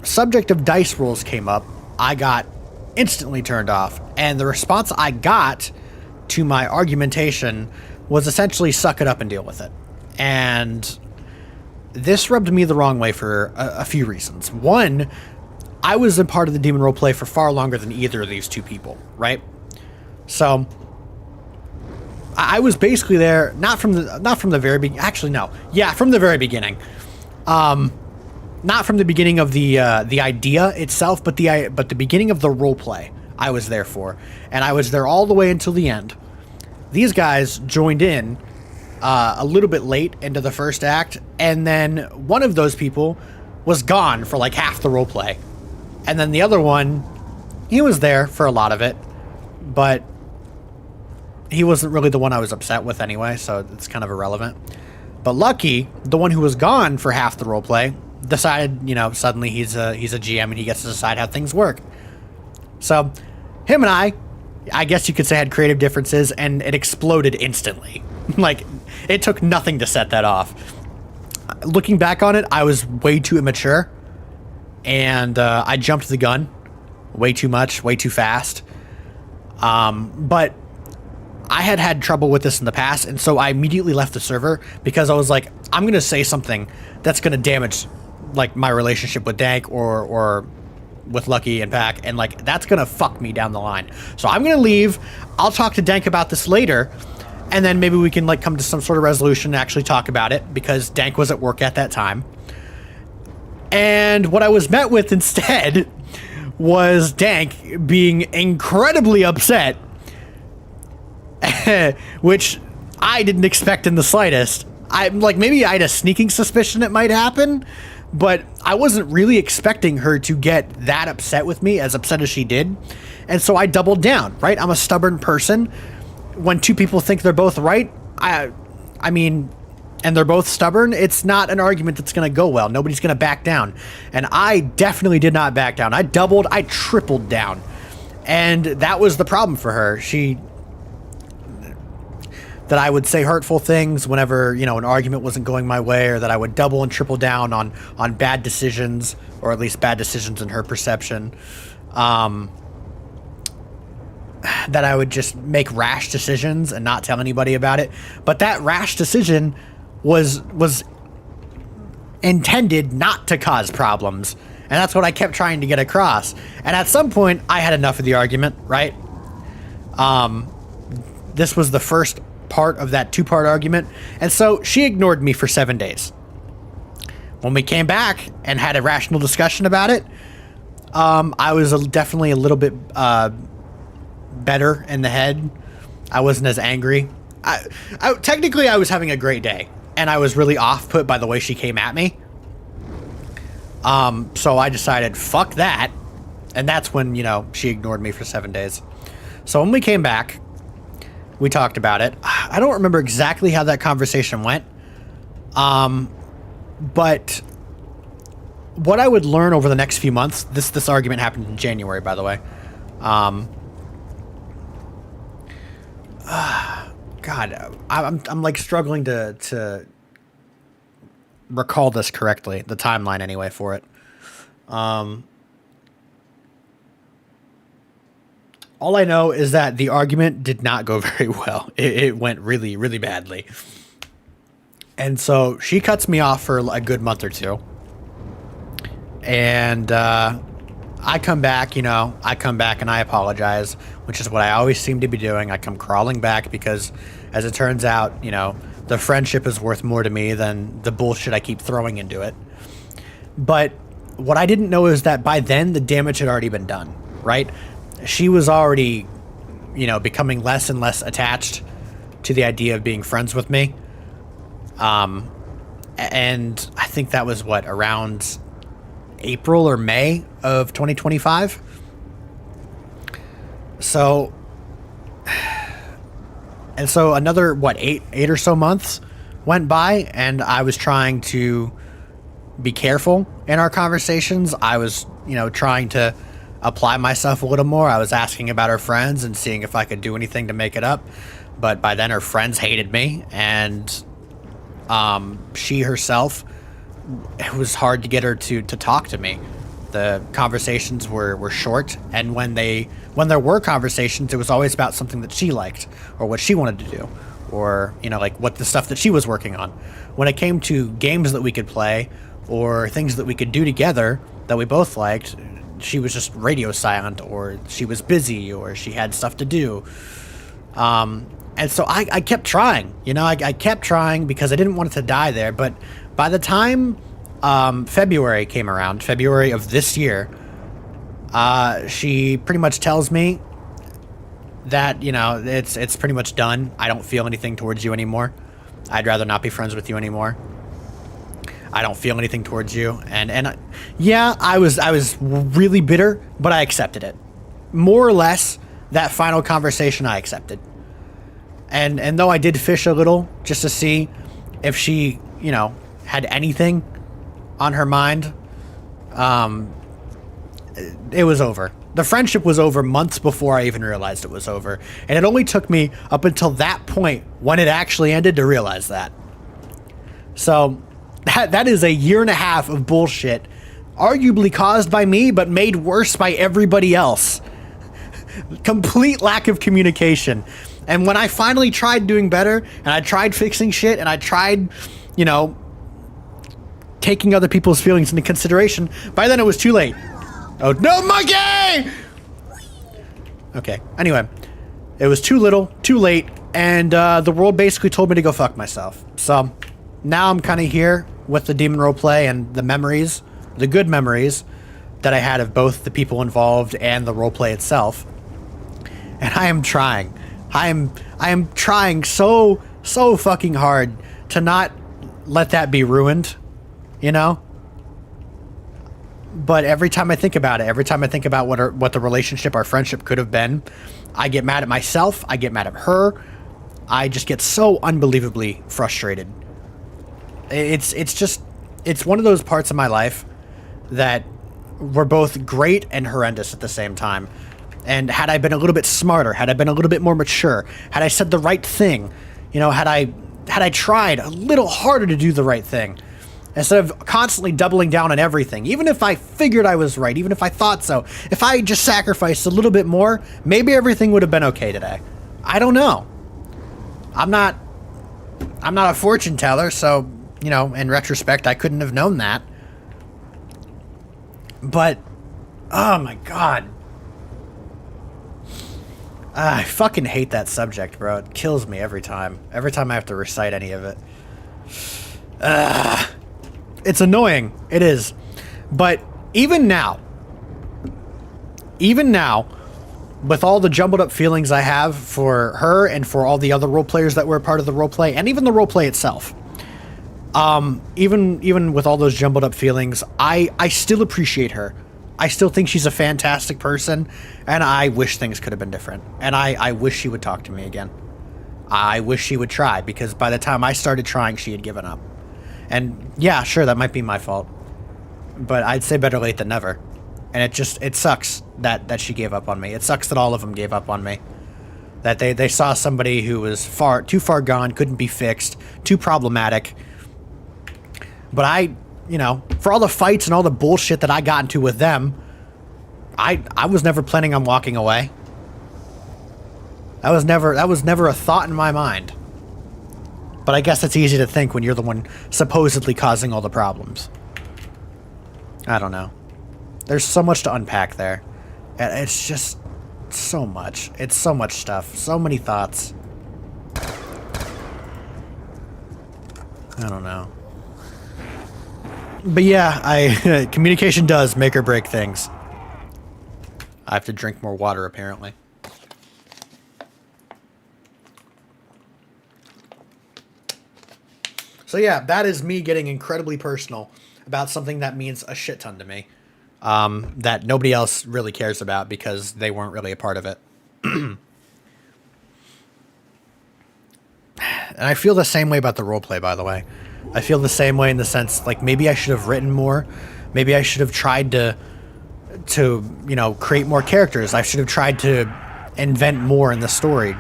subject of dice rolls came up, I got instantly turned off, and the response I got to my argumentation was essentially suck it up and deal with it. And this rubbed me the wrong way for a few reasons. One, I was a part of the Demon Roleplay for far longer than either of these two people, right? So I was basically there not from the very beginning. Actually, no, yeah, from the very beginning. Not from the beginning of the idea itself, but the beginning of the role play I was there for, and I was there all the way until the end. These guys joined in a little bit late into the first act, and then one of those people was gone for like half the role play, and then the other one, he was there for a lot of it, but he wasn't really the one I was upset with anyway, so it's kind of irrelevant. But Lucky, the one who was gone for half the role play, decided, you know, suddenly he's a GM and he gets to decide how things work. So him and I guess you could say, had creative differences, and it exploded instantly. Like, it took nothing to set that off. Looking back on it, I was way too immature, and I jumped the gun way too much, way too fast. But I had trouble with this in the past, and so I immediately left the server because I was like, I'm going to say something that's going to damage, like, my relationship with Dank or with Lucky and Pack, and, like, that's going to fuck me down the line. So I'm going to leave. I'll talk to Dank about this later, and then maybe we can, like, come to some sort of resolution and actually talk about it, because Dank was at work at that time. And what I was met with instead was Dank being incredibly upset, which I didn't expect in the slightest. I'm like, maybe I had a sneaking suspicion it might happen, but I wasn't really expecting her to get that upset with me, as upset as she did. And so I doubled down, right? I'm a stubborn person. When two people think they're both right, I mean, and they're both stubborn, it's not an argument that's going to go well. Nobody's going to back down. And I definitely did not back down. I doubled, I tripled down. And that was the problem for her. That I would say hurtful things whenever, you know, an argument wasn't going my way, or that I would double and triple down on bad decisions, or at least bad decisions in her perception. That I would just make rash decisions and not tell anybody about it. But that rash decision was intended not to cause problems. And that's what I kept trying to get across. And at some point, I had enough of the argument, right? This was the first part of that two-part argument, and so she ignored me for 7 days. When we came back and had a rational discussion about it, I was definitely a little bit better in the head. I wasn't as angry. Technically, I was having a great day, and I was really off-put by the way she came at me. So I decided, fuck that, and that's when, you know, she ignored me for 7 days. So when we came back, we talked about it. I don't remember exactly how that conversation went. But what I would learn over the next few months, this argument happened in January, by the way. God, I'm like struggling to recall this correctly, the timeline anyway for it. All I know is that the argument did not go very well. It went really, really badly. And so she cuts me off for a good month or two. And I come back, you know, and I apologize, which is what I always seem to be doing. I come crawling back because, as it turns out, you know, the friendship is worth more to me than the bullshit I keep throwing into it. But what I didn't know is that by then the damage had already been done, right? She was already, you know, becoming less and less attached to the idea of being friends with me. And I think that was around April or May of 2025. So, and so another, eight or so months went by, and I was trying to be careful in our conversations. I was, you know, trying to apply myself a little more. I was asking about her friends and seeing if I could do anything to make it up. But by then her friends hated me, and she herself, it was hard to get her to talk to me. The conversations were short, and when there were conversations, it was always about something that she liked or what she wanted to do, or, you know, like what the stuff that she was working on. When it came to games that we could play or things that we could do together that we both liked, she was just radio silent, or she was busy, or she had stuff to do. And so I kept trying, you know, I kept trying because I didn't want it to die there. But by the time February came around, February of this year, she pretty much tells me that, you know, it's pretty much done. I don't feel anything towards you anymore. I'd rather not be friends with you anymore. I don't feel anything towards you. And yeah, I was really bitter, but I accepted it. More or less, that final conversation I accepted. And though I did fish a little just to see if she, you know, had anything on her mind, it was over. The friendship was over months before I even realized it was over. And it only took me up until that point when it actually ended to realize that. So that is a year and a half of bullshit arguably caused by me, but made worse by everybody else. Complete lack of communication. And when I finally tried doing better, and I tried fixing shit, and I tried, you know, taking other people's feelings into consideration, by then it was too late. Oh, no, monkey! Okay, anyway. It was too little, too late, and the world basically told me to go fuck myself. So, now I'm kind of here with the demon roleplay and the memories, the good memories, that I had of both the people involved and the roleplay itself. And I am trying. I am trying so fucking hard to not let that be ruined, you know? But every time I think about it, every time I think about what the relationship, our friendship could have been, I get mad at myself, I get mad at her, I just get so unbelievably frustrated. It's one of those parts of my life that were both great and horrendous at the same time. And had I been a little bit smarter, had I been a little bit more mature, had I said the right thing, you know, had I tried a little harder to do the right thing, instead of constantly doubling down on everything, even if I figured I was right, even if I thought so, if I just sacrificed a little bit more, maybe everything would have been okay today. I don't know. I'm not a fortune teller, so, you know, in retrospect, I couldn't have known that. But, oh my god. I fucking hate that subject, bro. It kills me every time. Every time I have to recite any of it. It's annoying. It is. But even now, with all the jumbled up feelings I have for her and for all the other role players that were a part of the roleplay, and even the roleplay itself, even with all those jumbled up feelings, I still appreciate her. I still think she's a fantastic person, and I wish things could have been different. And I wish she would talk to me again. I wish she would try, because by the time I started trying, she had given up. And yeah, sure, that might be my fault. But I'd say better late than never. And it sucks that she gave up on me. It sucks that all of them gave up on me. That they saw somebody who was too far gone, couldn't be fixed, too problematic. But you know, for all the fights and all the bullshit that I got into with them, I was never planning on walking away. That was never a thought in my mind. But I guess it's easy to think when you're the one supposedly causing all the problems. I don't know. There's so much to unpack there. And it's just so much. It's so much stuff. So many thoughts. I don't know. But yeah, communication does make or break things. I have to drink more water, apparently. So yeah, that is me getting incredibly personal about something that means a shit ton to me. That nobody else really cares about because they weren't really a part of it. And I feel the same way about the roleplay, by the way. I feel the same way in the sense, like, maybe I should have written more. Maybe I should have tried to you know, create more characters. I should have tried to invent more in the story,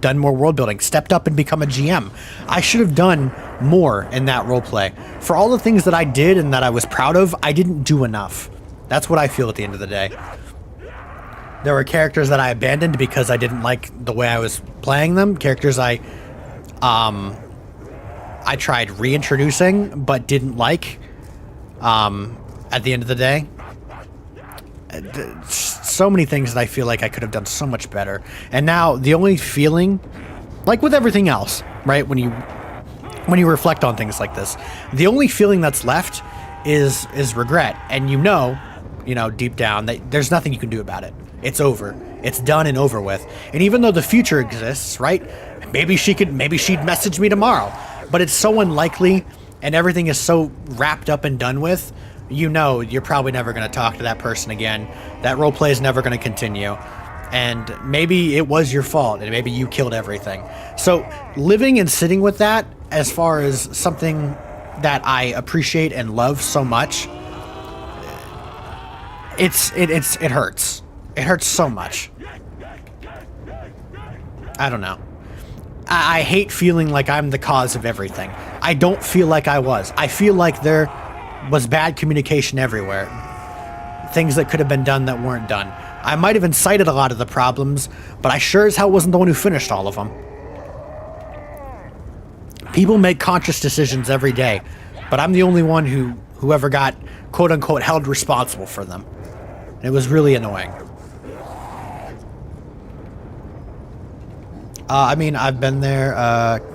done more world building, stepped up and become a GM. I should have done more in that roleplay. For all the things that I did and that I was proud of, I didn't do enough. That's what I feel at the end of the day. There were characters that I abandoned because I didn't like the way I was playing them. Characters I tried reintroducing but didn't like at the end of the day. So many things that I feel like I could have done so much better. And now the only feeling, like with everything else, right, when you reflect on things like this, the only feeling that's left is regret. And you know deep down that there's nothing you can do about it. It's over. It's done and over with. And even though the future exists, right, maybe she'd message me tomorrow, but it's so unlikely and everything is so wrapped up and done with, you know you're probably never going to talk to that person again. That roleplay is never going to continue. And maybe it was your fault, and maybe you killed everything. So living and sitting with that, as far as something that I appreciate and love so much, it hurts. It hurts so much. I don't know. I hate feeling like I'm the cause of everything. I don't feel like I was. I feel like there was bad communication everywhere. Things that could have been done that weren't done. I might have incited a lot of the problems, but I sure as hell wasn't the one who finished all of them. People make conscious decisions every day, but I'm the only one who ever got quote-unquote held responsible for them. And it was really annoying. I mean, I've been there.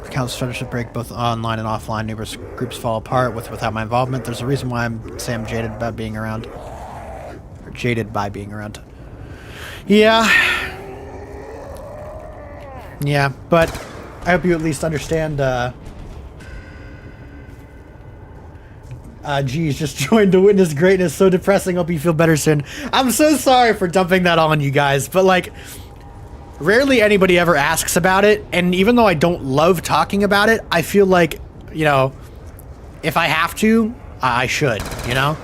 Accounts started to break both online and offline. Numerous groups fall apart without my involvement. There's a reason why I'm jaded about being around. Or jaded by being around. Yeah. Yeah, but I hope you at least understand, G's just joined to witness greatness. So depressing. Hope you feel better soon. I'm so sorry for dumping that on you guys, but like, rarely anybody ever asks about it, and even though I don't love talking about it, I feel like, you know, if I have to, I should, you know?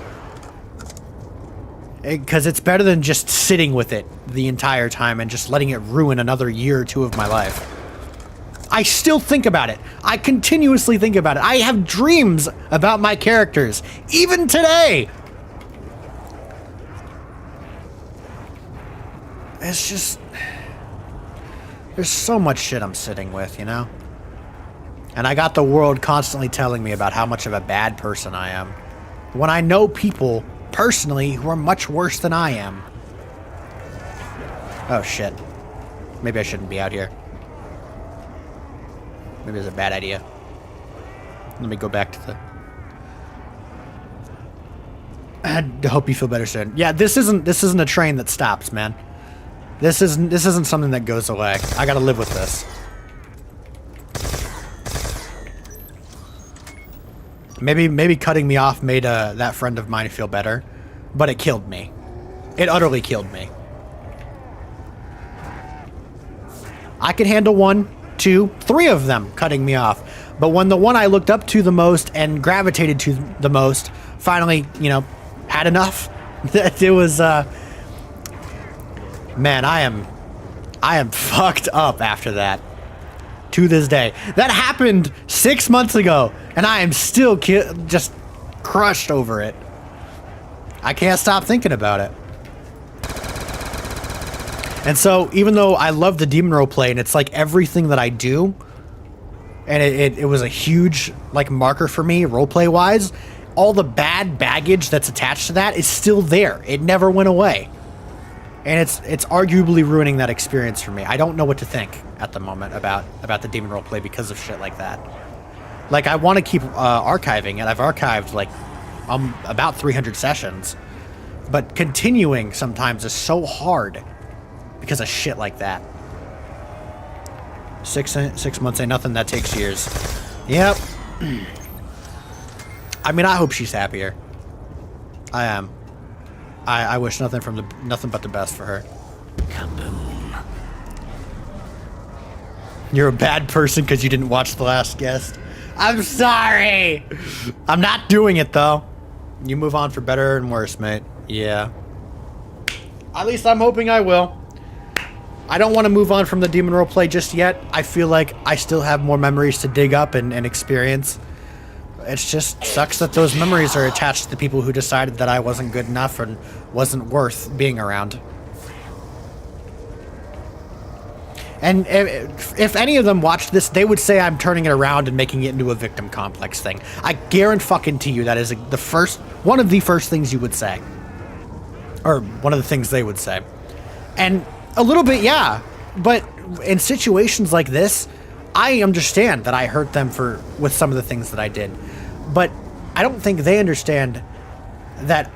Because it's better than just sitting with it the entire time and just letting it ruin another year or two of my life. I still think about it. I continuously think about it. I have dreams about my characters, even today. It's just... there's so much shit I'm sitting with, you know? And I got the world constantly telling me about how much of a bad person I am, when I know people personally who are much worse than I am. Oh shit. Maybe I shouldn't be out here. Maybe it's a bad idea. Let me go back to the... I hope you feel better soon. Yeah, this isn't a train that stops, man. This isn't something that goes away. I gotta live with this. Maybe cutting me off made that friend of mine feel better, but it killed me. It utterly killed me. I could handle 1, 2, 3 of them cutting me off, but when the one I looked up to the most and gravitated to the most finally, you know, had enough, it was man, I am fucked up after that. To this day. That happened 6 months ago, and I am still just crushed over it. I can't stop thinking about it. And so, even though I love the demon roleplay, and it's like everything that I do, and it was a huge like marker for me roleplay-wise, all the bad baggage that's attached to that is still there. It never went away. And it's arguably ruining that experience for me. I don't know what to think at the moment about the demon roleplay because of shit like that. Like, I want to keep archiving it. I've archived like about 300 sessions, but continuing sometimes is so hard because of shit like that. 6 months ain't nothing. That takes years. Yep. I mean, I hope she's happier. I am. I wish nothing but the best for her. Kaboom. You're a bad person because you didn't watch The Last Guest. I'm sorry. I'm not doing it though. You move on for better and worse, mate. Yeah. At least I'm hoping I will. I don't want to move on from the demon roleplay just yet. I feel like I still have more memories to dig up and experience. It just sucks that those memories are attached to the people who decided that I wasn't good enough and wasn't worth being around. And if any of them watched this, they would say I'm turning it around and making it into a victim complex thing. I guarantee you that is one of the first things you would say. Or one of the things they would say. And a little bit, yeah. But in situations like this, I understand that I hurt them with some of the things that I did. But I don't think they understand that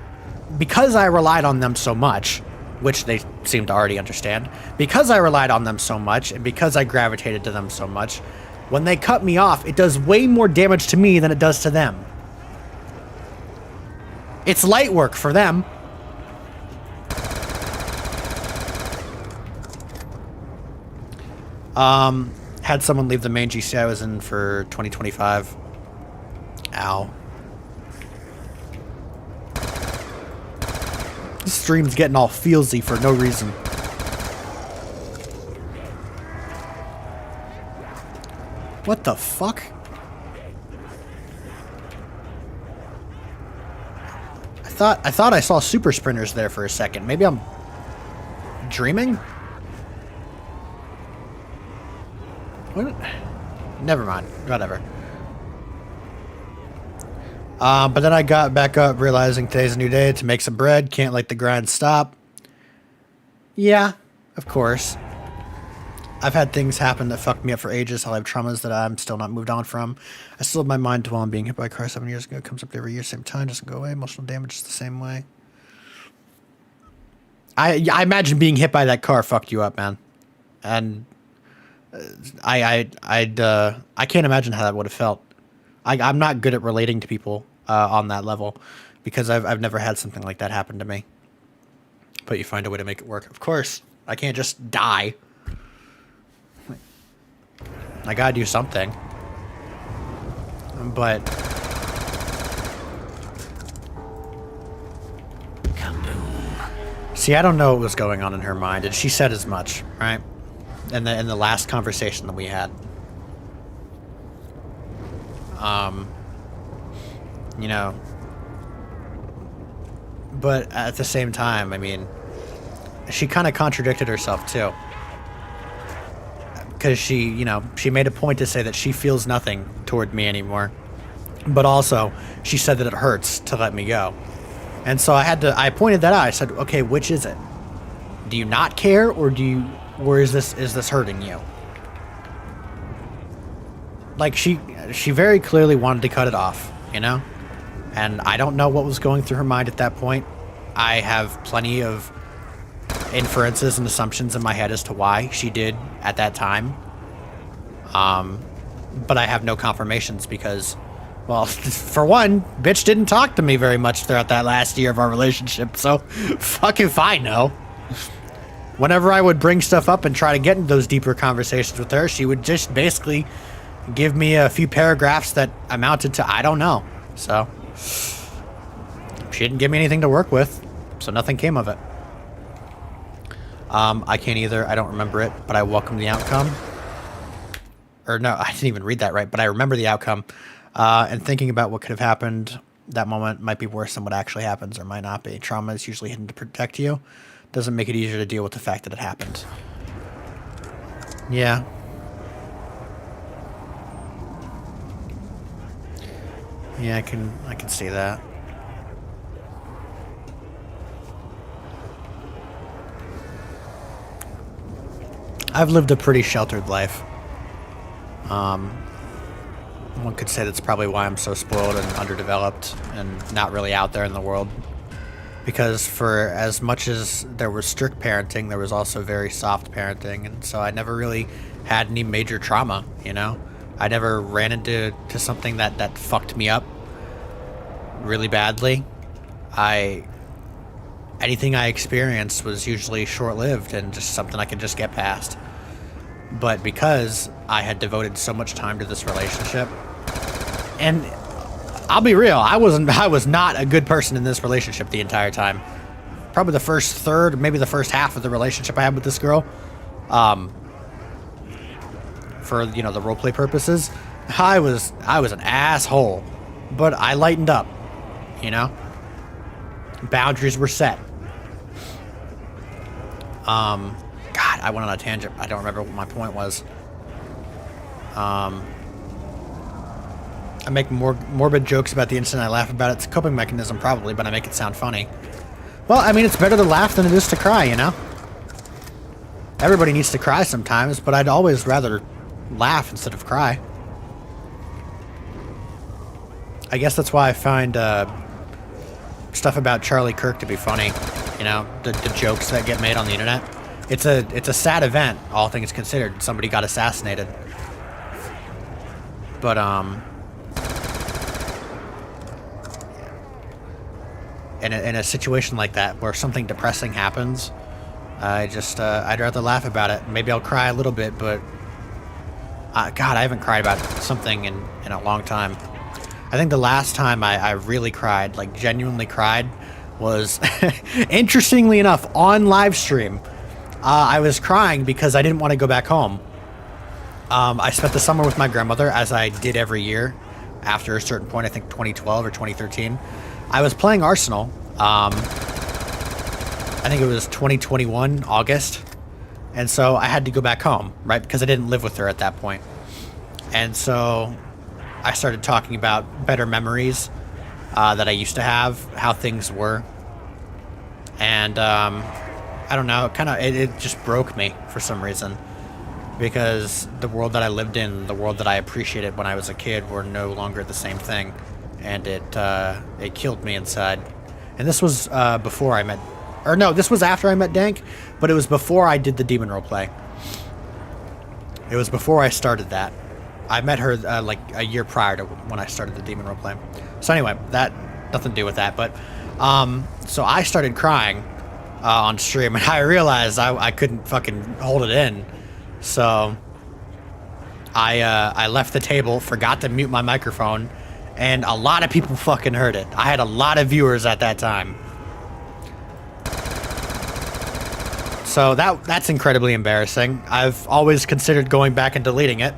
because I relied on them so much, which they seem to already understand, because I relied on them so much and because I gravitated to them so much, when they cut me off, it does way more damage to me than it does to them. It's light work for them. Had someone leave the main GC I was in for 2025. Ow. This stream's getting all feelsy for no reason. What the fuck? I thought I saw super sprinters there for a second. Maybe I'm dreaming? What? Never mind. Whatever. But then I got back up realizing today's a new day to make some bread. Can't let the grind stop. Yeah, of course. I've had things happen that fucked me up for ages. I'll have traumas that I'm still not moved on from. I still have my mind dwell on being hit by a car 7 years ago. It comes up every year, same time, doesn't go away. Emotional damage is the same way. I imagine being hit by that car fucked you up, man. And I can't imagine how that would have felt. I'm not good at relating to people on that level because I've never had something like that happen to me. But you find a way to make it work. Of course, I can't just die. I gotta do something. But see, I don't know what was going on in her mind, and she said as much, right? In the last conversation that we had. You know, but at the same time, I mean, she kind of contradicted herself too. Because she, you know, she made a point to say that she feels nothing toward me anymore. But also, she said that it hurts to let me go. And so I pointed that out. I said, okay, which is it? Do you not care, or is this hurting you? Like, she very clearly wanted to cut it off, you know? And I don't know what was going through her mind at that point. I have plenty of inferences and assumptions in my head as to why she did at that time. But I have no confirmations because, well, for one, bitch didn't talk to me very much throughout that last year of our relationship, so fuck if I know. Whenever I would bring stuff up and try to get into those deeper conversations with her, she would just basically give me a few paragraphs that amounted to I don't know. So she didn't give me anything to work with, so nothing came of it. I can't either. I don't remember it, but I welcome the outcome. Or no, I didn't even read that right, but I remember the outcome. And thinking about what could have happened, that moment might be worse than what actually happens or might not be. Trauma is usually hidden to protect you. Doesn't make it easier to deal with the fact that it happened. Yeah. Yeah, I can see that. I've lived a pretty sheltered life. One could say that's probably why I'm so spoiled and underdeveloped and not really out there in the world. Because for as much as there was strict parenting, there was also very soft parenting, and so I never really had any major trauma, you know? I never ran into something that fucked me up really badly. Anything I experienced was usually short-lived and just something I could just get past. But because I had devoted so much time to this relationship, and I'll be real, I was not a good person in this relationship the entire time. Probably the first third, maybe the first half of the relationship I had with this girl, for, you know, the roleplay purposes, I was an asshole, but I lightened up, you know? Boundaries were set. God, I went on a tangent. I don't remember what my point was. I make morbid jokes about the incident. I laugh about it. It's a coping mechanism, probably, but I make it sound funny. Well, I mean, it's better to laugh than it is to cry, you know? Everybody needs to cry sometimes, but I'd always rather laugh instead of cry. I guess that's why I find stuff about Charlie Kirk to be funny. You know, the jokes that get made on the internet. It's a sad event, all things considered. Somebody got assassinated. But in a situation like that where something depressing happens, I'd rather laugh about it. Maybe I'll cry a little bit, but God, I haven't cried about something in a long time. I think the last time I really cried, like genuinely cried, was interestingly enough on live stream. I was crying because I didn't want to go back home. I spent the summer with my grandmother, as I did every year after a certain point, I think 2012 or 2013. I was playing Arsenal, I think it was 2021, August. And so I had to go back home, right? Because I didn't live with her at that point. And so I started talking about better memories that I used to have, how things were. And I don't know, it just broke me for some reason. Because the world that I lived in, the world that I appreciated when I was a kid, were no longer the same thing. And it killed me inside. And this was before I met... Or no, this was after I met Dank, but it was before I did the demon roleplay. It was before I started that. I met her like a year prior to when I started the demon roleplay. So anyway, that nothing to do with that. But so I started crying on stream, and I realized I couldn't fucking hold it in. So I left the table, forgot to mute my microphone, and a lot of people fucking heard it. I had a lot of viewers at that time. So that's incredibly embarrassing. I've always considered going back and deleting it.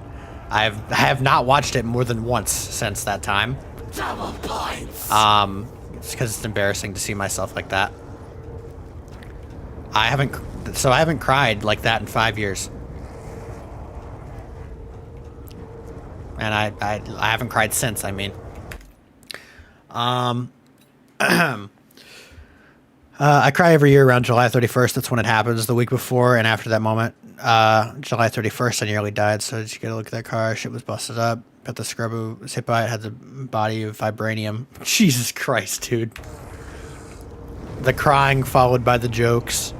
I have not watched it more than once since that time. Double points. It's because it's embarrassing to see myself like that. I haven't cried like that in 5 years. And I haven't cried since, I mean. I cry every year around July 31st. That's when it happens. The week before and after that moment, July 31st, I nearly died. So did you get a look at that car? Shit was busted up. Got the scrub who was hit by it. Had the body of vibranium. Jesus Christ, dude. The crying followed by the jokes.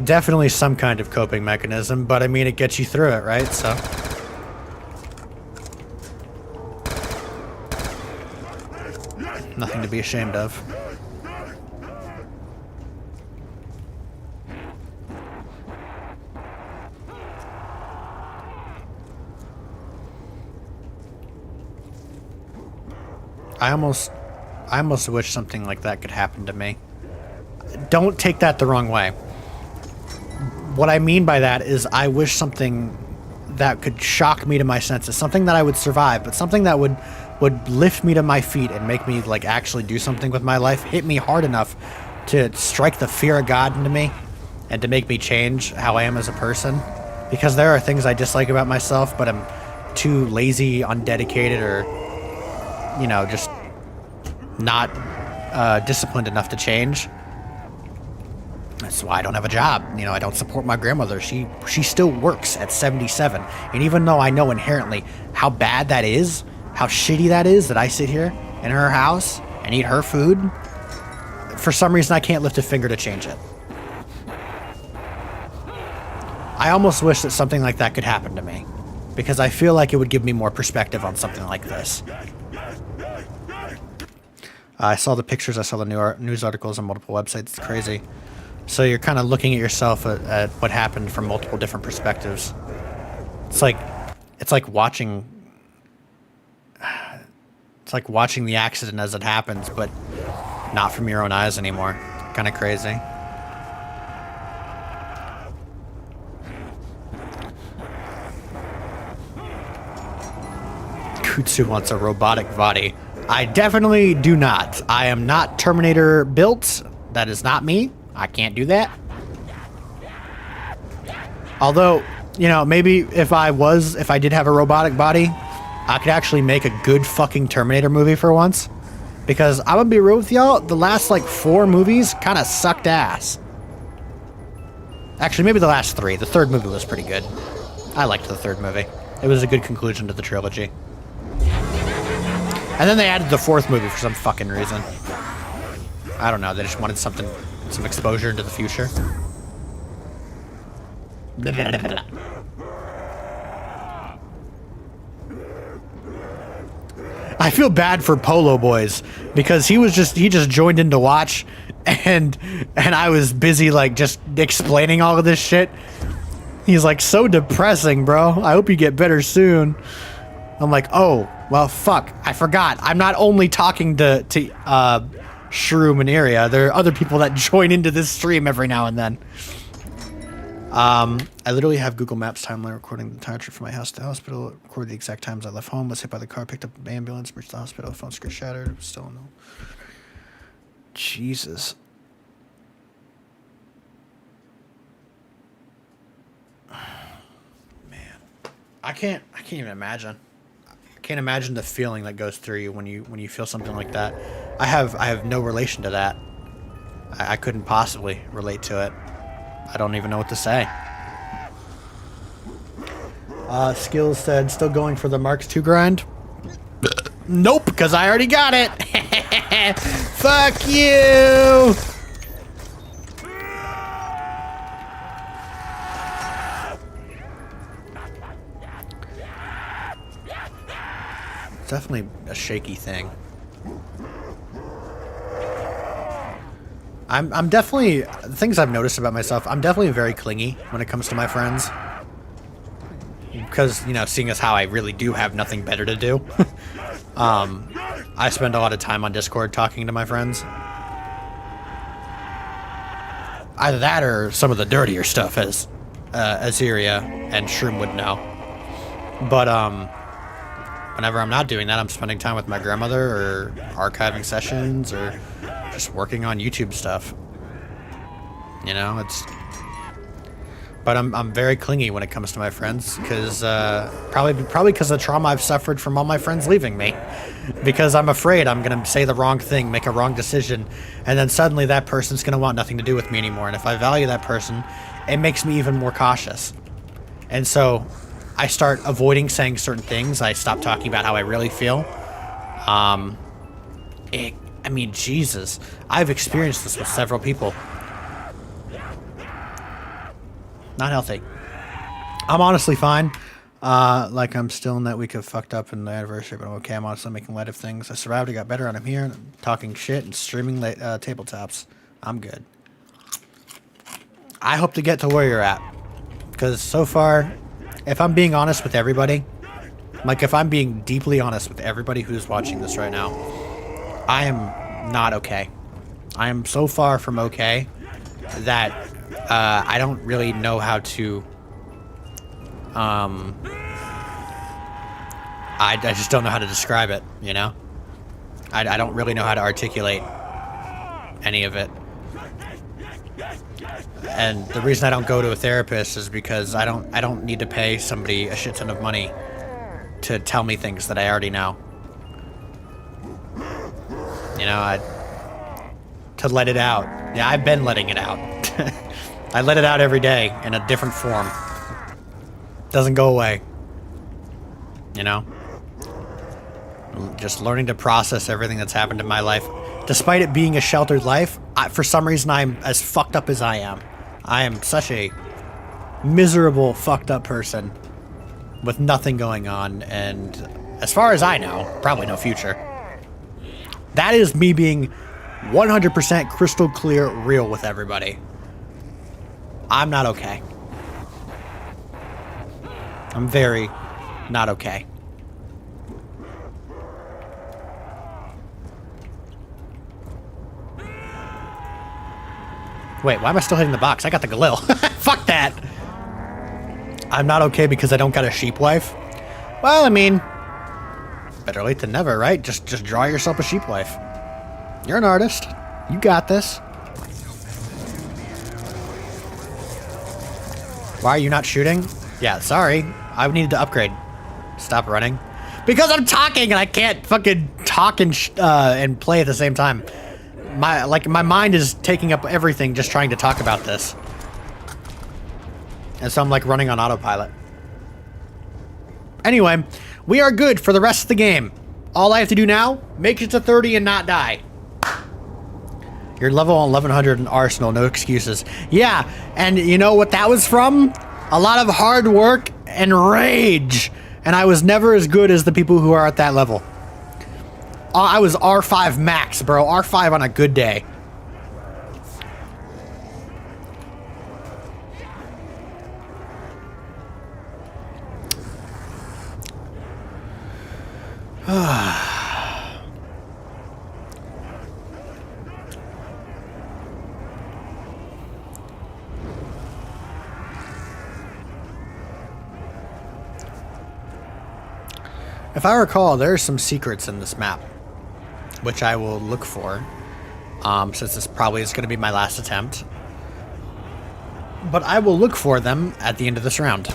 Definitely some kind of coping mechanism, but I mean, it gets you through it, right? So. Nothing to be ashamed of. I almost wish something like that could happen to me. Don't take that the wrong way. What I mean by that is I wish something that could shock me to my senses, something that I would survive, but something that would lift me to my feet and make me like actually do something with my life, hit me hard enough to strike the fear of God into me and to make me change how I am as a person. Because there are things I dislike about myself, but I'm too lazy, undedicated, or you know, just not disciplined enough to change. That's why I don't have a job. You know, I don't support my grandmother. She still works at 77. And even though I know inherently how bad that is, how shitty that is, that I sit here in her house and eat her food, for some reason I can't lift a finger to change it. I almost wish that something like that could happen to me, because I feel like it would give me more perspective on something like this. I saw the pictures, I saw the news articles on multiple websites. It's crazy. So you're kind of looking at yourself at what happened from multiple different perspectives. It's like watching the accident as it happens, but not from your own eyes anymore. Kind of crazy. Kutsu wants a robotic body. I definitely do not. I am not Terminator built. That is not me. I can't do that. Although, you know, maybe if I did have a robotic body, I could actually make a good fucking Terminator movie for once. Because I'm gonna be real with y'all, the last like 4 movies kind of sucked ass. Actually, maybe the last 3. The third movie was pretty good. I liked the third movie. It was a good conclusion to the trilogy. And then they added the 4th movie for some fucking reason. I don't know, they just wanted some exposure into the future. I feel bad for Polo Boys because he just joined in to watch, and I was busy like just explaining all of this shit. He's like, so depressing, bro. I hope you get better soon. I'm like, oh, well, fuck. I forgot. I'm not only talking to Shroom and Iria. There are other people that join into this stream every now and then. I literally have Google Maps timeline recording the entire trip from my house to the hospital. Record the exact times I left home. Was hit by the car, picked up the ambulance, reached the hospital. Phone screen shattered. Still no. Jesus. Man. I can't even imagine. I can't imagine the feeling that goes through you when you feel something like that. I have no relation to that. I couldn't possibly relate to it. I don't even know what to say. Skills said, still going for the Marks II grind? Nope, because I already got it. Fuck you. It's definitely a shaky thing. I'm definitely, the things I've noticed about myself, I'm definitely very clingy when it comes to my friends. Because, you know, seeing as how I really do have nothing better to do. I spend a lot of time on Discord talking to my friends. Either that or some of the dirtier stuff, as Aziria and Shroom would know. But, whenever I'm not doing that, I'm spending time with my grandmother or archiving sessions or just working on YouTube stuff. You know, it's... But I'm very clingy when it comes to my friends, because probably because of the trauma I've suffered from all my friends leaving me. Because I'm afraid I'm gonna say the wrong thing, make a wrong decision, and then suddenly that person's gonna want nothing to do with me anymore. And if I value that person, it makes me even more cautious. And so I start avoiding saying certain things. I stop talking about how I really feel. I mean, Jesus, I've experienced this with several people. Not healthy. I'm honestly fine. Like, I'm still in that week of fucked up in the anniversary, but I'm okay. I'm honestly making light of things. I survived, I got better, and I'm here, and I'm talking shit and streaming tabletops. I'm good. I hope to get to where you're at. Because so far, if I'm being honest with everybody, like, if I'm being deeply honest with everybody who's watching this right now, I am not okay. I am so far from okay that I don't really know how to... I just don't know how to describe it, you know? I don't really know how to articulate any of it. And the reason I don't go to a therapist is because I don't need to pay somebody a shit ton of money to tell me things that I already know. You know, to let it out. Yeah, I've been letting it out. I let it out every day in a different form. Doesn't go away. You know? Just learning to process everything that's happened in my life. Despite it being a sheltered life, for some reason I'm as fucked up as I am. I am such a miserable, fucked up person with nothing going on, and as far as I know, probably no future. That is me being 100% crystal clear real with everybody. I'm not okay. I'm very not okay. Wait, why am I still hitting the box? I got the Galil. Fuck that! I'm not okay because I don't got a sheep wife? Well, I mean, better late than never, right? Just draw yourself a sheep wife. You're an artist. You got this. Why are you not shooting? Yeah, sorry. I needed to upgrade. Stop running. Because I'm talking and I can't fucking talk and play at the same time. My mind is taking up everything just trying to talk about this. And so I'm like running on autopilot. Anyway, we are good for the rest of the game. All I have to do now, make it to 30 and not die. You're level 1100 in Arsenal, no excuses. Yeah, and you know what that was from? A lot of hard work and rage. And I was never as good as the people who are at that level. I was R5 max, bro. R5 on a good day. If I recall, there are some secrets in this map, which I will look for since this probably is going to be my last attempt. But I will look for them at the end of this round.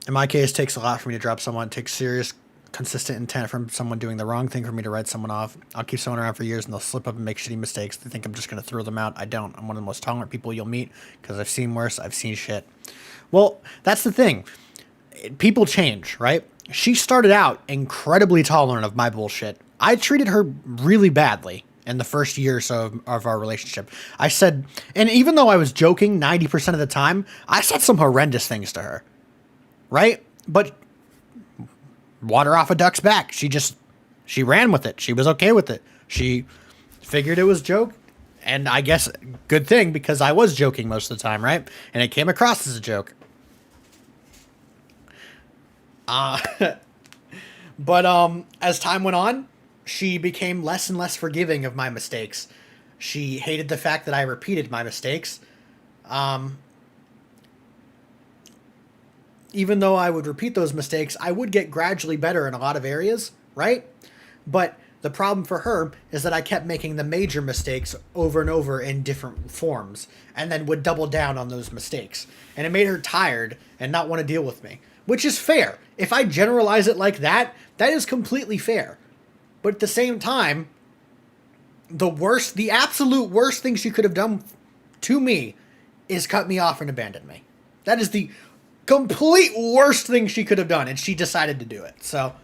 In my case, it takes a lot for me to drop someone. It takes serious, consistent intent from someone doing the wrong thing for me to write someone off. I'll keep someone around for years and they'll slip up and make shitty mistakes. They think I'm just going to throw them out. I don't. I'm one of the most tolerant people you'll meet because I've seen worse. I've seen shit. Well, that's the thing. People change, right? She started out incredibly tolerant of my bullshit. I treated her really badly in the first year or so of our relationship. I said, and even though I was joking 90% of the time, I said some horrendous things to her. Right? But water off a duck's back. She ran with it. She was okay with it. She figured it was a joke. And I guess good thing because I was joking most of the time, right? And it came across as a joke. But as time went on, she became less and less forgiving of my mistakes. She hated the fact that I repeated my mistakes. Even though I would repeat those mistakes, I would get gradually better in a lot of areas, right? But the problem for her is that I kept making the major mistakes over and over in different forms, and then would double down on those mistakes. And it made her tired and not want to deal with me, which is fair. If I generalize it like that, that is completely fair. But at the same time, the absolute worst thing she could have done to me is cut me off and abandon me. That is the complete worst thing she could have done, and she decided to do it. So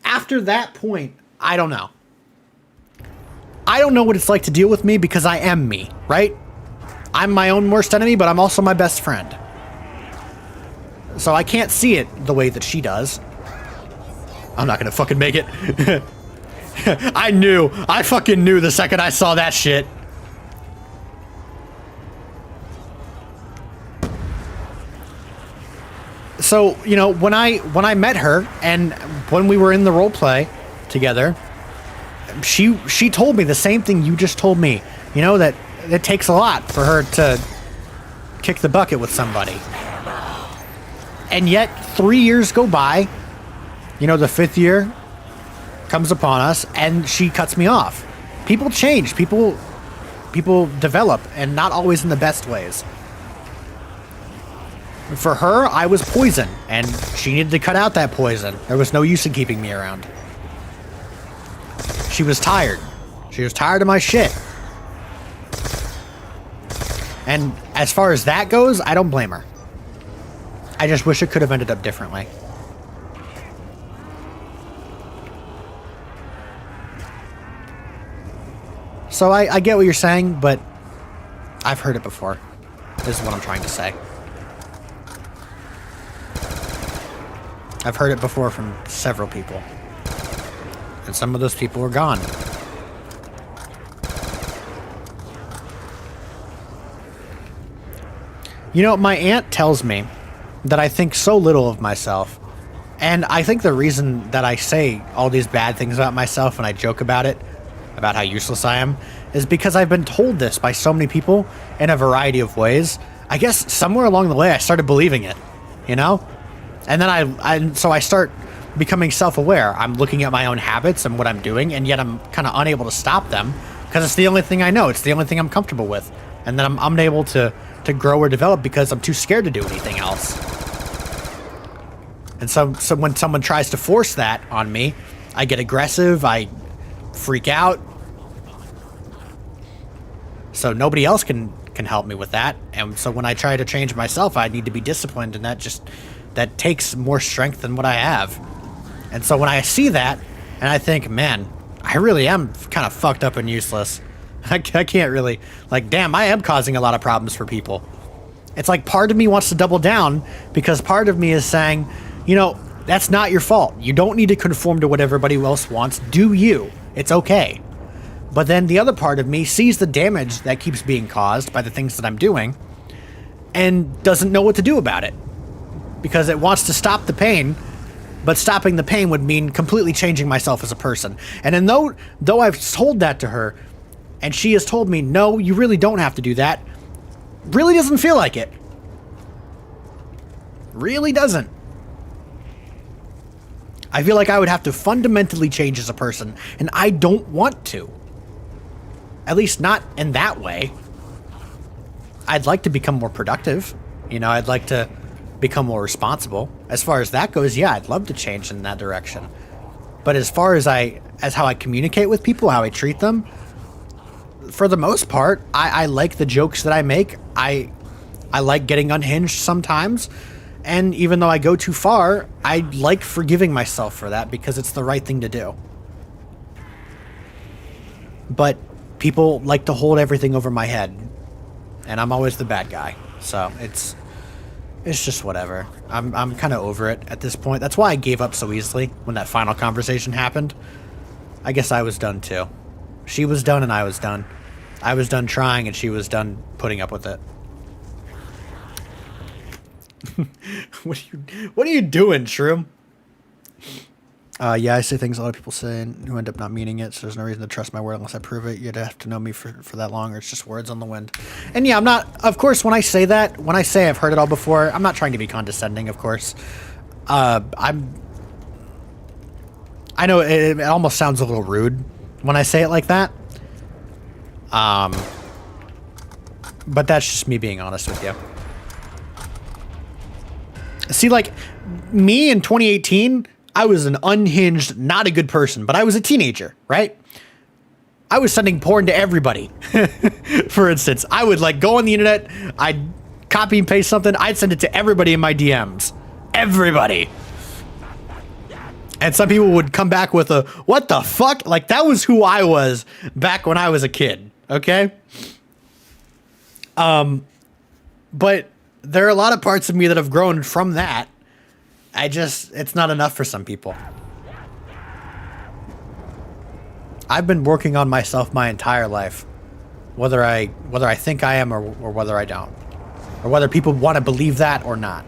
after that point, I don't know. I don't know what it's like to deal with me because I am me, right? I'm my own worst enemy, but I'm also my best friend. So I can't see it the way that she does. I'm not gonna fucking make it. I fucking knew the second I saw that shit. So, you know, when I met her and when we were in the role play together, she told me the same thing you just told me. You know, that it takes a lot for her to kick the bucket with somebody. And yet 3 years go by, you know, the 5th year comes upon us and she cuts me off. People change, people develop, and not always in the best ways. For her, I was poison, and she needed to cut out that poison. There was no use in keeping me around. She was tired. She was tired of my shit. And as far as that goes, I don't blame her. I just wish it could have ended up differently. So I get what you're saying, but I've heard it before. This is what I'm trying to say. I've heard it before from several people. And some of those people are gone. You know, my aunt tells me that I think so little of myself. And I think the reason that I say all these bad things about myself and I joke about it, about how useless I am, is because I've been told this by so many people in a variety of ways. I guess somewhere along the way I started believing it, you know? And then so I start becoming self-aware. I'm looking at my own habits and what I'm doing, and yet I'm kind of unable to stop them because it's the only thing I know. It's the only thing I'm comfortable with. And then I'm unable to grow or develop because I'm too scared to do anything else. And so when someone tries to force that on me, I get aggressive, I freak out. So nobody else can help me with that. And so when I try to change myself, I need to be disciplined, and that takes more strength than what I have. And so when I see that, and I think, man, I really am kind of fucked up and useless. I can't really, like, damn, I am causing a lot of problems for people. It's like part of me wants to double down because part of me is saying, you know, that's not your fault. You don't need to conform to what everybody else wants. Do you. It's okay. But then the other part of me sees the damage that keeps being caused by the things that I'm doing and doesn't know what to do about it. Because it wants to stop the pain, but stopping the pain would mean completely changing myself as a person. And then though I've told that to her, and she has told me, no, you really don't have to do that, Really doesn't feel like it. Really doesn't. I feel like I would have to fundamentally change as a person, and I don't want to. At least not in that way. I'd like to become more productive. You know, I'd like to become more responsible. As far as that goes, yeah, I'd love to change in that direction. But as far as how I communicate with people, how I treat them, for the most part, I like the jokes that I make. I like getting unhinged sometimes. And even though I go too far, I like forgiving myself for that because it's the right thing to do. But people like to hold everything over my head. And I'm always the bad guy. So it's just whatever. I'm kind of over it at this point. That's why I gave up so easily when that final conversation happened. I guess I was done too. She was done and I was done. I was done trying and she was done putting up with it. What are you doing, Shroom? Yeah, I say things a lot of people say who end up not meaning it, so there's no reason to trust my word unless I prove it. You'd have to know me for that long, or it's just words on the wind. And yeah, I'm not, of course, when I say I've heard it all before, I'm not trying to be condescending, of course. I know it almost sounds a little rude when I say it like that. But that's just me being honest with you. See, like, me in 2018, I was an unhinged, not a good person, but I was a teenager, right? I was sending porn to everybody. For instance, I would, like, go on the internet, I'd copy and paste something, I'd send it to everybody in my DMs. Everybody. And some people would come back with a, what the fuck? Like, that was who I was back when I was a kid, okay? But there are a lot of parts of me that have grown from that. It's not enough for some people. I've been working on myself my entire life. Whether I think I am or whether I don't. Or whether people want to believe that or not.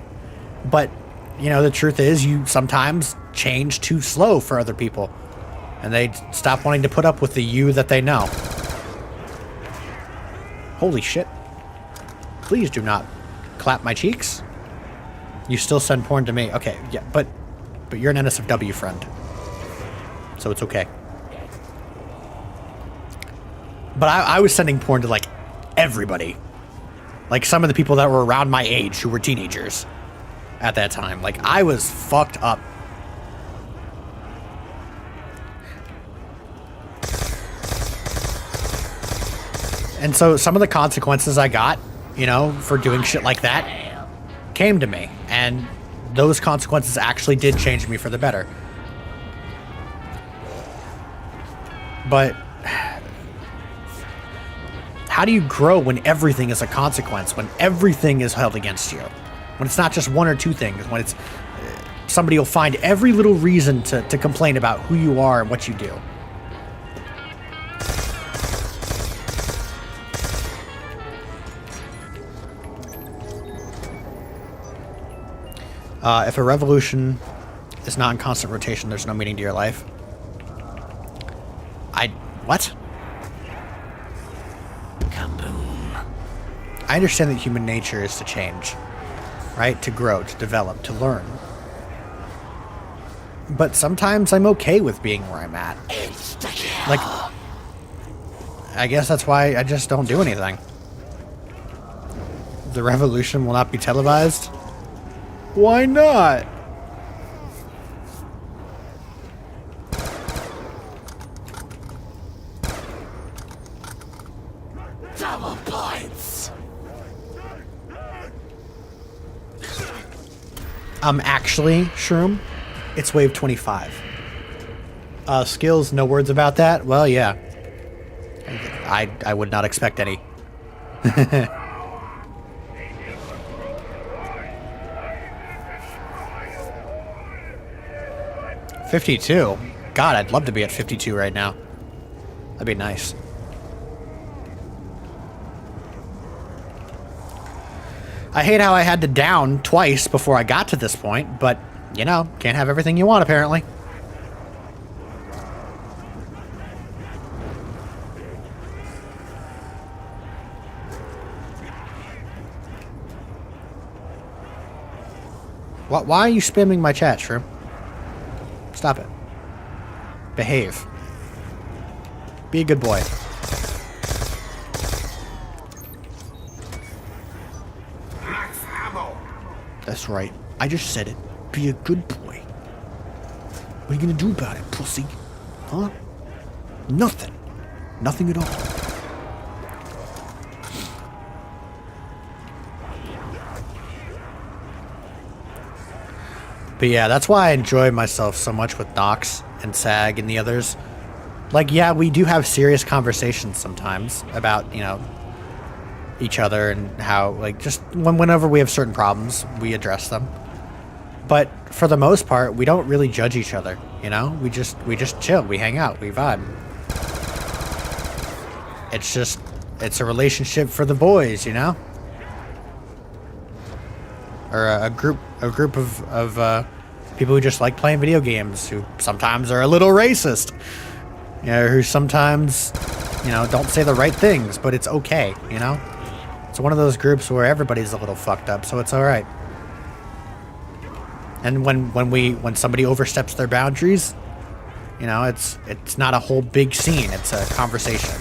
But, you know, the truth is you sometimes change too slow for other people. And they stop wanting to put up with the you that they know. Holy shit. Please do not clap my cheeks. You still send porn to me. Okay, yeah, but you're an NSFW friend. So it's okay. But I was sending porn to, like, everybody. Like, some of the people that were around my age who were teenagers at that time. Like, I was fucked up. And so some of the consequences I got, you know, for doing shit like that came to me. And those consequences actually did change me for the better. But how do you grow when everything is a consequence? When everything is held against you? When it's not just one or two things? When it's somebody will find every little reason to complain about who you are and what you do. If a revolution is not in constant rotation, there's no meaning to your life. What? Kaboom. I understand that human nature is to change, right? To grow, to develop, to learn. But sometimes I'm okay with being where I'm at. Like, I guess that's why I just don't do anything. The revolution will not be televised? Why not? Double points. Actually, Shroom, it's wave 25. Skills, no words about that? Well, yeah. I would not expect any. 52? God, I'd love to be at 52 right now. That'd be nice. I hate how I had to down twice before I got to this point, but, you know, can't have everything you want, apparently. Why are you spamming my chat, Shroom? Stop it. Behave. Be a good boy. Max ammo. That's right. I just said it. Be a good boy. What are you gonna do about it, pussy? Huh? Nothing. Nothing at all. But yeah, that's why I enjoy myself so much with Nox and Sag and the others. Like, yeah, we do have serious conversations sometimes about, you know, each other and how, like, just whenever we have certain problems, we address them. But for the most part, we don't really judge each other, you know? We just chill, we hang out, we vibe. It's a relationship for the boys, you know? Or a group of people who just like playing video games, who sometimes are a little racist, you know, who sometimes, you know, don't say the right things, but it's okay, you know? It's one of those groups where everybody's a little fucked up, so it's alright. And when somebody oversteps their boundaries, you know, it's not a whole big scene, it's a conversation.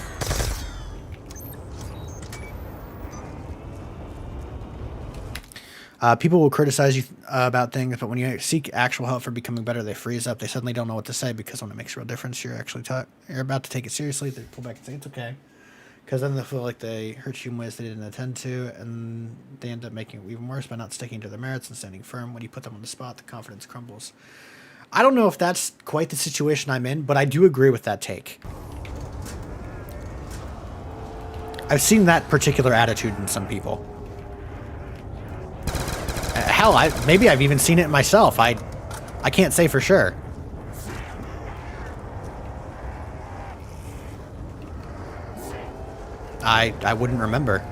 People will criticize you about things, but when you seek actual help for becoming better, they freeze up. They suddenly don't know what to say, because when it makes a real difference, you're about to take it seriously. They pull back and say it's okay, because then they feel like they hurt you in ways they didn't intend to, and they end up making it even worse by not sticking to their merits and standing firm. When you put them on the spot, the confidence crumbles. I don't know if that's quite the situation I'm in, but I do agree with that take. I've seen that particular attitude in some people. Hell, maybe I've even seen it myself. I can't say for sure. I wouldn't remember.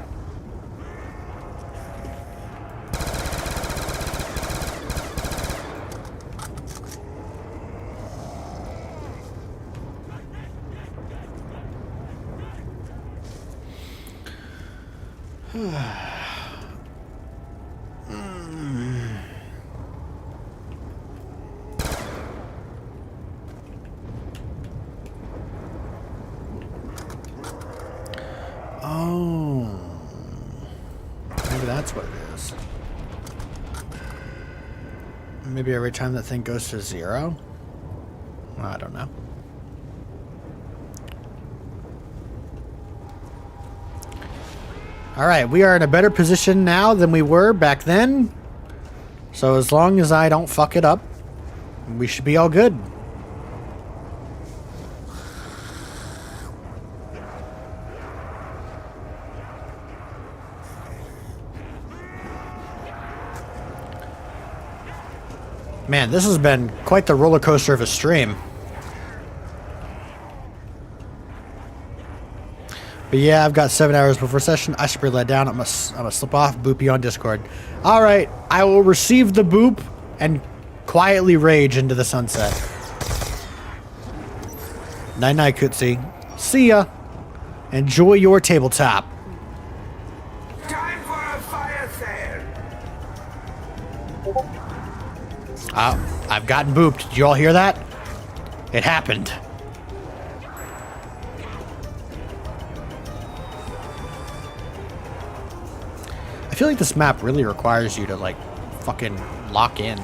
Oh, maybe that's what it is. Maybe every time that thing goes to 0? Well, I don't know. Alright, we are in a better position now than we were back then. So as long as I don't fuck it up, we should be all good. Man, this has been quite the roller coaster of a stream. But yeah, I've got 7 hours before session. I should be let down. I'm gonna slip off. Boop you on Discord. All right, I will receive the boop and quietly rage into the sunset. Night night, Kutsi. See ya. Enjoy your tabletop. Time for a fire sale. I've gotten booped. Did you all hear that? It happened. I feel like this map really requires you to, like, fucking lock in.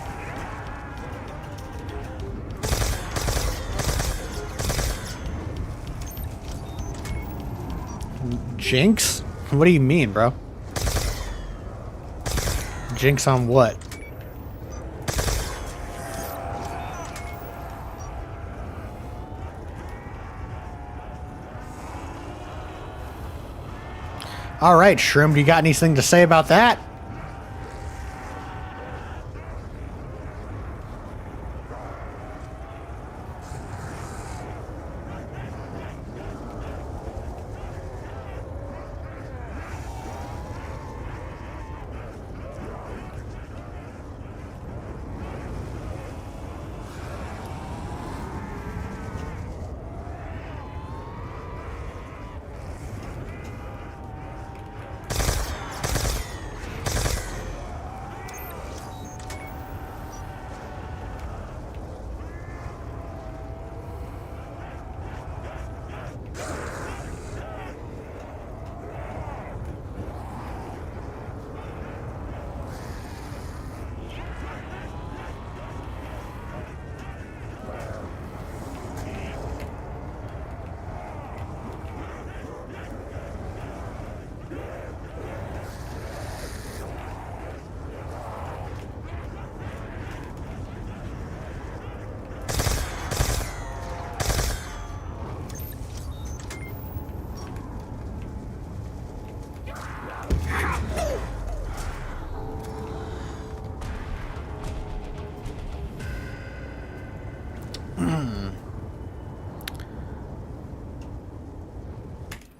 Jinx? What do you mean, bro? Jinx on what? All right, Shroom, do you got anything to say about that?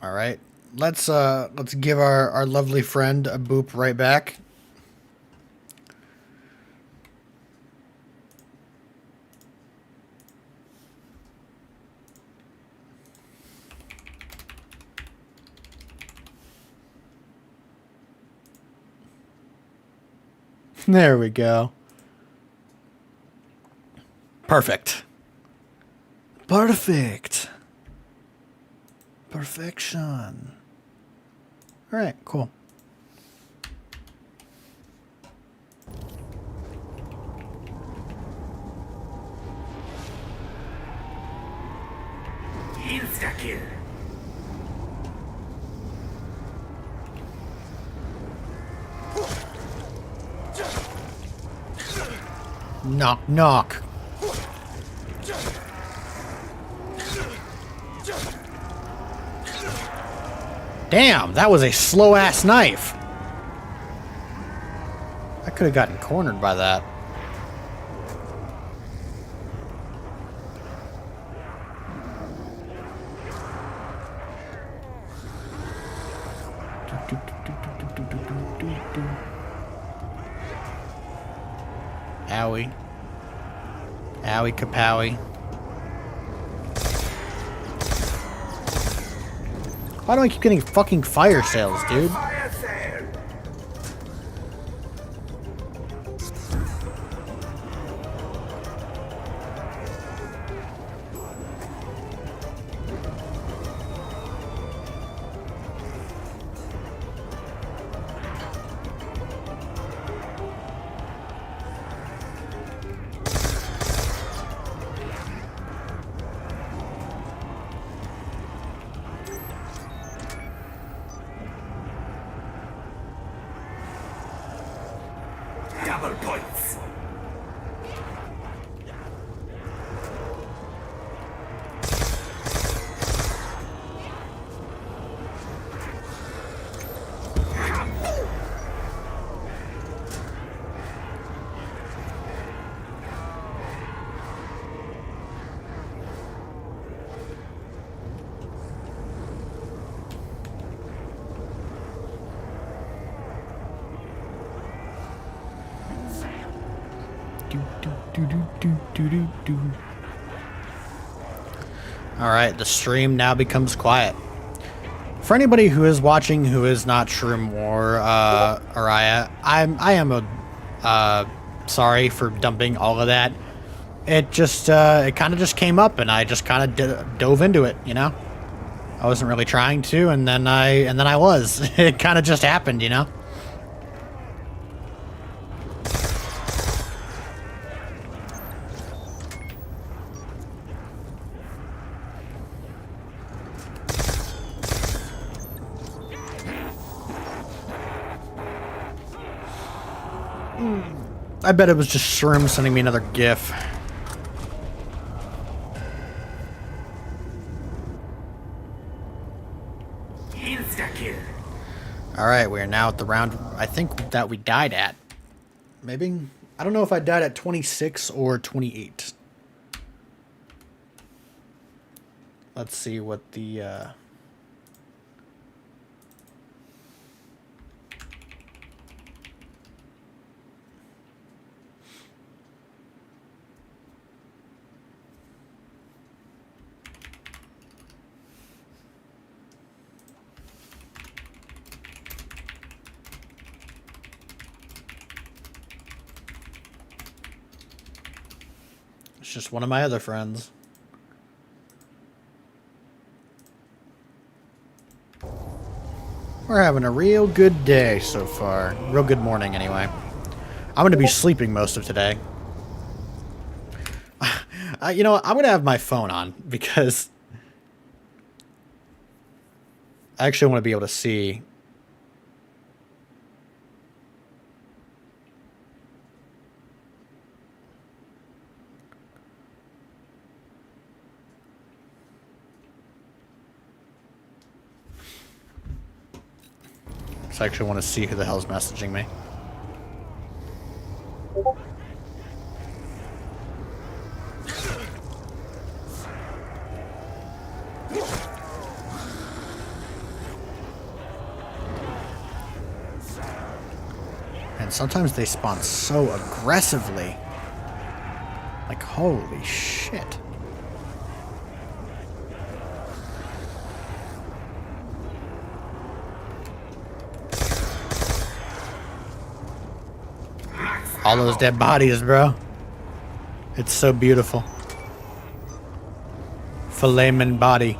All right. Let's give our lovely friend a boop right back. There we go. Perfect. Perfect. Perfection. All right, cool. Insta-kill. Knock, knock. Damn, that was a slow-ass knife. I could have gotten cornered by that. Owie. Owie kapowie. Why do I keep getting fucking fire sales, dude? Fire sale. Double points. Alright, the stream now becomes quiet. For anybody who is watching who is not Shroom or Araya, I am sorry for dumping all of that. It just it kind of just came up and I just kind of dove into it, you know? I wasn't really trying to, and then I was. It kind of just happened, you know? I bet it was just Shroom sending me another GIF. Insta-kill. Alright, we are now at the round I think that we died at. Maybe? I don't know if I died at 26 or 28. Let's see what the... It's just one of my other friends. We're having a real good day so far. Real good morning, anyway. I'm going to be sleeping most of today. You know what? I'm going to have my phone on because I actually want to be able to see. I actually want to see who the hell's messaging me. And sometimes they spawn so aggressively. Like, holy shit. All those dead bodies, bro. It's so beautiful. Filetman body.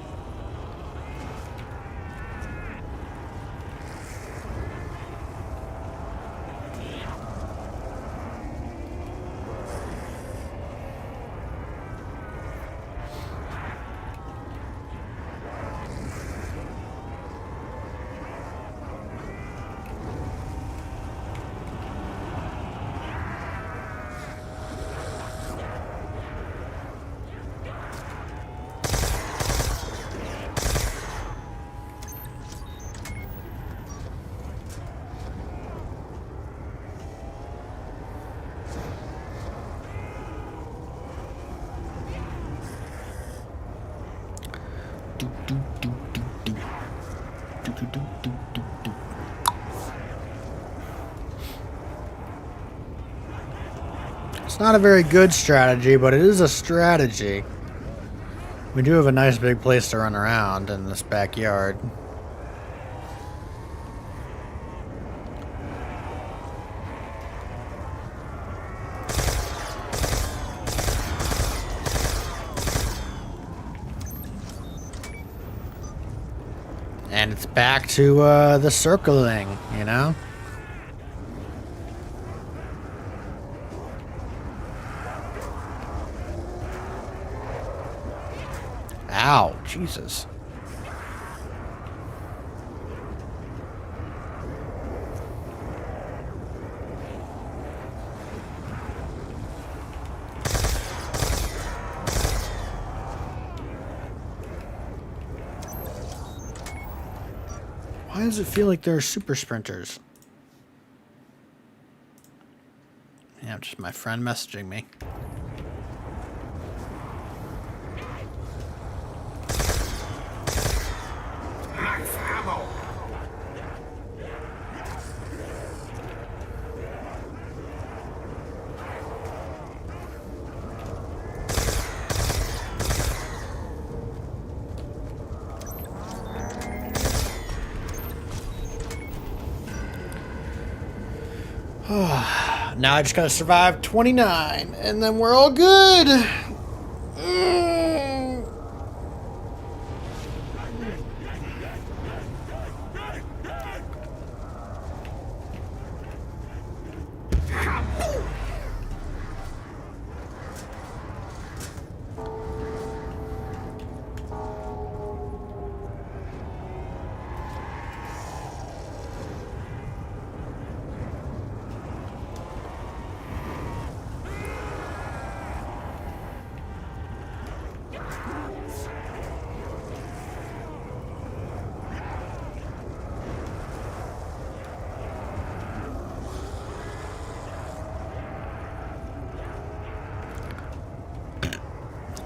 It's not a very good strategy, but it is a strategy. We do have a nice big place to run around in this backyard. And it's back to the circling, you know? Ow, Jesus. Why does it feel like there are super sprinters? Yeah, just my friend messaging me. Max ammo. Now I just gotta survive 29, and then we're all good.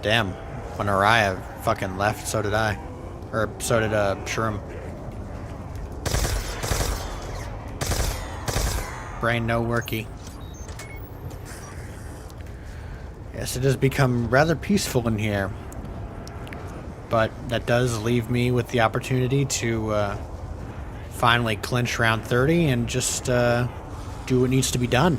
Damn, when Araya fucking left, so did I. Or so did Shroom. Brain no worky. Yes, it has become rather peaceful in here. But that does leave me with the opportunity to finally clinch round 30 and just do what needs to be done.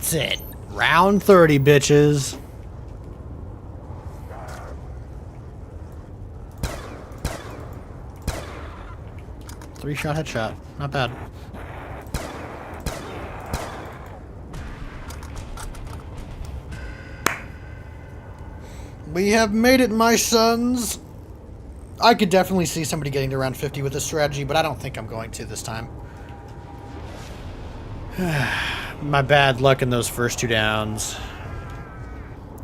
That's it. Round 30, bitches. Three-shot headshot. Not bad. We have made it, my sons. I could definitely see somebody getting to round 50 with this strategy, but I don't think I'm going to this time. My bad luck in those first 2 downs.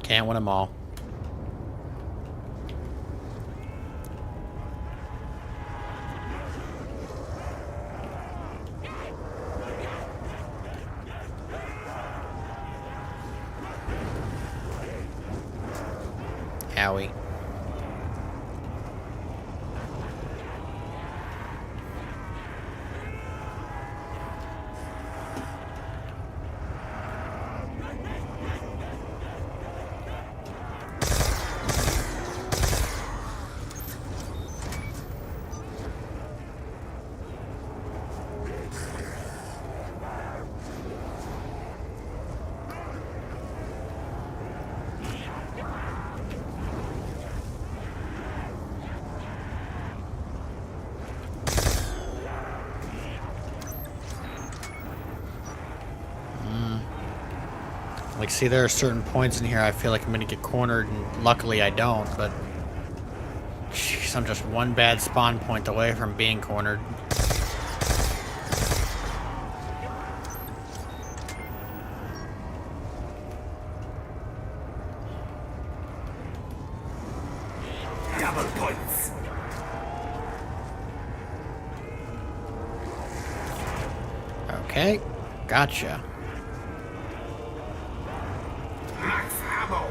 Can't win them all. Owie. Like, see, there are certain points in here I feel like I'm gonna get cornered, and luckily I don't, but... Jeez, I'm just one bad spawn point away from being cornered. Double points. Okay, gotcha. Max ammo.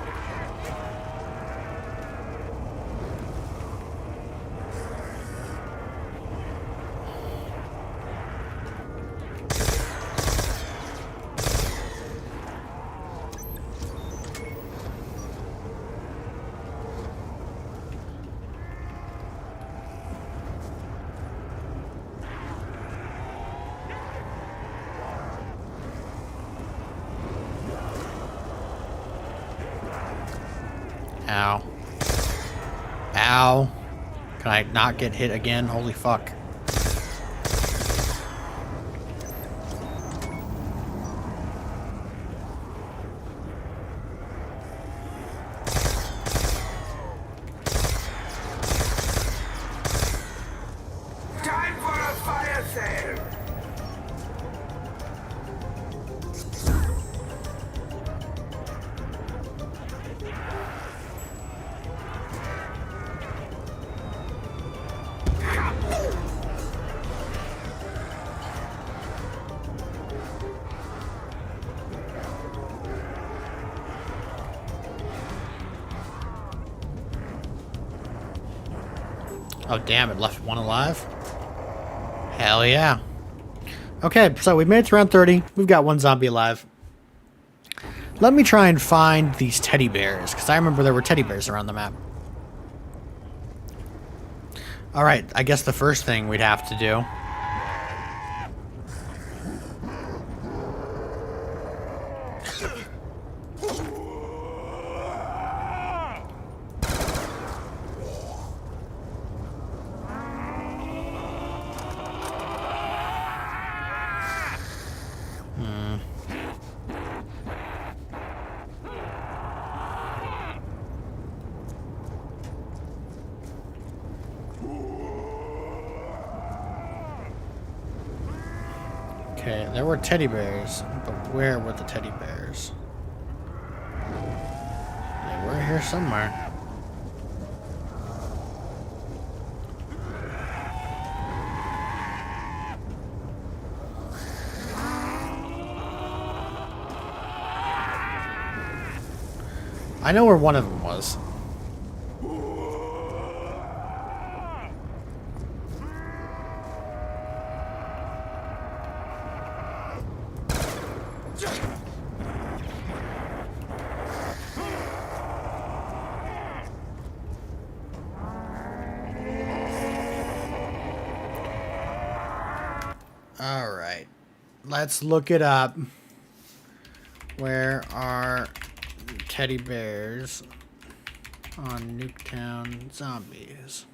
Ow. Ow. Can I not get hit again? Holy fuck. Time for a fire sale. Oh, damn, it left one alive? Hell yeah. Okay, so we made it to round 30. We've got one zombie alive. Let me try and find these teddy bears, because I remember there were teddy bears around the map. Alright, I guess the first thing we'd have to do... Okay, there were teddy bears, but where were the teddy bears? They were here somewhere. I know where one of them was. Alright, let's look it up. Where are teddy bears on Nuketown zombies?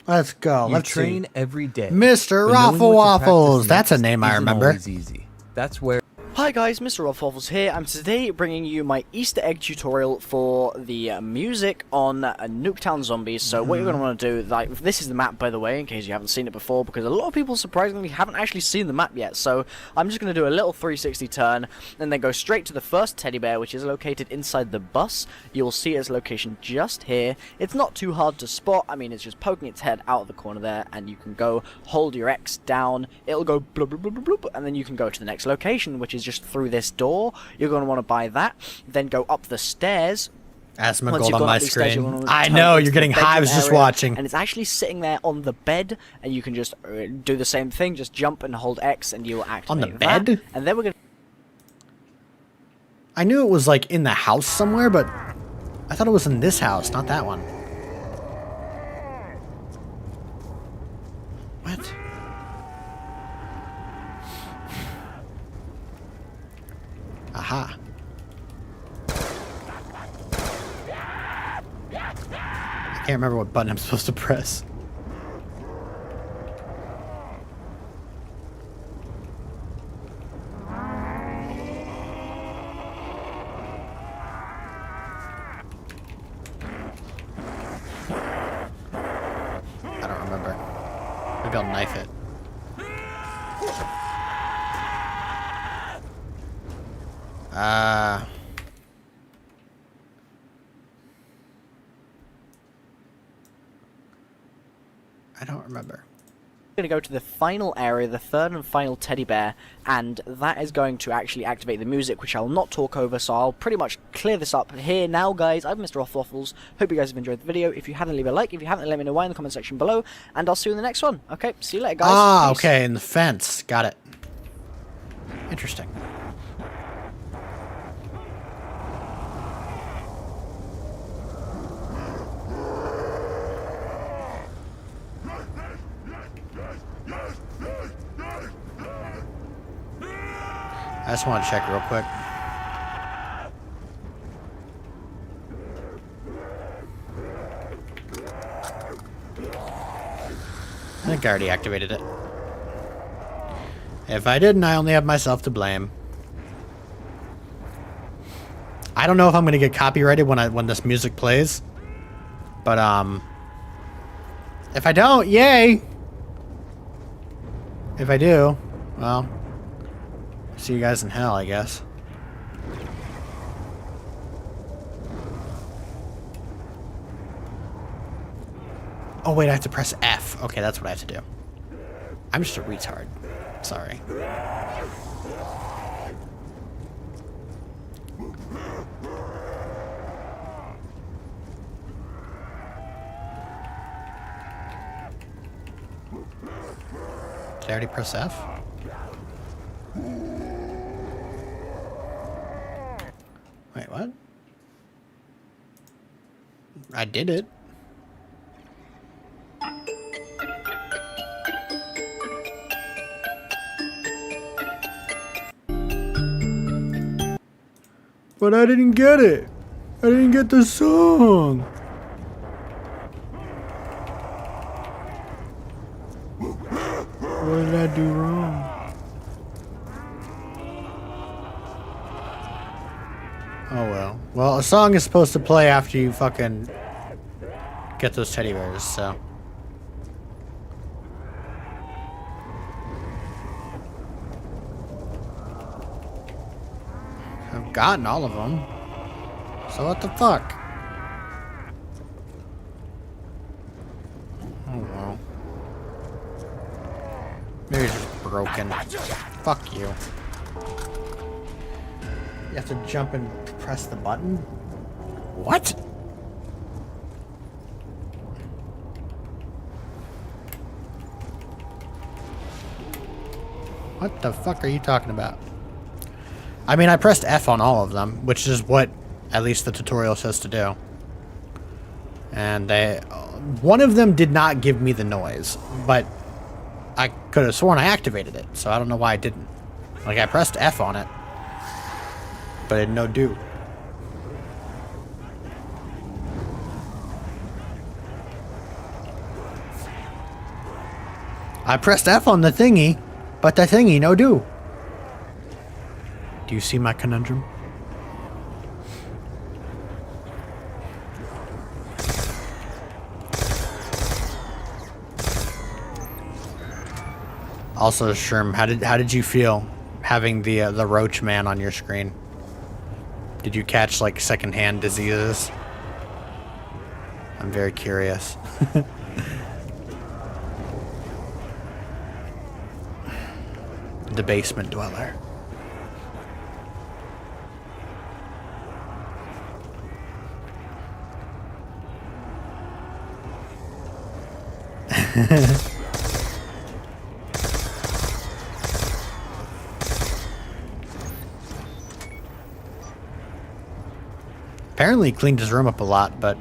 Let's go. You Let's train see. every day. Mr. but knowing Raffle what to practice Waffles. That's a next name I isn't remember. always easy. That's where Hi guys, Mr. Waffles here. I'm today bringing you my Easter egg tutorial for the music on Nuketown Zombies. So what you're going to want to do, like, this is the map by the way, in case you haven't seen it before, because a lot of people surprisingly haven't actually seen the map yet. So I'm just going to do a little 360 turn, and then go straight to the first teddy bear, which is located inside the bus. You'll see its location just here. It's not too hard to spot. I mean, it's just poking its head out of the corner there, and you can go hold your X down. It'll go bloop, bloop, bloop, bloop, bloop, and then you can go to the next location, which is just through this door. You're going to want to buy that, then go up the stairs. Asmongold on my screen. I turn know, into you're getting the bedroom hives just area, watching. and it's actually sitting there on the bed, and you can just do the same thing, just jump and hold X, and you will activate On the that. bed? And then we're going to... I knew it was like in the house somewhere, but I thought it was in this house, not that one. What? Aha. I can't remember what button I'm supposed to press. I don't remember. Maybe I'll knife it. I don't remember. going to go to the final area, the third and final teddy bear, and that is going to actually activate the music, which I'll not talk over, so I'll pretty much clear this up here now, guys. I'm Mr. Waffles. Hope you guys have enjoyed the video. If you haven't, leave a like. If you haven't, let me know why in the comment section below, and I'll see you in the next one. Okay, see you later, guys. Ah, Peace. okay, in the fence. Got it. Interesting. I just want to check real quick. I think I already activated it. If I didn't, I only have myself to blame. I don't know if I'm gonna get copyrighted when this music plays, but if I don't, yay! If I do, well, see you guys in hell, I guess. Oh wait, I have to press F. Okay, that's what I have to do. I'm just a retard. Sorry. Did I already press F? Wait, what? I did it. But I didn't get it. I didn't get the song. What did I do wrong? Oh well. Well, a song is supposed to play after you fucking get those teddy bears, so. I've gotten all of them. So what the fuck? Oh well. Maybe it's just broken. Fuck you. You have to jump and press the button? What? What the fuck are you talking about? I mean, I pressed F on all of them, which is what at least the tutorial says to do. And one of them did not give me the noise, but I could have sworn I activated it, so I don't know why I didn't. Like, I pressed F on it, but it did no do. I pressed F on the thingy, but the thingy no do. Do you see my conundrum? Also, Sherm, how did you feel having the roach man on your screen? Did you catch like secondhand diseases? I'm very curious. The basement dweller. Apparently he cleaned his room up a lot, but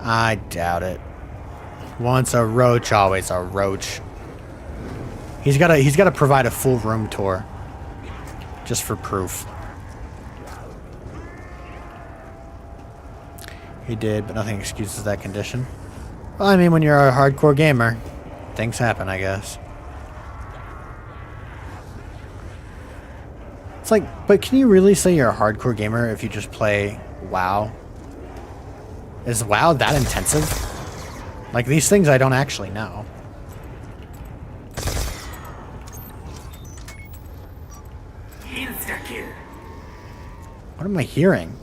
I doubt it. Once a roach, always a roach. He's gotta provide a full room tour, just for proof. He did, but nothing excuses that condition. Well, I mean, when you're a hardcore gamer, things happen, I guess. It's like, but can you really say you're a hardcore gamer if you just play WoW? Is WoW that intensive? Like, these things I don't actually know. Insta-kill. What am I hearing?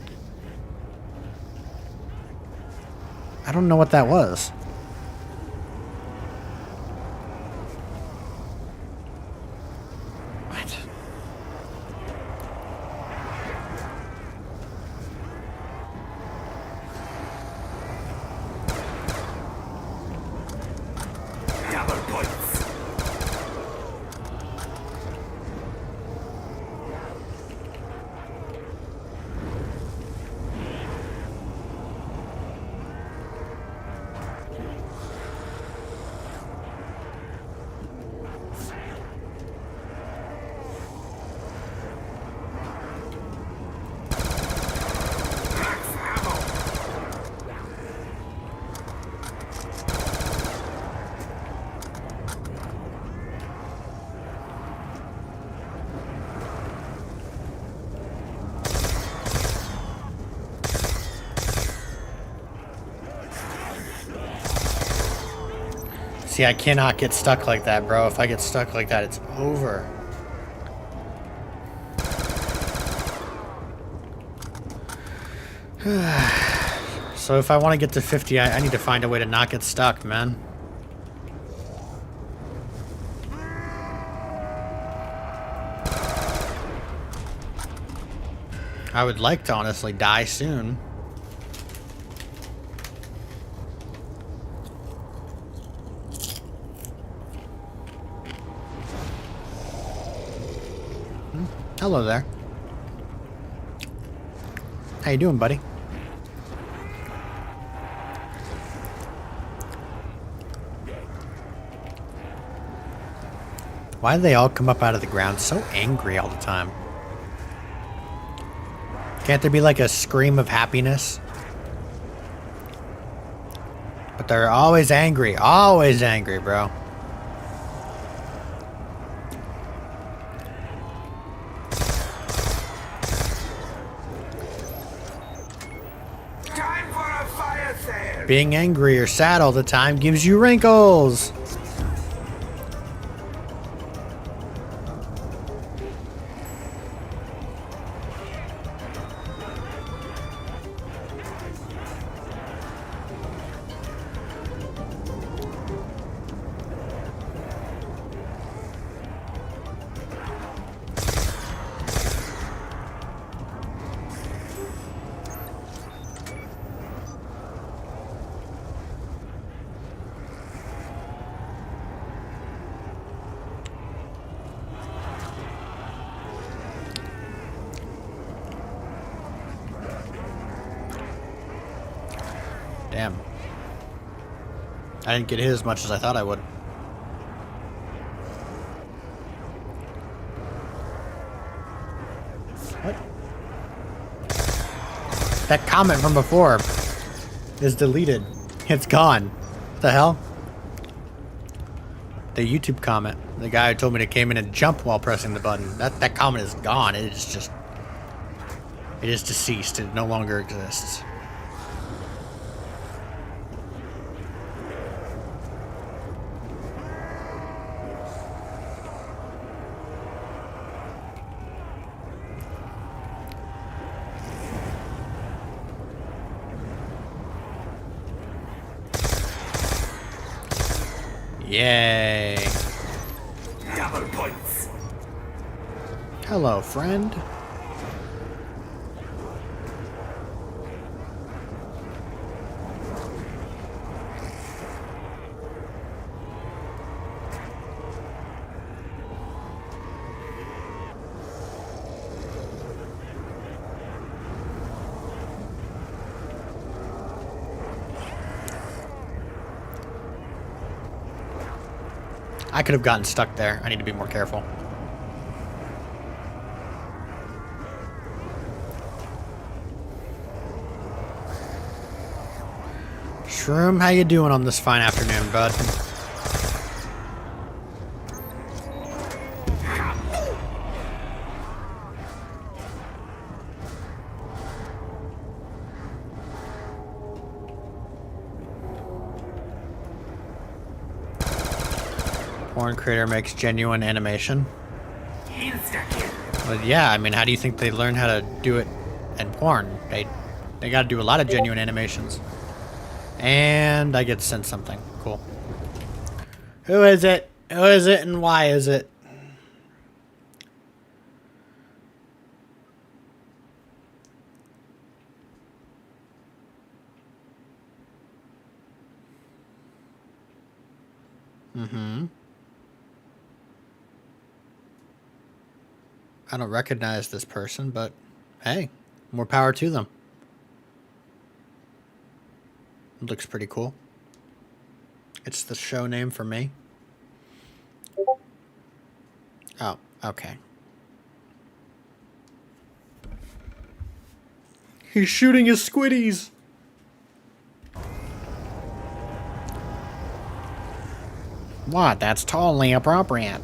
I don't know what that was. What? Double points. Max ammo. See, I cannot get stuck like that, bro. If I get stuck like that, it's over. So if I want to get to 50, I need to find a way to not get stuck, man. I would like to honestly die soon. Hello there. How you doing, buddy? Why do they all come up out of the ground so angry all the time? Can't there be like a scream of happiness? But they're always angry, bro. Time for a fire sale. Being angry or sad all the time gives you wrinkles. Damn. I didn't get hit as much as I thought I would. What? That comment from before is deleted. It's gone. What the hell? The YouTube comment. The guy who told me to came in and jump while pressing the button. That comment is gone. It is just... It is deceased. It no longer exists. Yay. Double points. Hello, friend. I could have gotten stuck there. I need to be more careful. Shroom, how you doing on this fine afternoon, bud? Porn creator makes genuine animation. Insta-kill. But yeah, I mean, how do you think they learn how to do it in porn? They got to do a lot of genuine animations. And I get to send something. Cool. Who is it? Who is it and why is it? Mm-hmm. I don't recognize this person, but hey, more power to them. It looks pretty cool. It's the show name for me. Oh, okay. He's shooting his squiddies. What? That's totally appropriate.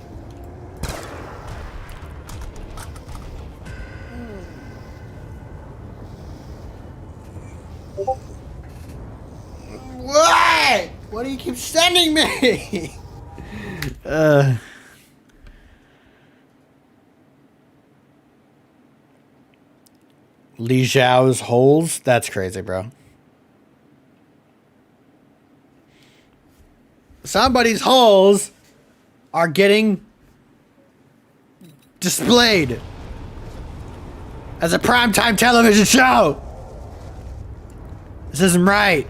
What? What do you keep sending me? Li Zhao's holes? That's crazy, bro. Somebody's holes are getting displayed as a primetime television show. This isn't right.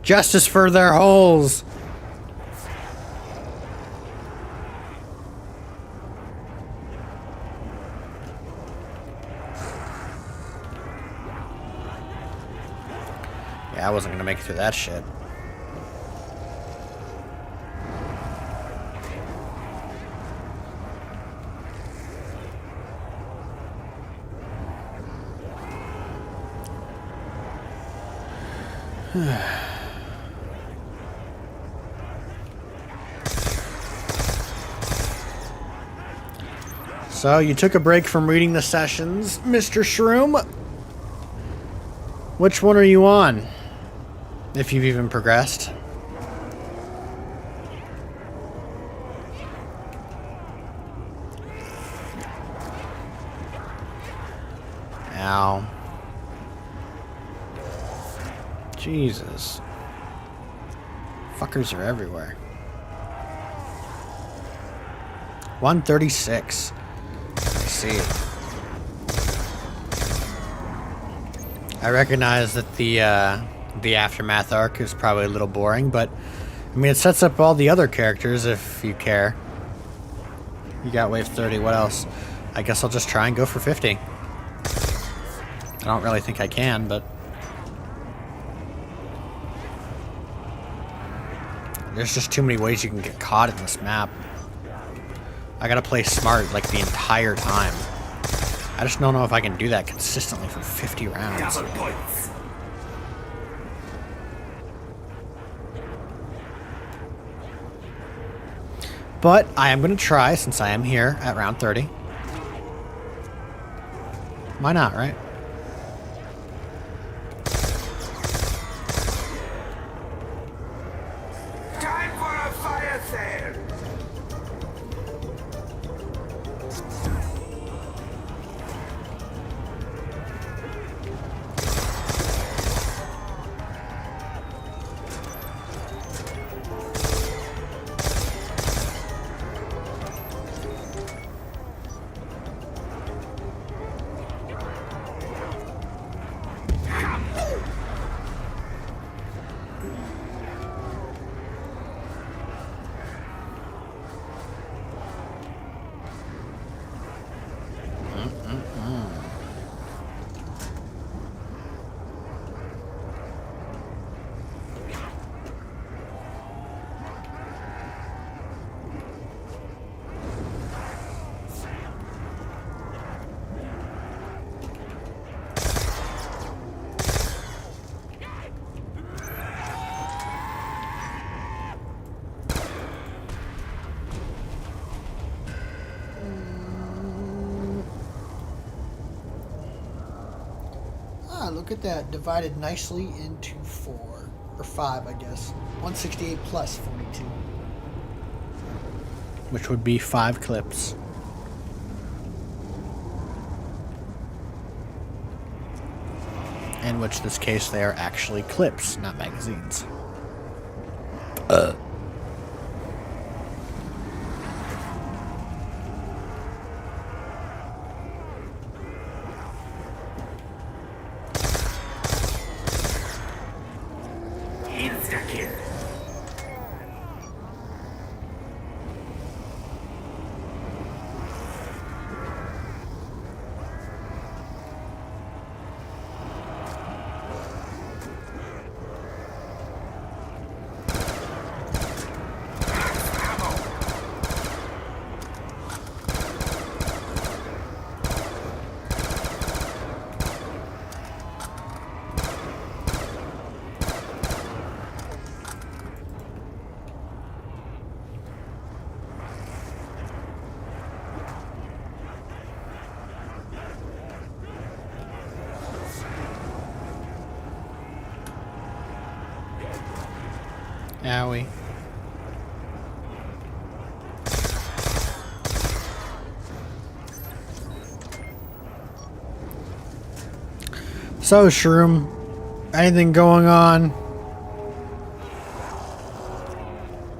Justice for their holes. Yeah, I wasn't gonna make it through that shit. So, you took a break from reading the sessions, Mr. Shroom. Which one are you on? If you've even progressed. Ow. Jesus. Fuckers are everywhere. 136. I see. I recognize that the Aftermath arc is probably a little boring, but I mean, it sets up all the other characters if you care. You got wave 30, what else? I guess I'll just try and go for 50. I don't really think I can, but there's just too many ways you can get caught in this map. I gotta play smart like the entire time. I just don't know if I can do that consistently for 50 rounds. Double points. But I am going to try since I am here at round 30. Why not, right? Time for a fire sale. Ah, look at that. Divided nicely into 4. Or 5, I guess. 168 plus 42. Which would be 5 clips. In which this case they are actually clips, not magazines. Insta-kill. Owie. So, Shroom, anything going on?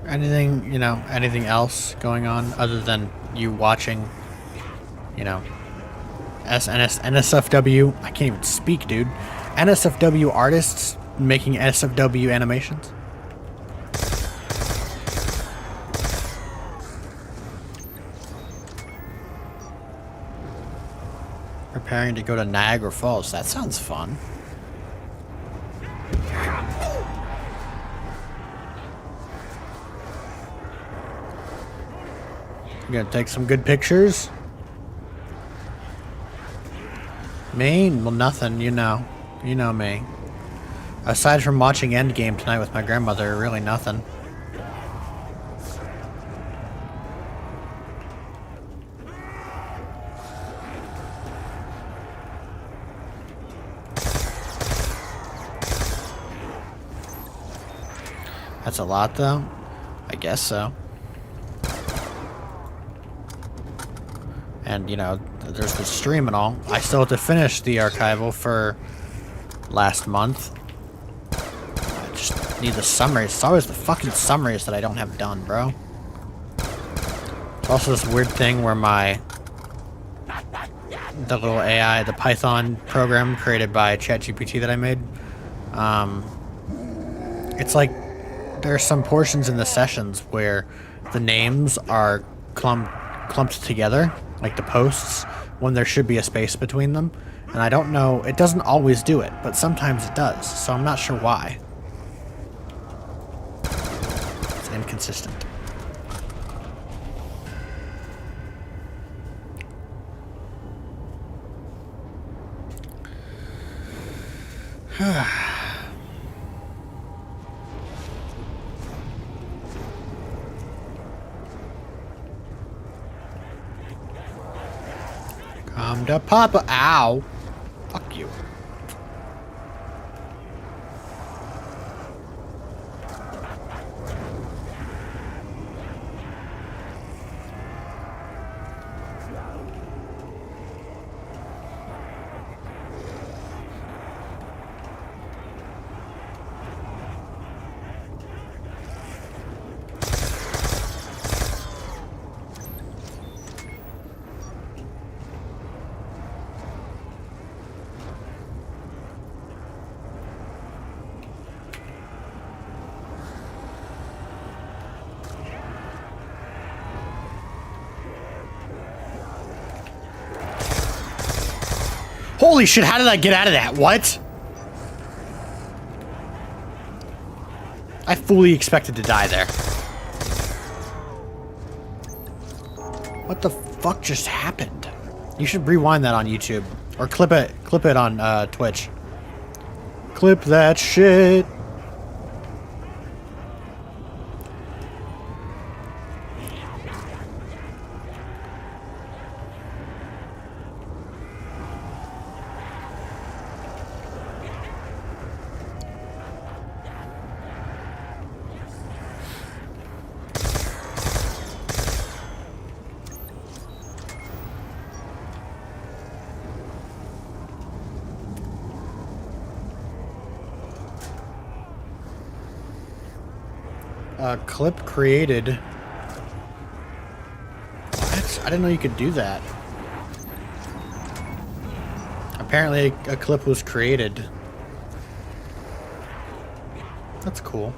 Anything, you know, anything else going on other than you watching, you know, NSFW? I can't even speak, dude. NSFW artists making NSFW animations? Preparing to go to Niagara Falls. That sounds fun. You gonna take some good pictures? Me? Well, nothing, you know. You know me. Aside from watching Endgame tonight with my grandmother, really nothing. That's a lot, though? I guess so. And, you know, there's the stream and all. I still have to finish the archival for last month. I just need the summaries. It's always the fucking summaries that I don't have done, bro. There's also this weird thing where the little AI, the Python program created by ChatGPT that I made, it's like there are some portions in the sessions where the names are clumped together, like the posts, when there should be a space between them. And I don't know, it doesn't always do it, but sometimes it does, so I'm not sure why. It's inconsistent. Come to Papa. Ow. Fuck you. Holy shit, how did I get out of that? What? I fully expected to die there. What the fuck just happened? You should rewind that on YouTube. Or clip it on Twitch. Clip that shit. Clip created. What? I didn't know you could do that. Apparently a clip was created. That's cool.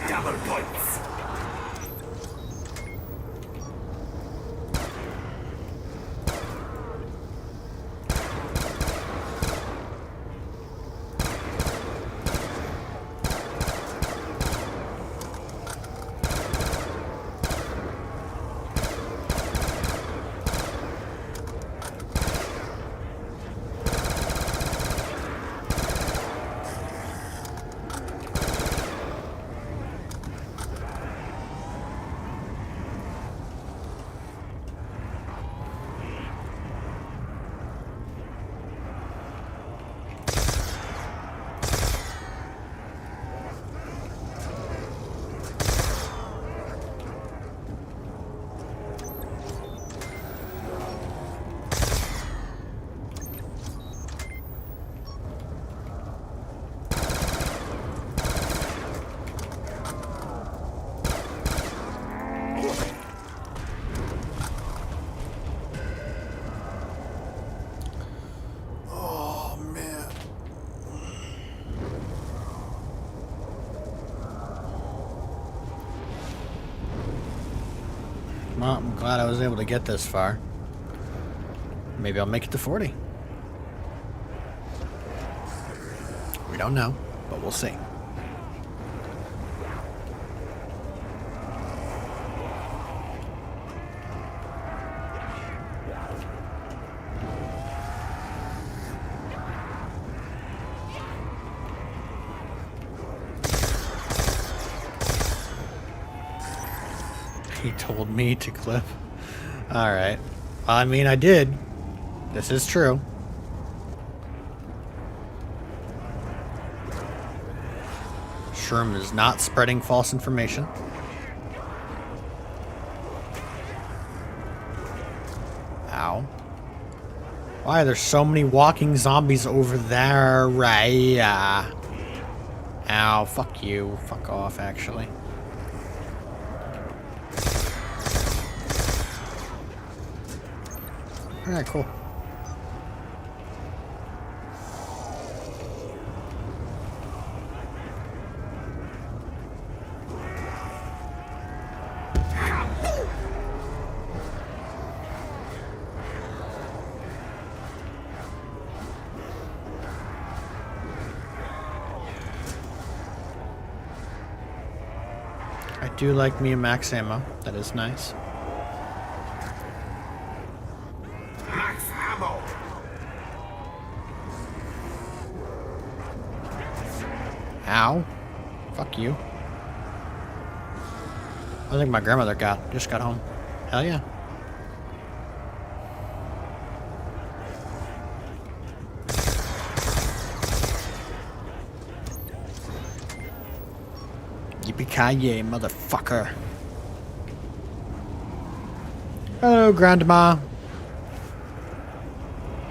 Double points. Well, I'm glad I was able to get this far. Maybe I'll make it to 40. We don't know, but we'll see. He told me to clip. Alright. Well, I mean, I did. This is true. Shroom is not spreading false information. Ow. Why are there so many walking zombies over there? Right. Ow, fuck you. Fuck off, actually. Alright, cool. do like me a max ammo. That is nice. Max ammo. Ow. Fuck you. I think my grandmother just got home. Hell yeah. Yippee-ki-yay, motherfucker. Hello, Grandma.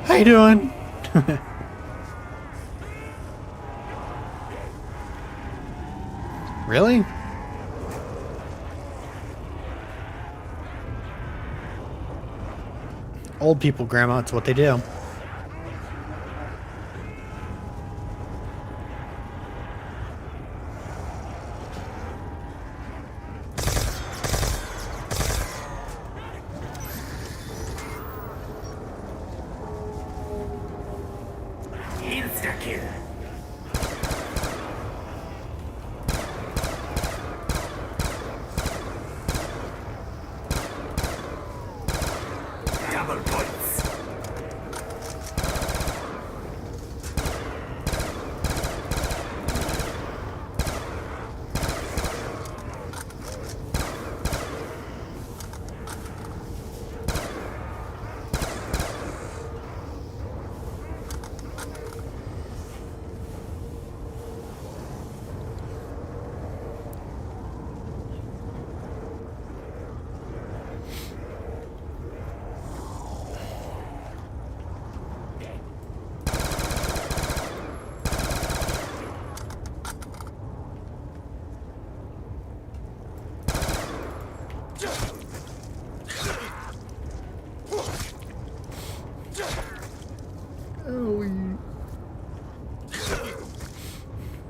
How you doing? Really? Old people, Grandma, it's what they do. Insta-kill. Double points.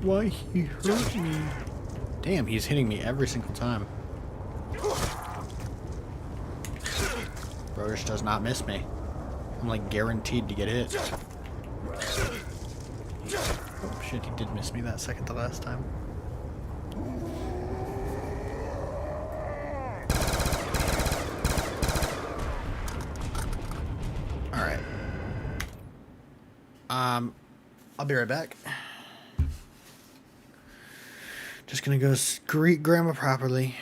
Why he hurt me? Damn, he's hitting me every single time. Bro just does not miss me. I'm like guaranteed to get hit. Oh shit, he did miss me that second to last time. Alright. I'll be right back. Just gonna go greet Grandma properly.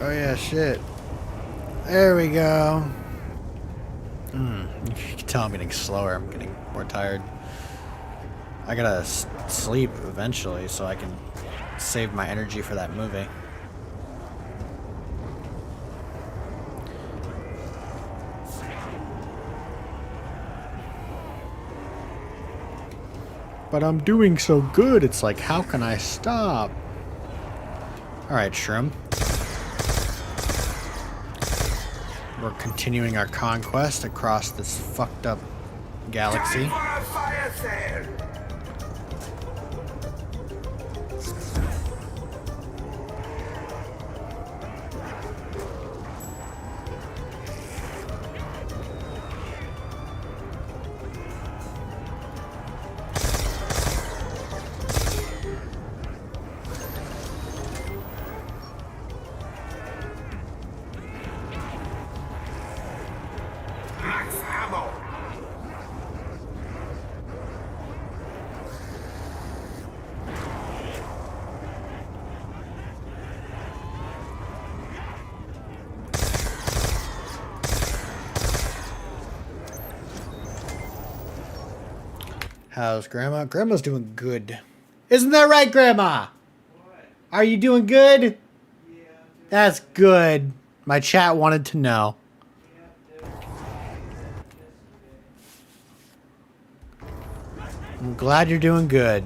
Oh yeah, shit. There we go. You can tell I'm getting slower. I'm getting more tired. I gotta sleep eventually so I can save my energy for that movie. But I'm doing so good, it's like, how can I stop? Alright, Shroom. We're continuing our conquest across this fucked up galaxy. Time for a fire sale. Max ammo. How's Grandma? Grandma's doing good. Isn't that right, Grandma? What? Are you doing good? Yeah. That's good. My chat wanted to know. I'm glad you're doing good.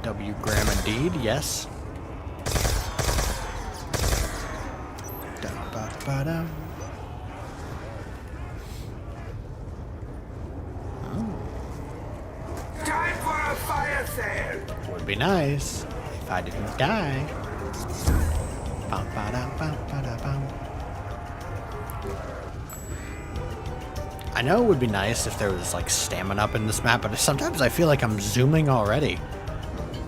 W Graham indeed, yes. Da-ba-ba-da. Time for a fire sale. Would be nice if I didn't die. Bum-ba-da-bum-ba-da-bum. I know it would be nice if there was like stamina up in this map, but sometimes I feel like I'm zooming already.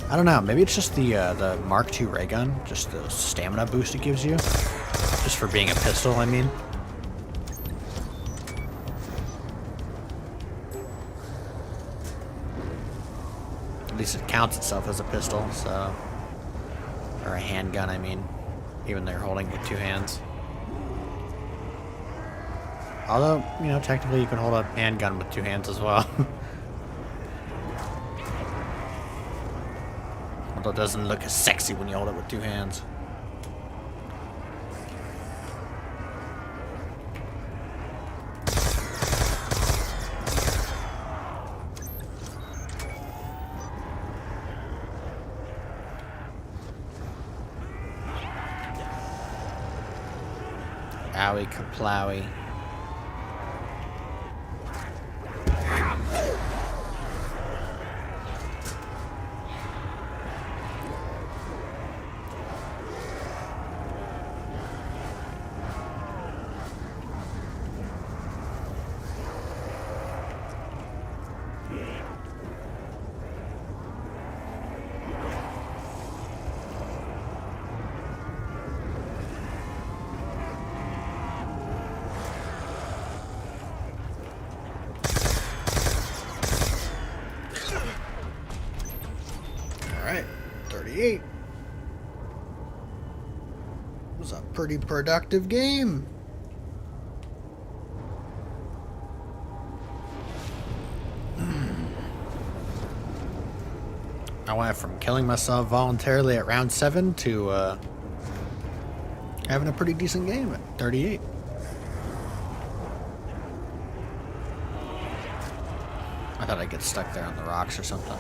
I don't know, maybe it's just the Mark II ray gun, just the stamina boost it gives you. Just for being a pistol, I mean. At least it counts itself as a pistol, so... Or a handgun, I mean. Even though you're holding it with two hands. Although, you know, technically you can hold a handgun with two hands as well. Although it doesn't look as sexy when you hold it with two hands. Owie kaplowy. Alright, 38. It was a pretty productive game. I went from killing myself voluntarily at round 7 to having a pretty decent game at 38. I thought I'd get stuck there on the rocks or something.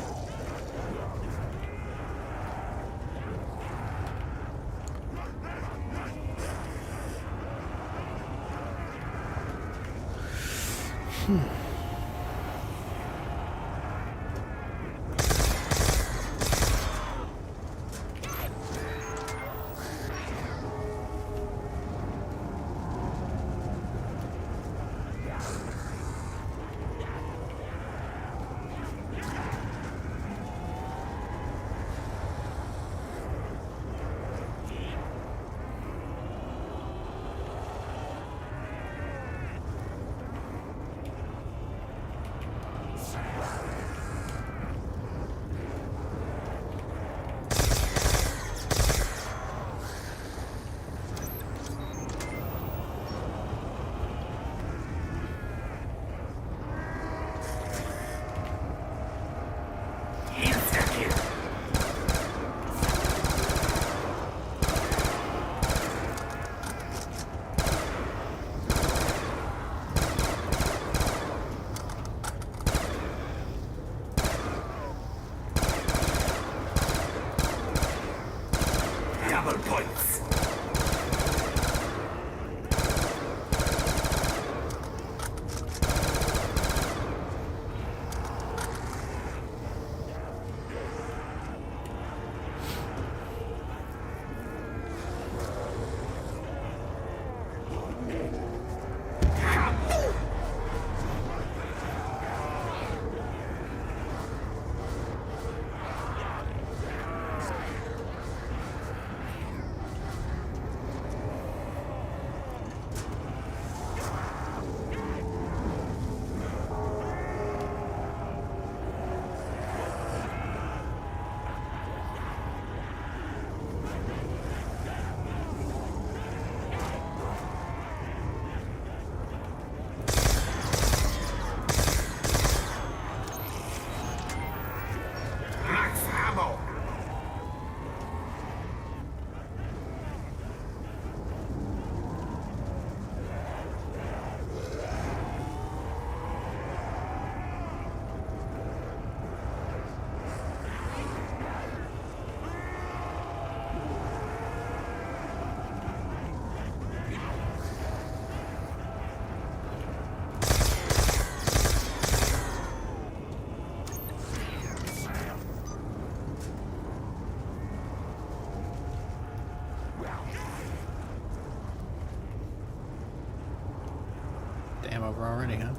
Game over already, huh?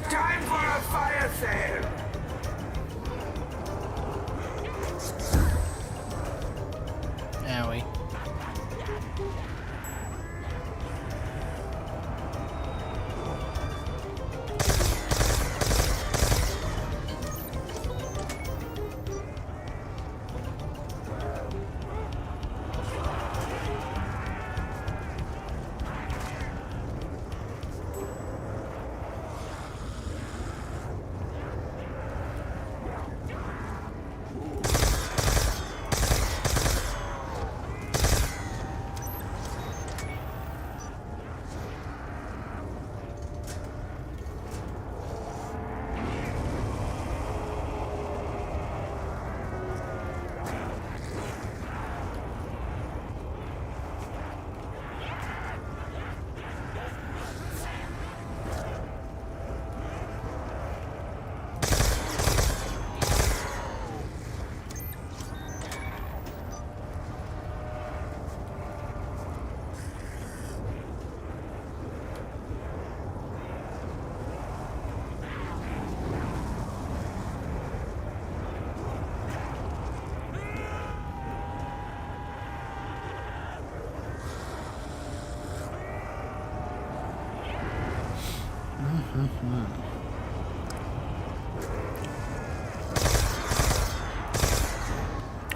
Time for a fire sale! Owie.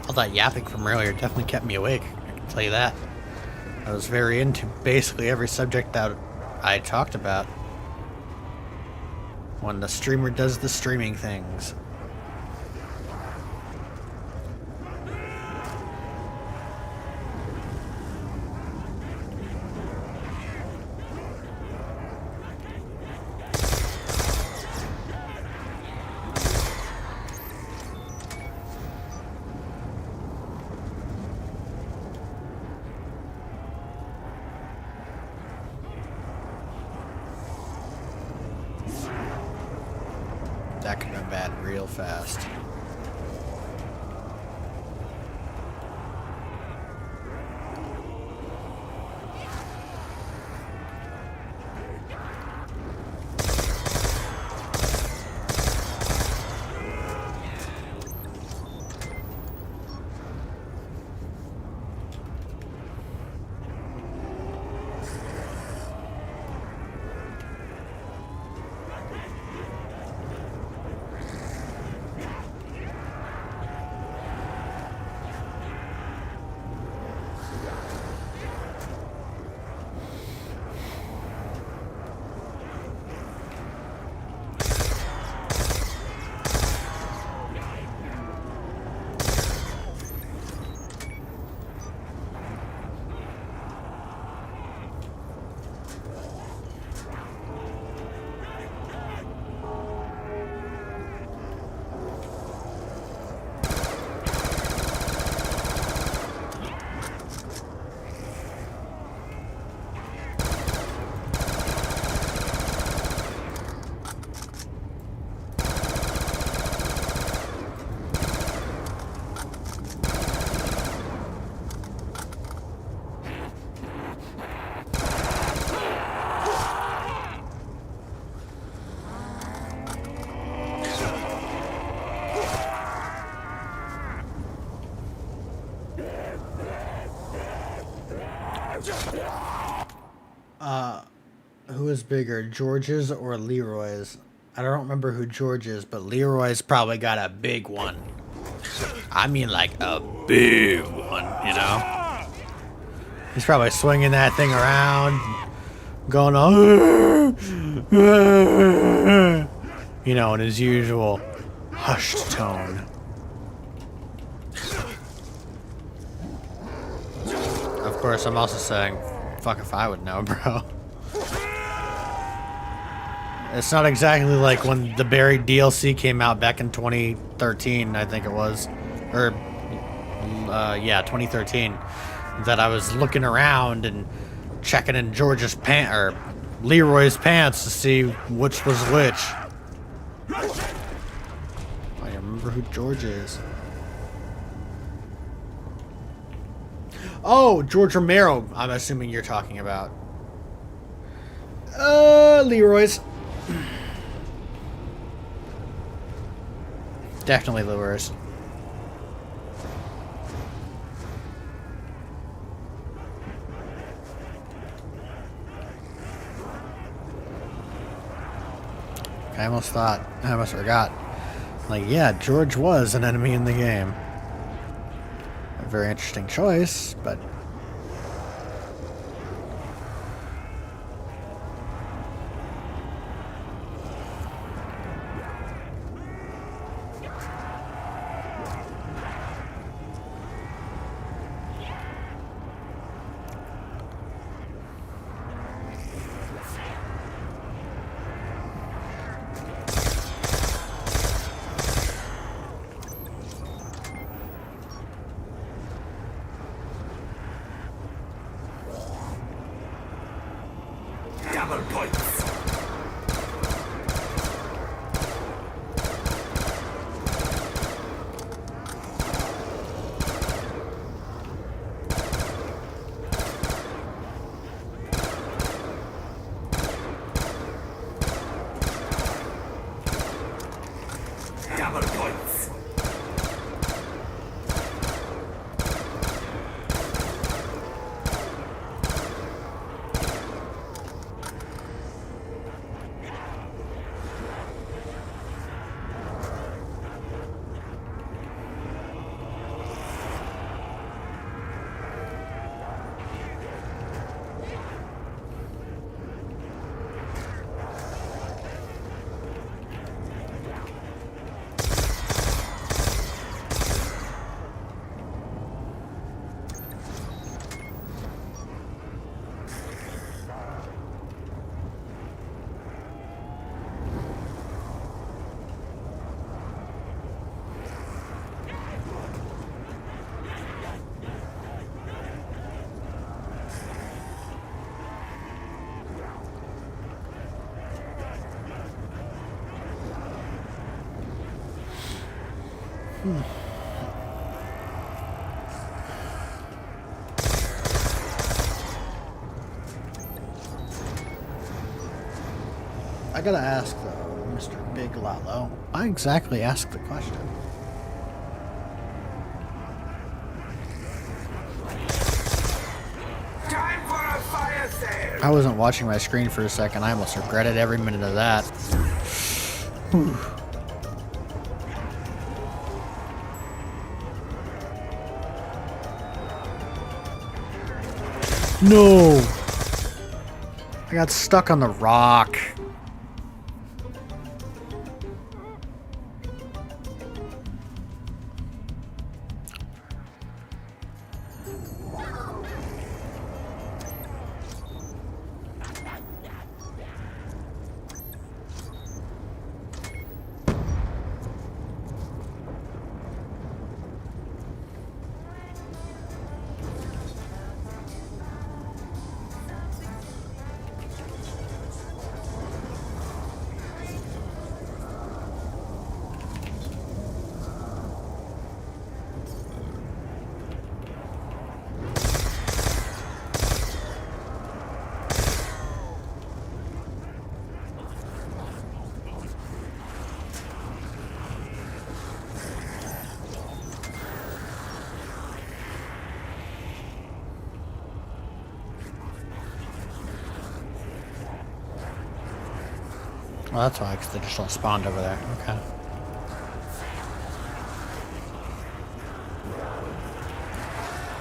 All that yapping from earlier definitely kept me awake, I can tell you that. I was very into basically every subject that I talked about. When the streamer does the streaming things. That could have been bad real fast. is bigger, George's or Leroy's? I don't remember who George is, but Leroy's probably got a big one. I mean, like a big one, you know? He's probably swinging that thing around, going on, you know, in his usual hushed tone. Of course, I'm also saying, fuck if I would know, bro. It's not exactly like when the Buried DLC came out back in 2013, I think it was. Or, yeah, 2013. That I was looking around and checking in George's pants, or Leroy's pants to see which was which. I remember who George is. Oh, George Romero, I'm assuming you're talking about. Leroy's. Definitely Leroy's. I almost forgot. Like, yeah, George was an enemy in the game. A very interesting choice, but... Double points. Double points. I gotta ask though, Mr. Big Lalo. I exactly asked the question. Time for a fire sale. I wasn't watching my screen for a second. I almost regretted every minute of that. Whew. No! I got stuck on the rock. Well, that's why, because they just all spawned over there. Okay.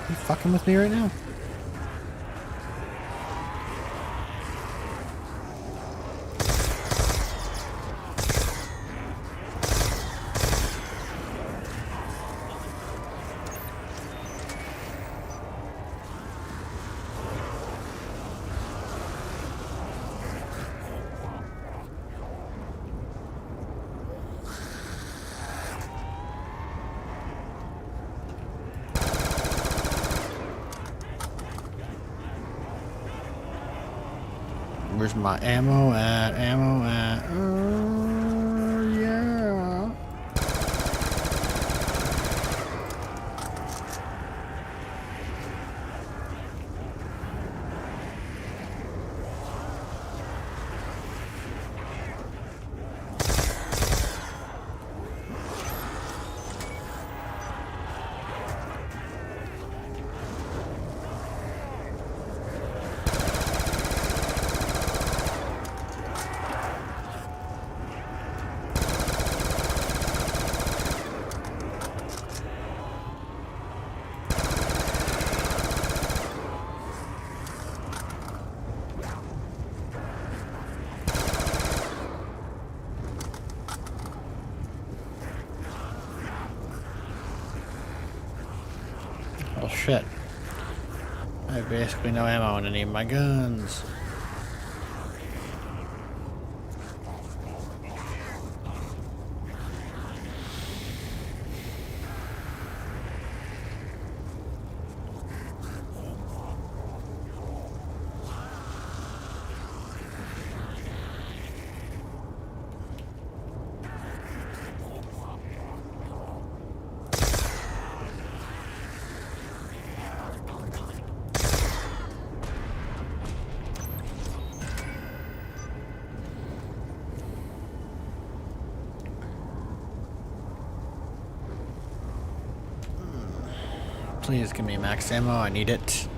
You fucking with me right now? Where's my ammo at? Ammo at? Yeah. Oh shit. I have basically no ammo on any of my guns. Please give me max ammo, I need it.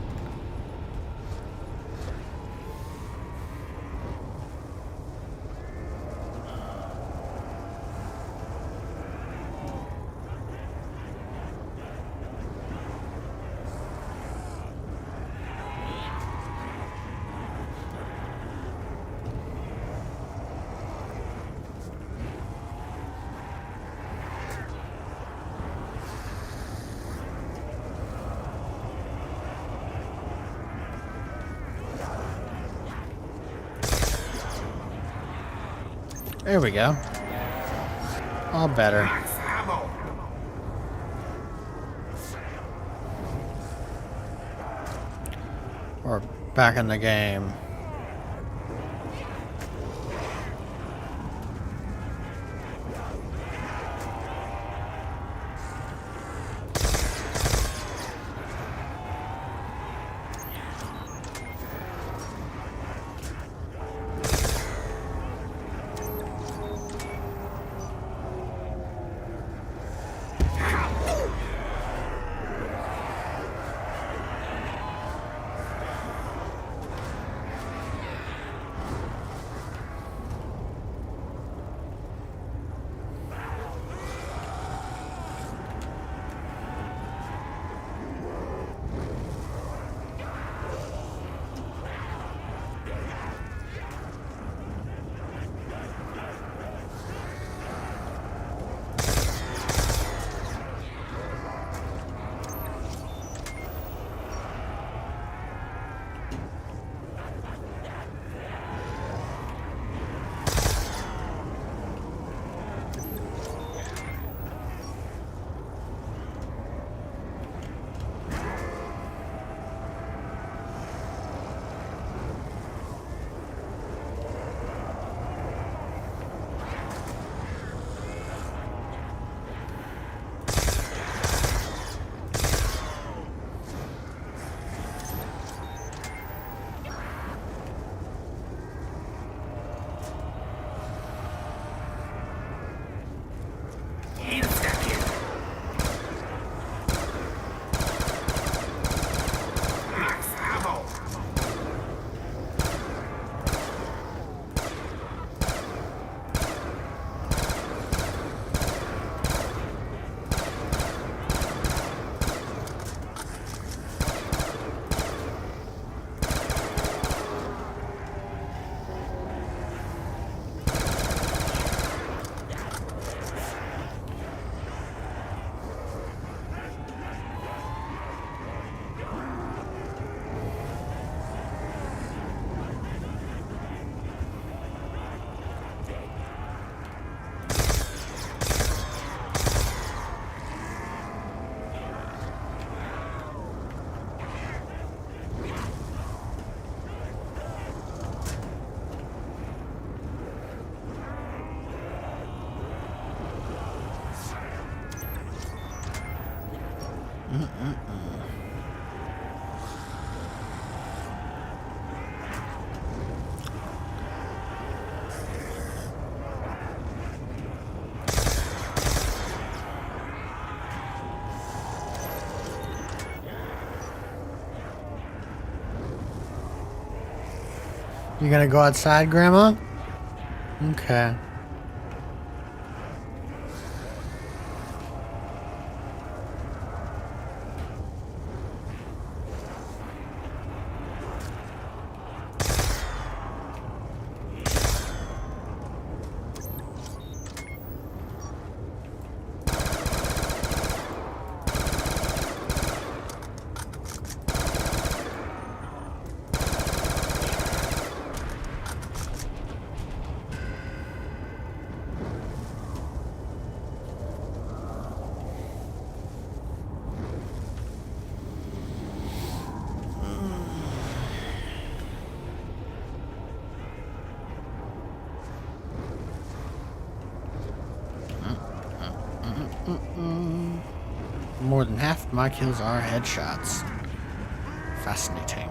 There we go. All better. Max ammo. We're back in the game. You gonna go outside, Grandma? Okay. More than half of my kills are headshots. Fascinating.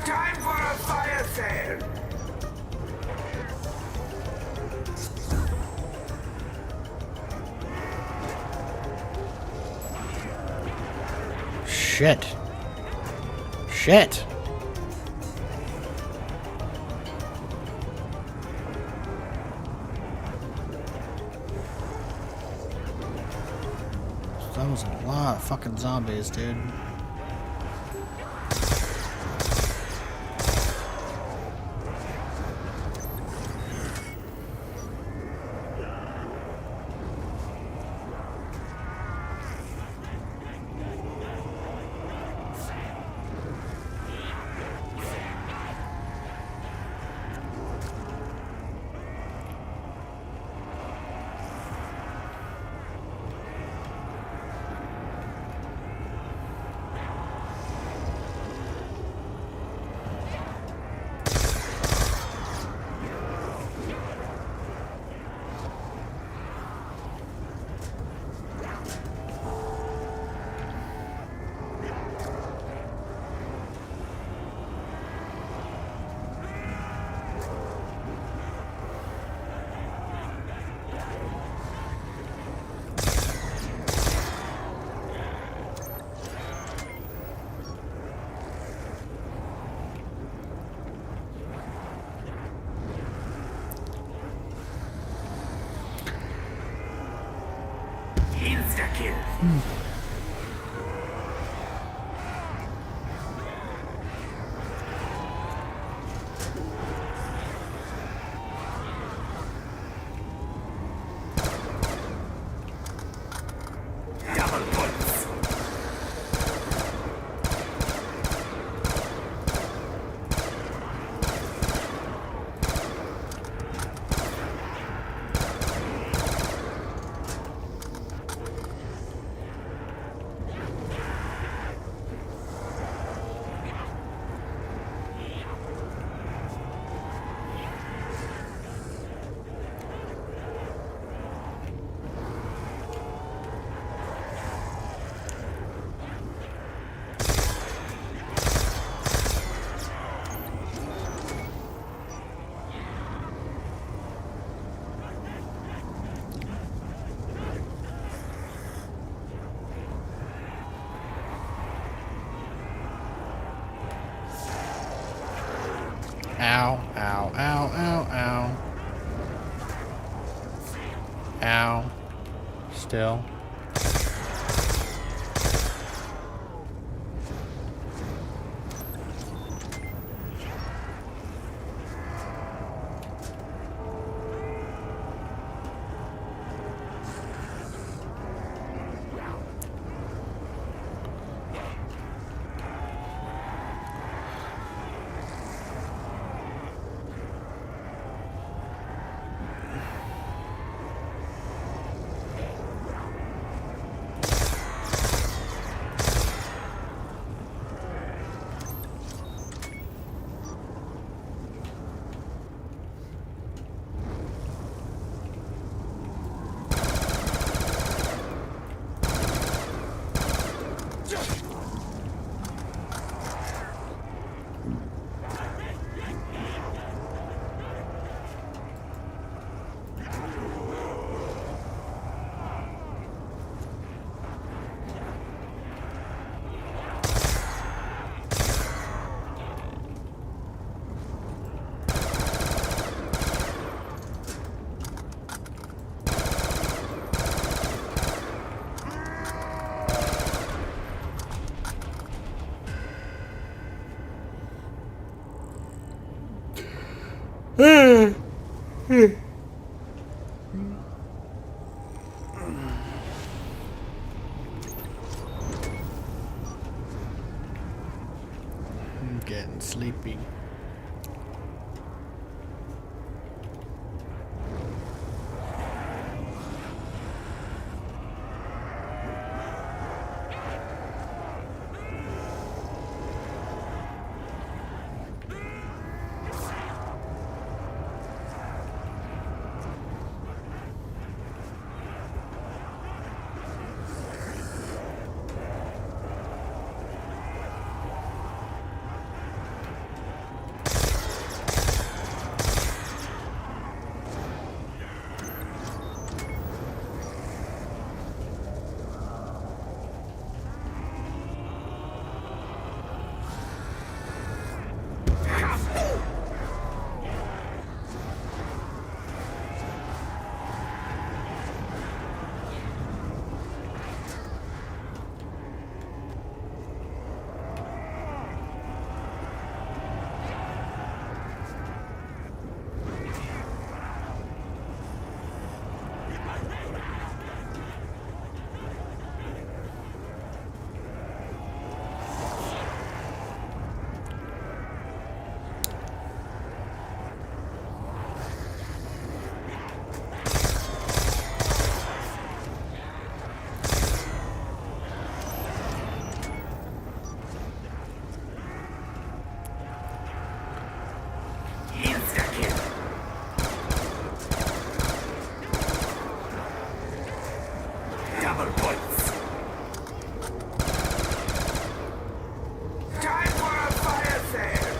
Time for a fire sale! Shit. Shit. That was a lot of fucking zombies, dude. Insta-kill! Double points! Ow, ow, ow, ow, ow. Ow. Still. I'm getting sleepy. Double points. Time for a fire sale.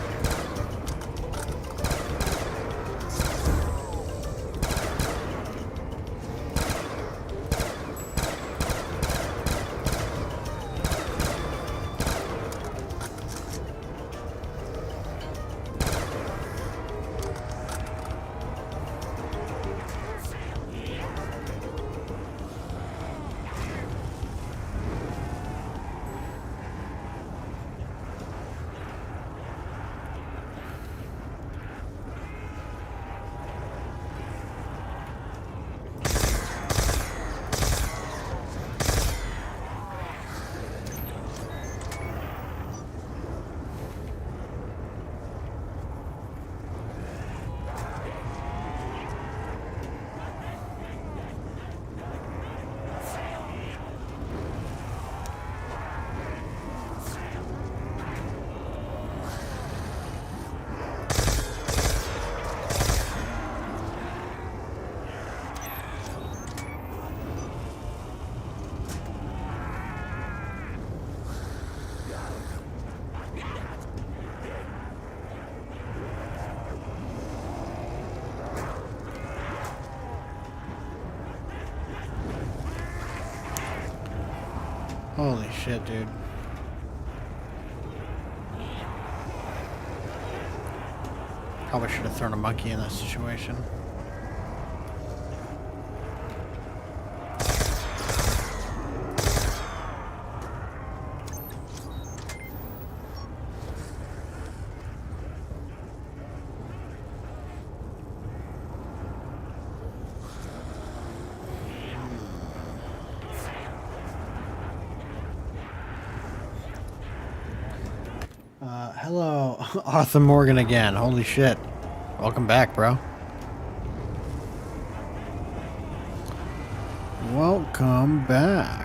Holy shit, dude. Probably should have thrown a monkey in that situation. Hello, Arthur Morgan again. Holy shit. Welcome back, bro. Welcome back.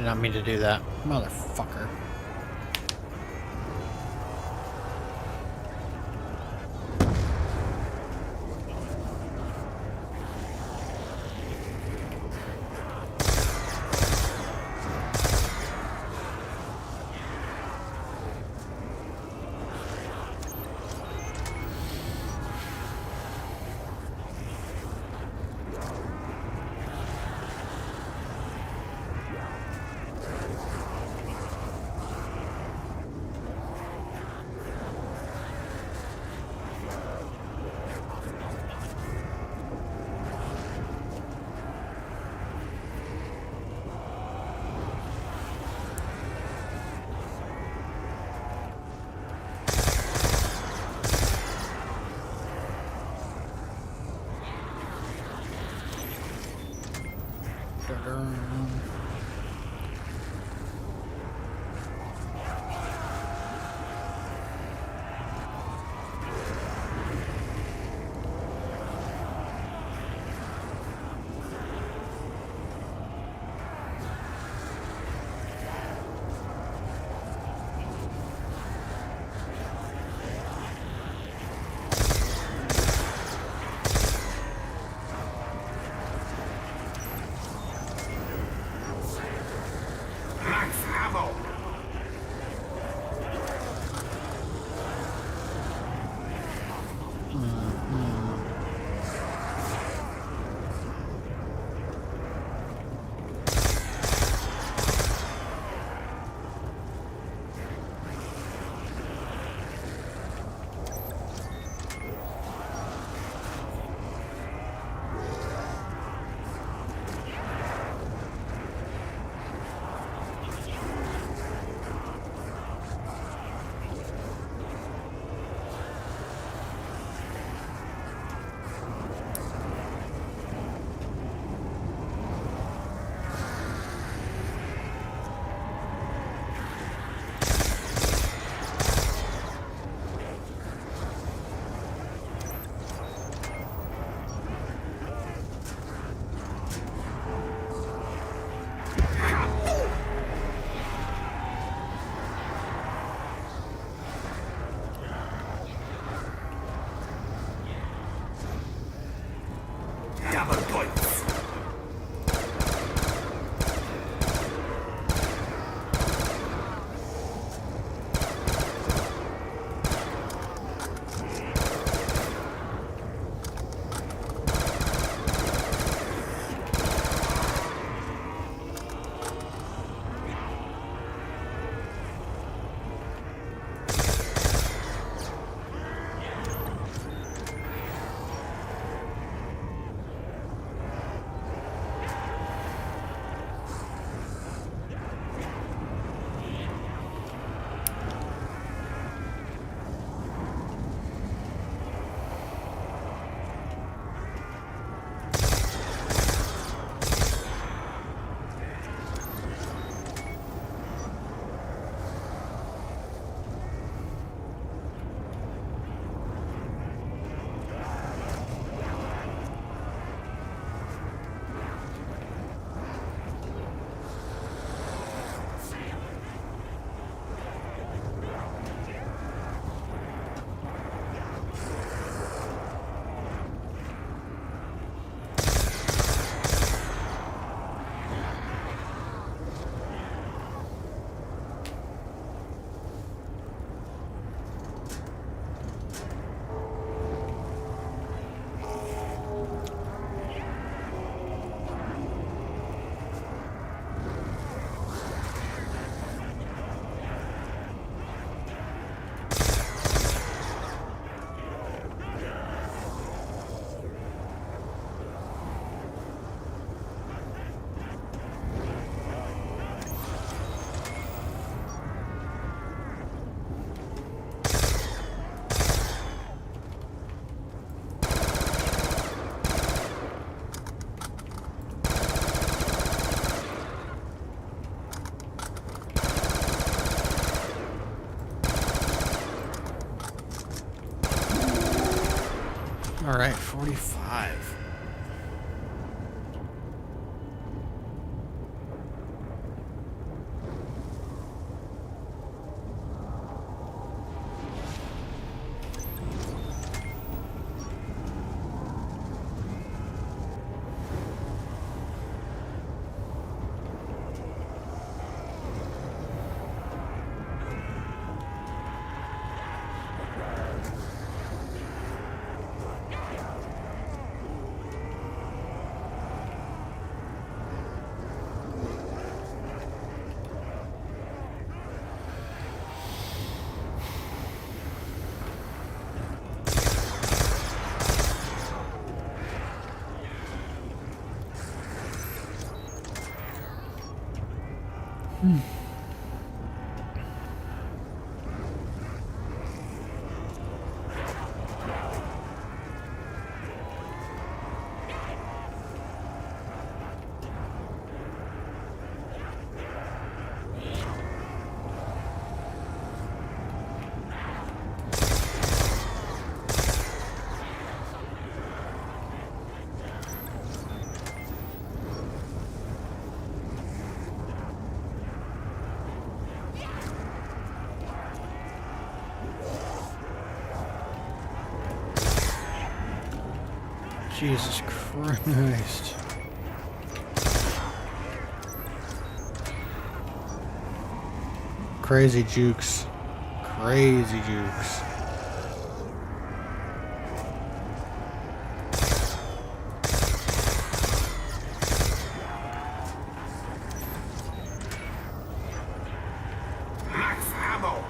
Did not mean to do that. Motherfucker. Max ammo. Double points. All right, 45. Jesus Christ. Crazy jukes. Crazy jukes. Max ammo.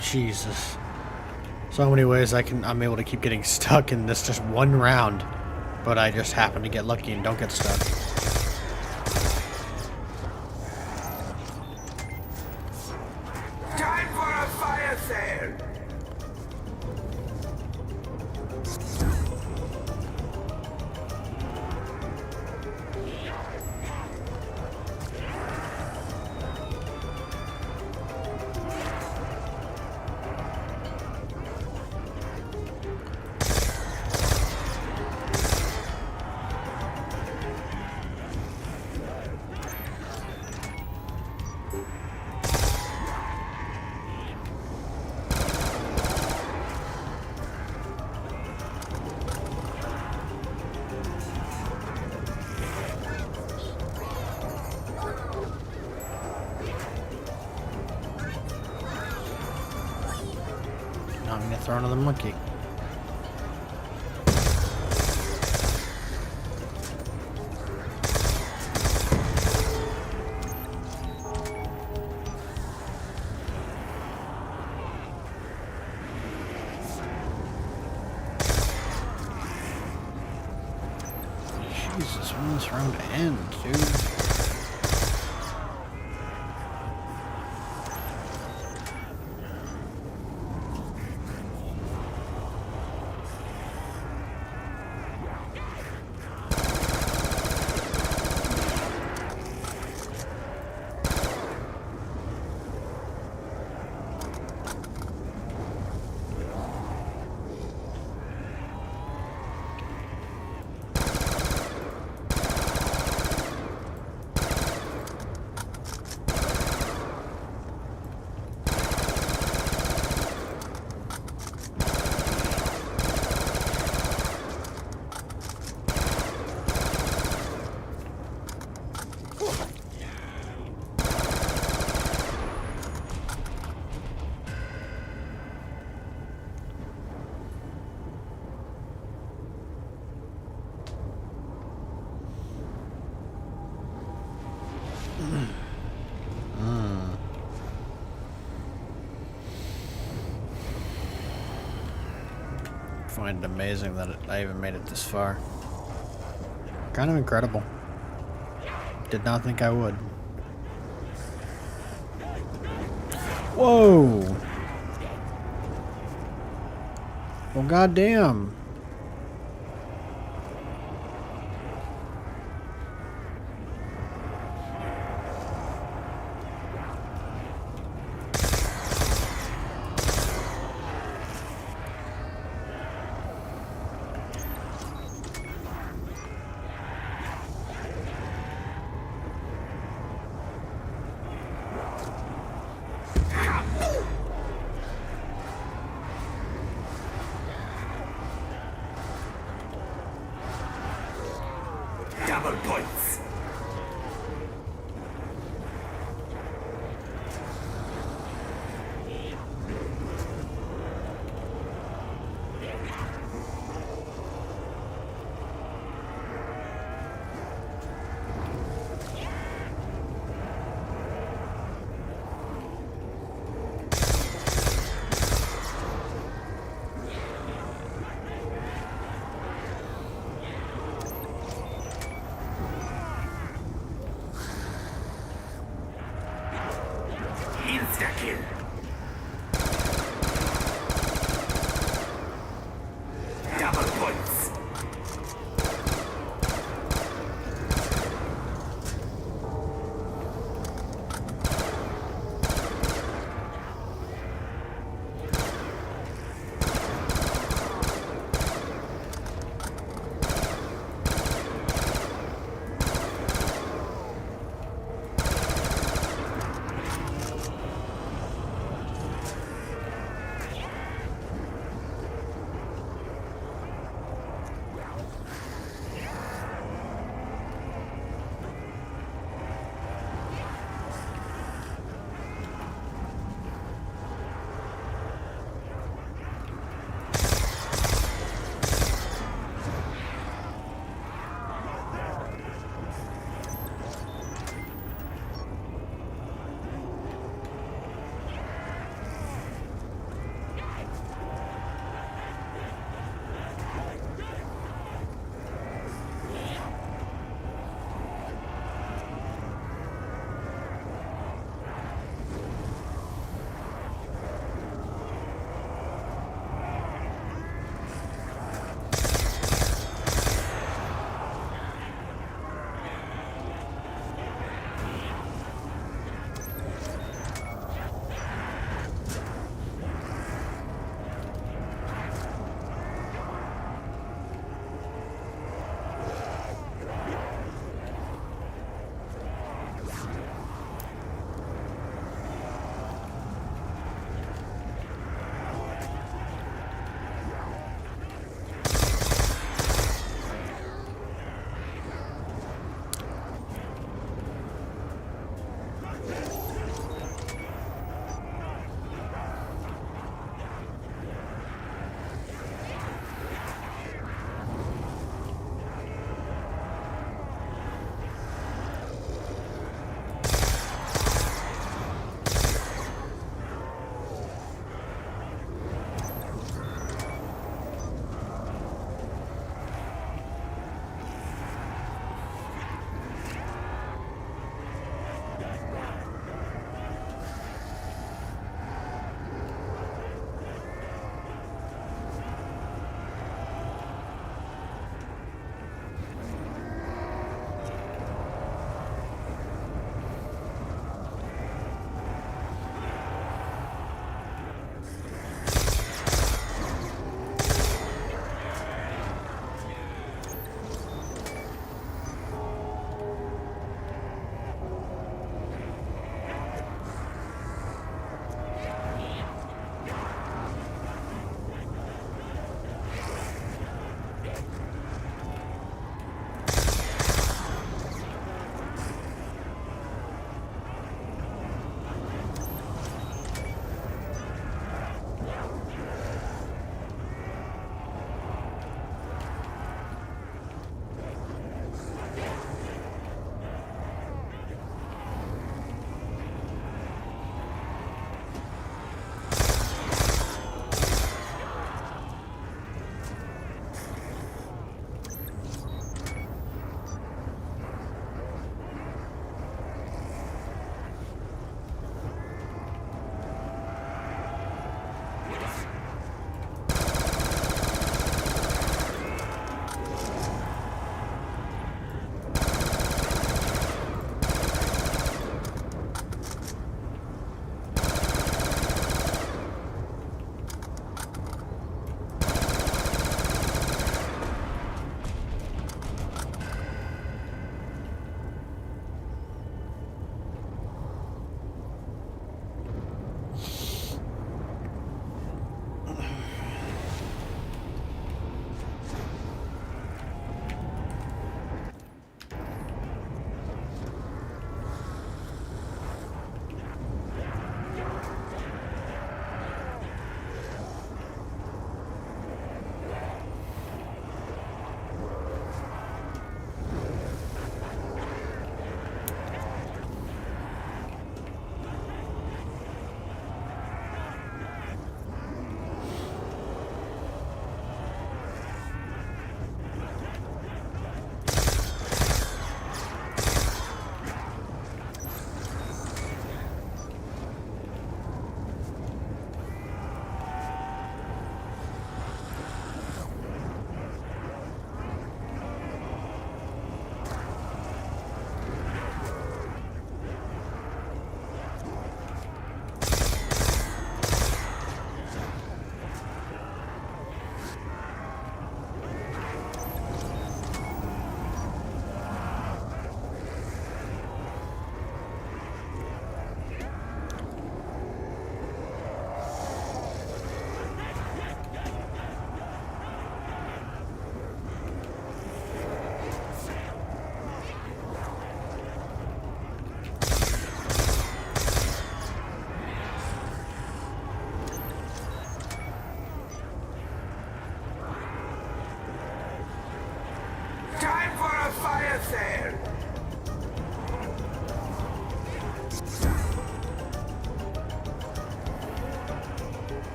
Jesus. So many ways I'm able to keep getting stuck in this just one round. But I just happen to get lucky and don't get stuck. Time for a fire sale. Now I'm gonna throw another monkey. Jesus, when this round ends, dude? find it amazing that I even made it this far. Kind of incredible. Did not think I would. Whoa! Well, goddamn. Double points. Insta-kill. Double points.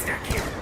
Insta-kill.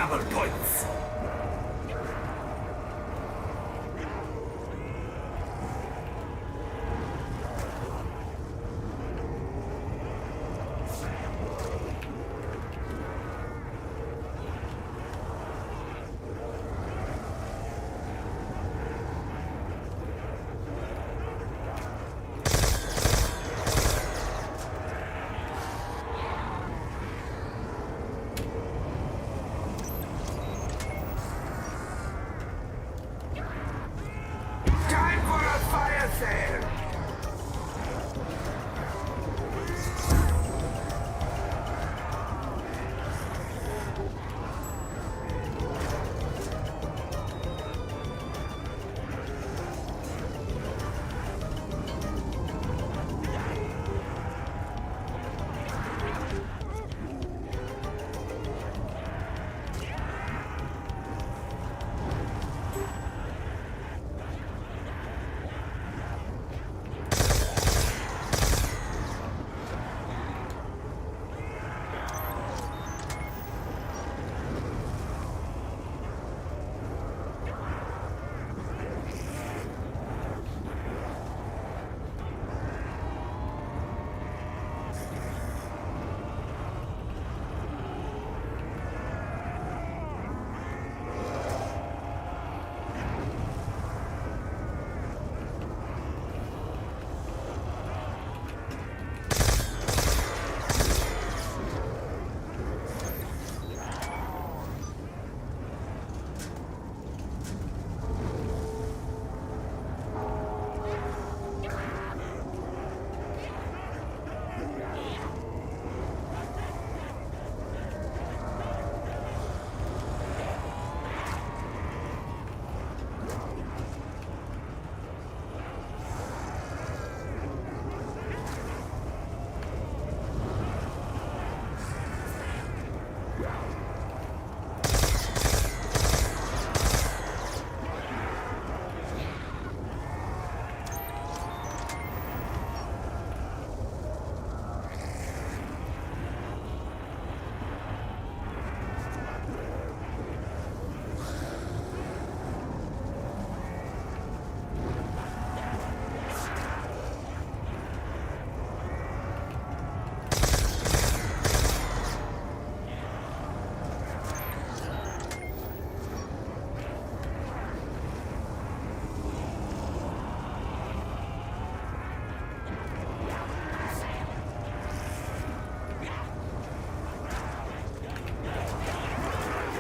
double points. Time for a fire sale!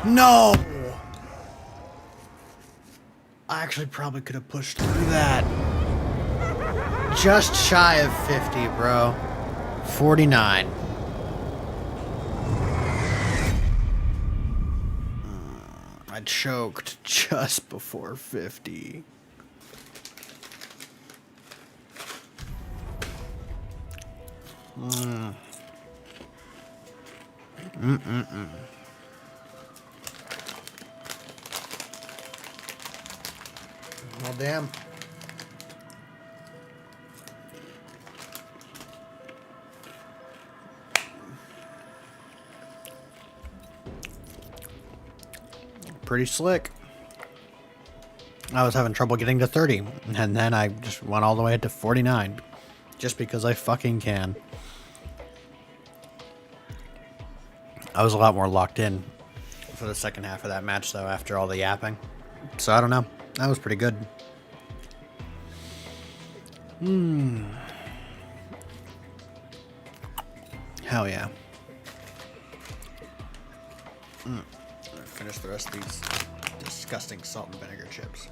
No! I actually probably could have pushed through that. Just shy of 50, bro. 49. I choked just before 50. Well, damn. Pretty slick. I was having trouble getting to 30, and then I just went all the way to 49. Just because I fucking can. I was a lot more locked in for the second half of that match, though, after all the yapping. So, I don't know. That was pretty good. Hell yeah. Finish the rest of these disgusting salt and vinegar chips.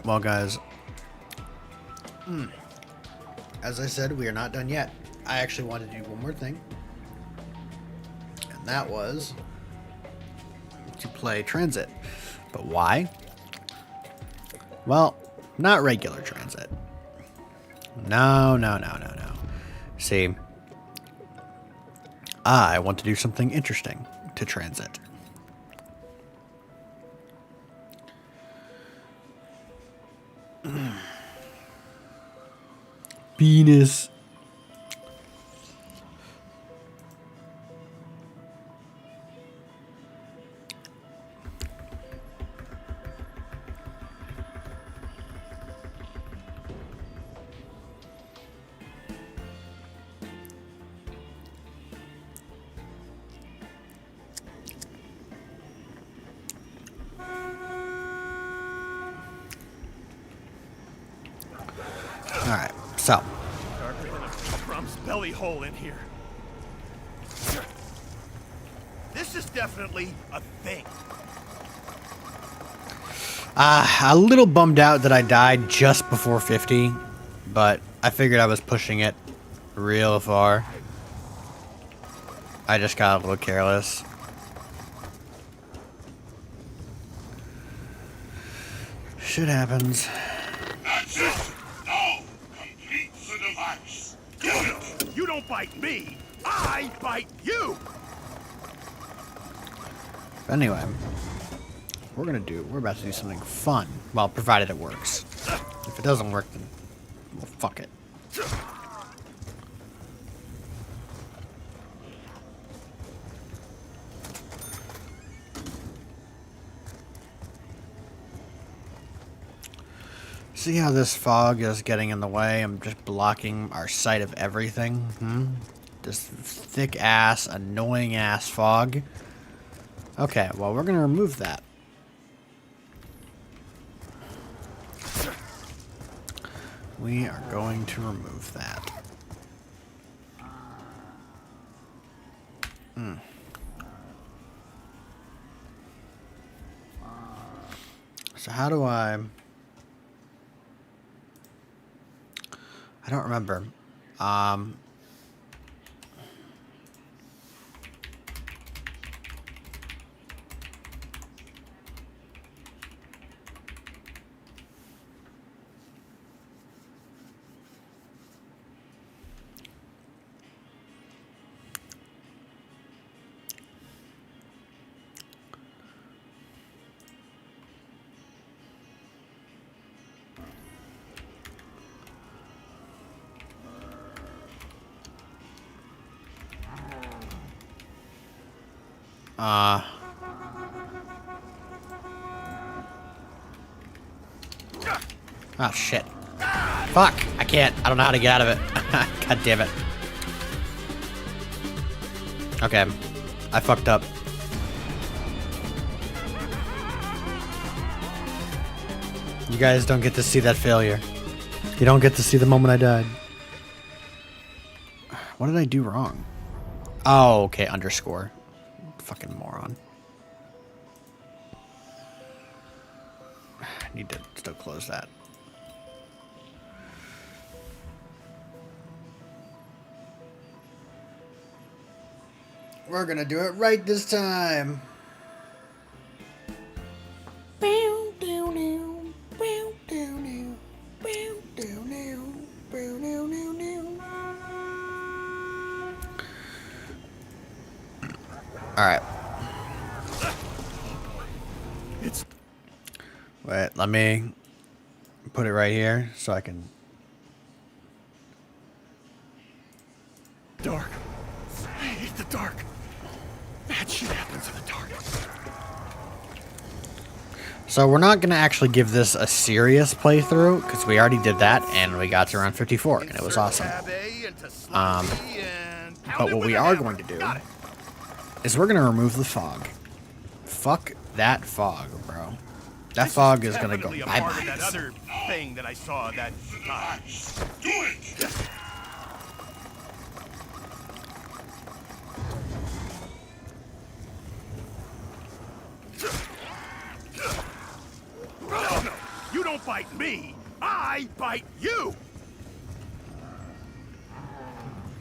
Well, guys, as I said, we are not done yet. I actually wanted to do one more thing, and that was to play Transit. But why? Well, not regular Transit. No. See, I want to do something interesting to Transit. penis. Alright, so. Darker than a Trump's belly hole in here. This is definitely a thing. A little bummed out that I died just before 50, but I figured I was pushing it real far. I just got a little careless. Shit happens. That's it. Now complete the device. You don't bite me. I bite you. Anyway, we're about to do something fun. Well, provided it works. If it doesn't work, then well, fuck it. See how this fog is getting in the way? I'm just blocking our sight of everything. This thick ass, annoying ass fog. Okay, well, we're gonna remove that. We are going to remove that. So how do I don't remember. Oh, shit. Fuck! I can't. I don't know how to get out of it. God damn it. Okay. I fucked up. You guys don't get to see that failure. You don't get to see the moment I died. What did I do wrong? Oh, okay. Underscore. Fucking moron. I need to still close that. We're gonna do it right this time. All right. Wait, let me put it right here so I can. Dark. I hate the dark. Bad shit happens in the dark. So we're not gonna actually give this a serious playthrough because we already did that and we got to around 54 and it was awesome. But what we are going to do is we're gonna remove the fog. Fuck that fog, bro. That fog is gonna go bye-bye. That other thing that I saw that time. Do it. No, you don't bite me. I bite you.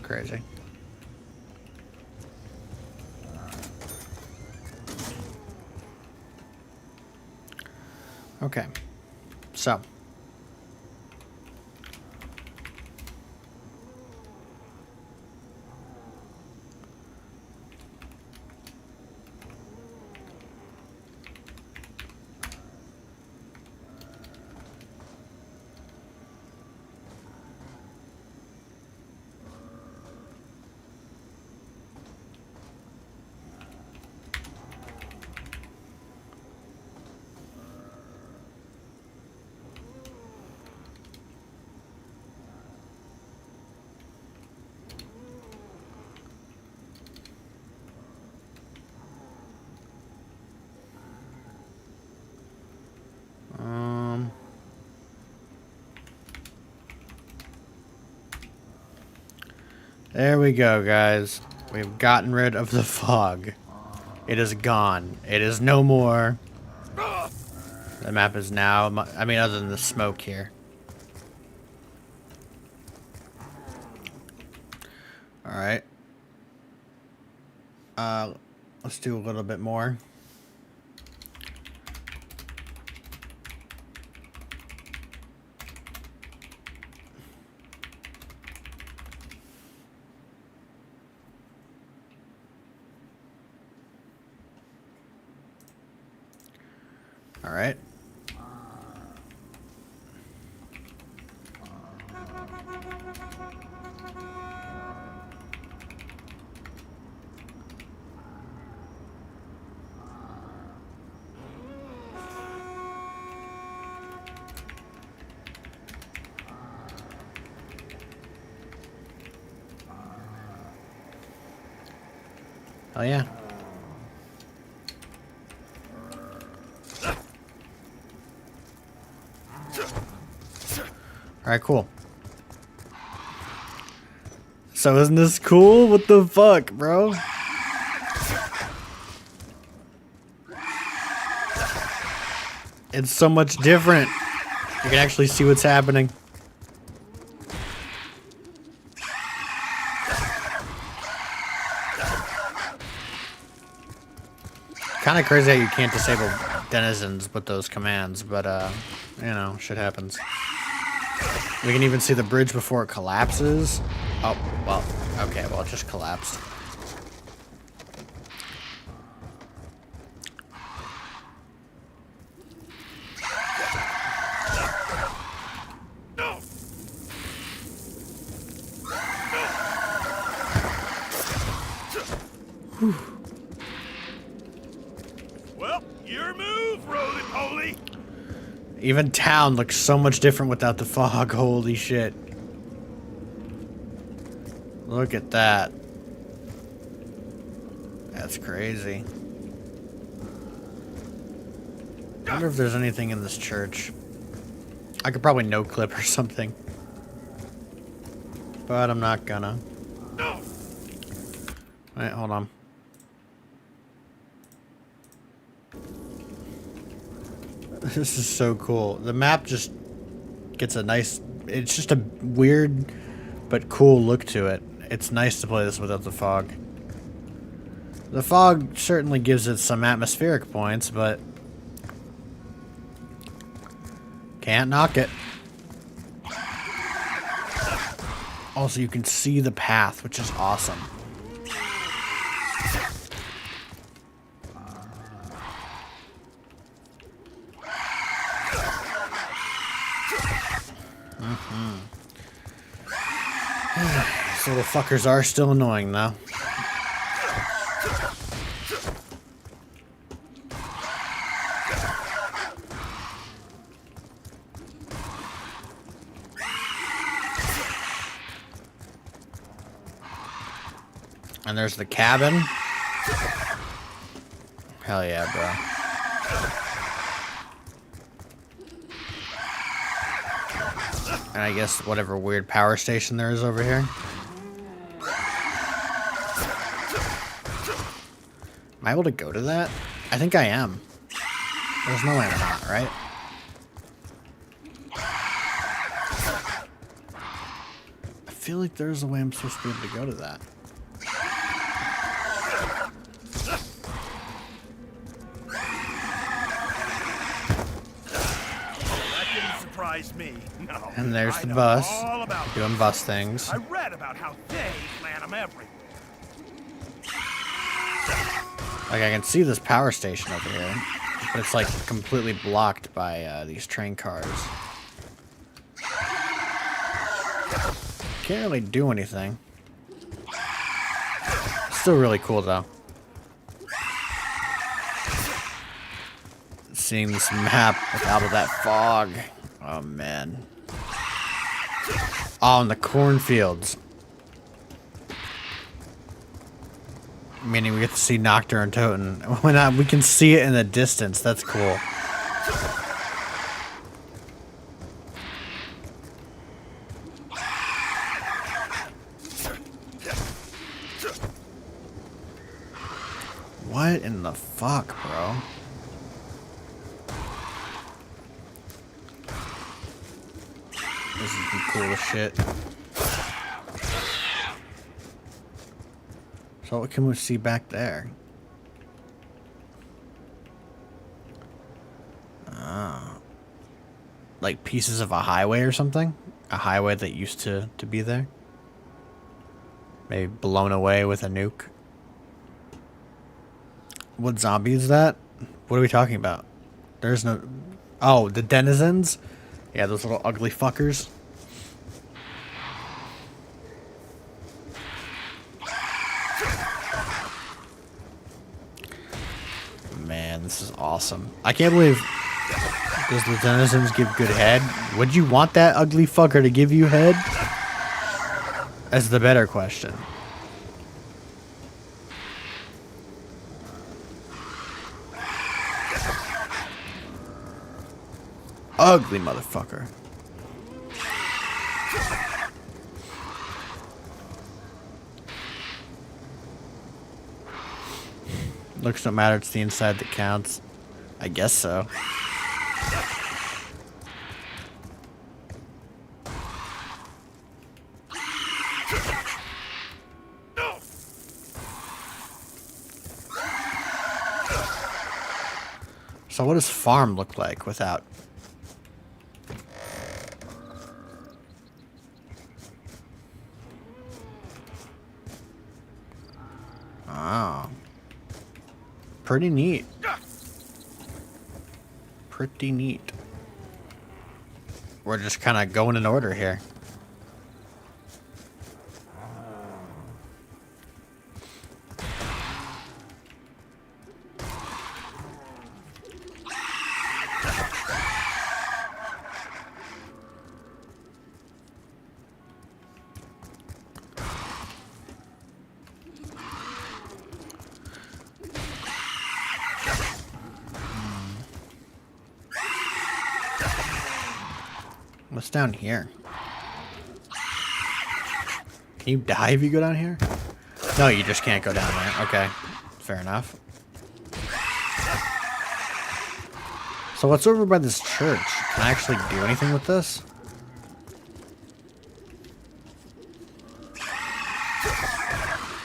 Crazy. Okay, so There we go, guys. We've gotten rid of the fog. It is gone. It is no more. The map is now, I mean, other than the smoke here. Alright. Let's do a little bit more. All right. Oh yeah. Alright, cool. So isn't this cool? What the fuck, bro? It's so much different. You can actually see what's happening. Kind of crazy how you can't disable denizens with those commands, but you know, shit happens. We can even see the bridge before it collapses. Oh, well, okay, well, it just collapsed. Whew. Well, your move, roly-poly. Even town looks so much different without the fog. Holy shit. Look at that. That's crazy. I wonder if there's anything in this church. I could probably no-clip or something. But I'm not gonna. Wait, hold on. This is so cool. The map just gets a nice... It's just a weird but cool look to it. It's nice to play this without the fog. The fog certainly gives it some atmospheric points, but... Can't knock it. Also, you can see the path, which is awesome. These little fuckers are still annoying, though. And there's the cabin. Hell yeah, bro. And I guess whatever weird power station there is over here. Am I able to go to that? I think I am. There's no way I'm not, right? I feel like there's a way I'm supposed to be able to go to that. Me. No, And there's the bus, doing bus things. I read about how they plan them everywhere. Like, I can see this power station over here, but it's like completely blocked by these train cars. Can't really do anything. Still really cool though. Seeing this map without all that fog. Oh man. Oh, and the cornfields. Meaning we get to see Nocturne and Toten. When we can see it in the distance. That's cool. What in the fuck, bro? This is the coolest shit. So what can we see back there? Ah. Like pieces of a highway or something? A highway that used to be there? Maybe blown away with a nuke? What zombie is that? What are we talking about? There's no... Oh, the denizens? Yeah, those little ugly fuckers. Man, this is awesome. I can't believe... Does the denizens give good head? Would you want that ugly fucker to give you head? That's the better question. Ugly motherfucker. Looks don't matter, it's the inside that counts. I guess so. So what does farm look like without... Oh. Pretty neat. Pretty neat. We're just kind of going in order here. What's down here? Can you die if you go down here? No, you just can't go down there. Okay, fair enough. So what's over by this church? Can I actually do anything with this?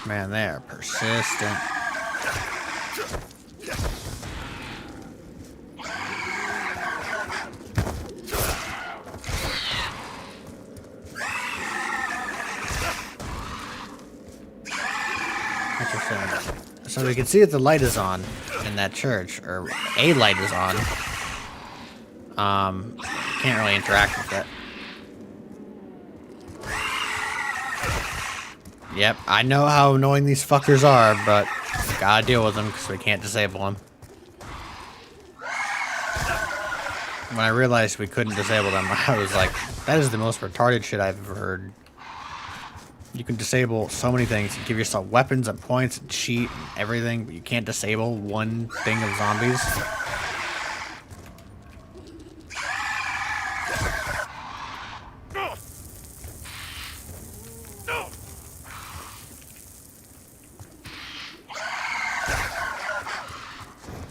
Man, they are persistent. So we can see that the light is on in that church, or a light is on. Can't really interact with it. Yep, I know how annoying these fuckers are, but gotta deal with them because we can't disable them. When I realized we couldn't disable them, I was like, that is the most retarded shit I've ever heard. You can disable so many things. You give yourself weapons and points and cheat and everything, but you can't disable one thing of zombies.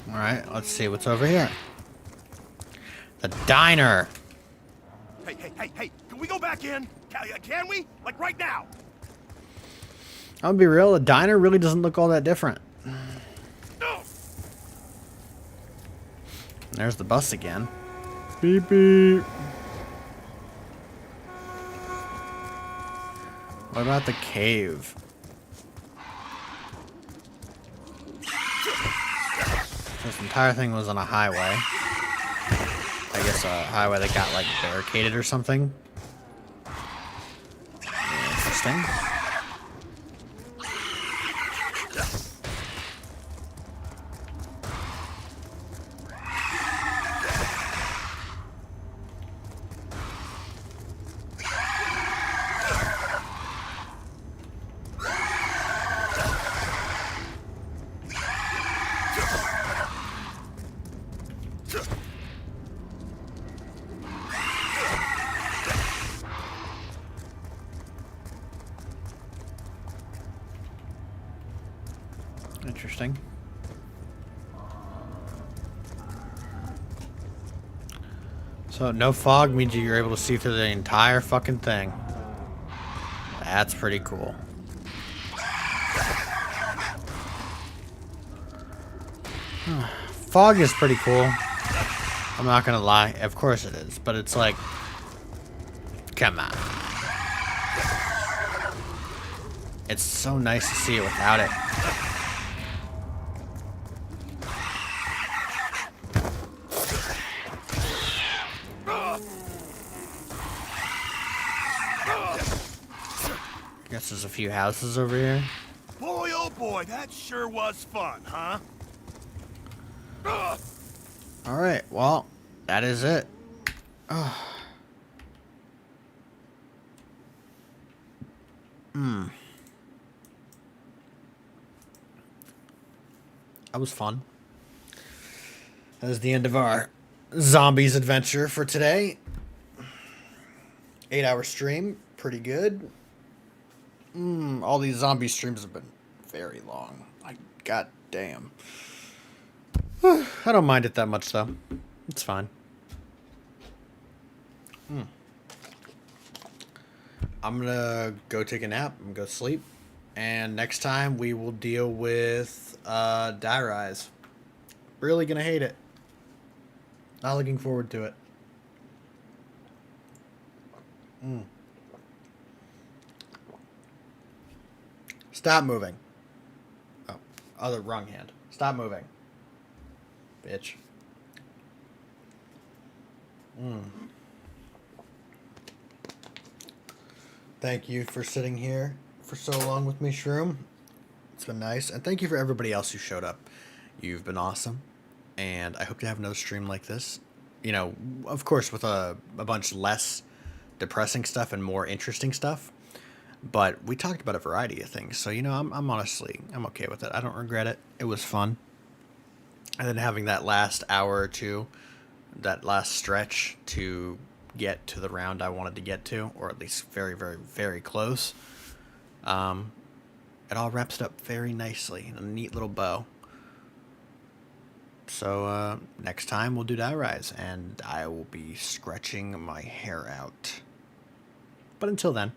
Alright, let's see what's over here. The diner. Hey, can we go back in? Can we? Like right now? I'll be real, the diner really doesn't look all that different. There's the bus again. Beep beep. What about the cave? This entire thing was on a highway. I guess a highway that got like barricaded or something. Interesting. Interesting. So no fog means you're able to see through the entire fucking thing. That's pretty cool. Fog is pretty cool. I'm not gonna lie. Of course it is. But it's like... Come on. It's so nice to see it without it. Guess there's a few houses over here. Boy, oh boy, that sure was fun, huh? Alright, well, that is it. That was fun. That is the end of our zombies adventure for today. 8-hour stream, pretty good. All these zombie streams have been very long. Like, god damn. I don't mind it that much though. It's fine. I'm gonna go take a nap. I'm gonna go sleep. And next time we will deal with Die Rise. Really gonna hate it. Not looking forward to it. Stop moving. Oh, other wrong hand. Stop moving. Bitch. Thank you for sitting here for so long with me, Shroom. It's been nice. And thank you for everybody else who showed up. You've been awesome. And I hope to have another stream like this. You know, of course, with a bunch less depressing stuff and more interesting stuff. But we talked about a variety of things. So, you know, I'm honestly, I'm okay with it. I don't regret it. It was fun. And then having that last hour or two, that last stretch to get to the round I wanted to get to, or at least very, very, very close. It all wraps it up very nicely in a neat little bow. So next time we'll do Die Rise, and I will be scratching my hair out. But until then,